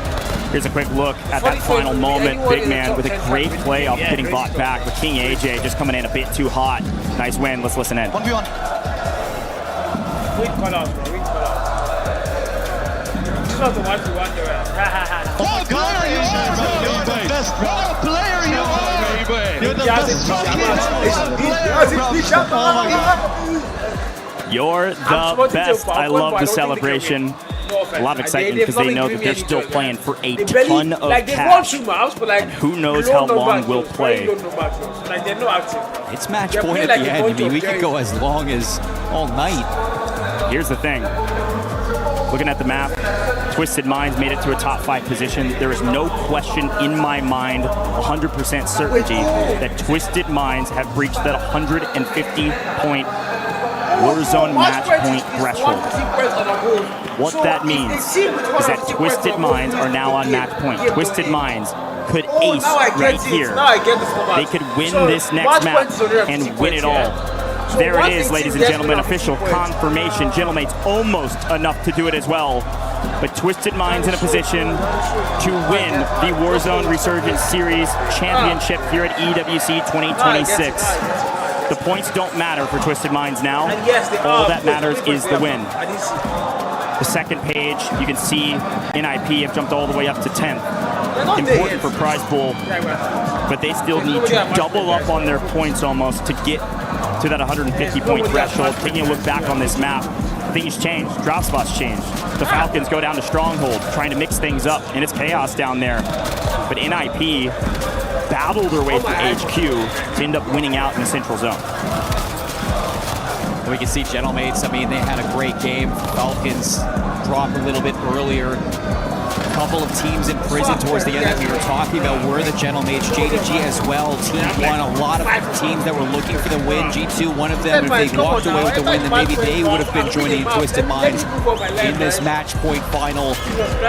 Here's a quick look at that final moment. Big man with a great play off getting bought back, but King AJ just coming in a bit too hot. Nice win. Let's listen in. 1v1. Weak call out, bro. Weak call out. This was the 1v1 there. What player you are, bro? You're the best, bro. What player you are! You're the best You're the best. I love the celebration. A lot of excitement because they know that they're still playing for a ton of cash. And who knows how long we'll play. It's match point at the end. I mean, we could go as long as all night. Here's the thing. Looking at the map, Twisted Minds made it to a top 5 position. There is no question in my mind, 100% certainty, that Twisted Minds have breached that 150-point Warzone match point threshold. What that means is that Twisted Minds are now on match point. Twisted Minds could ace right here. They could win this next map and win it all. There it is, ladies and gentlemen, official confirmation. Gentlemates almost enough to do it as well. But Twisted Minds in a position to win the Warzone Resurgence Series Championship here at EWC 2026. The points don't matter for Twisted Minds now. All that matters is the win. The second page, you can see NIP have jumped all the way up to 10th. Important for prize pool, but they still need to double up on their points almost to get to that 150-point threshold. Taking a look back on this map, things changed. Drop spots changed. The Falcons go down to Stronghold, trying to mix things up, and it's chaos down there. But NIP battle their way through HQ to end up winning out in the central zone. We can see Gentlemates, I mean, they had a great game. Falcons dropped a little bit earlier. A couple of teams in prison towards the end that we were talking about were the Gentlemates. JDG as well, Team 1, a lot of teams that were looking for the win. G2, one of them, if they walked away with the win, then maybe they would have been joining Twisted Minds in this match point final.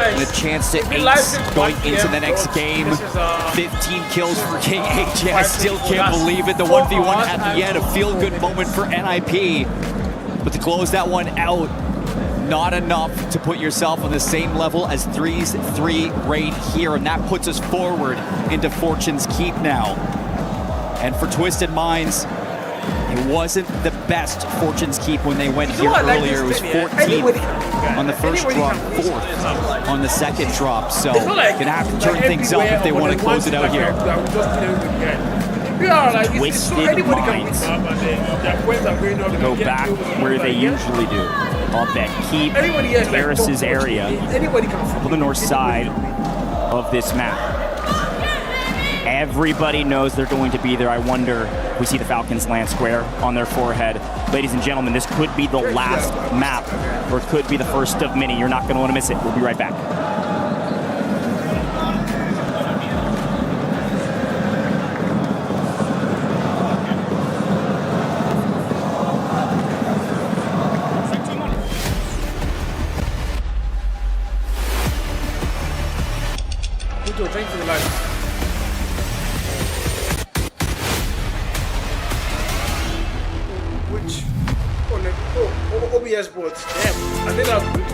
And a chance to ace going into the next game. 15 kills for King AJ. I still can't believe it. The 1v1 at the end, a feel-good moment for NIP. But to close that one out, not enough to put yourself on the same level as 3's3 right here, and that puts us forward into Fortune's Keep now. And for Twisted Minds, It wasn't the best Fortune's Keep when they went here earlier. It was 14th on the first drop, 4th on the second drop. So gonna have to turn things up if they want to close it out here. Twisted Minds go back where they usually do, on that Keep Terraces area on the north side of this map. Everybody knows they're going to be there. I wonder if we see the Falcons land square on their forehead. Ladies and gentlemen, this could be the last map, or it could be the first of many. You're not going to want to miss it. We'll be right back. Thanks for the light. Which? Oh, OBS boards. Damn, I think that's good.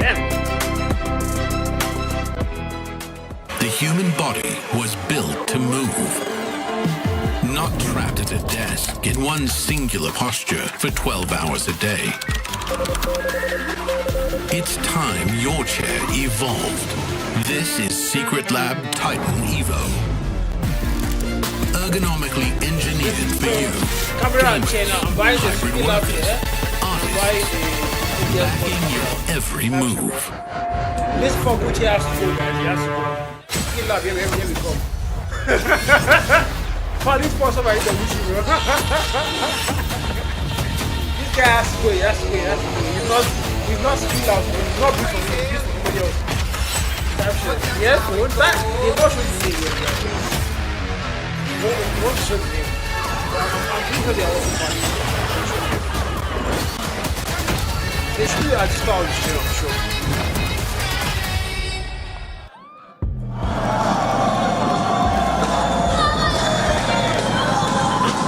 Damn. The human body was built to move. Not trapped at a desk in one singular posture for 12 hours a day. It's time your chair evolved. This is Secret Lab Titan Evo. Ergonomically engineered for you. Hybrid workers, artists, backing your every move. This fuck which he has to go, guys. He has to go. Secret Lab, here we come. Call this person by the issue, bro. This guy has to go, he has to go, he has to go. He's not Secret Lab, he's not good for me, he's for somebody else. Yes, bro, that he's not showing the name yet. He won't show the name. I'm pretty sure they are also funny. They should have just found the shit, I'm sure.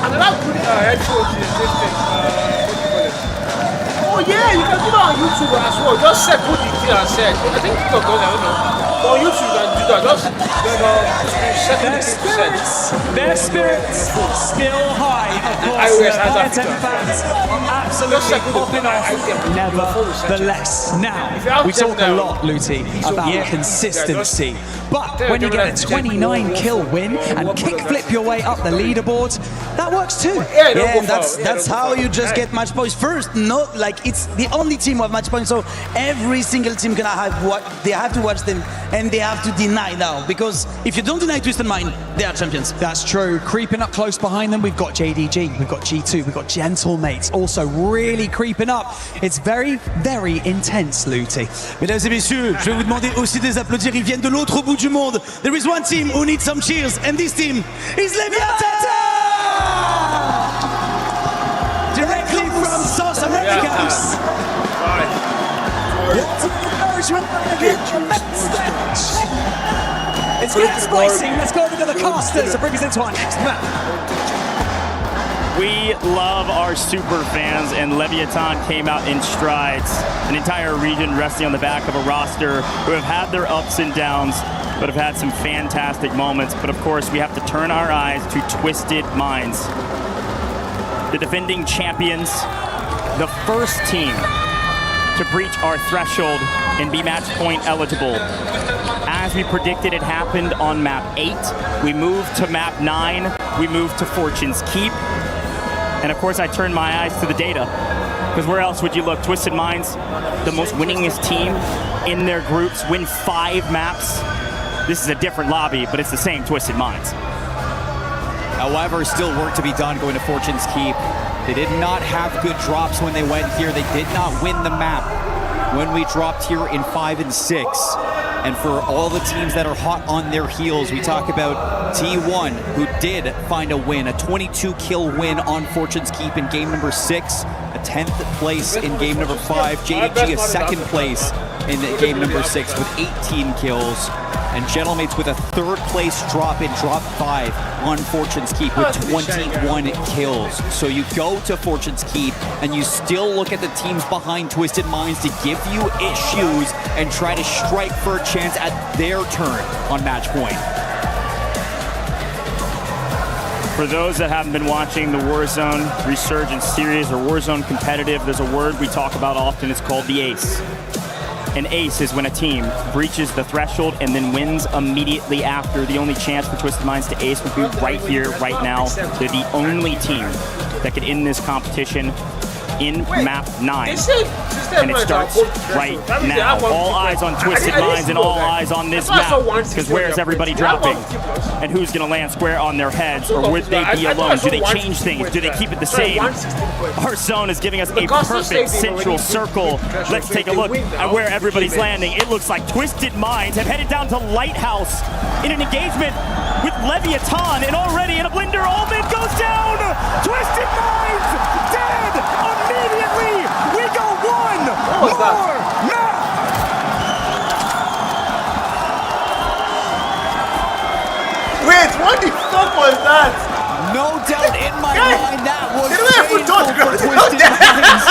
And then I'll put headphones in this thing. What do you call it? Oh yeah, you can do that on YouTube as well. Just set what the thing and set. I think TikTok does, I don't know. But on YouTube you can do that. Just their spirits still high. Of course, fans absolutely popping off. Nevertheless, now we talk a lot, Luty, about consistency. But when you get a 29 kill win and kickflip your way up the leaderboard, that works too. Yeah, and that's how you just get match points first. Not like it's the only team with match points, so every single team gonna have what they have to watch them, and they have to deny now, because if you don't deny Twisted Mind, they are champions. That's true. Creeping up close behind them, we've got JDG, we've got G2, we've got Gentlemates also really creeping up. It's very, very intense, Luty. Mesdames et messieurs, je vais vous demander aussi de les applaudir. Ils viennent de l'autre bout du monde. There is one team who needs some cheers, and this team is Leviathan! Directly from South America. It's good splicing. Let's go over to the casters to bring us into our next map. We love our super fans, and Leviathan came out in strides. An entire region resting on the back of a roster who have had their ups and downs, but have had some fantastic moments. But of course, we have to turn our eyes to Twisted Minds. The defending champions, the first team to breach our threshold and be match point eligible. As we predicted, it happened on map 8. We moved to map 9. We moved to Fortune's Keep. And of course, I turned my eyes to the data, because where else would you look? Twisted Minds, the most winningest team in their groups, win 5 maps. This is a different lobby, but it's the same Twisted Minds. However, still work to be done going to Fortune's Keep. They did not have good drops when they went here. They did not win the map when we dropped here in 5 and 6. And for all the teams that are hot on their heels, we talk about T1, who did find a win, a 22 kill win on Fortune's Keep in game number 6, a 10th place in game number 5, JDG a 2nd place in game number 6 with 18 kills, and Gentlemates with a 3rd place drop in drop 5 on Fortune's Keep with 21 kills. So you go to Fortune's Keep and you still look at the teams behind Twisted Minds to give you issues and try to strike for a chance at their turn on match point. For those that haven't been watching the Warzone Resurgence series or Warzone competitive, there's a word we talk about often. It's called the ace. An ace is when a team breaches the threshold and then wins immediately after. The only chance for Twisted Minds to ace would be right here, right now. They're the only team that could end this competition in map 9. And it starts right now. All eyes on Twisted Minds and all eyes on this map. Because where is everybody dropping? And who's going to land square on their heads? Or would they be alone? Do they change things? Do they keep it the same? Our zone is giving us a perfect central circle. Let's take a look at where everybody's landing. It looks like Twisted Minds have headed down to Lighthouse in an engagement with Leviathan. And already in a blender, all of it goes down. Twisted Minds dead immediately. We go one more map. Wait, what the fuck was that? No doubt in my mind that was painful for Twisted Minds.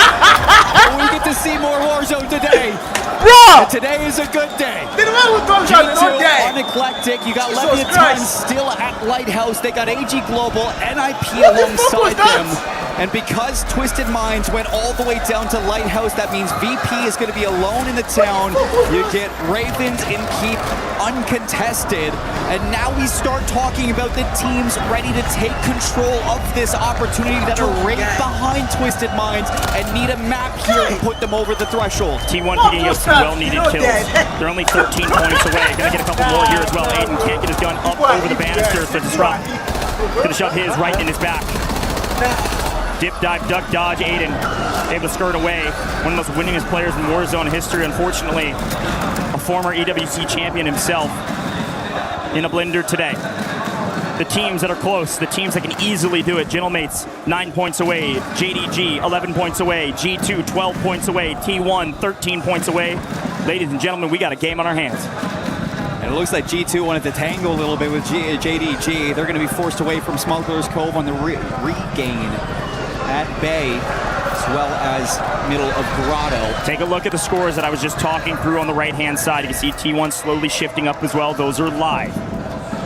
But we get to see more Warzone today. Bro! And today is a good day. G2 on Eclectic. You got Leviathan still at Lighthouse. They got AG Global, NIP alongside them. And because Twisted Minds went all the way down to Lighthouse, that means VP is going to be alone in the town. You get Ravens in Keep uncontested. And now we start talking about the teams ready to take control of this opportunity that are right behind Twisted Minds and need a map here to put them over the threshold. T1 picking up some well-needed kills. They're only 13 points away. Gonna get a couple more here as well. Aiden can't get his gun up over the banisters to disrupt. Gonna shove his right in his back. Dip, dive, duck, dodge. Aiden able to skirt away. One of the most winningest players in Warzone history. Unfortunately, a former EWC champion himself in a blender today. The teams that are close, the teams that can easily do it. Gentlemates, 9 points away. JDG, 11 points away. G2, 12 points away. T1, 13 points away. Ladies and gentlemen, we got a game on our hands. And it looks like G2 wanted to tangle a little bit with JDG. They're going to be forced away from Smuggler's Cove on the regain at Bay, as well as middle of Grotto. Take a look at the scores that I was just talking through on the right-hand side. You can see T1 slowly shifting up as well. Those are live.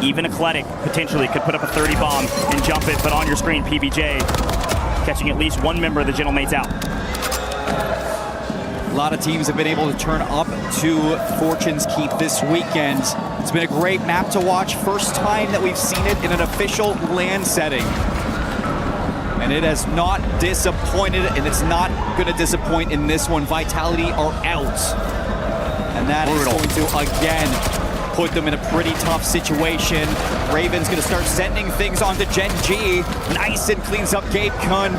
Even Eclectic potentially could put up a 30 bomb and jump it, but on your screen, PBJ catching at least one member of the Gentlemates out. A lot of teams have been able to turn up to Fortune's Keep this weekend. It's been a great map to watch. First time that we've seen it in an official LAN setting. And it has not disappointed, and it's not going to disappoint in this one. Vitality are out. And that is going to, again, put them in a pretty tough situation. Raven's going to start sending things onto Gen G. Nice, and cleans up Gabe Kun.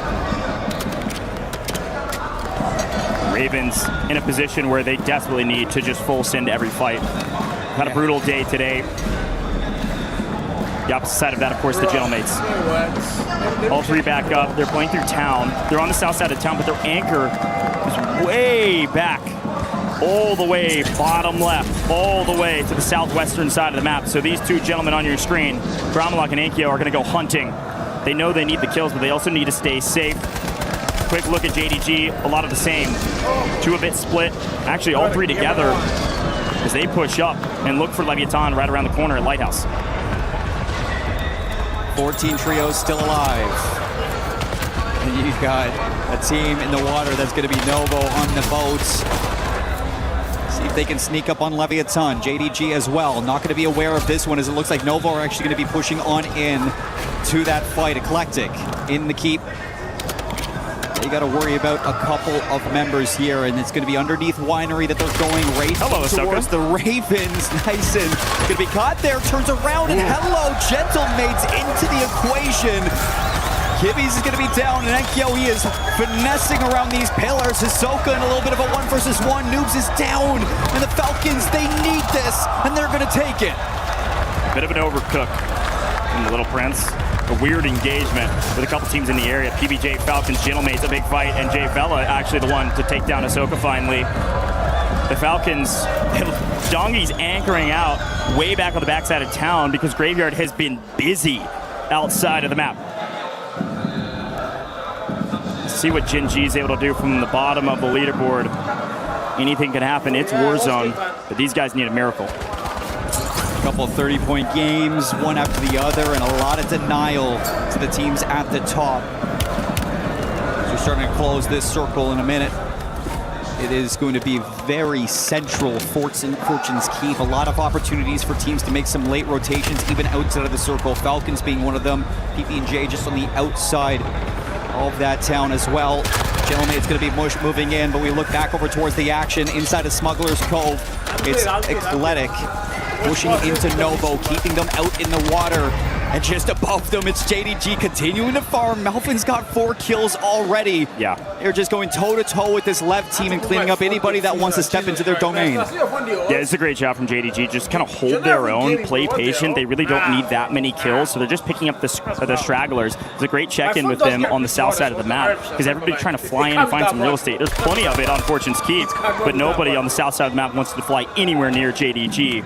Ravens in a position where they desperately need to just full send every fight. Had a brutal day today. The opposite side of that, of course, the Gentlemates. All three back up. They're playing through town. They're on the south side of town, but their anchor is way back. All the way bottom left, all the way to the southwestern side of the map. So these two gentlemen on your screen, Gramalok and Ankyo, are going to go hunting. They know they need the kills, but they also need to stay safe. Quick look at JDG, a lot of the same. Two a bit split. Actually, all three together as they push up and look for Leviathan right around the corner at Lighthouse. 14 trios still alive. And you've got a team in the water that's going to be Novo on the boats. See if they can sneak up on Leviathan. JDG as well. Not going to be aware of this one, as it looks like Novo are actually going to be pushing on in to that fight. Eclectic in the keep. You got to worry about a couple of members here, and it's going to be underneath Winery that they're going right towards the Ravens. Nice, and going to be caught there, turns around, and hello, Gentlemates into the equation. Kibby's is going to be down, and Enkyo, he is finessing around these pillars. Hisoka in a little bit of a 1-versus-1. Noobs is down, and the Falcons, they need this, and they're going to take it. Bit of an overcook from the Little Prince. A weird engagement with a couple teams in the area. PBJ, Falcons, Gentlemates, a big fight, and Jay Vela actually the one to take down Hisoka finally. The Falcons, Dongi's anchoring out way back on the backside of town because Graveyard has been busy outside of the map. See what Gen G is able to do from the bottom of the leaderboard. Anything can happen. It's Warzone, but these guys need a miracle. couple of 30-point games, one after the other, and a lot of denial to the teams at the top. So we're starting to close this circle in a minute. It is going to be very central Fortune's Keep. A lot of opportunities for teams to make some late rotations, even outside of the circle. Falcons being one of them. PB&J just on the outside of that town as well. Gentleman's going to be moving in, but we look back over towards the action inside of Smuggler's Cove. It's Athletic pushing into Novo, keeping them out in the water. And just above them, it's JDG continuing to farm. Melvin's got 4 kills already. Yeah. They're just going toe-to-toe with this Lev team and cleaning up anybody that wants to step into their domain. Yeah, it's a great job from JDG. Just kind of hold their own, play patient. They really don't need that many kills, so they're just picking up the stragglers. It's a great check-in with them on the south side of the map, because everybody's trying to fly in and find some real estate. There's plenty of it on Fortune's Keep, but nobody on the south side of the map wants to fly anywhere near JDG.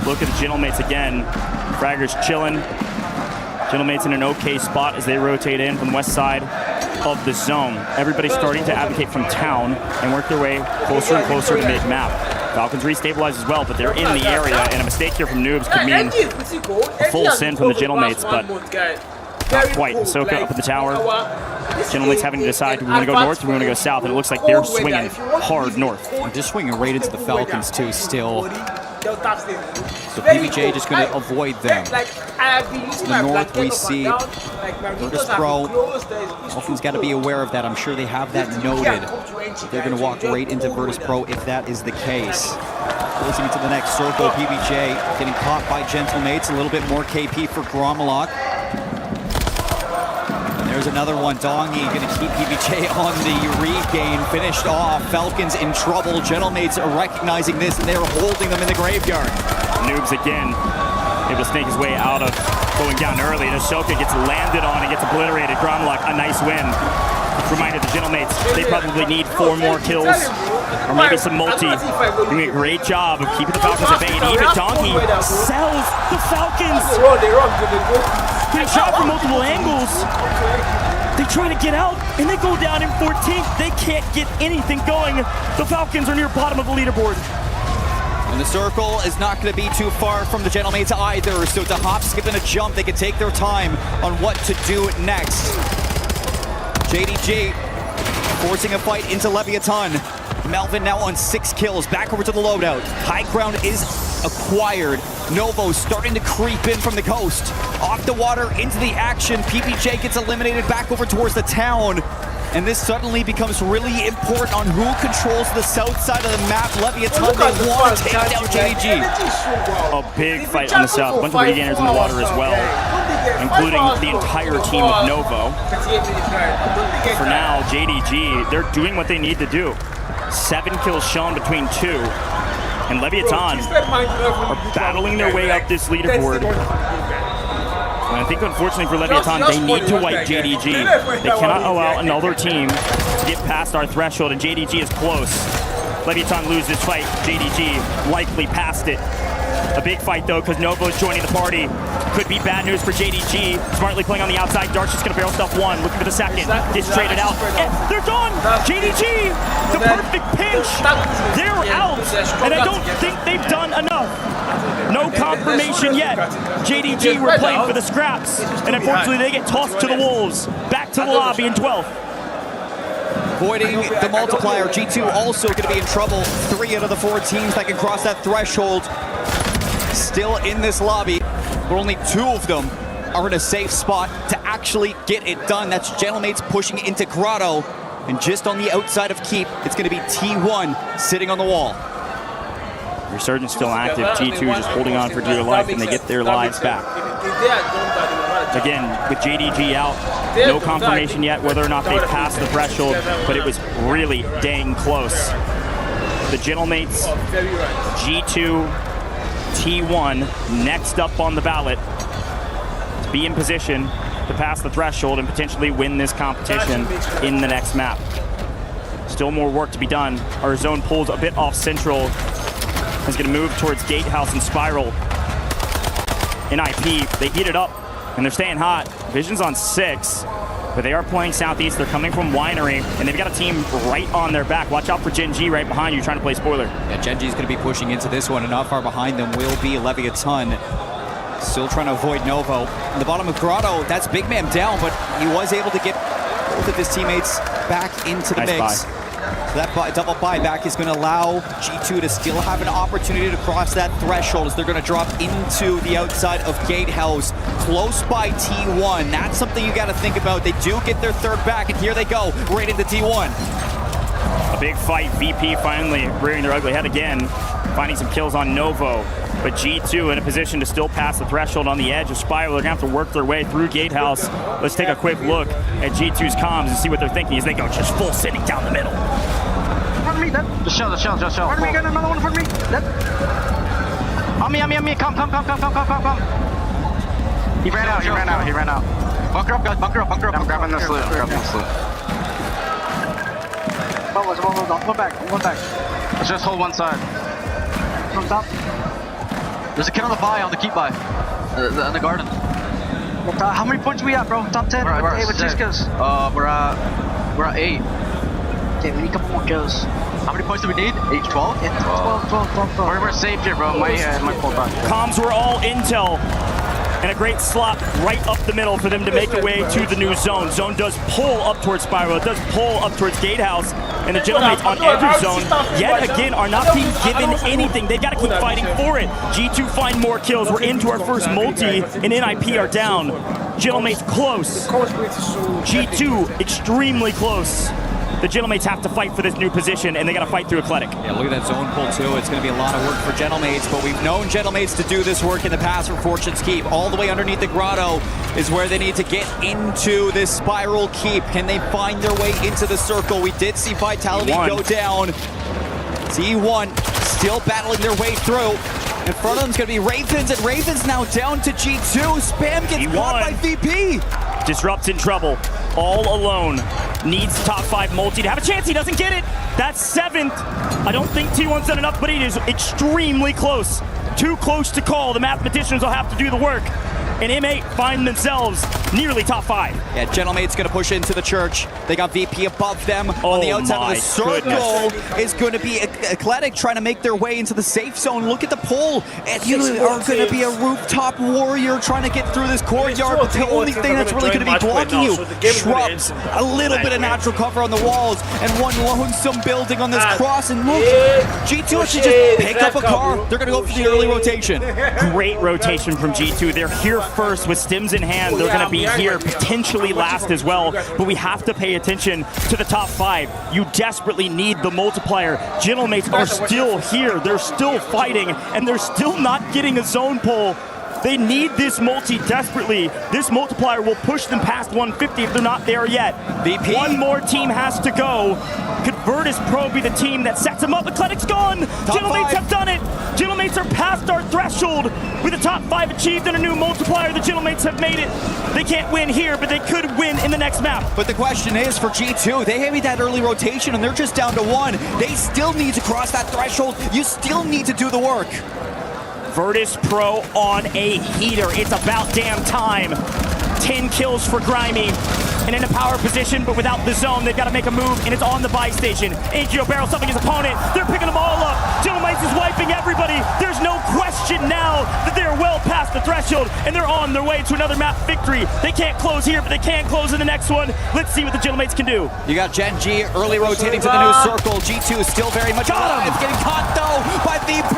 Look at the Gentlemates again. Fragger's chilling. Gentlemates in an okay spot as they rotate in from the west side of the zone. Everybody's starting to advocate from town and work their way closer and closer to mid-map. Falcons restabilize as well, but they're in the area, and a mistake here from Noobs could mean a full sin from the Gentlemates, but not quite. Ahsoka up at the tower. Gentlemates having to decide, do we want to go north or do we want to go south? And it looks like they're swinging hard north. They're swinging right into the Falcons too still. So PBJ just going to avoid them. To the north we see Virtus Pro. Dolphins got to be aware of that. I'm sure they have that noted. They're going to walk right into Virtus Pro if that is the case. Closing into the next circle, PBJ getting caught by Gentlemates. A little bit more KP for Gromalok. There's another one. Dongi going to keep PBJ on the regain. Finished off. Falcons in trouble. Gentlemates are recognizing this, and they're holding them in the graveyard. Noobs again able to snake his way out of going down early. And Ahsoka gets landed on and gets obliterated. Gromalok, a nice win. Reminder the Gentlemates, they probably need 4 more kills, or maybe some multi. Doing a great job of keeping the Falcons at bay. And even Donkey sells the Falcons. They shot from multiple angles. They try to get out, and they go down in 14th. They can't get anything going. The Falcons are near bottom of the leaderboard. And the circle is not going to be too far from the Gentlemates either, so to hop, skip, and a jump, they can take their time on what to do next. JDG forcing a fight into Leviathan. Melvin now on 6 kills, back over to the loadout. High ground is acquired. Novo starting to creep in from the coast. Off the water, into the action. PBJ gets eliminated back over towards the town. And this suddenly becomes really important on who controls the south side of the map. Leviathan, they want to take down JDG. A big fight on the south. A bunch of regainers in the water as well, including the entire team of Novo. For now, JDG, they're doing what they need to do. 7 kills shown between 2. And Leviathan are battling their way up this leaderboard. And I think unfortunately for Leviathan, they need to wipe JDG. They cannot allow another team to get past our threshold, and JDG is close. Leviathan lose this fight. JDG likely passed it. A big fight though, because Novo's joining the party. Could be bad news for JDG. Smartly playing on the outside. Dark's just gonna barrel stuff 1, looking for the second. Gets traded out. And they're done! JDG, the perfect pinch. They're out, and I don't think they've done enough. No confirmation yet. JDG were playing for the scraps, and unfortunately they get tossed to the wolves. Back to the lobby in 12th. Avoiding the multiplier. G2 also going to be in trouble. 3 out of the 4 teams that can cross that threshold still in this lobby, but only 2 of them are in a safe spot to actually get it done. That's Gentlemates pushing into Grotto, and just on the outside of Keep, it's going to be T1 sitting on the wall. Resurgence still active. G2 just holding on for dear life, and they get their lives back. Again, with JDG out, no confirmation yet whether or not they passed the threshold, but it was really dang close. The Gentlemates, G2, T1 next up on the ballot to be in position to pass the threshold and potentially win this competition in the next map. Still more work to be done. Our zone pulls a bit off central. Is going to move towards Gatehouse and Spiral. In IP, they heat it up and they're staying hot. Vision's on 6. but they are playing Southeast. They're coming from Winery, and they've got a team right on their back. Watch out for Gen G right behind you, trying to play spoiler. Yeah, Gen G is going to be pushing into this one, and not far behind them will be Leviathan. Still trying to avoid Novo. In the bottom of Grotto, that's big man down, but he was able to get both of his teammates back into the mix. So that double buyback is going to allow G2 to still have an opportunity to cross that threshold as they're going to drop into the outside of Gatehouse, close by T1. That's something you got to think about. They do get their third back, and here they go, right into T1. A big fight. VP finally rearing their ugly head again, finding some kills on Novo. But G2 in a position to still pass the threshold on the edge of Spiral. They're going to have to work their way through Gatehouse. Let's take a quick look at G2's comms and see what they're thinking as they go just full sitting down the middle. Front of me, dead. Just chill. Front of me, get another one for me. Dead. On me. Come. He ran out. Bunker up, guys. Bunker up. I'm grabbing this loot. One back. Let's just hold one side. From top. There's a kid on the buy, on the keep buy. In the garden. How many points we at, bro? Top 10? We're at 6 kills. We're at 8. Okay, we need a couple more kills. How many points do we need? 8, 12? Yeah, 12. We're safe here, bro. My pull back. Comms were all intel. And a great slot right up the middle for them to make their way to the new zone. Zone does pull up towards Spiral. It does pull up towards Gatehouse. And the Gentlemen on edge of zone, yet again, are not being given anything. They got to keep fighting for it. G2 find more kills. We're into our first multi, and NIP are down. Gentlemen's close. G2 extremely close. The Gentlemates have to fight for this new position, and they got to fight through Eclectic. Yeah, look at that zone pull, too. It's going to be a lot of work for Gentlemates, but we've known Gentlemates to do this work in the past for Fortune's Keep. All the way underneath the grotto is where they need to get into this spiral keep. Can they find their way into the circle? We did see Vitality go down. Z1 still battling their way through. In front of them is going to be Ravens, and Ravens now down to G2. Spam gets caught by VP. Disrupt's in trouble, all alone. Needs top 5 multi to have a chance. He doesn't get it. That's 7th. I don't think T1's done enough, but it is extremely close. Too close to call. The mathematicians will have to do the work. And M8 find themselves nearly top 5. Yeah, Gentlemate's going to push into the church. They got VP above them. On the outside of the circle is going to be Eclectic trying to make their way into the safe zone. Look at the pull. And you are going to be a rooftop warrior trying to get through this courtyard. But the only thing that's really going to be blocking you, shrubs, a little bit of natural cover on the walls, and one lonesome building on this cross. And look, G2 should just pick up a car. They're going to go for the early rotation. Great rotation from G2. They're here first with stims in hand. They're going to be here potentially last as well, but we have to pay attention to the top 5. You desperately need the multiplier. Gentlemates are still here. They're still fighting, and they're still not getting a zone pull. They need this multi desperately. This multiplier will push them past 150 if they're not there yet. VP. One more team has to go. Could Virtus Pro be the team that sets them up? Eclectic's gone. Gentlemates have done it. Gentlemates are past our threshold. With the top 5 achieved and a new multiplier, the Gentlemates have made it. They can't win here, but they could win in the next map. But the question is for G2, they made that early rotation and they're just down to 1. They still need to cross that threshold. You still need to do the work. Virtus Pro on a heater. It's about damn time. 10 kills for Grimy. And in a power position, but without the zone, they've got to make a move, and it's on the buy station. Angio barrel something his opponent. They're picking them all up. Gentlemates is wiping everybody. There's no question now that they're well past the threshold, and they're on their way to another map victory. They can't close here, but they can close in the next one. Let's see what the Gentlemates can do. You got Gen G early rotating to the new circle. G2 is still very much alive. It's getting caught, though, by VP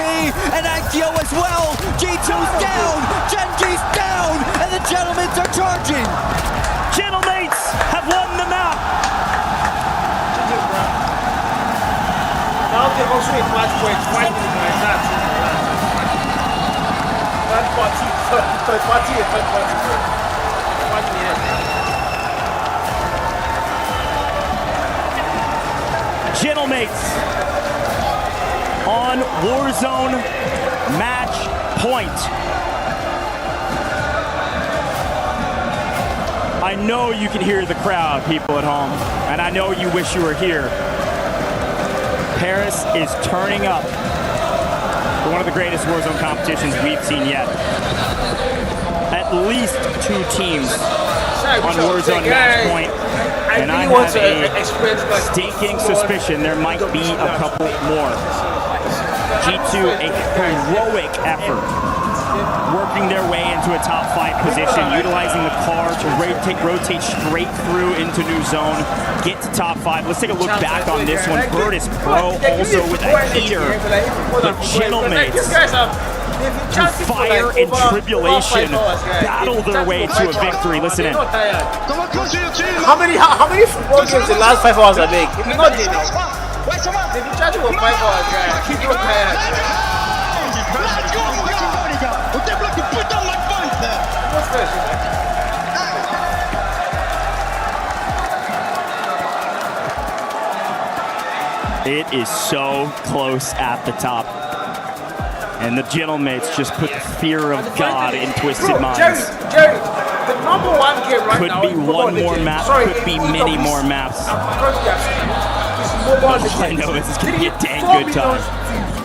and Angio as well. G2's down. Gen G's down, and the Gentlemates are charging. Gentlemates have won the map. Now they're also in match point, fighting like that. Third party. Gentlemates on Warzone match point. I know you can hear the crowd, people at home, and I know you wish you were here. Paris is turning up for one of the greatest Warzone competitions we've seen yet. At least 2 teams on Warzone match point. And I have a stinking suspicion there might be a couple more. G2, a heroic effort, working their way into a top 5 position, utilizing the car to rotate straight through into new zone, get to top 5. Let's take a look back on this one. Virtus Pro also with a heater. The Gentlemates, through fire and tribulation, battle their way to a victory. Listen in. How many football games in the last 5 hours are they? If you're not doing it, they've been charging for 5 hours, guys. You're tired. What's this? It is so close at the top. And the Gentlemates just put the fear of God in twisted minds. Jerry, the #1 game right now could be one more map, could be many more maps. All I know is it's going to be a dang good time.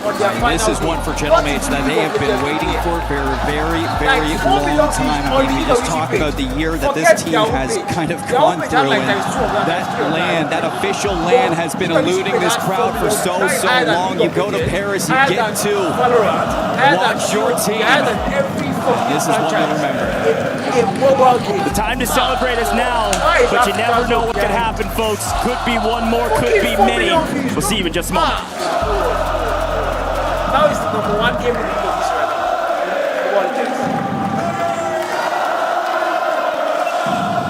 This is one for Gentlemates that they have been waiting for a very, very long time. I mean, we just talk about the year that this team has kind of gone through, and that official LAN has been eluding this crowd for so long. You go to Paris, you get to watch your team. This is one to remember. The time to celebrate is now, but you never know what could happen, folks. Could be one more, could be many. We'll see you in just a moment. Now it's the #1 game in the focus right now.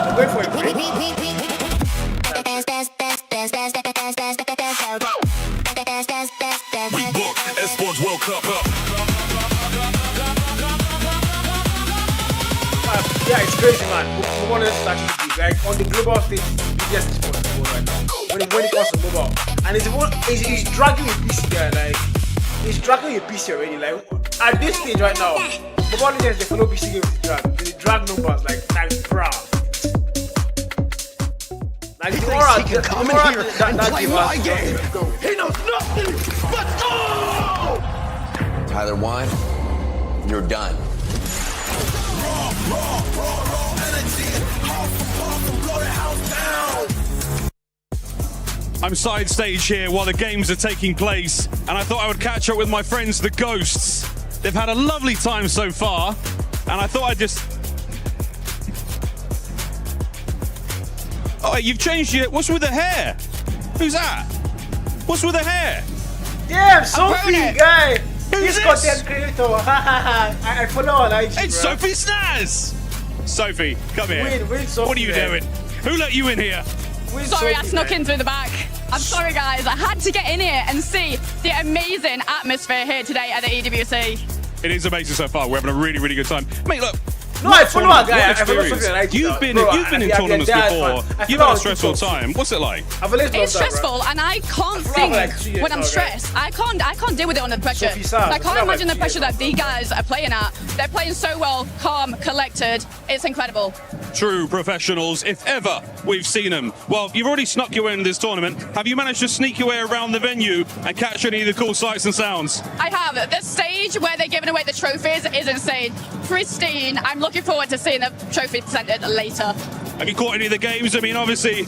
I'm going for a break. We book Esports World Cup up. Yeah, it's crazy, man. Mobile is actually big. Like on the global stage, biggest sport in the world right now. When it comes to mobile, and he's dragging a PC there, like. He's dragging a PC already. Like at this stage right now, Mobile Legends they follow PC games they drag numbers like times per hour. Like the aura, he can come in here and play my game. He knows nothing but go! Tyler Wine, you're done. I'm side stage here while the games are taking place, and I thought I would catch up with my friends, the Ghosts. They've had a lovely time so far, and I thought I'd just... Oh, you've changed your... What's with the hair? Who's that? What's with the hair? Damn, Sophie, guy! Who's this? Content creator. I follow on IG, It's bro. Sophie Snaz! Sophie, come here. Win, Sophie, what are you doing? Who let you in here? Sorry, I snuck in through the back. I'm sorry, guys. I had to get in here and see the amazing atmosphere here today at the EWC. It is amazing so far. We're having a really, really good time. Mate, look. No, I follow a guy. I follow You've been in tournaments before. You've had a stressful time. What's it like? It's stressful, and I can't think when I'm stressed. I can't deal with it under pressure. I can't imagine the pressure that these guys are playing at. They're playing so well, calm, collected. It's incredible. True professionals, if ever we've seen them. Well, you've already snuck your way into this tournament. Have you managed to sneak your way around the venue and catch any of the cool sights and sounds? I have. The stage where they're giving away the trophies is insane. Pristine. I'm looking forward to seeing the trophy presented later. Have you caught any of the games? I mean, obviously,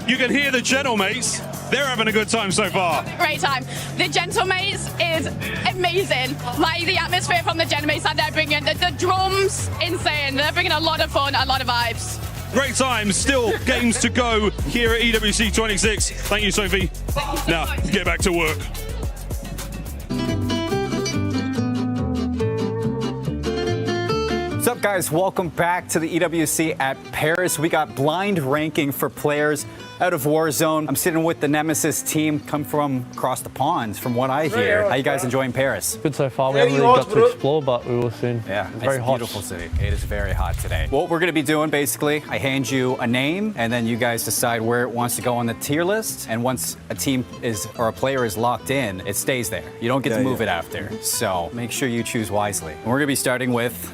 you can hear the Gentlemates. They're having a good time so far. Great time. The Gentlemates is amazing. Like the atmosphere from the Gentlemates that they're bringing. The drums, insane. They're bringing a lot of fun, a lot of vibes. Great times. Still games to go here at EWC 26. Thank you, Sophie. Now, get back to work. What's up, guys? Welcome back to the EWC at Paris. We got blind ranking for players out of Warzone. I'm sitting with the Nemesis team, come from across the ponds, from what I hear. How you guys enjoying Paris? Good so far. We haven't really got to explore, but we will soon. Yeah, it's very hot. Beautiful city. It is very hot today. What we're gonna be doing, basically, I hand you a name, and then you guys decide where it wants to go on the tier list. And once a team is, or a player is locked in, it stays there. You don't get to move it after. So make sure you choose wisely. And we're gonna be starting with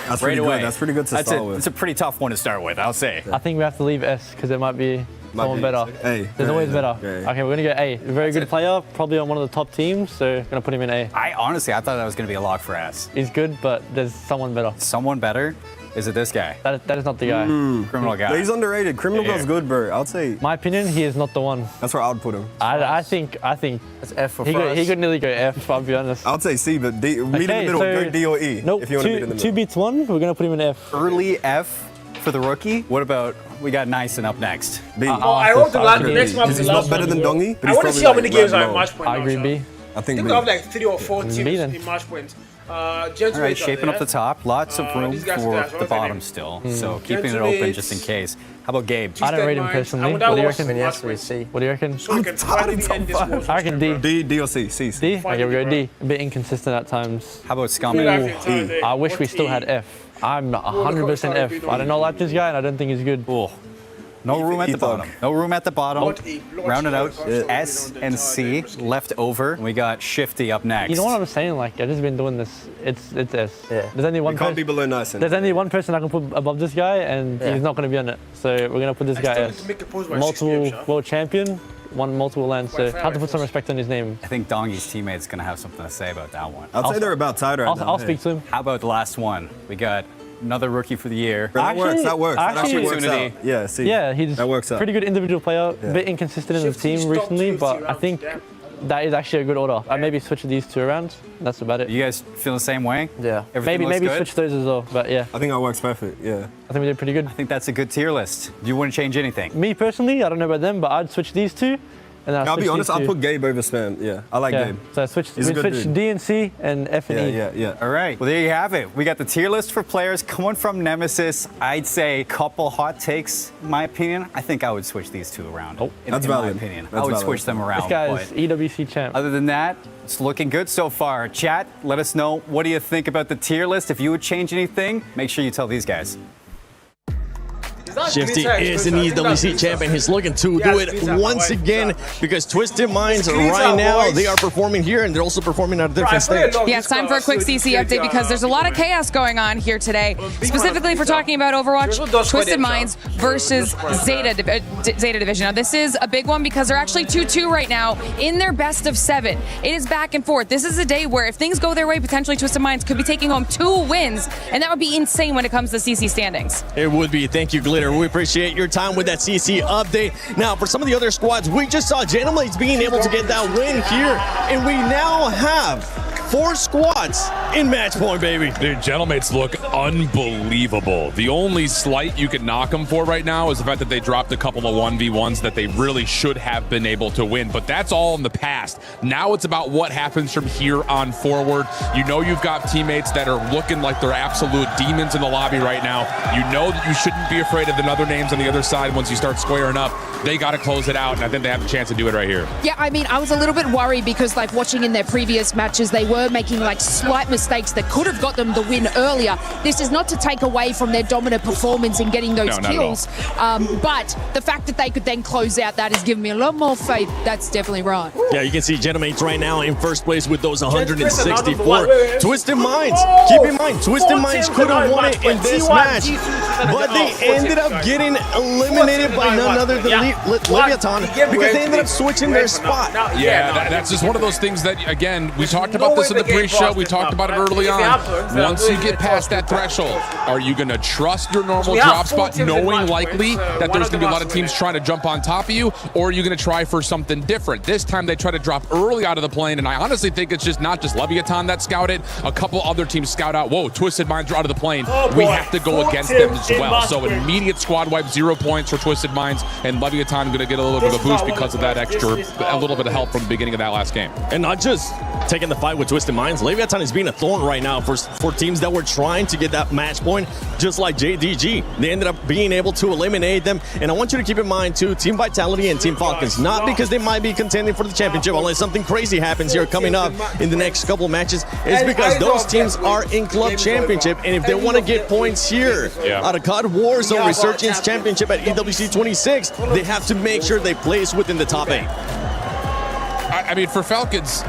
That's right pretty away. good. That's pretty good to start with. It's a pretty tough one to start with, I'll say. I think we have to leave S because it might be someone better. A. There's always better. Okay, we're gonna go A. Very good player, probably on one of the top teams, so gonna put him in A. I honestly thought that was gonna be a lock for S. He's good, but there's someone better. Someone better? Is it this guy? That is not the guy. Criminal guy. He's underrated. Criminal guy's good, bro. I'd say. My opinion, he is not the one. That's where I would put him. I think that's F for he could nearly go F. I'll be honest. I'd say C, but D, meet in the middle. Go D or E. Nope. If you want to meet in the middle. 2 beats 1. We're gonna put him in F. Early F for the rookie. What about we got Nyson up next? B. I hope the next map is the last one. Better than Dongy. I want to see how many games are in match point. I agree B. I think we have like 3 or 4 teams in match points. All right, shaping up the top. Lots of room for the bottom still. So keeping it open just in case. How about Gabe? I don't rate him personally. What do you reckon? C. What do you reckon? I reckon D. D or C? C. D? Okay, we go D. A bit inconsistent at times. How about Scummy? E. I wish we still had F. I'm 100% F. I don't know like this guy and I don't think he's good. No room at the bottom. No room at the bottom. Round it out. S and C left over. We got Shifty up next. You know what I'm saying? Like, I've just been doing this. It's S. Yeah. There's only one can't be below Nyson. There's only one person I can put above this guy, and he's not going to be on it. So we're going to put this guy S. Multiple world champion, won multiple lands, so have to put some respect on his name. I think Dongy's teammate's going to have something to say about that one. I'd say they're about tied right now. I'll speak to him. How about the last one? We got another rookie for the year. That works. That actually works out. Yeah, see. Yeah, he's that works out. Pretty good individual player. A bit inconsistent in the team recently, but I think that is actually a good order. I maybe switch these 2 around. That's about it. You guys feel the same way? Yeah. Everything Maybe good? switch those as well. But yeah. I think that works perfect. Yeah. I think we did pretty good. I think that's a good tier list. Do you want to change anything? Me personally, I don't know about them, but I'd switch these 2. And I'll be honest, I'll put Gabe over Spam. Yeah, I like Gabe. So we switch D and C and F and E. Yeah. All right. Well, there you have it. We got the tier list for players coming from Nemesis. I'd say a couple hot takes, in my opinion. I think I would switch these 2 around. That's in valid. my opinion. That's I would valid. switch them around. This guy's EWC champ. Other than that, it's looking good so far. Chat, let us know. What do you think about the tier list? If you would change anything, make sure you tell these guys. Shifty is an EWC champion. He's looking to do it once again because Twisted Minds right now, they are performing here and they're also perforing at a different stage. Yeah, it's time for a quick CC update because there's a lot of chaos going on here today. Specifically, if we're talking about Overwatch, Twisted Minds versus Zeta Division. Now, this is a big one because they're actually 2-2 right now in their best of 7. It is back and forth. This is a day where if things go their way, potentially Twisted Minds could be taking home 2 wins, and that would be insane when it comes to CC standings. It would be. Thank you, Glitter. We appreciate your time with that CC update. Now, for some of the other squads, we just saw Genoblades being able to get that win here, and we now have 4 squads in match point, baby. Dude, Genoblades look unbelievable. The only slight you can knock them for right now is the fact that they dropped a couple of 1v1s that they really should have been able to win, but that's all in the past. Now it's about what happens from here on forward. You know you've got teammates that are looking like they're absolute demons in the lobby right now. You know that you shouldn't be afraid of the other names on the other side once you start squaring up. They got to close it out, and I think they have a chance to do it right here. Yeah, I mean, I was a little bit worried because, like, watching in their previous matches, they were making, like, slight mistakes that could have got them the win earlier. This is not to take away from their dominant performance in getting those kills, but the fact that they could then close out that has given me a lot more faith. That's definitely right. Yeah, you can see Genoblades right now in first place with those 164. Twisted Minds, keep in mind, Twisted Minds could have won it in this match, but they ended up getting eliminated by none other than Leviathan because they ended up switching their spot. Yeah, that's just one of those things that, again, we talked about this in the pre-show. We talked about it early on. Once you get past that threshold, are you going to trust your normal drop spot, knowing likely that there's going to be a lot of teams trying to jump on top of you, or are you going to try for something different? This time they try to drop early out of the plane, and I honestly think it's just not just Leviathan that scouted. A couple other teams scout out, whoa, Twisted Minds are out of the plane. We have to go against them as well. So immediate squad wipe, 0 points for Twisted Minds, and Leviathan going to get a little bit of a boost because of that extra, a little bit of help from the beginning of that last game. And not just taking the fight with Twisted Minds, Leviathan is being a thorn right now for teams that were trying to get that match point, just like JDG. They ended up being able to eliminate them. And I want you to keep in mind, too, Team Vitality and Team Falcons, not because they might be contending for the championship, unless something crazy happens here coming up in the next couple of matches, is because those teams are in Club Championship. And if they want to get points here out of COD Warzone Resurgence Championship at EWC 26, they have to make sure they place within the top 8. I mean, for Falcons,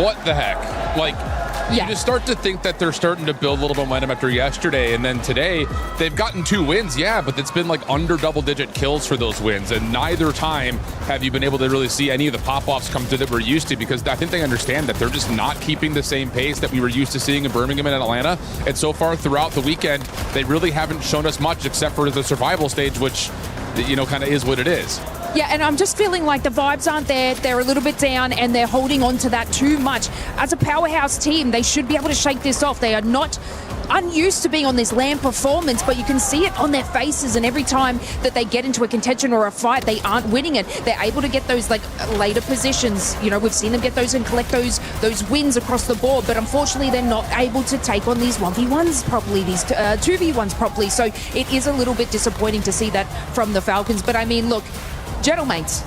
what the heck? Like, you just start to think that they're starting to build a little momentum after yesterday, and then today they've gotten 2 wins, yeah, but it's been like under double-digit kills for those wins, and neither time have you been able to really see any of the pop-offs come through that we're used to, because I think they understand that they're just not keeping the same pace that we were used to seeing in Birmingham and Atlanta, and so far throughout the weekend, they really haven't shown us much except for the survival stage, which, you know, kind of is what it is. Yeah, and I'm just feeling like the vibes aren't there. They're a little bit down, and they're holding on to that too much. As a powerhouse team, they should be able to shake this off. They are not unused to being on this LAN performance, but you can see it on their faces, and every time that they get into a contention or a fight, they aren't winning it. They're able to get those like later positions. You know, we've seen them get those and collect those wins across the board, but unfortunately they're not able to take on these 1v1s properly, these 2v1s properly. So it is a little bit disappointing to see that from the Falcons. But I mean, look, Gentlemates,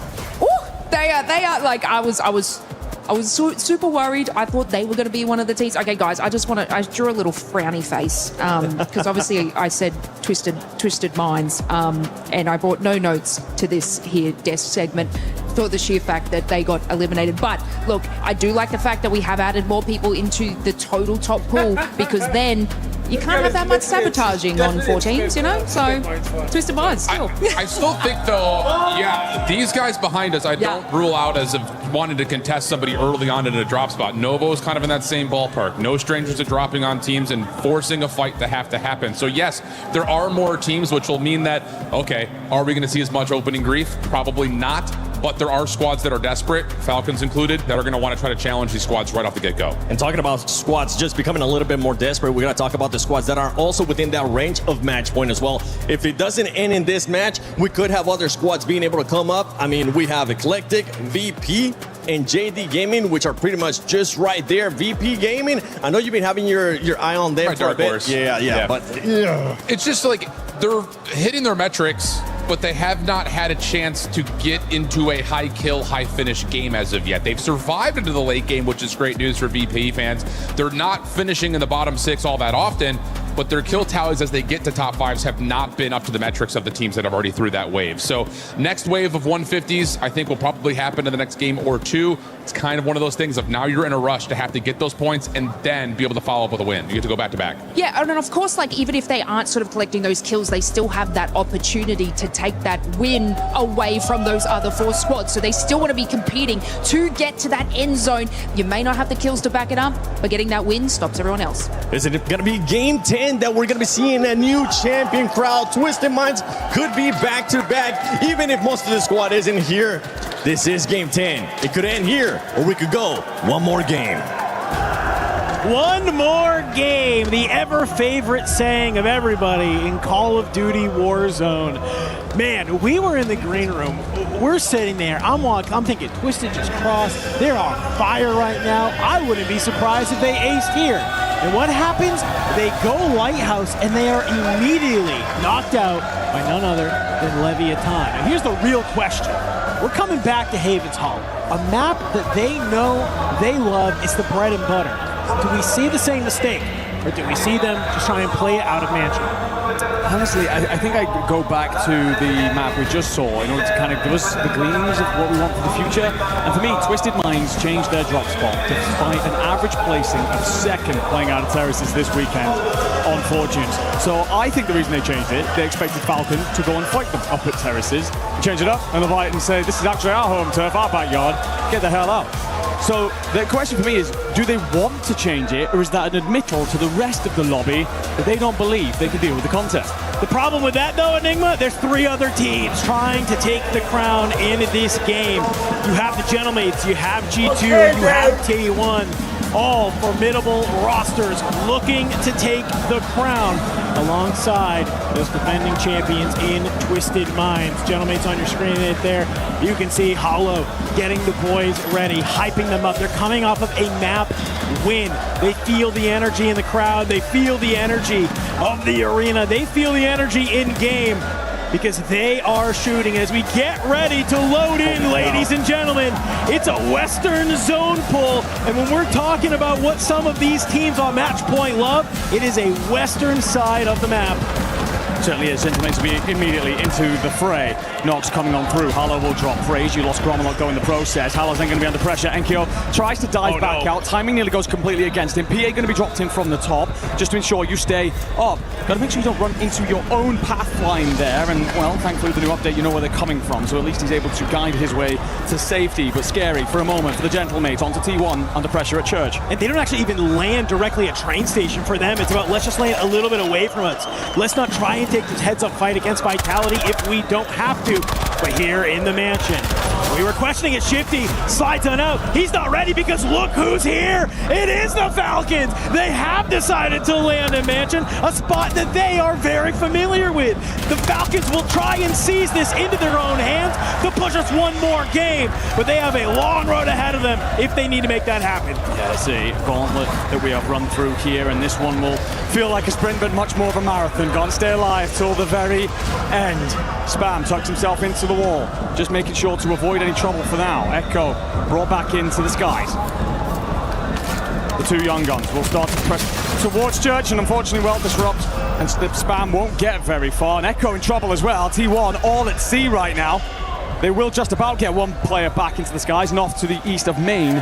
they are like, I was super worried. I thought they were going to be one of the teams. Okay, guys, I drew a little frowny face because obviously I said twisted minds, and I brought no notes to this here desk segment for the sheer fact that they got eliminated. But look, I do like the fact that we have added more people into the total top pool, because then you can't have that much sabotaging on 4 teams, you know? So, twisted minds still. I still think, though, yeah, these guys behind us, I don't rule out as of wanting to contest somebody early on in a drop spot. Novo's kind of in that same ballpark. No strangers to dropping on teams and forcing a fight to have to happen. So, yes, there are more teams, which will mean that, okay, are we going to see as much opening grief? Probably not. But there are squads that are desperate, Falcons included, that are going to want to try to challenge these squads right off the get-go. And talking about squads just becoming a little bit more desperate, we're going to talk about the squads that are also within that range of match point as well. If it doesn't end in this match, we could have other squads being able to come up. I mean, we have Eclectic, VP, and JD Gaming, which are pretty much just right there. VP Gaming, I know you've been having your eye on them for a bit. Yeah, but it's just like they're hitting their metrics, but they have not had a chance to get into a high kill, high finish game as of yet. They've survived into the late game, which is great news for VP fans. They're not finishing in the bottom 6 all that often, but their kill tallies as they get to top 5s have not been up to the metrics of the teams that have already through that wave. So next wave of 150s, I think will probably happen in the next game or 2. It's kind of one of those things of now you're in a rush to have to get those points and then be able to follow up with a win. You get to go back to back. Yeah, and of course, like, even if they aren't sort of collecting those kills, they still have that opportunity to take that win away from those other 4 squads. So they still want to be competing to get to that end zone. You may not have the kills to back it up, but getting that win stops everyone else. Is it going to be game 10 that we're going to be seeing a new champion crowd? Twisted Minds could be back-to-back, even if most of the squad isn't here. This is game 10. It could end here, or we could go one more game. One more game, the ever-favorite saying of everybody in Call of Duty Warzone. Man, we were in the green room. We're sitting there. I'm thinking, Twisted just crossed. They're on fire right now. I wouldn't be surprised if they aced here. And what happens? They go Lighthouse, and they are immediately knocked out by none other than Leviathan. And here's the real question. We're coming back to Havens Hall, a map that they know, they love. It's the bread and butter. Do we see the same mistake, or do we see them just try and play it out of Mansion? Honestly, I think I go back to the map we just saw in order to kind of give us the gleanings of what we want for the future. And for me, Twisted Minds changed their drop spot despite an average placing of 2nd playing out of terraces this weekend on Fortunes. So I think the reason they changed it, they expected Falcon to go and fight them up at terraces, change it up, and Leviathan say, this is actually our home turf, our backyard, get the hell out. So the question for me is, do they want to change it, or is that an admittal to the rest of the lobby that they don't believe they can deal with the contest? The problem with that, though, Enigma, there's 3 other teams trying to take the crown in this game. You have the Gentlemates, you have G2, you have T1. All formidable rosters looking to take the crown alongside those defending champions in Twisted Minds. Gentlemates on your screen right there. You can see Hollow getting the boys ready, hyping them up. They're coming off of a map win. They feel the energy in the crowd. They feel the energy of the arena. They feel the energy in game, because they are shooting as we get ready to load in, ladies and gentlemen. It's a Western zone pull, and when we're talking about what some of these teams on Match Point love, it is a Western side of the map. certainly is. Gentlemen to be immediately into the fray. Nox coming on through. Hallow will drop. Rage, you lost Grommelot go in the process. Hallow's then going to be under pressure. Enkyo tries to dive back out. Timing nearly goes completely against him. PA going to be dropped in from the top just to ensure you stay up. Got to make sure you don't run into your own path line there. And, well, thankfully with the new update, you know where they're coming from. So at least he's able to guide his way to safety. But scary for a moment for the Gentlemates onto T1 under pressure at Church. And they don't actually even land directly at train station for them. It's about let's just land a little bit away from us. Let's not try and take this heads-up fight against Vitality if we don't have to. But here in the mansion, we were questioning it. Shifty slides on out. He's not ready because look who's here. It is the Falcons. They have decided to land in mansion, a spot that they are very familiar with. The Falcons will try and seize this into their own hands to push us one more game, but they have a long road ahead of them if they need to make that happen. Yeah, it's a gauntlet that we have run through here, and this one will feel like a sprint, but much more of a marathon. Got to stay alive till the very end. Spam tucks himself into the wall, just making sure to avoid any trouble for now. Echo brought back into the skies. The two young guns will start to press towards Church, and unfortunately, well, disrupt, and Spam won't get very far. And Echo in trouble as well. T1 all at sea right now. They will just about get one player back into the skies and off to the east of Maine.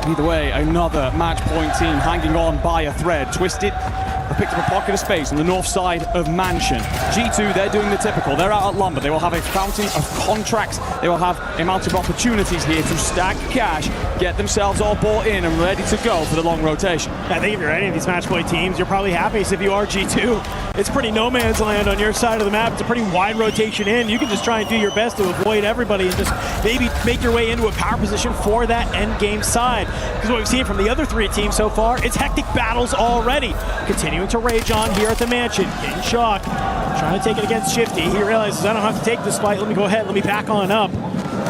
Either way, another match point team hanging on by a thread. Twisted have picked up a pocket of space on the north side of Mansion. G2, they're doing the typical. They're out at lumber. They will have a fountain of contracts. They will have a amount of opportunities here to stack cash, get themselves all bought in and ready to go for the long rotation. I think if you're any of these match point teams, you're probably happiest if you are G2. It's pretty no man's land on your side of the map. It's a pretty wide rotation in. You can just try and do your best to avoid everybody and just maybe make your way into a power position for that end game side. Because what we've seen from the other three teams so far, it's hectic battles already. Continuing to rage on here at the mansion. Getting shocked. Trying to take it against Shifty. He realizes I don't have to take this fight. Let me go ahead. Let me back on up.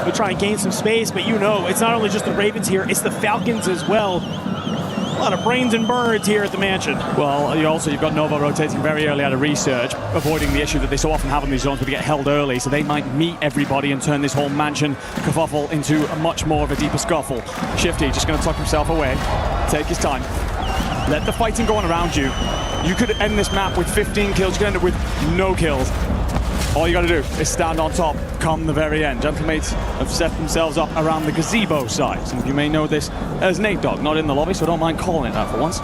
We'll try and gain some space, but you know, it's not only just the Ravens here, it's the Falcons as well. A lot of brains and birds here at the mansion. Well, you've got Nova rotating very early out of research, avoiding the issue that they so often have in these zones where they get held early, so they might meet everybody and turn this whole mansion kerfuffle into a much more of a deeper scuffle. Shifty just going to tuck himself away, take his time, let the fighting go on around you. You could end this map with 15 kills, you could end up with no kills. All you got to do is stand on top come the very end. Gentlemates have set themselves up around the gazebo side. Some of you may know this as Nate Dogg, not in the lobby, so I don't mind calling it that for once.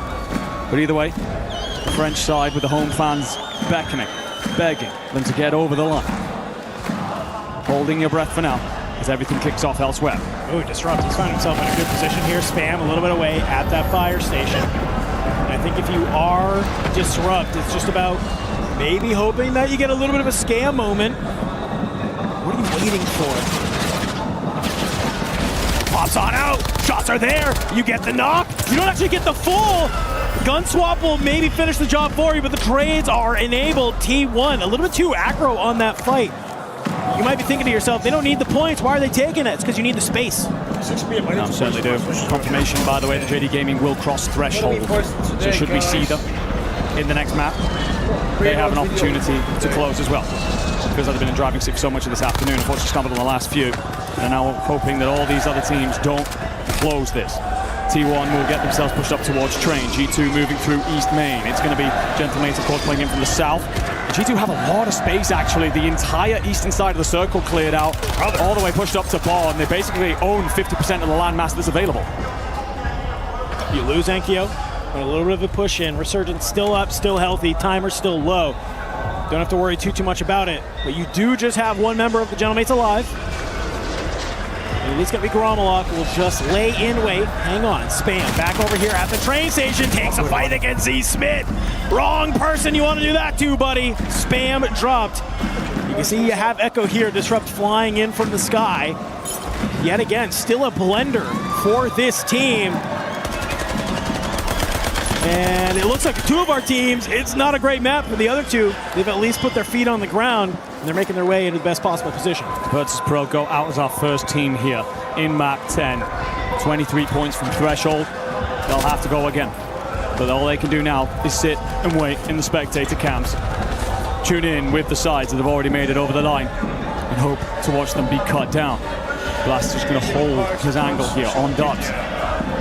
But either way, the French side with the home fans beckoning, begging them to get over the line. Holding your breath for now as everything kicks off elsewhere. Oh, Disrupt, he's found himself in a good position here. Spam a little bit away at that fire station. And I think if you are Disrupt, it's just about maybe hoping that you get a little bit of a scam moment. What are you waiting for? Pops on out. Shots are there. You get the knock. You don't actually get the full. Gun swap will maybe finish the job for you, but the trades are enabled. T1 a little bit too aggro on that fight. You might be thinking to yourself, they don't need the points. Why are they taking it? It's because you need the space. I certainly do. Confirmation, by the way, that JD Gaming will cross threshold. So should we see them in the next map, they have an opportunity to close as well. Because they've been in driving seat so much of this afternoon, unfortunately stumbled on the last few. And now hoping that all these other teams don't close this. T1 will get themselves pushed up towards train. G2 moving through East Main. It's going to be Gentlemates, of course, playing in from the south. G2 have a lot of space, actually. The entire eastern side of the circle cleared out, all the way pushed up to Pawn. They basically own 50% of the landmass that's available. You lose Enkyo, but a little bit of a push in. Resurgence still up, still healthy. Timer still low. Don't have to worry too much about it. But you do just have one member of the Gentlemates alive. At least gonna be Gromelok will just lay in wait. Hang on, Spam back over here at the train station. Takes a fight against Z Smith. Wrong person you want to do that to, buddy. Spam dropped. You can see you have Echo here. Disrupt flying in from the sky. Yet again, still a blender for this team. And it looks like two of our teams, it's not a great map for the other two. They've at least put their feet on the ground, and they're making their way into the best possible position. Virtus Pro go out as our first team here in map 10. 23 points from threshold. They'll have to go again. But all they can do now is sit and wait in the spectator camps. Tune in with the sides that have already made it over the line and hope to watch them be cut down. Blast just going to hold his angle here on Ducks.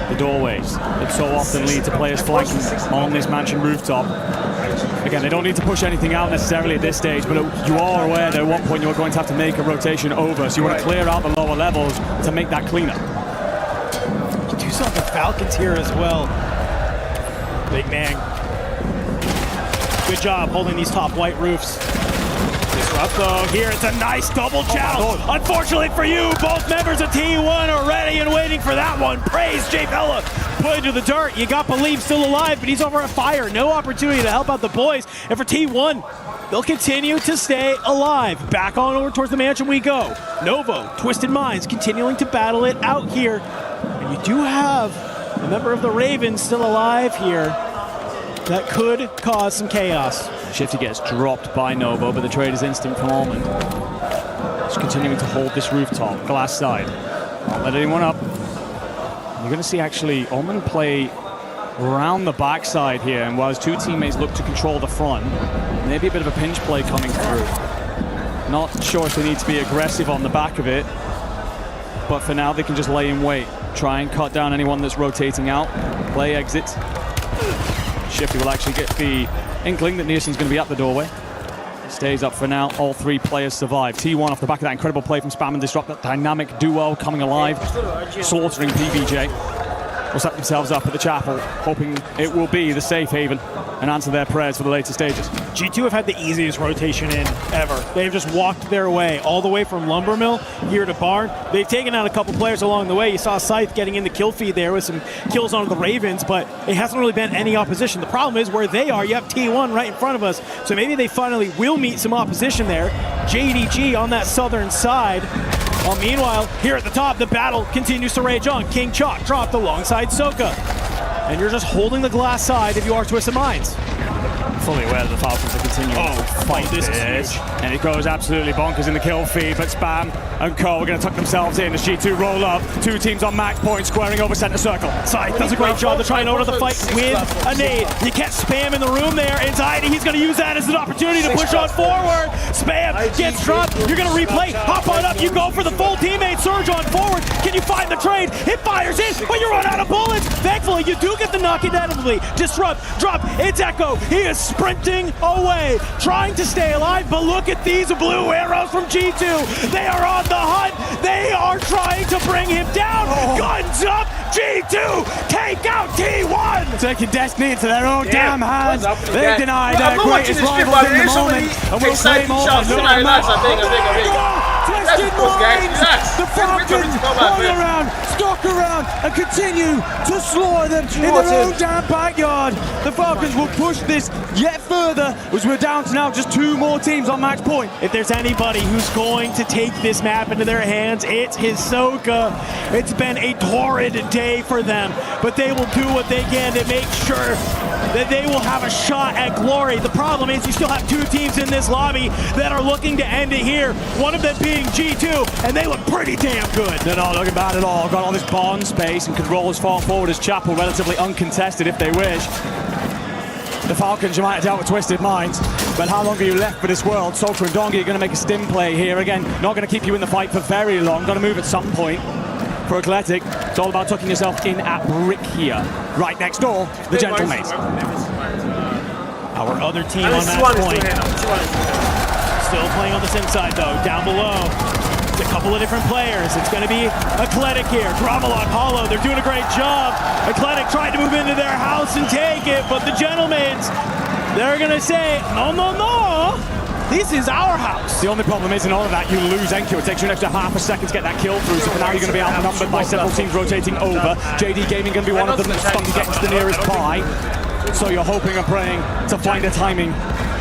The doorways that so often lead to players flanking on this mansion rooftop. Again, they don't need to push anything out necessarily at this stage, but you are aware that at one point you're going to have to make a rotation over, so you want to clear out the lower levels to make that cleaner. You do something Falcons here as well. Big man. Good job holding these top white roofs. Disrupt though, here it's a nice double chow. Unfortunately for you, both members of T1 are ready and waiting for that one. Praise Jay Bella. Put into the dirt. You got Believe still alive, but he's over a fire. No opportunity to help out the boys. And for T1, they'll continue to stay alive. Back on over towards the mansion we go. Novo, Twisted Minds, continuing to battle it out here. And you do have a member of the Ravens still alive here. That could cause some chaos. Shifty gets dropped by Novo, but the trade is instant from Almond. Just continuing to hold this rooftop, glass side. Not let anyone up. You're going to see actually Almond play around the backside here, and while his two teammates look to control the front, maybe a bit of a pinch play coming through. Not sure if they need to be aggressive on the back of it, but for now they can just lay in wait. Try and cut down anyone that's rotating out. Play exit. Shifty will actually get the inkling that Nearson's going to be at the doorway. Stays up for now. All three players survive. T1 off the back of that incredible play from Spam and Disrupt. That dynamic duo coming alive, slaughtering PBJ. Will set themselves up at the chapel, hoping it will be the safe haven and answer their prayers for the later stages. G2 have had the easiest rotation in ever. They've just walked their way all the way from Lumber Mill here to Barn. They've taken out a couple players along the way. You saw Scythe getting in the kill feed there with some kills on the Ravens, but it hasn't really been any opposition. The problem is where they are, you have T1 right in front of us, so maybe they finally will meet some opposition there. JDG on that southern side. Well, meanwhile, here at the top, the battle continues to rage on. King Chalk dropped alongside Soka. And you're just holding the glass side if you are Twisted Minds. Fully aware that the Falcons are continuing to fight this. And it goes absolutely bonkers in the kill feed, but Spam and Co are going to tuck themselves in as G2 roll up. Two teams on match point, squaring over center circle. Scythe does a great job to try and order the fight with a nade. You catch Spam in the room there. Anxiety, he's going to use that as an opportunity to push on forward. Spam gets dropped. You're going to replay. Hop on up. You go for the full teammate. Surge on forward. Can you find the trade? It fires in, but you run out of bullets. Thankfully, you do get the knock inevitably. Disrupt, drop. It's Echo. He is sprinting away, trying to stay alive, but look at these blue arrows from G2. They are on the hunt. They are trying to bring him down. Guns up. G2 take out T1. Taking destiny into their own damn hands. They've denied their greatest rivals in the moment, and will claim all for no matter. Twisted Minds, the Falcons hang around, stalk around, and continue to slaughter them in their own damn backyard. The Falcons will push this yet further, as we're down to now just two more teams on match point. If there's anybody who's going to take this map into their hands, it's Hisoka. It's been a torrid day for them, but they will do what they can to make sure that they will have a shot at glory. The problem is you still have two teams in this lobby that are looking to end it here. One of them being G2, and they look pretty damn good. They're not looking bad at all. Got all this bond space and can roll as far forward as Chapel, relatively uncontested if they wish. The Falcons, you might have dealt with Twisted Minds, but how long are you left for this world? Solta and Dongi are going to make a stim play here. Again, not going to keep you in the fight for very long. Got to move at some point. For Athletic, it's all about tucking yourself in at Brick here. Right next door, the Gentlemates. Our other team on match point. Still playing on this inside though, down below. It's a couple of different players. It's going to be Athletic here. Gravelot, Hollow, they're doing a great job. Athletic tried to move into their house and take it, but the Gentlemates, they're going to say, no, no, no. This is our house. The only problem is in all of that, you lose Enkyo. It takes you an extra half a second to get that kill through, so for now you're going to be outnumbered by several teams rotating over. JD Gaming going to be one of them that's stuck to get to the nearest buy. So you're hoping and praying to find a timing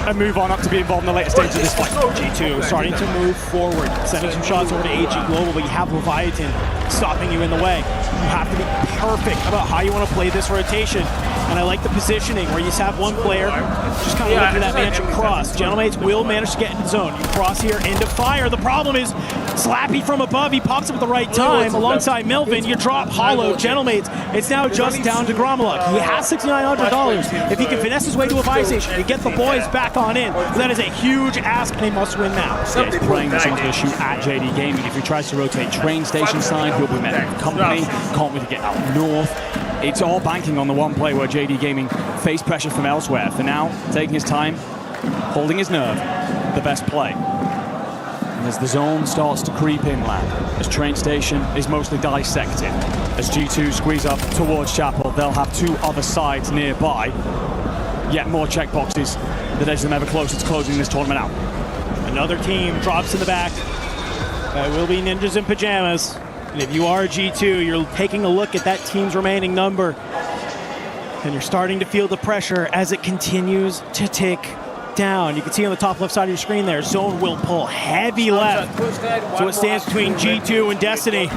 and move on up to be involved in the later stages of this fight. G2 starting to move forward, sending some shots over to AG Global, but you have Leviathan stopping you in the way. You have to be perfect about how you want to play this rotation. And I like the positioning where you just have one player just kind of looking at that mansion cross. Gentlemates will manage to get into zone. You cross here into fire. The problem is Slappy from above. He pops up at the right time alongside Melvin. You drop Hollow. Gentlemates. It's now just down to Gromaluk. He has $6,900. If he can finesse his way to a buy station and get the boys back on in, that is a huge ask and a must win now. Yeah, he's playing this onto a shoot at JD Gaming. If he tries to rotate train station side, he'll be met with company. Can't really get out north. It's all banking on the one play where JD Gaming face pressure from elsewhere. For now, taking his time, holding his nerve, the best play. And as the zone starts to creep in, as train station is mostly dissected, as G2 squeeze up towards Chapel, they'll have two other sides nearby. Yet more checkboxes that edge them ever closer to closing this tournament out. Another team drops in the back. That will be Ninjas in Pajamas. And if you are a G2, you're taking a look at that team's remaining number. And you're starting to feel the pressure as it continues to tick down. You can see on the top left side of your screen there, Zone will pull heavy left. So what stands between G2 and Destiny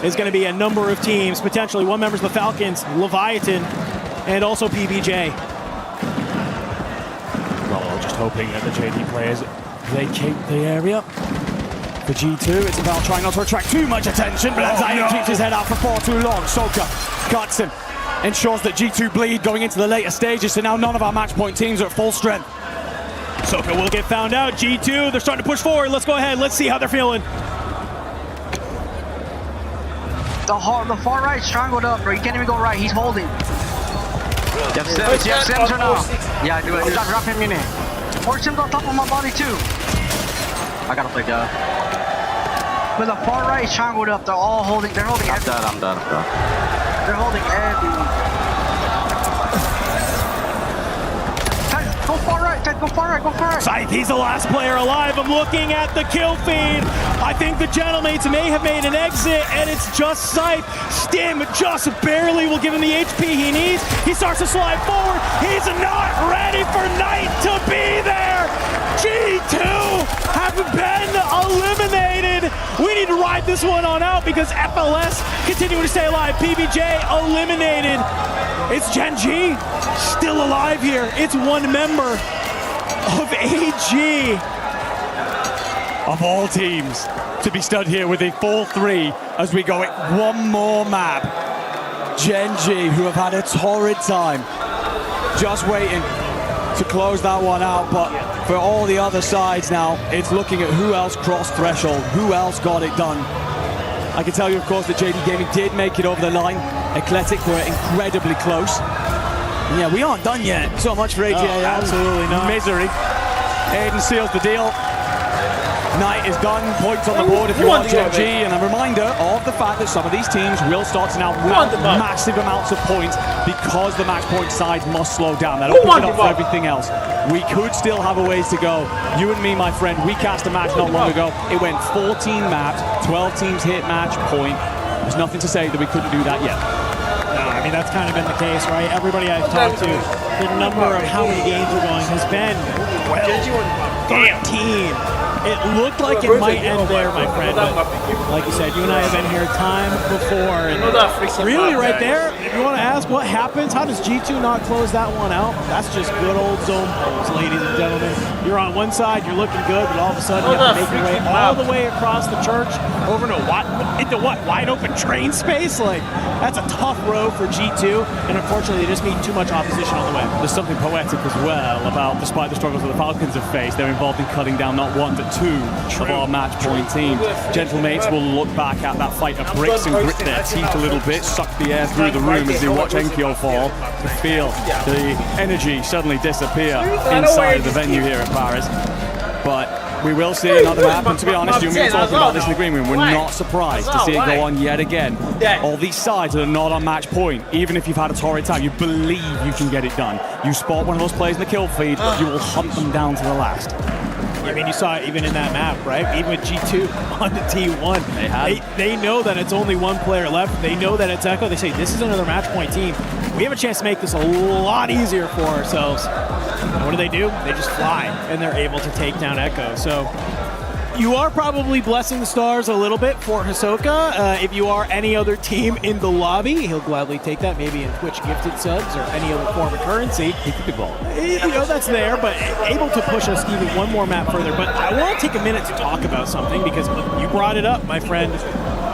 is going to be a number of teams, potentially one member of the Falcons, Leviathan, and also PBJ. Well, just hoping that the JD players vacate the area. For G2, it's about trying not to attract too much attention, but Anxiety keeps his head out for far too long. Soka cuts him, ensures that G2 bleed going into the later stages, so now none of our match point teams are at full strength. Soka will get found out. G2, they're starting to push forward. Let's go ahead. Let's see how they're feeling. The far right strangled up, bro. You can't even go right. He's holding. You have Sims or no? Yeah, I do it. Drop him in it. Or Sims on top of my body too. I gotta play God. But the far right is strangled up. They're all holding. They're holding everything. I'm done. They're holding everything. Go far right, Ted, go far right. Scythe, he's the last player alive. I'm looking at the kill feed. I think the Gentlemates may have made an exit, and it's just Scythe. Stim just barely will give him the HP he needs. He starts to slide forward. He's not ready for Knight to be there. G2 have been eliminated. We need to ride this one on out because FLS continuing to stay alive. PBJ eliminated. It's Gen G still alive here. It's one member of AG. Of all teams to be stood here with a 4-3 as we go at one more map. Gen G, who have had a torrid time, just waiting to close that one out, but for all the other sides now, it's looking at who else crossed threshold, who else got it done. I can tell you, of course, that JD Gaming did make it over the line. Eclectic were incredibly close. And yeah, we aren't done yet. So much for AGA. Oh, absolutely not. Misery. Aiden seals the deal. Knight is done, points on the board if you want Gen G, and a reminder of the fact that some of these teams will start to now mount massive amounts of points because the match point side must slow down. That'll pick it up for everything else. We could still have a ways to go. You and me, my friend, we cast a match not long ago. It went 14 maps, 12 teams hit match point. There's nothing to say that we couldn't do that yet. No, I mean, that's kind of been the case, right? Everybody I've talked to, the number of how many games are going has been 12, 13. It looked like it might end there, my friend, but like you said, you and I have been here time before, and really right there, if you want to ask what happens, how does G2 not close that one out? That's just good old zone pulls, ladies and gentlemen. You're on one side, you're looking good, but all of a sudden you have to make your way all the way across the church over to what? Wide open train space? Like, that's a tough road for G2, and unfortunately they just meet too much opposition on the way. There's something poetic as well about, despite the struggles that the Falcons have faced, they're involved in cutting down not one but two of our match point teams. Gentlemates will look back at that fight of bricks and grit their teeth a little bit, suck the air through the room as they watch Enkyo fall, to feel the energy suddenly disappear inside of the venue here in Paris. But we will see another map, and to be honest, you and me were talking about this in the green room. We're not surprised to see it go on yet again. All these sides that are not on match point, even if you've had a torrid time, you believe you can get it done. You spot one of those players in the kill feed, you will hunt them down to the last. I mean, you saw it even in that map, right? Even with G2 on the T1. They know that it's only one player left. They know that it's Echo. They say, this is another match point team. We have a chance to make this a lot easier for ourselves. And what do? They just fly, and they're able to take down Echo. So you are probably blessing the stars a little bit for Hisoka. If you are any other team in the lobby, he'll gladly take that, maybe in Twitch gifted subs or any other form of currency. He could be ball. You know, that's there, but able to push us even one more map further. But I want to take a minute to talk about something, because you brought it up, my friend.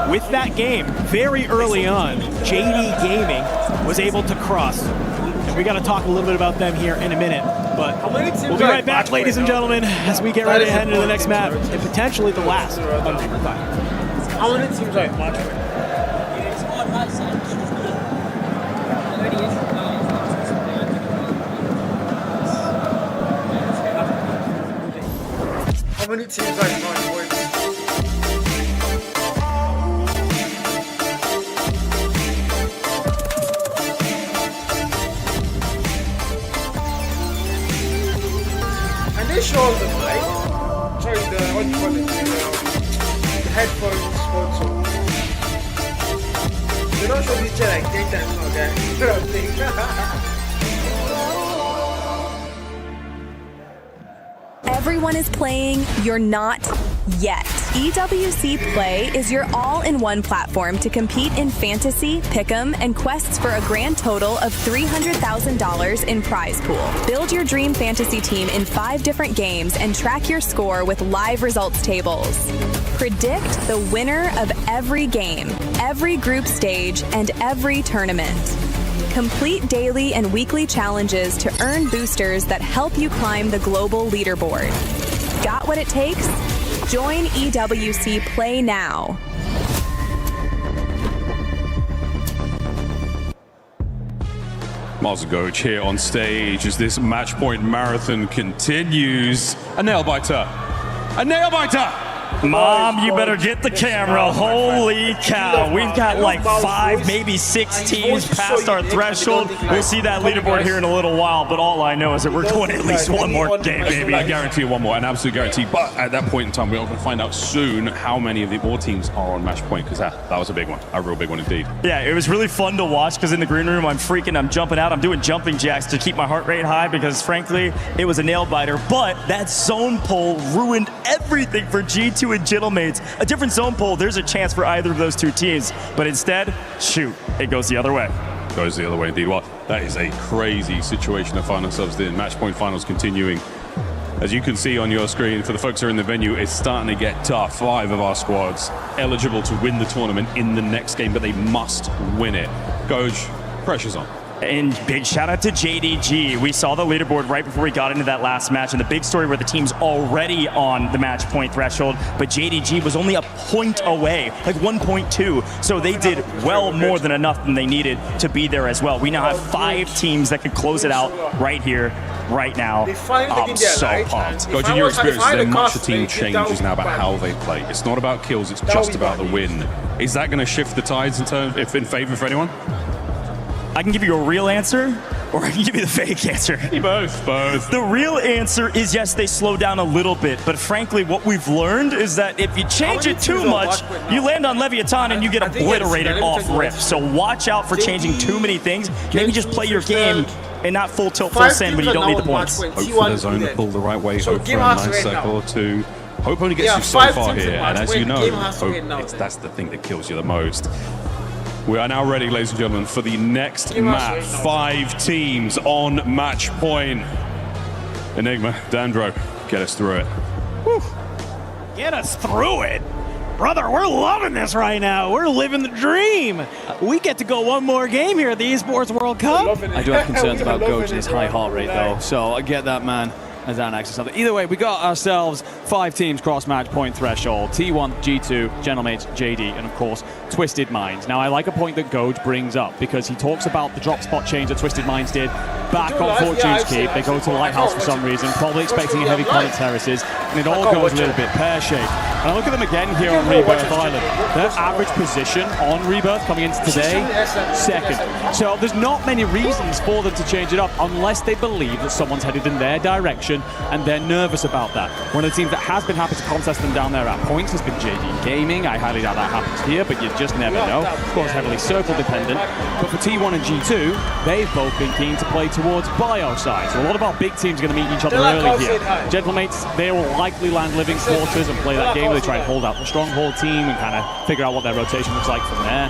With that game, very early on, JD Gaming was able to cross. And we got to talk a little bit about them here in a minute. But we'll be right back, ladies and gentlemen, as we get ready to head into the next map, and potentially the last of Number 5. How many teams are match point? many teams are in points? And they show the mic. Sorry, the what you call it, the headphones sponsor. They don't show this chair like 10 times now, guys. Everyone is playing, you're not yet. EWC Play is your all-in-one platform to compete in fantasy, pick'em, and quests for a grand total of $300,000 in prize pool. Build your dream fantasy team in 5 different games and track your score with live results tables. Predict the winner of every game, every group stage, and every tournament. Complete daily and weekly challenges to earn boosters that help you climb the global leaderboard. Got what it takes? Join EWC Play now. Mars Goach here on stage as this match point marathon continues. A nail biter. A nail biter. Mom, you better get the camera. Holy cow. We've got like 5, maybe 6 teams past our threshold. We'll see that leaderboard here in a little while, but all I know is that we're going at least one more game, baby. I guarantee you one more, an absolute guarantee. But at that point in time, we're going to find out soon how many of the more teams are on match point, because that was a big one, a real big one indeed. Yeah, it was really fun to watch because in the green room, I'm freaking, I'm jumping out, I'm doing jumping jacks to keep my heart rate high because frankly, it was a nail biter. But that zone pull ruined everything for G2 and Gentlemates. A different zone pull, there's a chance for either of those 2 teams. But instead, shoot, it goes the other way. Goes the other way indeed. Well, that is a crazy situation to find ourselves in. Match point finals continuing. As you can see on your screen, for the folks who are in the venue, it's starting to get tough. 5 of our squads eligible to win the tournament in the next game, but they must win it. Coach, pressure's on. And big shout out to JDG. We saw the leaderboard right before we got into that last match, and the big story where the team's already on the match point threshold, but JDG was only a point away, like 1.2. So they did well more than enough than they needed to be there as well. We now have 5 teams that could close it out right here, right now. I'm so pumped. Coach, in your experience, is there much the team changes now about how they play? It's not about kills, it's just about the win. Is that going to shift the tides in favor for anyone? I can give you a real answer, or I can give you the fake answer. Both. The real answer is yes, they slow down a little bit, but frankly, what we've learned is that if you change it too much, you land on Leviathan and you get obliterated off rip. So watch out for changing too many things. Maybe just play your game and not full tilt, full send when you don't need the points. Hope for the zone to pull the right way, hope for a nice circle or 2. Hope only gets you so far here, and as you know, hope that's the thing that kills you the most. We are now ready, ladies and gentlemen, for the next map. 5 teams on match point. Enigma, Dandro, get us through it. Whew. Get us through it? Brother, we're loving this right now. We're living the dream. We get to go one more game here at the Esports World Cup. I do have concerns about Goach and his high heart rate, though, so I get that, man. As an access something. Either way, we got ourselves 5 teams cross match point threshold. T1, G2, Gentlemates, JD, and of course, Twisted Minds. Now, I like a point that Goach brings up because he talks about the drop spot change that Twisted Minds did back on Fortune's Keep. They go to Lighthouse for some reason, probably expecting a heavy Conic Terraces, and it all goes a little bit pear-shaped. And I look at them again here on Rebirth Island. Their average position on Rebirth coming into today, 2nd. So there's not many reasons for them to change it up unless they believe that someone's headed in their direction and they're nervous about that. One of the teams that has been happy to contest them down there at points has been JD Gaming. I highly doubt that happens here, but you just never know. Of course, heavily circle dependent. But for T1 and G2, they've both been keen to play towards bio side. So a lot of our big teams are going to meet each other early here. Gentlemates, they will likely land living quarters and play that game. They try and hold out the stronghold team and kind of figure out what their rotation looks like from there.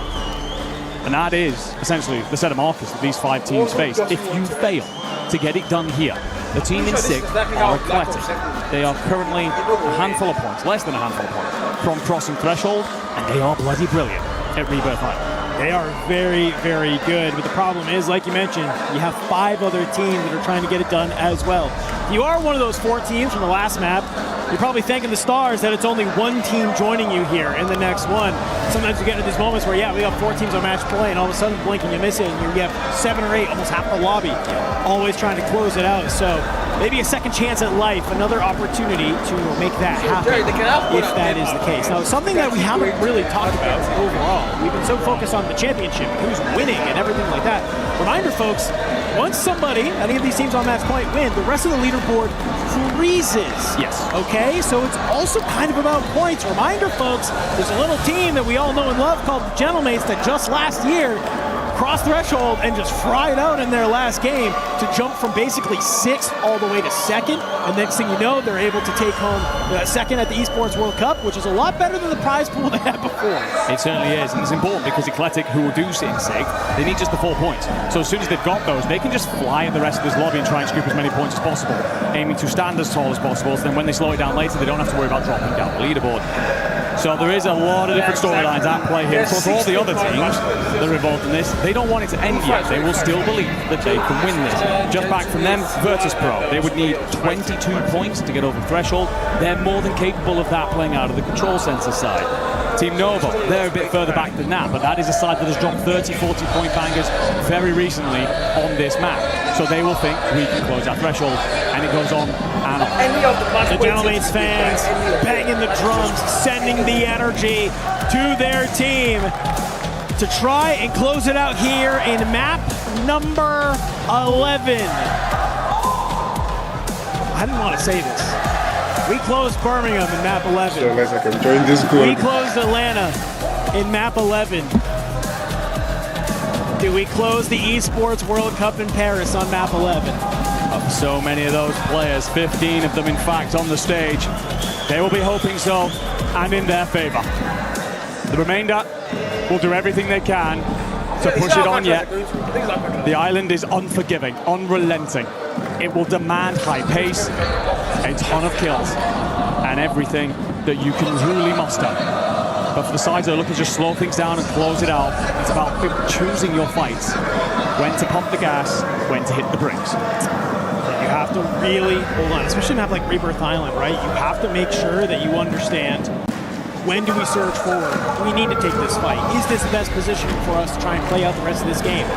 And that is essentially the set of markers that these 5 teams face. If you fail to get it done here, the team in 6th are eclectic. They are currently a handful of points, less than a handful of points, from crossing threshold, and they are bloody brilliant at Rebirth Island. They are very, very good, but the problem is, like you mentioned, you have 5 other teams that are trying to get it done as well. If you are one of those 4 teams from the last map, you're probably thanking the stars that it's only 1 team joining you here in the next one. Sometimes you get into these moments where, yeah, we have 4 teams on match play, and all of a sudden, blink and you miss it, and you have 7 or 8, almost half the lobby, always trying to close it out. So maybe a second chance at life, another opportunity to make that happen if that is the case. Now, something that we haven't really talked about overall, we've been so focused on the championship, who's winning and everything like that. Reminder, folks, once somebody, any of these teams on match point win, the rest of the leaderboard freezes. Yes. Okay, so it's also kind of about points. Reminder, folks, there's a little team that we all know and love called the Gentlemen that just last year crossed threshold and just fried out in their last game to jump from basically 6th all the way to 2nd. And next thing you know, they're able to take home 2nd at the Esports World Cup, which is a lot better than the prize pool they had before. It certainly is, and it's important because Eclectic, who do sit in 6th, they need just the 4 points. So as soon as they've got those, they can just fly at the rest of this lobby and try and scoop as many points as possible, aiming to stand as tall as possible, so then when they slow it down later, they don't have to worry about dropping down the leaderboard. So there is a lot of different storylines at play here. Of course, all the other teams that are involved in this, they don't want it to end yet. They will still believe that they can win this. Just back from them, Virtus Pro, they would need 22 points to get over the threshold. They're more than capable of that playing out of the control center side. Team Nova, they're a bit further back than that, but that is a side that has dropped 30, 40 point bangers very recently on this map. So they will think we can close that threshold, and it goes on and on. The Gentlemen fans banging the drums, sending the energy to their team to try and close it out here in map number 11. I didn't want to say this. We closed Birmingham in map 11. So nice I can join this group. We closed Atlanta in map 11. Do we close the Esports World Cup in Paris on map 11? Of so many of those players, 15 of them in fact on the stage, they will be hoping so, and in their favor. The remainder will do everything they can to push it on yet. The island is unforgiving, unrelenting. It will demand high pace, a ton of kills, and everything that you can really muster. But for the sides that are looking to just slow things down and close it out, it's about choosing your fights. When to pump the gas, when to hit the brakes. You have to really hold on, especially in a map like Rebirth Island, right? You have to make sure that you understand when do we surge forward? Do we need to take this fight? Is this the best position for us to try and play out the rest of this game?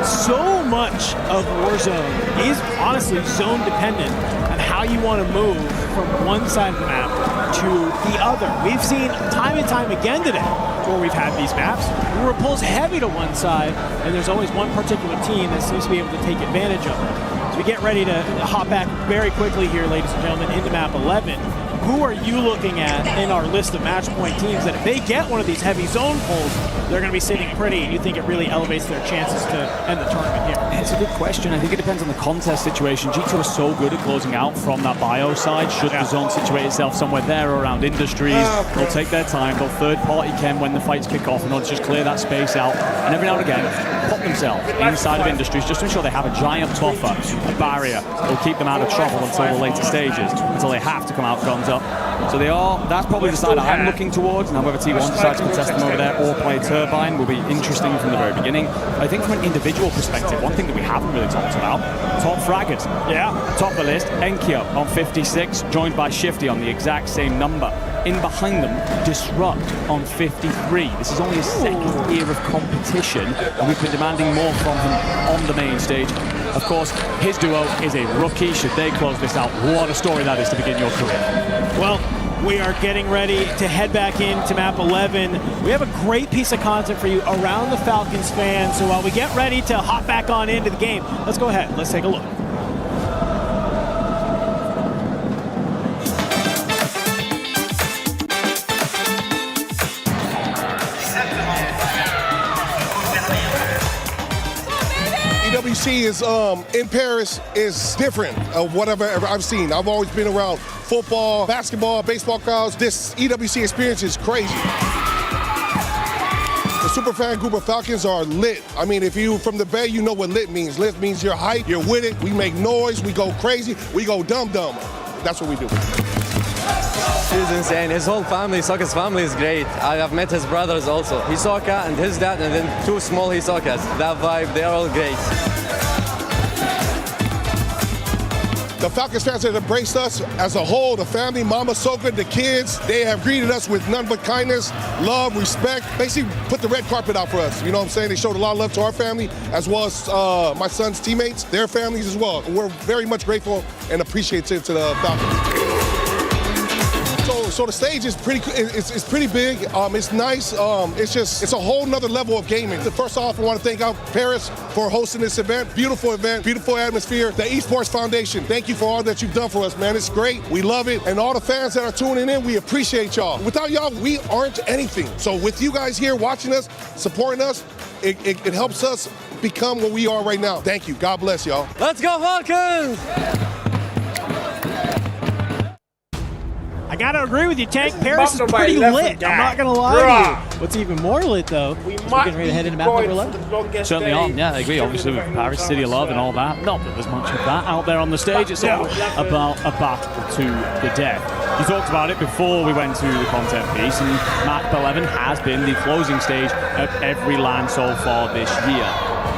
So much of Warzone is honestly zone dependent on how you want to move from one side of the map to the other. We've seen time and time again today where we've had these maps where it pulls heavy to one side and there's always one particular team that seems to be able to take advantage of it. So we get ready to hop back very quickly here, ladies and gentlemen, into map 11. Who are you looking at in our list of match point teams that if they get one of these heavy zone pulls, they're going to be sitting pretty, and you think it really elevates their chances to end the tournament here? It's a good question. I think it depends on the contest situation. G2 are so good at closing out from that bio side. Should the zone situate itself somewhere there or around industries, they'll take their time. They'll third-party chem when the fights kick off in order to just clear that space out. And every now and again, pop themselves inside of industries just to ensure they have a giant buffer, a barrier that will keep them out of trouble until the later stages, until they have to come out guns up. So they are, that's probably the side I'm looking towards. Now whether T1 decides to contest them over there or play Turbine will be interesting from the very beginning. I think from an individual perspective, one thing that we haven't really talked about, top fraggers. Yeah. Top of the list, Enkyo on 56, joined by Shifty on the exact same number. In behind them, Disrupt on 53. This is only his second year of competition, and we've been demanding more from him on the main stage. Of course, his duo is a rookie. Should they close this out, what a story that is to begin your career. Well, we are getting ready to head back into map 11. We have a great piece of content for you around the Falcons fans. So while we get ready to hop back on into the game, let's go ahead. Let's take a look. EWC is in Paris is different of whatever I've seen. I've always been around football, basketball, baseball crowds. This EWC experience is crazy. The super fan group of Falcons are lit. I mean, if you from the Bay, you know what lit means. Lit means you're hype, you're with it. We make noise, we go crazy, we go dumb. That's what we do. He's insane. His whole family, Hisoka's family is great. I have met his brothers also. Hisoka and his dad and then two small Hisokas. That vibe, they are all great. The Falcons fans have embraced us as a whole, the family, Mama Soka, the kids. They have greeted us with none but kindness, love, respect. Basically put the red carpet out for us. You know what I'm saying? They showed a lot of love to our family as well as my son's teammates, their families as well. We're very much grateful and appreciative to the Falcons. So the stage is pretty. It's pretty big. It's nice. It's a whole nother level of gaming. First off, I want to thank out Paris for hosting this event. Beautiful event, beautiful atmosphere. The Esports Foundation, thank you for all that you've done for us, man. It's great. We love it. And all the fans that are tuning in, we appreciate y'all. Without y'all, we aren't anything. So with you guys here watching us, supporting us, it helps us become what we are right now. Thank you. God bless y'all. Let's go Falcons! I gotta agree with you, Tank. Paris is pretty lit. I'm not gonna lie to you. What's even more lit, though, is we're getting ready to head into map number 11. Certainly are. Yeah, I agree. Obviously, with Paris, City of Love and all that. Not that there's much of that out there on the stage. It's all about a battle to the death. You talked about it before we went to the content piece, and map 11 has been the closing stage of every LAN so far this year.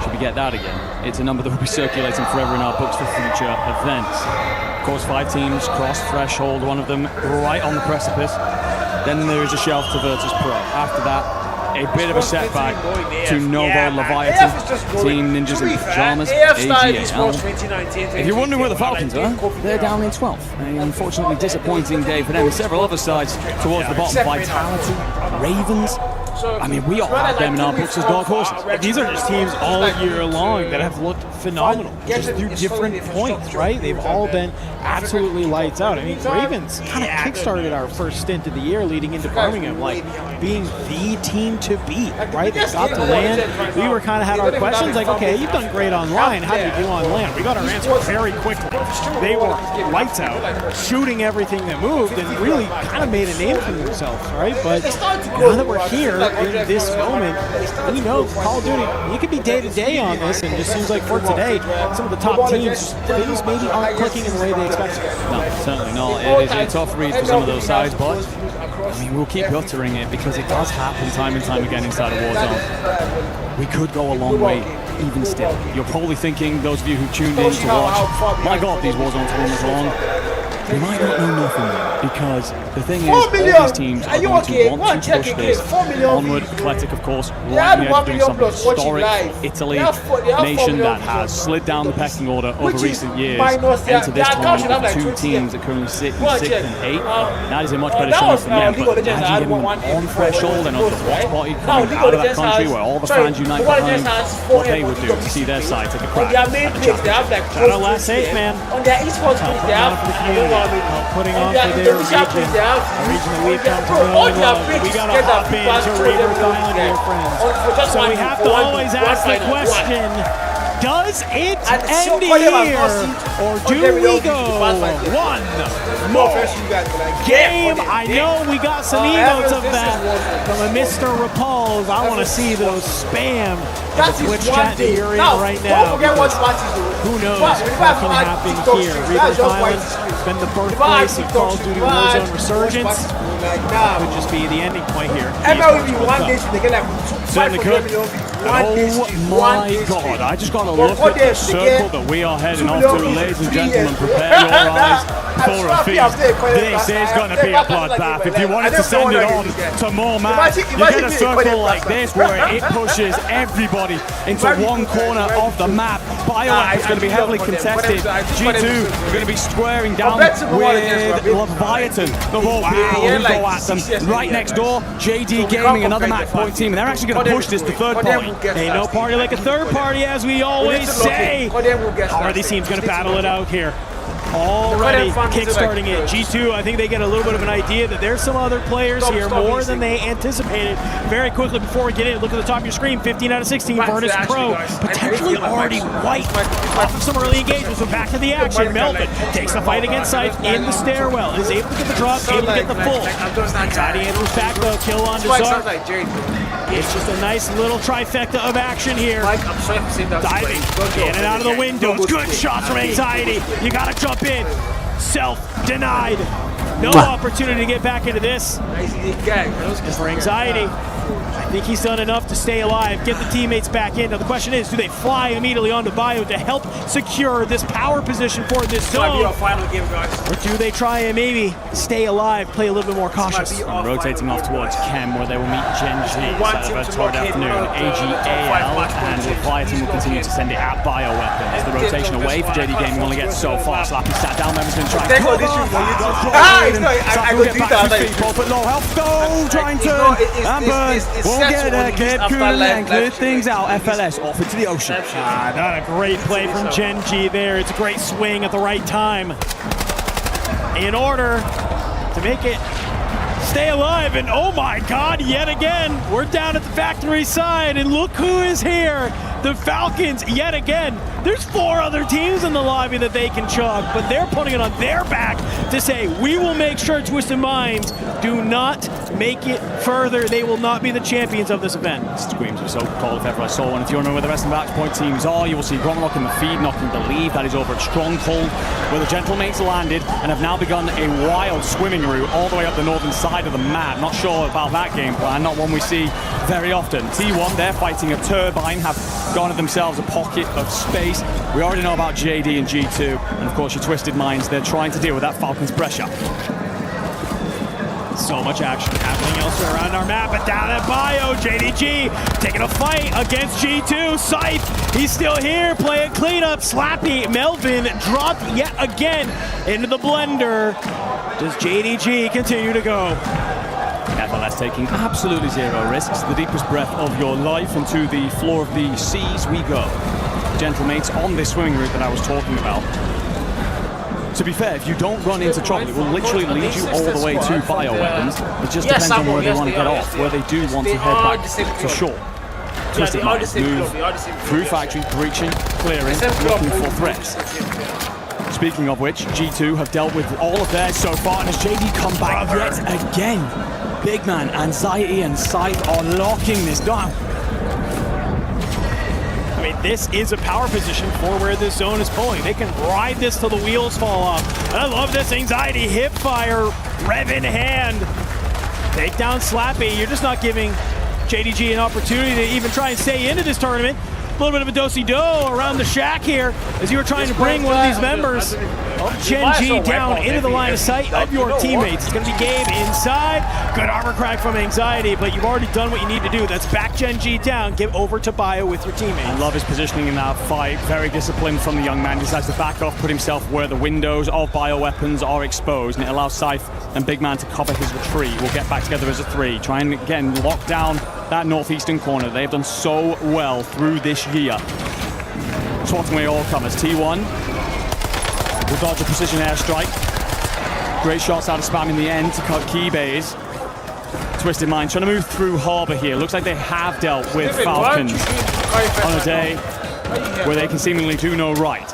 Should we get that again? It's a number that will be circulating forever in our books for future events. Of course, 5 teams cross threshold, one of them right on the precipice. Then there is a shelf to Virtus Pro. After that, a bit of a setback to Novo Leviathan, Team Ninjas in Pajamas, AGAL. If you're wondering where the Falcons are, they're down in 12th. An unfortunately disappointing day for them. And several other sides towards the bottom. Vitality, Ravens. I mean, we all have them in our books as dark horses. These are just teams all year long that have looked phenomenal, just through different points, right? They've all been absolutely lights out. I mean, Ravens kind of kickstarted our first stint of the year leading into Birmingham, like being the team to beat, right? They got to land. We were kind of had our questions, like, okay, you've done great online. How do you do on land? We got our answer very quickly. They were lights out, shooting everything that moved, and really kind of made a name for themselves, right? But now that we're here, in this moment, we know Call of Duty, you could be day-to-day on this, and it just seems like for today, some of the top teams, things maybe aren't clicking in the way they expected. No, certainly not. It is a tough read for some of those sides, but I mean, we'll keep uttering it because it does happen time and time again inside of Warzone. We could go a long way, even still. You're probably thinking, those of you who tuned in to watch, my God, these Warzone tournaments are long. They might not know nothing yet, because the thing is, all these teams are going to want to push this onward. Eclectic, of course, right here doing something historic. Italy, a nation that has slid down the pecking order over recent years, into this tournament with 2 teams that currently sit in 6th and 8th. That is a much better chance than them, but imagine getting them on threshold and on the watch party coming out of that country where all the fans unite behind what they would do to see their side take a crack at the championship. Shout out last 8, man. On their esports page, they have putting on for their region, a region that we've come to know and love. We got to hop into Rebirth Island here, friends. So we have to always ask the question, does it end here, or do we go one more game? I know we got some emotes of that from a Mr. Repulse. I want to see those spam in the Twitch chat that you're in right now. Who knows what can happen here? Rebirth Island has been the birthplace of Call of Duty Warzone Resurgence. Could just be the ending point here. Certainly could. Oh my God, I just got to look at the circle that we are heading off to. Ladies and gentlemen, prepare your eyes for a feast. This is going to be a bloodbath. If you wanted to send it on to more maps, you get a circle like this where it pushes everybody into one corner of the map. BioWare is going to be heavily contested. G2 are going to be squaring down with Leviathan. The whole people who go at them. Right next door, JD Gaming, another match point team. And they're actually going to push this to third party. Ain't no party like a third party, as we always say. How are these teams going to battle it out here? Already kickstarting it. G2, I think they get a little bit of an idea that there's some other players here, more than they anticipated. Very quickly, before we get in, look at the top of your screen, 15 out of 16, Virtus Pro, potentially already wiped off of some early engagements, but back to the action. Melvin takes the fight against Scythe in the stairwell, is able to get the drop, able to get the full. Anxiety Andrews back though, kill on Desart. It's just a nice little trifecta of action here. Diving in and out of the windows. Good shots from Anxiety. You gotta jump in. Self-denied. No opportunity to get back into this. Just for Anxiety. I think he's done enough to stay alive, get the teammates back in. Now the question is, do they fly immediately onto Bio to help secure this power position for this zone? Or do they try and maybe stay alive, play a little bit more cautious? Rotating off towards Chem, where they will meet Gen G. Toward afternoon, AGAL, and the fire team will continue to send it at Bioweapons. The rotation away for JD Gaming only gets so far. Slappy sat down, members going to try and both at low health. Go, trying to and burn. Won't get it. Get cooling and clear things out. FLS off into the ocean. Not a great play from Gen G there. It's a great swing at the right time in order to make it stay alive. And oh my God, yet again, we're down at the factory side, and look who is here. The Falcons, yet again. There's 4 other teams in the lobby that they can chug, but they're putting it on their back to say, we will make sure Twisted Minds do not make it further. They will not be the champions of this event. Screams are so cold if ever I saw one. If you want to know where the rest of the match point teams are, you will see Gromlock in the feed, knocking the lead. That is over at Stronghold, where the Gentlemates landed and have now begun a wild swimming route all the way up the northern side of the map. Not sure about that game plan, not one we see very often. T1, they're fighting a turbine, have garnered themselves a pocket of space. We already know about JD and G2, and of course your Twisted Minds, they're trying to deal with that Falcons pressure. So much action happening elsewhere around our map, but down at Bio, JDG taking a fight against G2. Scythe, he's still here, playing cleanup. Slappy, Melvin dropped yet again into the blender. Does JDG continue to go? FLS taking absolutely zero risks. The deepest breath of your life into the floor of the seas we go. Gentlemates on this swimming route that I was talking about. To be fair, if you don't run into trouble, it will literally lead you all the way to bioweapons. It just depends on where they want to get off, where they do want to head back to shore. Twisted Minds move through factory, breaching, clearing, looking for threats. Speaking of which, G2 have dealt with all of theirs so far, and as JD come back yet again, Big Man, Anxiety, and Scythe are locking this down. I mean, this is a power position for where this zone is pulling. They can ride this till the wheels fall off. And I love this Anxiety hip fire, rev in hand. Take down Slappy. You're just not giving JDG an opportunity to even try and stay into this tournament. A little bit of a do-si-do around the shack here as you were trying to bring one of these members of Gen G down into the line of sight of your teammates. It's going to be Gabe inside. Good armor crack from Anxiety, but you've already done what you need to do. That's back Gen G down. Give over to Bio with your teammates. I love his positioning in that fight. Very disciplined from the young man. Decides to back off, put himself where the windows of bioweapons are exposed, and it allows Scythe and Big Man to cover his retreat. We'll get back together as a 3. Try and, again, lock down that northeastern corner. They've done so well through this year. Swatting away all comers. T1 will dodge a precision airstrike. Great shots out of Spam in the end to cut key bays. Twisted Mind trying to move through Harbor here. Looks like they have dealt with Falcons on a day where they can seemingly do no right.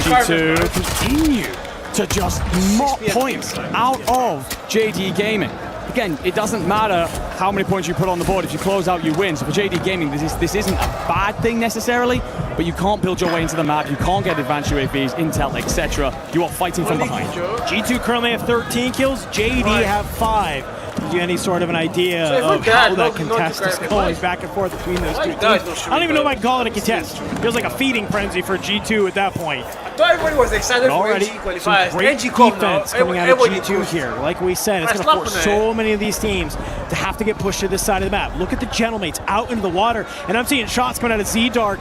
G2 continue to just mop points out of JD Gaming. Again, it doesn't matter how many points you put on the board. If you close out, you win. So for JD Gaming, this isn't a bad thing necessarily, but you can't build your way into the map. You can't get advanced UAVs, intel, etc. You are fighting from behind. G2 currently have 13 kills. JD have 5. Give you any sort of an idea of how that contest is going back and forth between those two teams. I don't even know if I can call it a contest. Feels like a feeding frenzy for G2 at that point. Everybody was excited for NG qualifiers. Great defense coming out of G2 here. Like we said, it's going to force so many of these teams to have to get pushed to this side of the map. Look at the Gentlemates out into the water, and I'm seeing shots coming out of Z-Dark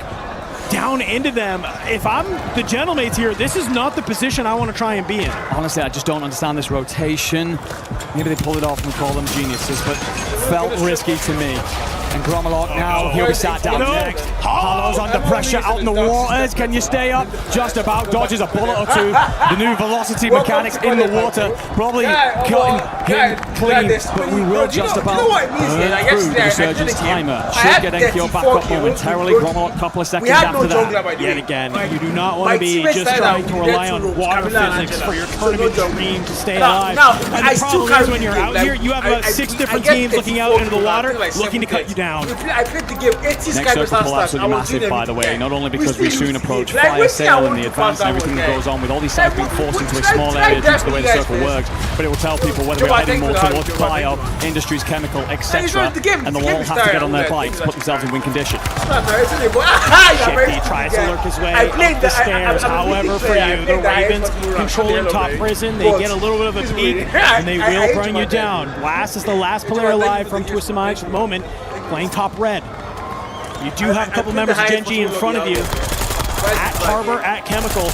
down into them. If I'm the Gentlemates here, this is not the position I want to try and be in. Honestly, I just don't understand this rotation. Maybe they pulled it off and call them geniuses, but felt risky to me. And Gromlock now, he'll be sat down next. Harlow's under pressure out in the waters. Can you stay up? Just about dodges a bullet or two. The new velocity mechanics in the water probably cutting him clean, but we will just about burn through the Resurgence timer. Should get NKO back up momentarily. Grommelot a couple of seconds after that. Yet again, you do not want to be just trying to rely on water physics for your tournament dream to stay alive. And the problem is when you're out here, you have about 6 different teams looking out into the water, looking to cut you down. Next circle pull absolutely massive, by the way, not only because we soon approach fire sale and the advance and everything that goes on with all these sites being forced into a small area due to the way the circle works, but it will tell people whether we're heading more towards bio, industries, chemical, etc. And they'll all have to get on their bikes, put themselves in win condition. Shifty tries to lurk his way up the stairs. However, for you, the Ravens controlling top prison, they get a little bit of a peek, and they will bring you down. Blast is the last player alive from Twisted Minds for the moment, playing top red. You do have a couple members of Gen G in front of you. At Harbor, at Chemical.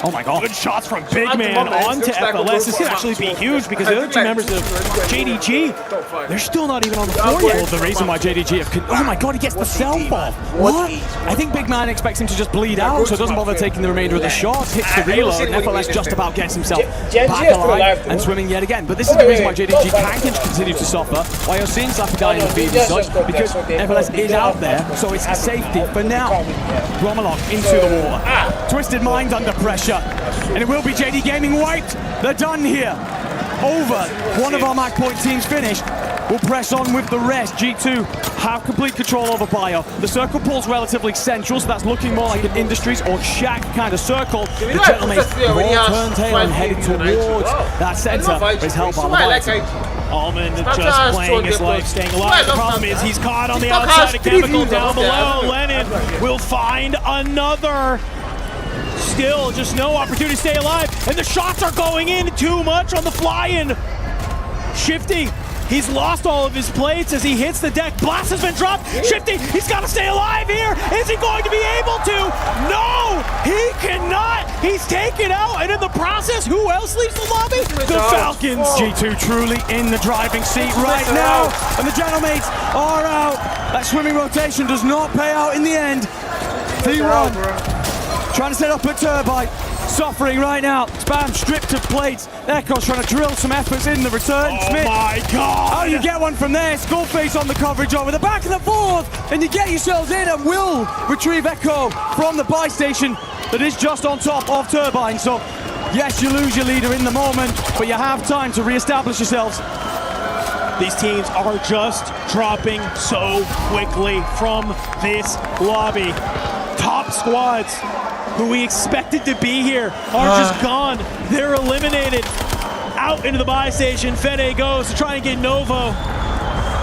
Oh my god. Good shots from Big Man onto FLS. This could actually be huge because the other 2 members of JDG, they're still not even on the floor yet. Well, the reason why JDG oh my god, he gets the self off. What? I think Big Man expects him to just bleed out, so doesn't bother taking the remainder of the shots, hits the reload, and FLS just about gets himself back alive and swimming yet again. But this is the reason why JDG can continue to suffer, why you're seeing Slappy die in the feed and such, because FLS is out there, so it's safety for now. Grommelot into the water. Twisted Minds under pressure. And it will be JD Gaming wiped. They're done here. Over. One of our match point teams finished. We'll press on with the rest. G2 have complete control over bio. The circle pool's relatively central, so that's looking more like an Industries or Shack kind of circle. The gentlemen all turn tail and headed towards that center, but it's held by Leviathan. Almond just playing his life, staying alive. The problem is he's caught on the outside of Chemical down below. Lennon will find another. Still, just no opportunity to stay alive, and the shots are going in too much on the fly-in. Shifty, he's lost all of his plates as he hits the deck. Blast has been dropped. Shifty, he's got to stay alive here. Is he going to be able to? No, he cannot. He's taken out, and in the process, who else leaves the lobby? The Falcons. G2 truly in the driving seat right now, and the Gentlemates are out. That swimming rotation does not pay out in the end. T1. Trying to set up a turbine, suffering right now. Spam stripped of plates. Echo's trying to drill some efforts in the return. Oh Smith. my god! How do you get one from there? Skullface on the coverage over the back of the fourth, and you get yourselves in and will retrieve Echo from the buy station that is just on top of turbine. So yes, you lose your leader in the moment, but you have time to re-establish yourselves. These teams are just dropping so quickly from this lobby. Top squads who we expected to be here are just gone. They're eliminated. Out into the buy station, Fede goes to try and get Novo.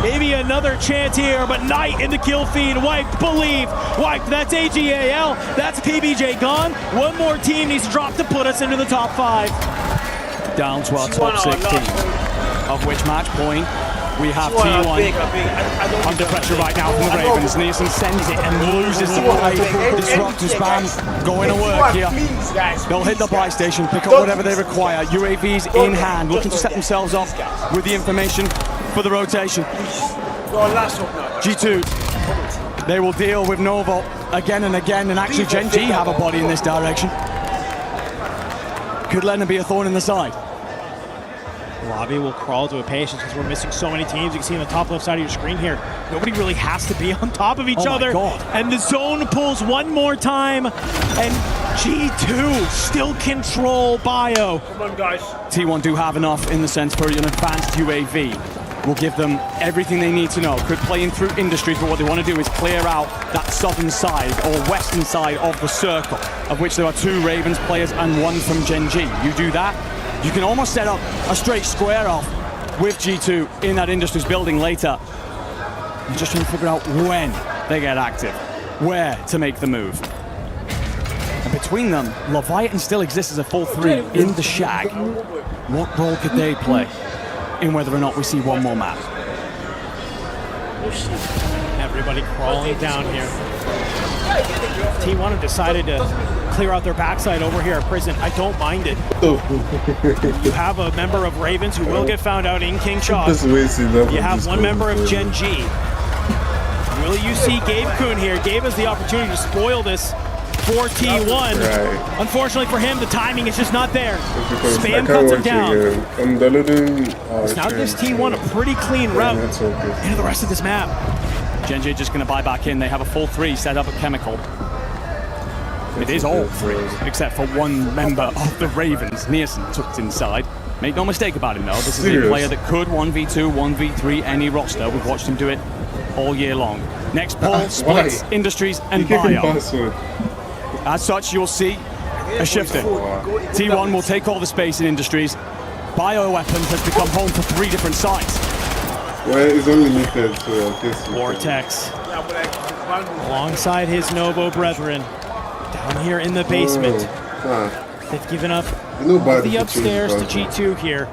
Maybe another chance here, but Knight in the kill feed. Wiped, Believe. Wiped, that's AGAL. That's PBJ gone. One more team needs to drop to put us into the top 5. Down to our top 6 teams, of which match point we have T1 under pressure right now from the Ravens. Nielsen sends it and loses the play. Disrupt and Spam going to work here. They'll hit the buy station, pick up whatever they require. UAVs in hand, looking to set themselves off with the information for the rotation. G2, they will deal with Novo again and again, and actually Gen G have a body in this direction. Could Lennon be a thorn in the side? Lobby will crawl to a patience because we're missing so many teams. You can see on the top left side of your screen here, nobody really has to be on top of each other. And the zone pulls one more time, and G2 still control bio. Come on, guys. T1 do have enough in the sense for an advanced UAV. Will give them everything they need to know. Could play in through Industries, but what they want to do is clear out that southern side or western side of the circle, of which there are 2 Ravens players and 1 from Gen G. You do that, you can almost set up a straight square off with G2 in that Industries building later. You're just trying to figure out when they get active, where to make the move. And between them, Leviathan still exists as a full 3 in the Shag. What role could they play in whether or not we see one more map? Everybody crawling down here. T1 have decided to clear out their backside over here at prison. I don't mind it. You have a member of Ravens who will get found out in King Chalk. You have one member of Gen G. Will you see Gabe Kuhn here? Gabe has the opportunity to spoil this for T1. Right. Unfortunately for him, the timing is just not there. Because Spam I cuts him can't down. watch I'm downloading. So now gives T1 a pretty clean route into the rest of this map. Genji just going to buy back in. They have a full 3 set up at Chemical. It is all 3, except for one member of the Ravens. Nielsen tucked inside. Make no mistake about him, though. This is a player that could 1v2, 1v3 any roster. We've watched him do it all year long. Next, Paul splits Industries and Bio. As such, you'll see a shifting. T1 will take all the space in Industries. Bioweapons has become home for 3 different sites. Well, it's only limited to this. Vortex alongside his Novo brethren down here in the basement. They've given up the upstairs to G2 here.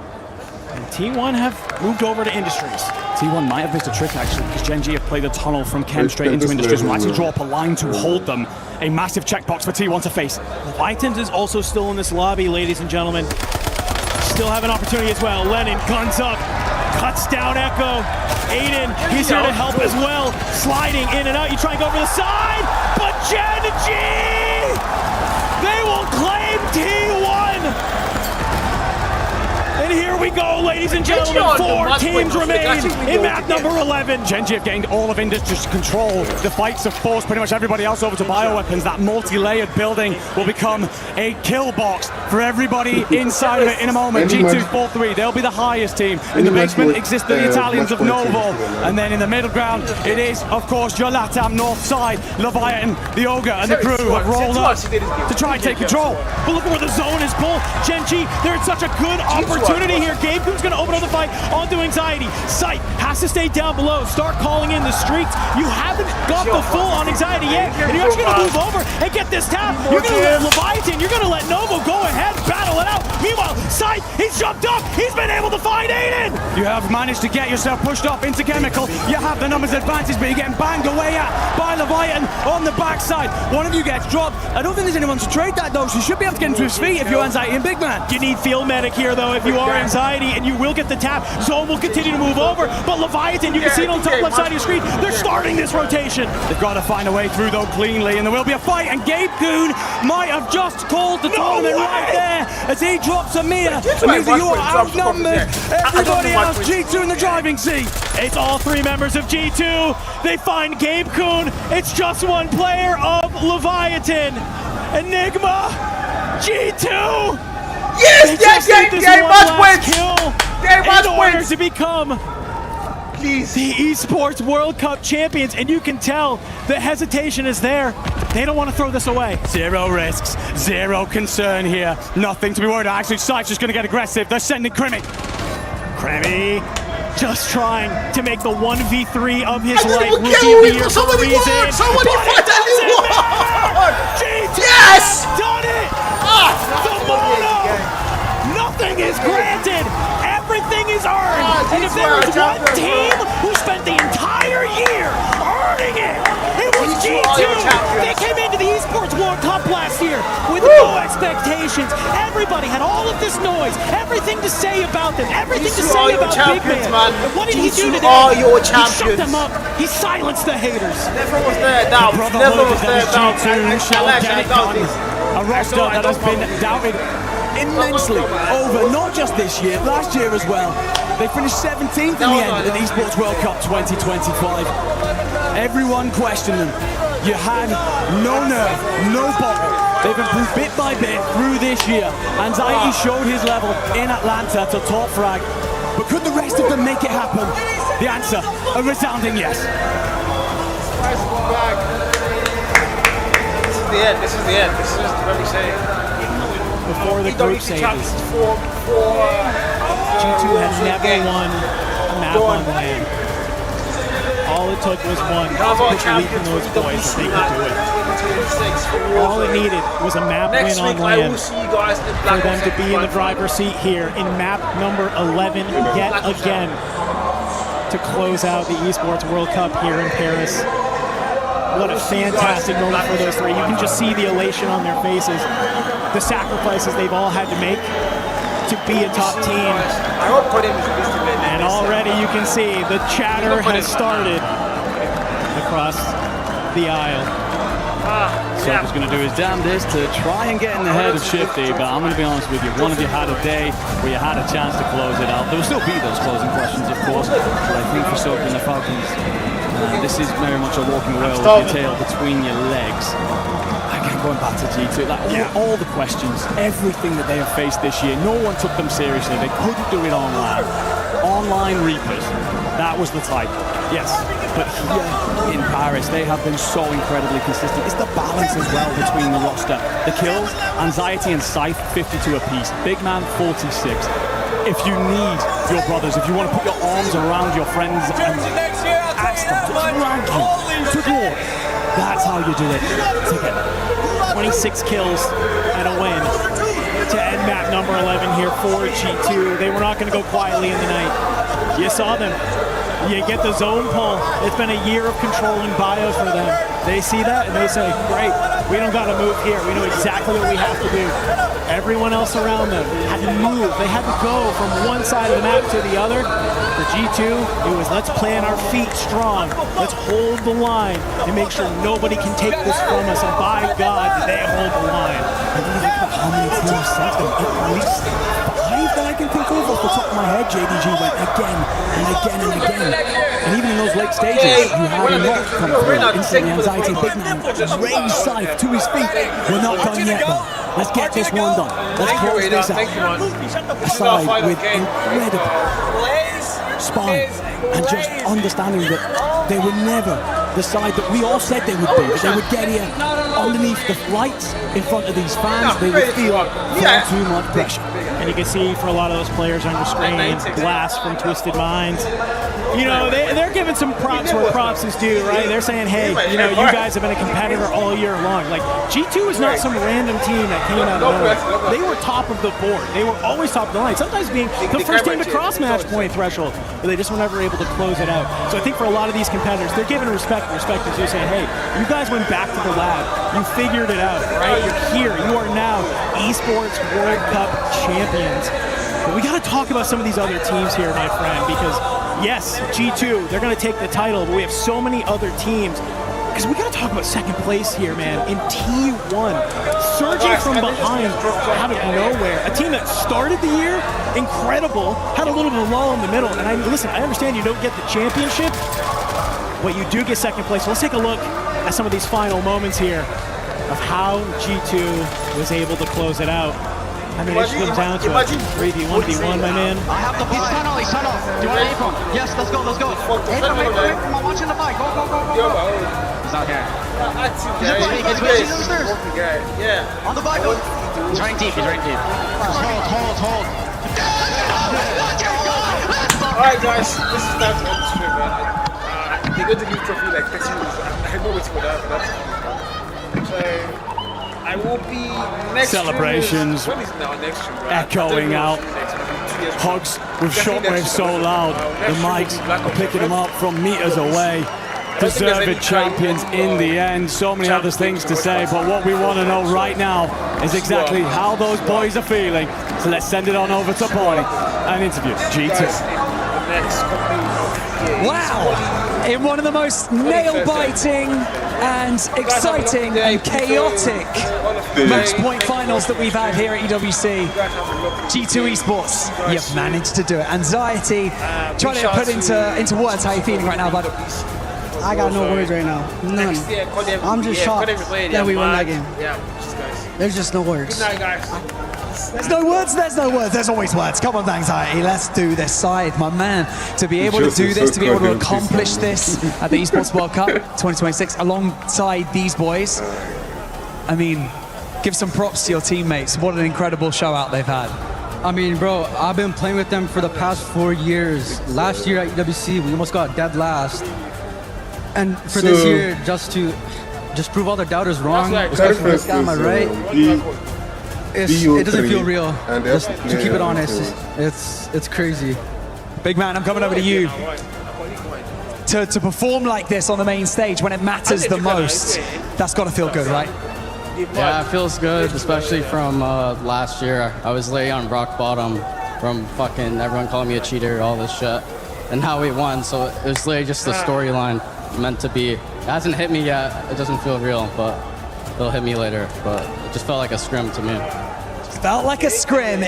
And T1 have moved over to Industries. T1 might have missed a trick, actually, because Genji have played a tunnel from Chem straight into Industries. Will actually draw up a line to hold them. A massive checkbox for T1 to face. Leviathan is also still in this lobby, ladies and gentlemen. Still have an opportunity as well. Lennon guns up, cuts down Echo. Aiden, he's here to help as well. Sliding in and out. You try and go over the side, but Genji! They will claim T1! And here we go, ladies and gentlemen. 4 teams remain in map number 11. Genji have gained all of Industries' control. The fights have forced pretty much everybody else over to Bioweapons. That multi-layered building will become a kill box for everybody inside of it in a moment. G2 full 3. They'll be the highest team. In the basement exist the Italians of Novo. And then in the middle ground, it is, of course, your Latam north side. Leviathan, the Ogre, and the crew have rolled up to try and take control. But look at where the zone is pulled. Genji, they're in such a good opportunity here. Gamecoon's going to open up the fight onto Anxiety. Sight has to stay down below. Start calling in the streaks. You haven't got the full on Anxiety yet. And you're actually going to move over and get this tap. You're going to let Leviathan, you're going to let Novo go ahead, battle it out. Meanwhile, Sight, he's jumped up. He's been able to find Aiden. You have managed to get yourself pushed up into Chemical. You have the numbers advantage, but you're getting banged away at by Leviathan on the backside. One of you gets dropped. I don't think there's anyone to trade that, though, so you should be able to get into his feet if you're Anxiety and Big Man. You need field medic here, though, if you are Anxiety, and you will get the tap. Zone will continue to move over, but Leviathan, you can see it on the top left side of your screen. They're starting this rotation. They've got to find a way through, though, cleanly, and there will be a fight, and Gamecoon might have just called the tournament right there as he drops Amir. It means that you are outnumbered. Everybody else, G2 in the driving seat. It's all 3 members of G2. They find Gamecoon. It's just one player of Leviathan. Enigma, G2. Yes, game match wins! Game match in order wins! to become the Esports World Cup champions, and you can tell the hesitation is there. They don't want to throw this away. 0 risks, 0 concern here. Nothing to be worried about. Actually, Sight's just going to get aggressive. They're sending Krimi. Krimi just trying to make the 1v3 of his life Rookie of the Year for a reason. Somebody fight anyone! Yes! Done it! The mono! Nothing is granted! Everything is earned! And if there was one team who spent the entire year earning it, it was G2! They came into the Esports World Cup last year with no expectations. Everybody had all of this noise, everything to say about them, everything to say about Big Man. And what did he do today? He shut them up. He silenced the haters. Never was there, doubt. Never was there, doubt. A roster that has been doubted immensely over not just this year, last year as well. They finished 17th in the end at the Esports World Cup 2025. Everyone questioned them. You had no nerve, no bottle. They've improved bit by bit through this year. Anxiety showed his level in Atlanta to top frag. But could the rest of them make it happen? The answer, a resounding yes. This is the end. This is what we say. Before the group stages, G2 has never won a map on land. All it took was one to put belief in those boys that they could do it. All it needed was a map win on land for them to be in the driver's seat here in map number 11 yet again to close out the Esports World Cup here in Paris. What a fantastic moment for those 3. You can just see the elation on their faces, the sacrifices they've all had to make to be a top team. And already you can see the chatter has started across the aisle. Soka's going to do his damnedest to try and get in the head of Shifty, but I'm going to be honest with you, one of you had a day where you had a chance to close it out. There will still be those closing questions, of course, but I think for Soka and the Falcons, this is very much a walking away with your tail between your legs. Again, going back to G2, like all the questions, everything that they have faced this year, no one took them seriously. They couldn't do it online. Online Reapers, that was the title. Yes, but here in Paris, they have been so incredibly consistent. It's the balance as well between the roster. The kills, Anxiety and Scythe, 52 apiece. Big Man, 46. If you need your brothers, if you want to put your arms around your friends and ask them to drag you to glory, that's how you do it. 26 kills and a win to end map number 11 here for G2. They were not going to go quietly in the night. You saw them. You get the zone pull. It's been a year of controlling bio for them. They see that and they say, great, we don't got to move here. We know exactly what we have to do. Everyone else around them had to move. They had to go from one side of the map to the other. For G2, it was let's plant our feet strong. Let's hold the line and make sure nobody can take this from us. And by God, did they hold the line. I don't think about how many teams sent them. At least 5 that I can think of off the top of my head. JDG went again and again and again. And even in those late stages, you had a lot come through. Instantly Anxiety, Big Man raised Scythe to his feet. We're not done yet though. Let's get this one done. Let's close this out. Aside with incredible spine and just understanding that they were never the side that we all said they would be. That they would get here underneath the lights in front of these fans. They would feel far too much pressure. And you can see for a lot of those players under strain, Blast from Twisted Minds. You know, they're giving some props where props is due, right? They're saying, hey, you know, you guys have been a competitor all year long. Like, G2 is not some random team that came out of nowhere. They were top of the board. They were always top of the line. Sometimes being the first team to cross match point threshold, but they just were never able to close it out. So I think for a lot of these competitors, they're giving respect. Respect is just saying, hey, you guys went back to the lab. You figured it out, right? You're here. You are now Esports World Cup champions. But we got to talk about some of these other teams here, my friend, because yes, G2, they're going to take the title, but we have so many other teams. Because we got to talk about second place here, man, in T1. Surging from behind out of nowhere. A team that started the year, incredible, had a little bit of a lull in the middle. And I understand you don't get the championship, but you do get second place. So let's take a look at some of these final moments here of how G2 was able to close it out. I mean, it just comes down to a 3v1v1, my man. I have the bike. He's tunnel. Do you want to apron? Yes, let's go. Apron, I'm watching the bike. Go. He's not here. He's reaching those stairs. Yeah. On the bike. He's running deep. Hold. Alright, guys, this is time to end the stream, man. They're going to give trophy like 30 minutes. I know waiting for that. So I will be next celebrations stream. When is our next stream, right? echoing out. Hugs with shockwave so loud. The mics are picking them up from meters away. Deserved champions in the end. So many other things to say, but what we want to know right now is exactly how those boys are feeling. So let's send it on over to Paulie and interview G2. Wow! In one of the most nail-biting and exciting and chaotic match point finals that we've had here at EWC, G2 Esports, you've managed to do it. Anxiety, trying to put into words how you're feeling right now, bud. I got no words right now. None. I'm just shocked that we won that game. There's just no words. Good night, guys. There's no words, there's always words. Come on, Anxiety, let's do this side, my man. To be able to do this, to be able to accomplish this at the Esports World Cup 2026 alongside these boys, I mean, give some props to your teammates. What an incredible show out they've had. I mean, bro, I've been playing with them for the past 4 years. Last year at EWC, we almost got dead last. And for this year, just prove all the doubters wrong, especially for this guy on my right. It doesn't feel real. Just to keep it honest, it's crazy. Big man, I'm coming over to you. To perform like this on the main stage when it matters the most, that's got to feel good, right? Yeah, it feels good, especially from last year. I was laying on rock bottom from fucking everyone calling me a cheater, all this shit. And now we won, so it was literally just the storyline meant to be. It hasn't hit me yet. It doesn't feel real, but they'll hit me later, but it just felt like a scrim to me. Felt like a scrim.